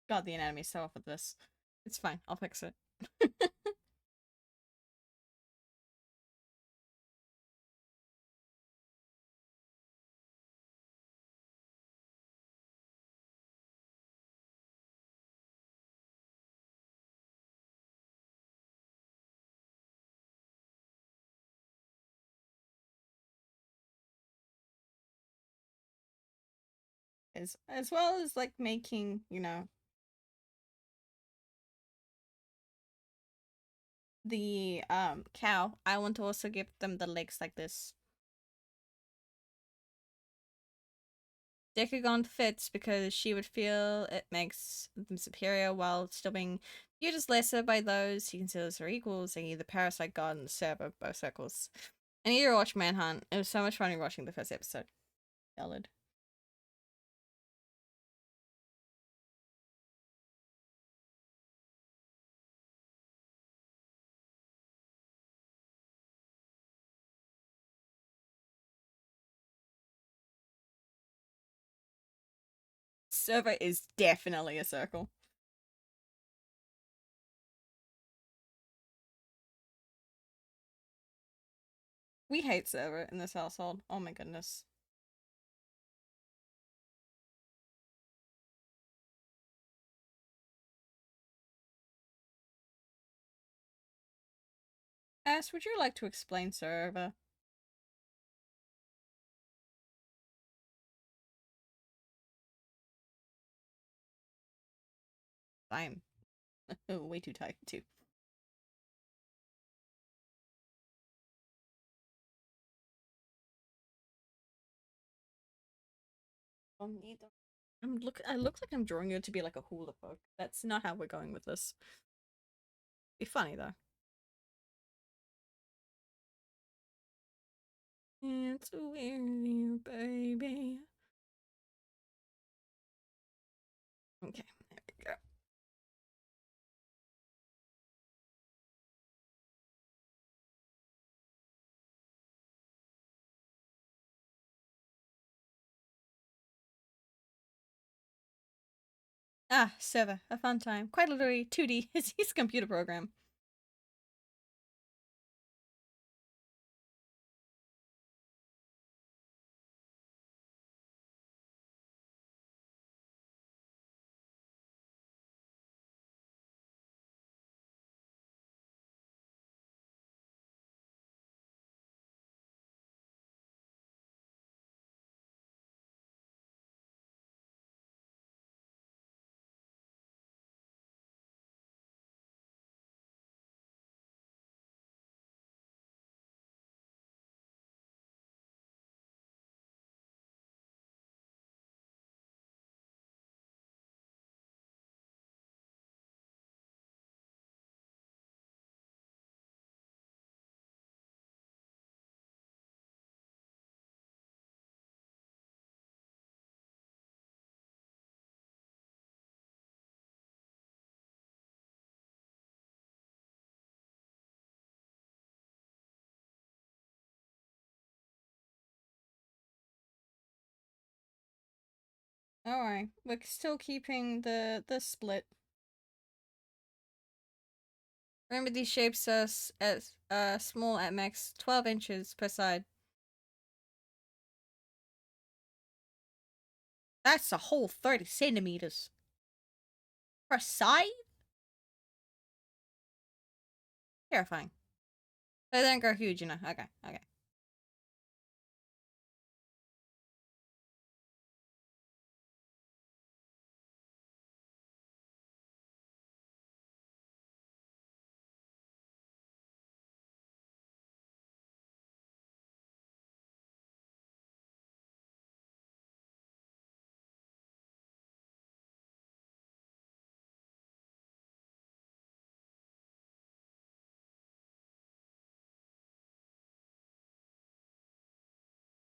God, the anatomy so off with this. It's fine. I'll fix it. As well as like making, you know, the cow, I want to also give them the legs like this. Decagon fits because she would feel it makes them superior while still being viewed as lesser by those he considers her equals, and the parasite god and the server of both circles. I need to watch Manhunt. It was so much fun watching the first episode. Valid. server is definitely a circle. We hate server in this household. Oh my goodness. Ash, would you like to explain server? I'm way too tired too. I look like I'm drawing you to be like a hula hoop. That's not how we're going with this. Be funny though. It's weird, baby. Okay, there we go. Ah, server, a fun time. Quite literally 2D. He's a computer program. Alright, we're still keeping the split. Remember these shapes are as small at max 12 inches per side. That's a whole 30 centimeters. Per side? Terrifying. They don't grow huge, you know. Okay, okay.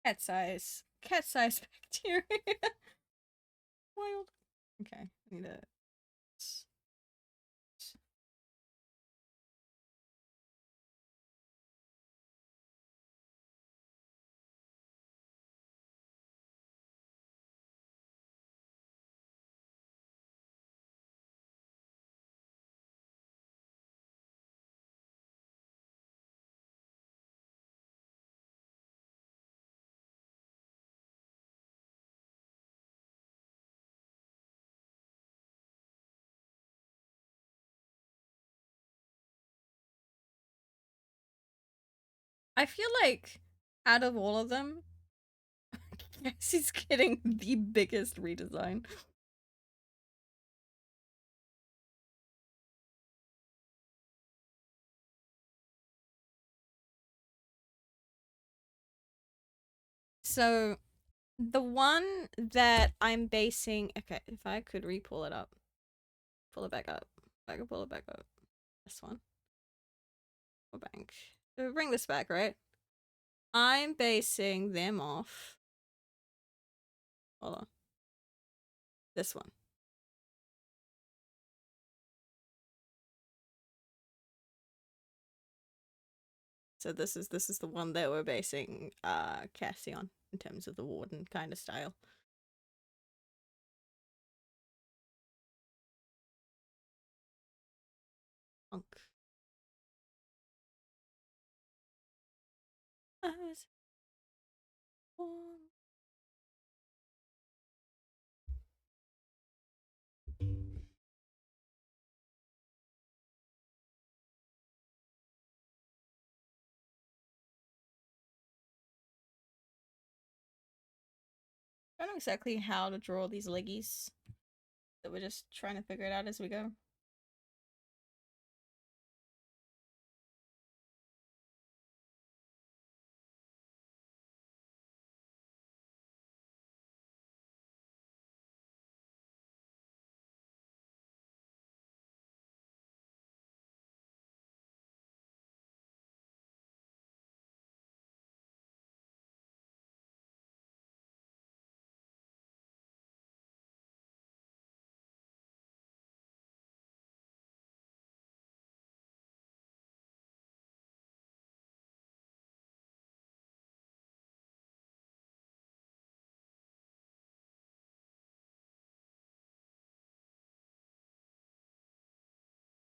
Cat size. Cat size bacteria. Wild. Okay, I need to. I feel like out of all of them, Cassie's getting the biggest redesign. So the one that I'm basing, okay, if I could re-pull it up, pull it back up. If I could pull it back up. This one. Bank. Bring this back, right? I'm basing them off. Hold on. This one. So this is the one that we're basing Cassie on in terms of the warden kind of style. Bonk. I was born. I don't know exactly how to draw these leggies. So we're just trying to figure it out as we go.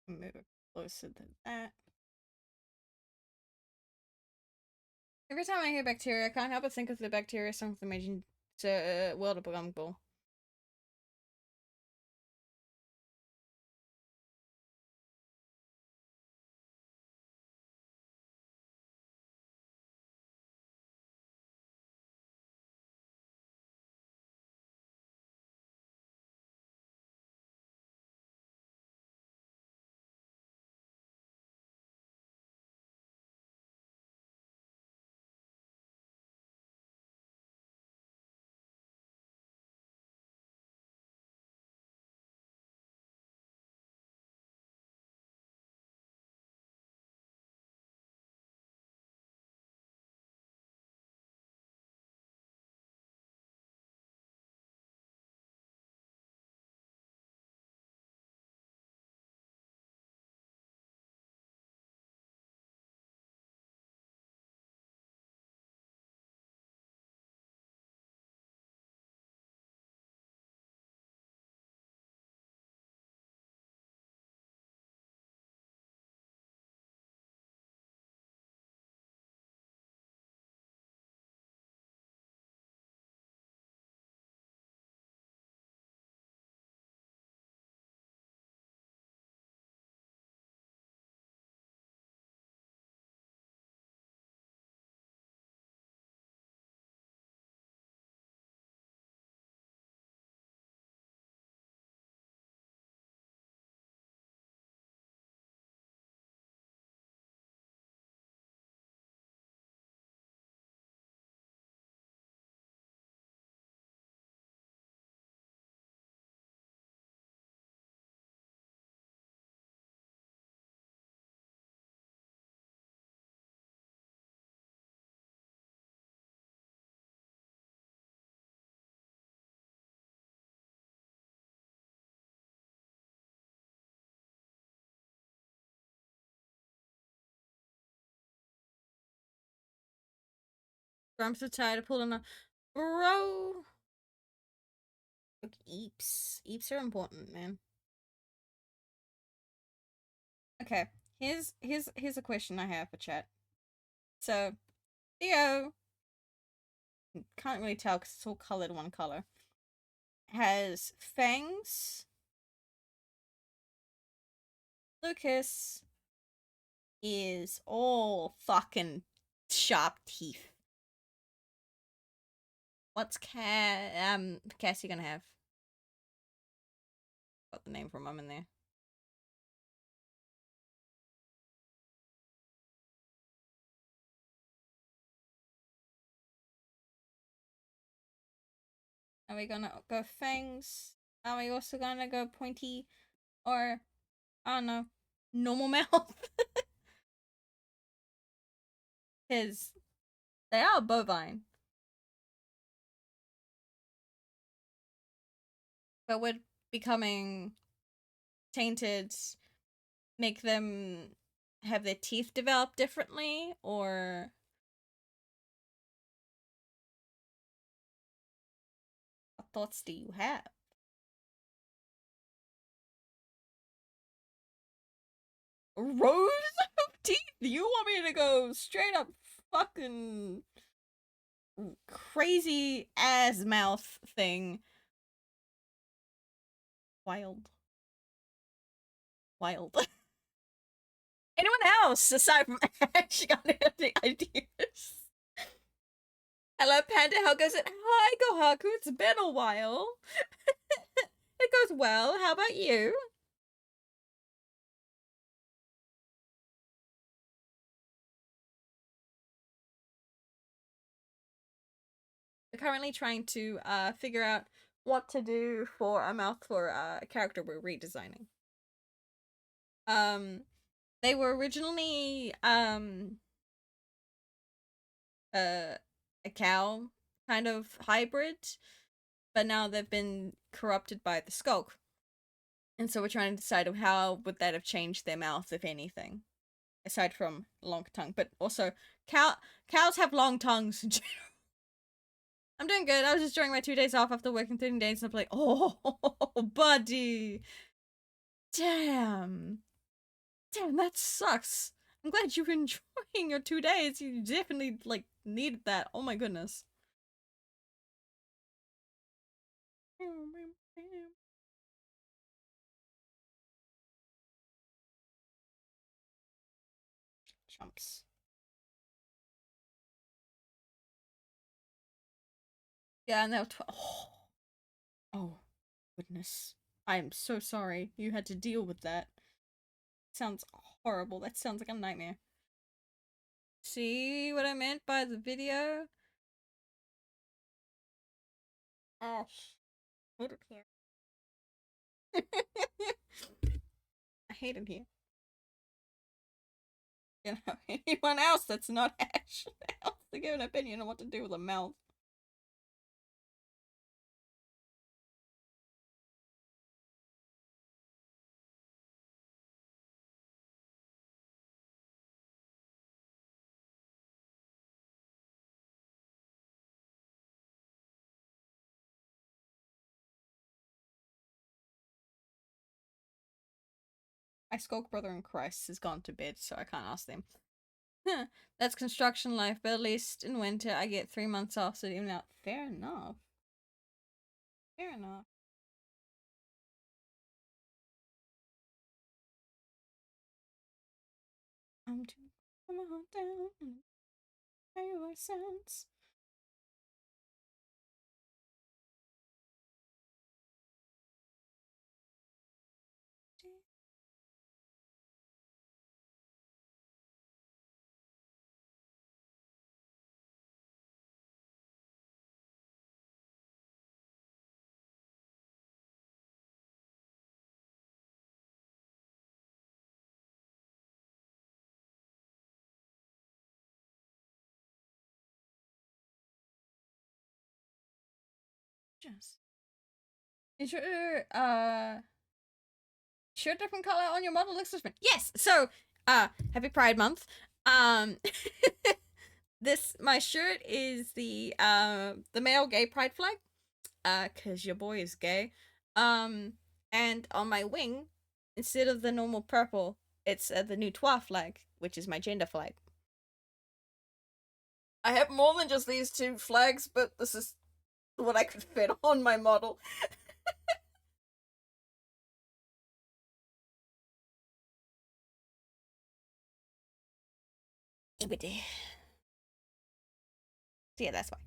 Move it closer to that. Every time I hear bacteria, I can't help but think of the bacteria song from the Amazing World of Gumball. I'm so tired of pulling a bro. Look, eeps. Eeps are important, man. Okay, here's a question I have for chat. So, Theo, can't really tell because it's all colored one color, has fangs. Lucas is all fucking sharp teeth. What's Cassie gonna have? Got the name from mum in there. Are we gonna go fangs? Are we also gonna go pointy? Or, I don't know, normal mouth? Because they are bovine. But would becoming tainted make them have their teeth develop differently? Or what thoughts do you have? rows of teeth? You want me to go straight up fucking crazy ass mouth thing? Wild. Wild. Anyone else aside from Ash got any ideas? Hello, Panda. How goes it? Hi, Gohaku. It's been a while. It goes well. How about you? We're currently trying to figure out what to do for a mouth for a character we're redesigning. They were originally a cow kind of hybrid, but now they've been corrupted by the skulk. And so we're trying to decide how would that have changed their mouth, if anything, aside from long tongue. But also, cows have long tongues in general. I'm doing good. I was just enjoying my 2 days off after working 13 days, and I'm like, oh, buddy, damn, that sucks. I'm glad you're enjoying your 2 days. You definitely like needed that. Oh my goodness. Chumps. Yeah, and oh, goodness. I am so sorry you had to deal with that. Sounds horrible. That sounds like a nightmare. See what I meant by the video? Ash. Put it here. I hate it here. You know, anyone else that's not Ash else to give an opinion on what to do with a mouth. My Skulk brother in Christ has gone to bed, so I can't ask them. That's construction life, but at least in winter I get 3 months off, so even out. Fair enough. Fair enough. I'm too my heart down and your sense. Just. Is your different color on your model looks different? Yes. So, happy Pride Month. This my shirt is the male gay pride flag. Cause your boy is gay. And on my wing, instead of the normal purple, it's the new Twa flag, which is my gender flag. I have more than just these two flags, but this is what I could fit on my model. Ibidi. So yeah, that's why.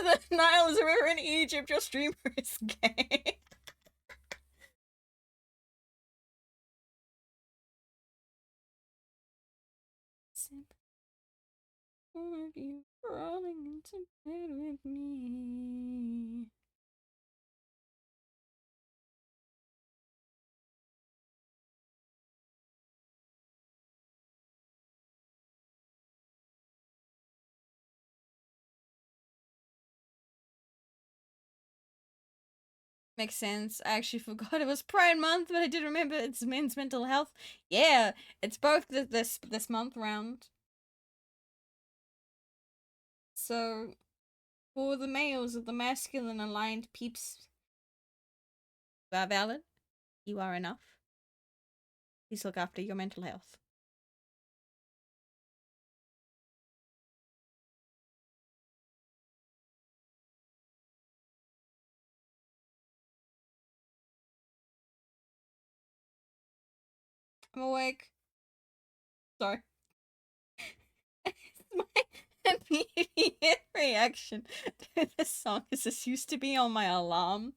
The Nile is a river in Egypt. Your streamer is gay. Of you crawling into bed with me. Makes sense. I actually forgot it was Pride Month, but I did remember it's Men's Mental Health. Yeah, it's both this month round. So, for the males of the masculine aligned peeps, You are valid. You are enough. Please look after your mental health. I'm awake. Sorry. My immediate reaction to this song is this used to be on my alarm.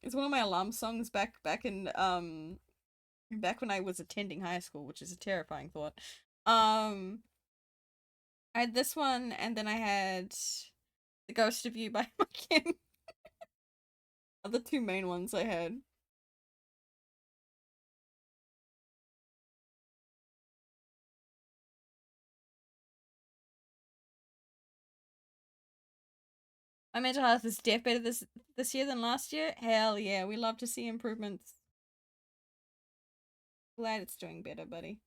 It's one of my alarm songs back when I was attending high school, which is a terrifying thought. I had this one, and then I had The Ghost of You by Kim. Are the two main ones I had. My mental health is deaf better this year than last year. Hell yeah, we love to see improvements. Glad it's doing better, buddy.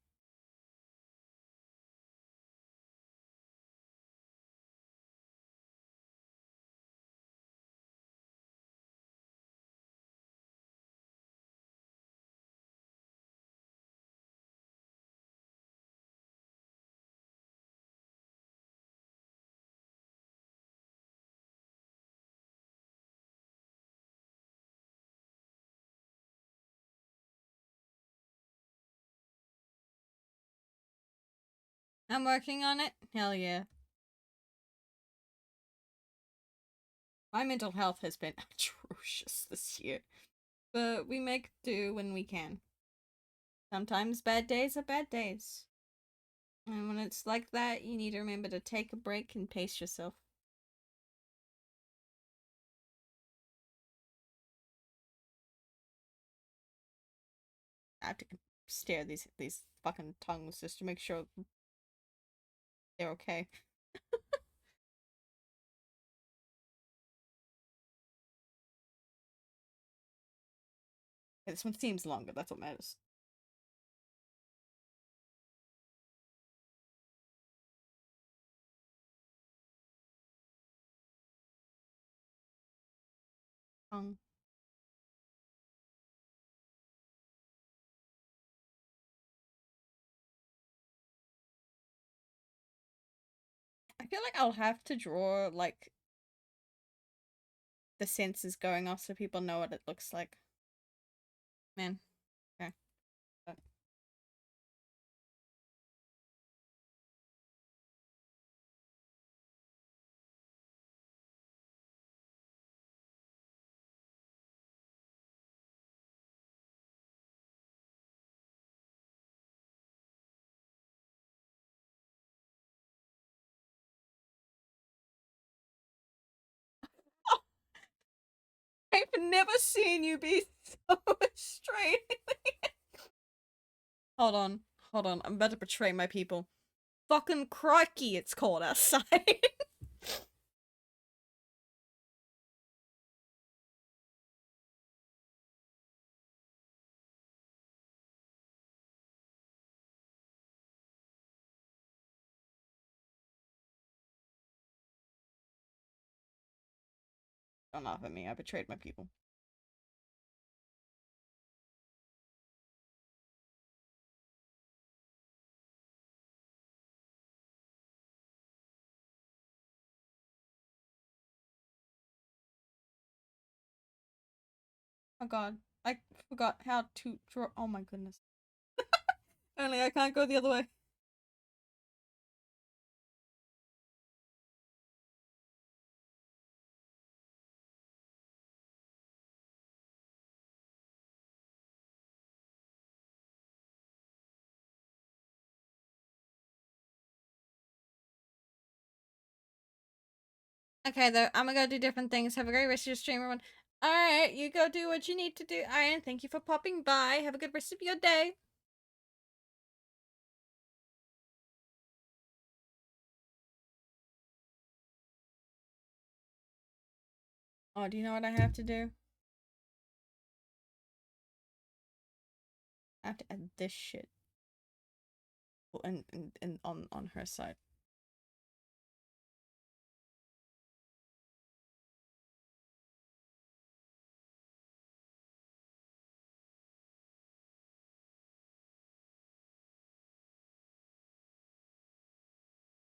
I'm working on it. Hell yeah. My mental health has been atrocious this year, but we make do when we can. Sometimes bad days are bad days. And when it's like that, you need to remember to take a break and pace yourself. I have to stare at these fucking tongues just to make sure they're okay. This one seems longer, that's what matters. Tongue. I feel like I'll have to draw, like, the sensors going off so people know what it looks like. Man. Okay. I've never seen you be so straight. Hold on. Hold on. I'm about to betray my people. Fucking crikey, it's cold outside. Don't laugh at me. I betrayed my people. Oh god. I forgot how to draw. Oh my goodness. Only I can't go the other way. Okay, though, I'm gonna go do different things. Have a great rest of your stream, everyone. Alright, you go do what you need to do. Alright, and thank you for popping by. Have a good rest of your day. Oh, do you know what I have to do? I have to add this shit. And on her side.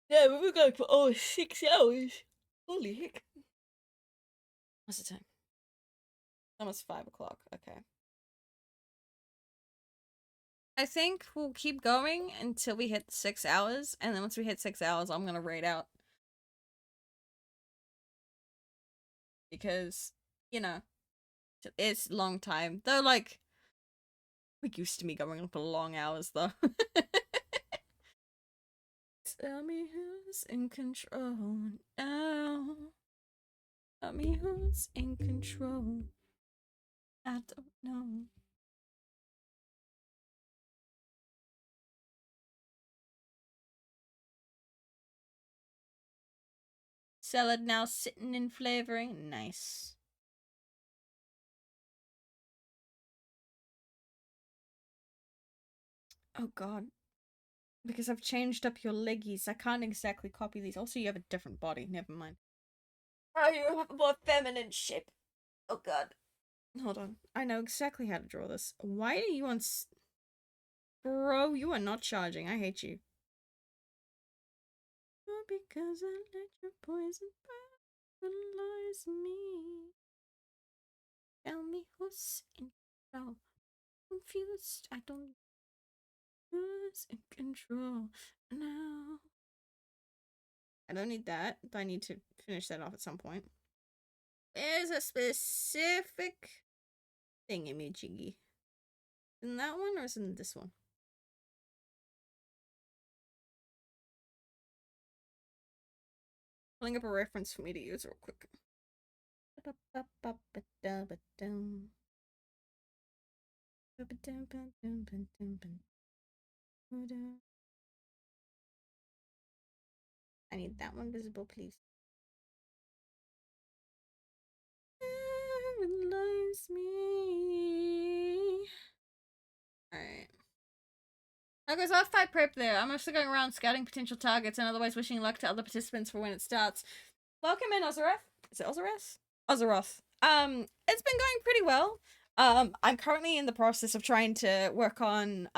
Yeah, we were going for 6 hours. Holy heck. What's the time? Almost 5 o'clock. Okay. I think we'll keep going until we hit 6 hours, and then once we hit 6 hours, I'm gonna raid out. Because, you know, it's a long time. Though, like, we're used to me going on for long hours, though. Tell me who's in control now. Tell me who's in control. I don't know. Salad now sitting in flavoring. Nice. Oh god. Because I've changed up your leggies, I can't exactly copy these. Also, you have a different body. Never mind. Oh, you have a more feminine shape. Oh god. Hold on. I know exactly how to draw this. Why are you on Bro, you are not charging. I hate you. Oh, because I let your poison paralyze me. Tell me who's in control. Confused. I don't. Who's in control now? I don't need that. I need to finish that off at some point. There's a specific thingy-majiggy. In that one or is it in this one? Pulling up a reference for me to use real quick. I need that one visible, please. Paralyze me. Alright. Okay, so I have 5 prep there. I'm mostly going around scouting potential targets and otherwise wishing luck to other participants for when it starts. Welcome in, Ozareth. Is it Ozareth? Ozaroth. It's been going pretty well. I'm currently in the process of trying to work on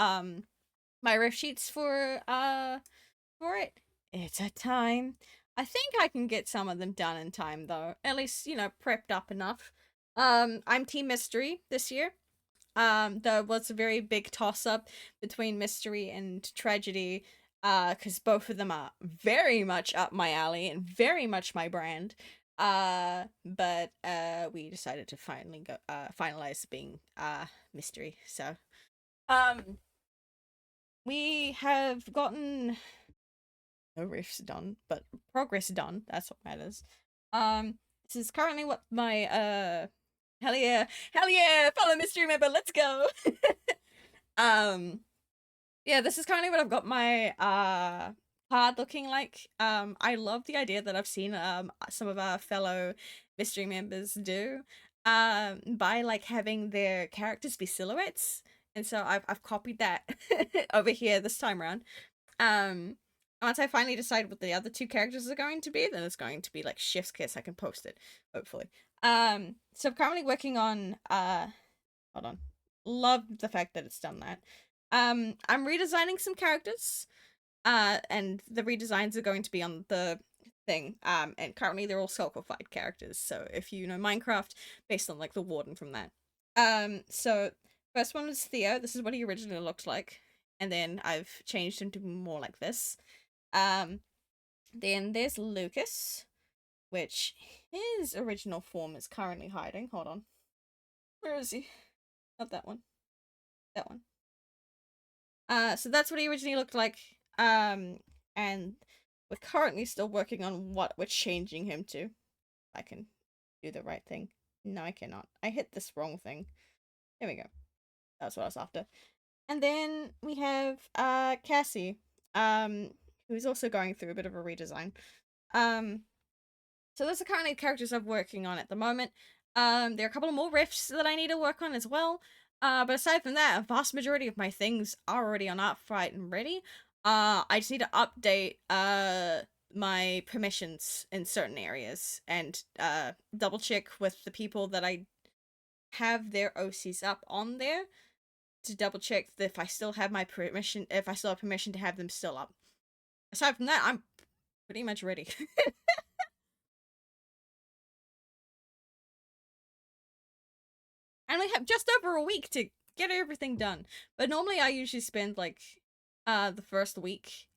my riff sheets for it. It's a time. I think I can get some of them done in time though. At least, you know, prepped up enough. I'm Team Mystery this year. There was a very big toss up between Mystery and Tragedy, because both of them are very much up my alley and very much my brand. But we decided to finally go finalize being Mystery. So, um, we have gotten no riffs done, but progress done. That's what matters. This is currently what my hell yeah, fellow mystery member, let's go. Yeah, this is currently what I've got my card looking like. I love the idea that I've seen some of our fellow mystery members do by like having their characters be silhouettes. And so I've copied that over here this time around. Once I finally decide what the other 2 characters are going to be, then it's going to be like Chef's Kiss. I can post it, hopefully. So I'm currently working on hold on. Love the fact that it's done that. I'm redesigning some characters. And the redesigns are going to be on the thing. And currently they're all Skulkified characters. So if you know Minecraft, based on like the warden from that. So first one is Theo. This is what he originally looked like. And then I've changed him to more like this. Then there's Lucas, which his original form is currently hiding. Hold on. Where is he? Not that one. That one. So that's what he originally looked like. And we're currently still working on what we're changing him to. I can do the right thing. No, I cannot. I hit this wrong thing. There we go. That's what I was after. And then we have Cassie, who's also going through a bit of a redesign. So those are currently characters I'm working on at the moment. There are a couple of more riffs that I need to work on as well. But aside from that, a vast majority of my things are already on Artfright and ready. I just need to update my permissions in certain areas and double check with the people that I have their OCs up on there to double check if I still have my permission, if I still have permission to have them still up. Aside from that, I'm pretty much ready. And we have just over a week to get everything done. But normally I usually spend like the first week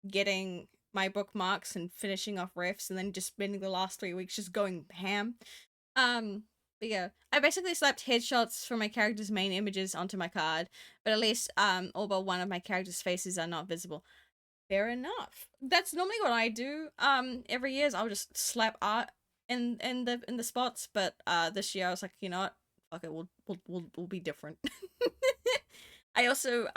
getting my bookmarks and finishing off refs, and then just spending the last 3 weeks just going ham. But yeah, I basically slapped headshots for my character's main images onto my card, but at least all but one of my character's faces are not visible. Fair enough. That's normally what I do. Every year is I'll just slap art in the spots, but this year I was like, you know what? Fuck it, we'll be different. I also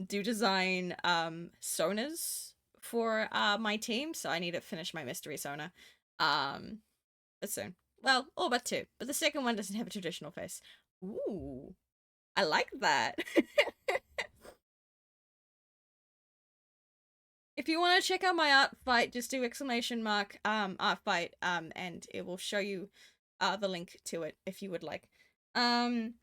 do design sonas for my team, so I need to finish my mystery sona. But soon. Well, all but two, but the second one doesn't have a traditional face. Ooh, I like that. If you want to check out my art fight, just do exclamation mark art fight and it will show you the link to it if you would like. Bank.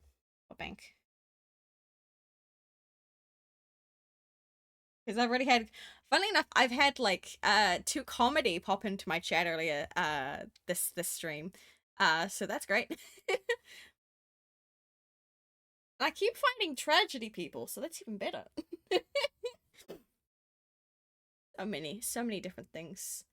Because I've already had, funnily enough, I've had like two comedy pop into my chat earlier this stream. So that's great. I keep finding tragedy people, so that's even better. So many different things.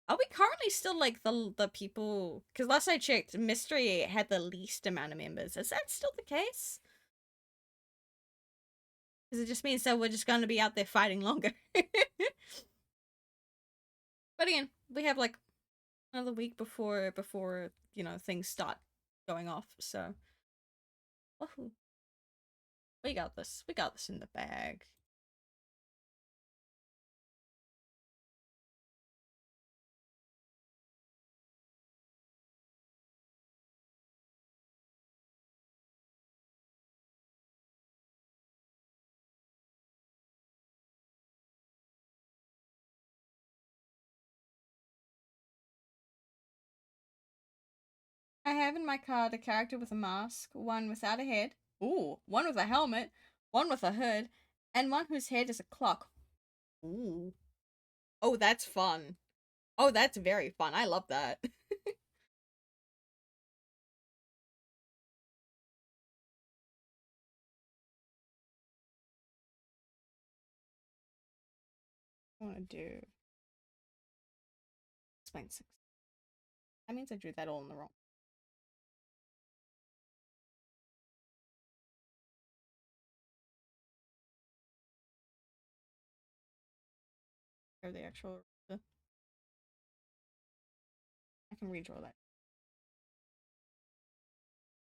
Are we currently still like the people? Because last I checked, Mystery had the least amount of members. Is that still the case? Because it just means that we're just going to be out there fighting longer. But again, we have like another week before you know things start going off. So, woohoo. We got this. We got this in the bag. I have in my card a character with a mask, one without a head, ooh, one with a helmet, one with a hood, and one whose head is a clock. Ooh. Oh, that's fun. Oh, that's very fun. I love that. I want to do explain six. That means I drew that all in the wrong. Or the actual. I can redraw that.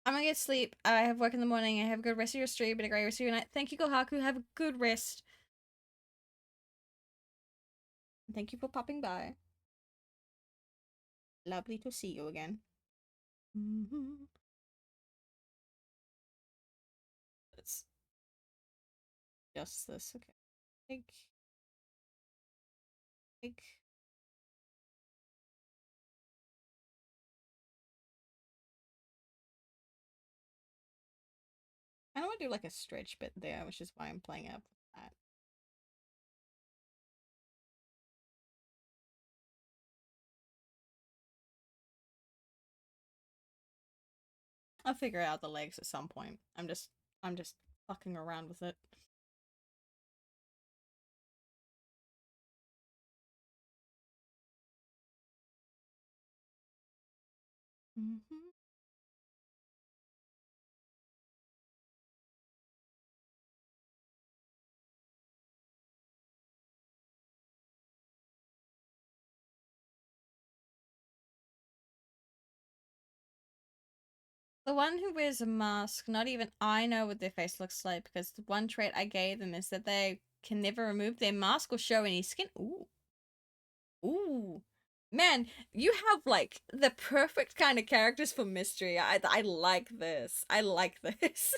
I'm gonna get sleep. I have work in the morning. I have a good rest of your stream, but a great rest of your night. Thank you, Kohaku. Have a good rest. Thank you for popping by. Lovely to see you again. It's just this. Okay. Big. Big. I don't want to do like a stretch bit there, which is why I'm playing up with that. I'll figure out the legs at some point. I'm just fucking around with it. Mm-hmm. The one who wears a mask, not even I know what their face looks like because the one trait I gave them is that they can never remove their mask or show any skin. Ooh. Ooh. Man, you have like the perfect kind of characters for mystery. I like this. I like this.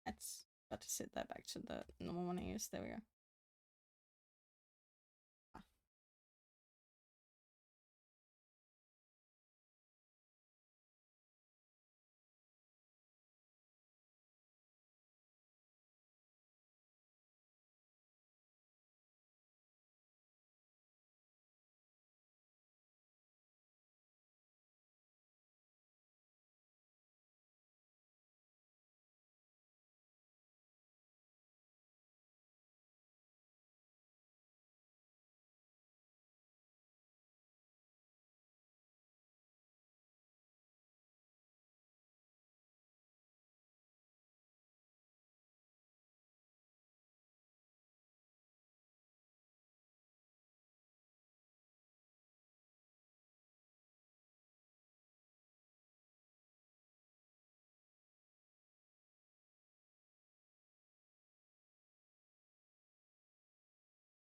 That's about to set that back to the normal one I use. There we go.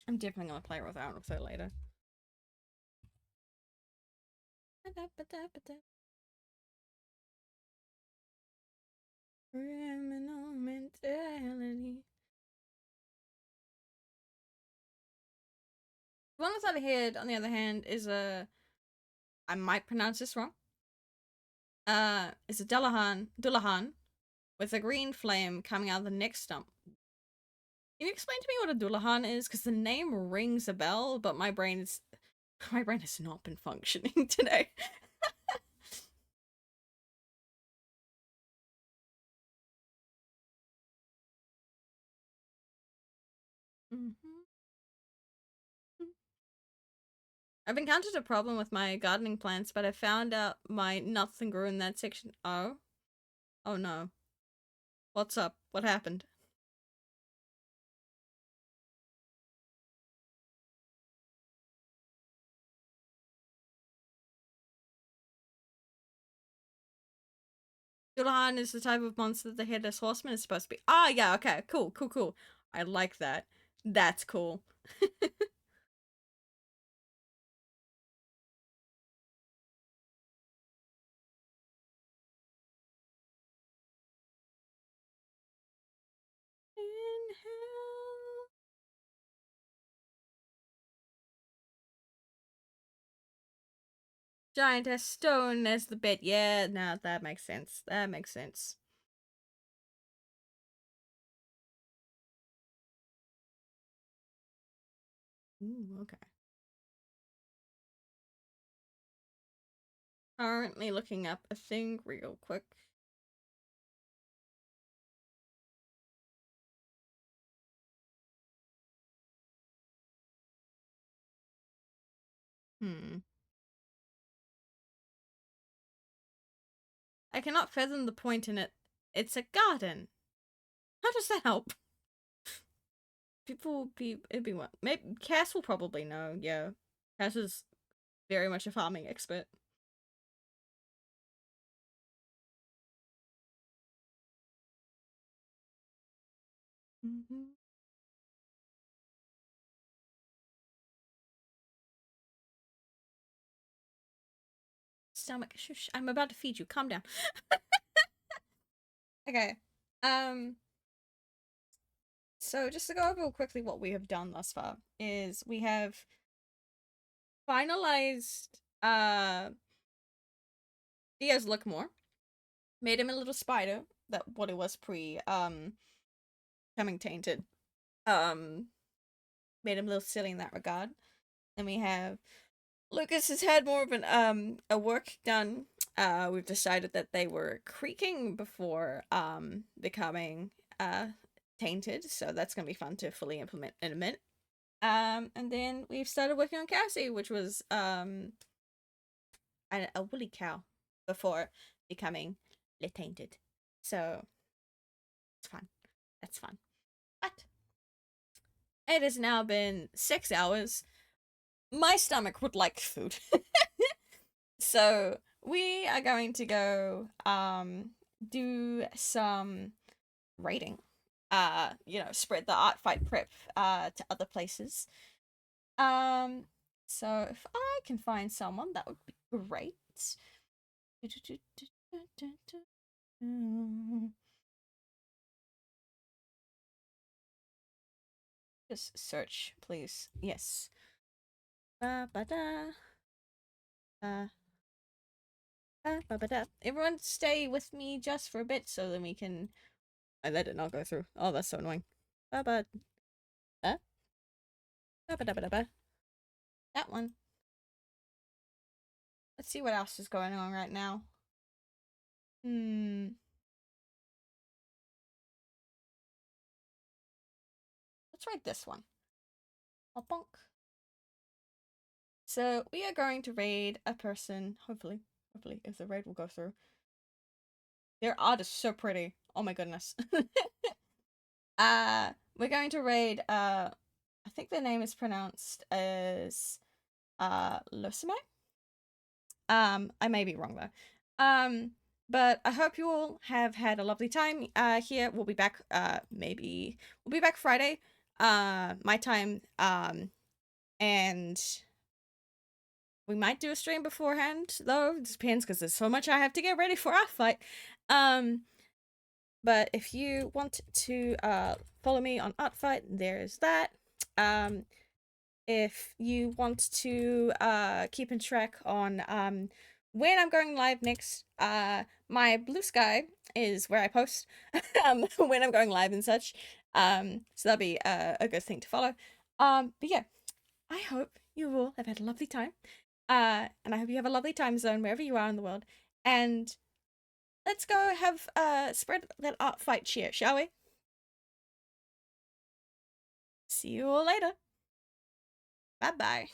I'm definitely gonna play around with her later. Criminal mentality. One without a head, on the other hand, is a. I might pronounce this wrong. It's a Dullahan with a green flame coming out of the neck stump. Can you explain to me what a Dullahan is? Because the name rings a bell, but my brain has not been functioning today. Mm-hmm. I've encountered a problem with my gardening plants, but I found out my nothing grew in that section. Oh? Oh no. What's up? What happened? Dullahan is the type of monster that the Headless Horseman is supposed to be. Ah, yeah, okay. Cool, cool, cool. I like that. That's cool. In hell. Giant as stone as the bed. Yeah, no, that makes sense. That makes sense. Ooh, okay. Currently looking up a thing real quick. Hmm. I cannot fathom the point in it. It's a garden. How does that help? People be it'd be what? Maybe Cass will probably know. Yeah, Cass is very much a farming expert. Mm-hmm. Stomach, shush! I'm about to feed you. Calm down. Okay. Um. So just to go over quickly what we have done thus far is we have finalized Diaz Lookmore, made him a little spider that what it was pre coming tainted. Um Made him a little silly in that regard. Then we have Lucas has had more of an a work done. We've decided that they were creaking before becoming tainted, so that's gonna be fun to fully implement in a minute. And then we've started working on Cassie, which was a woolly cow before becoming tainted. So it's fun. That's fun. But it has now been 6 hours. My stomach would like food. So we are going to go do some raiding. Spread the art fight prep to other places. Um so if I can find someone, that would be great. Just search, please. Yes. Ba ba da. Ba ba da. Everyone stay with me just for a bit so then we can. I let it not go through. Oh, that's so annoying. Ba ba. Ba ba da ba da ba. That one. Let's see what else is going on right now. Hmm. Let's write this one. Bonk. So we are going to raid a person. Hopefully, if the raid will go through. Their art is so pretty. Oh my goodness. We're going to raid. I think their name is pronounced as Losime. I may be wrong though. But I hope you all have had a lovely time here. We'll be back maybe we'll be back Friday. my time, and we might do a stream beforehand, though. It depends, because there's so much I have to get ready for our fight. But if you want to follow me on Artfight, there's that. If you want to keep in track on when I'm going live next, my Blue Sky is where I post when I'm going live and such. So that'll be a good thing to follow. But yeah, I hope you all have had a lovely time. And I hope you have a lovely time zone wherever you are in the world. And let's go have spread that Artfight cheer, shall we? See you all later. Bye bye.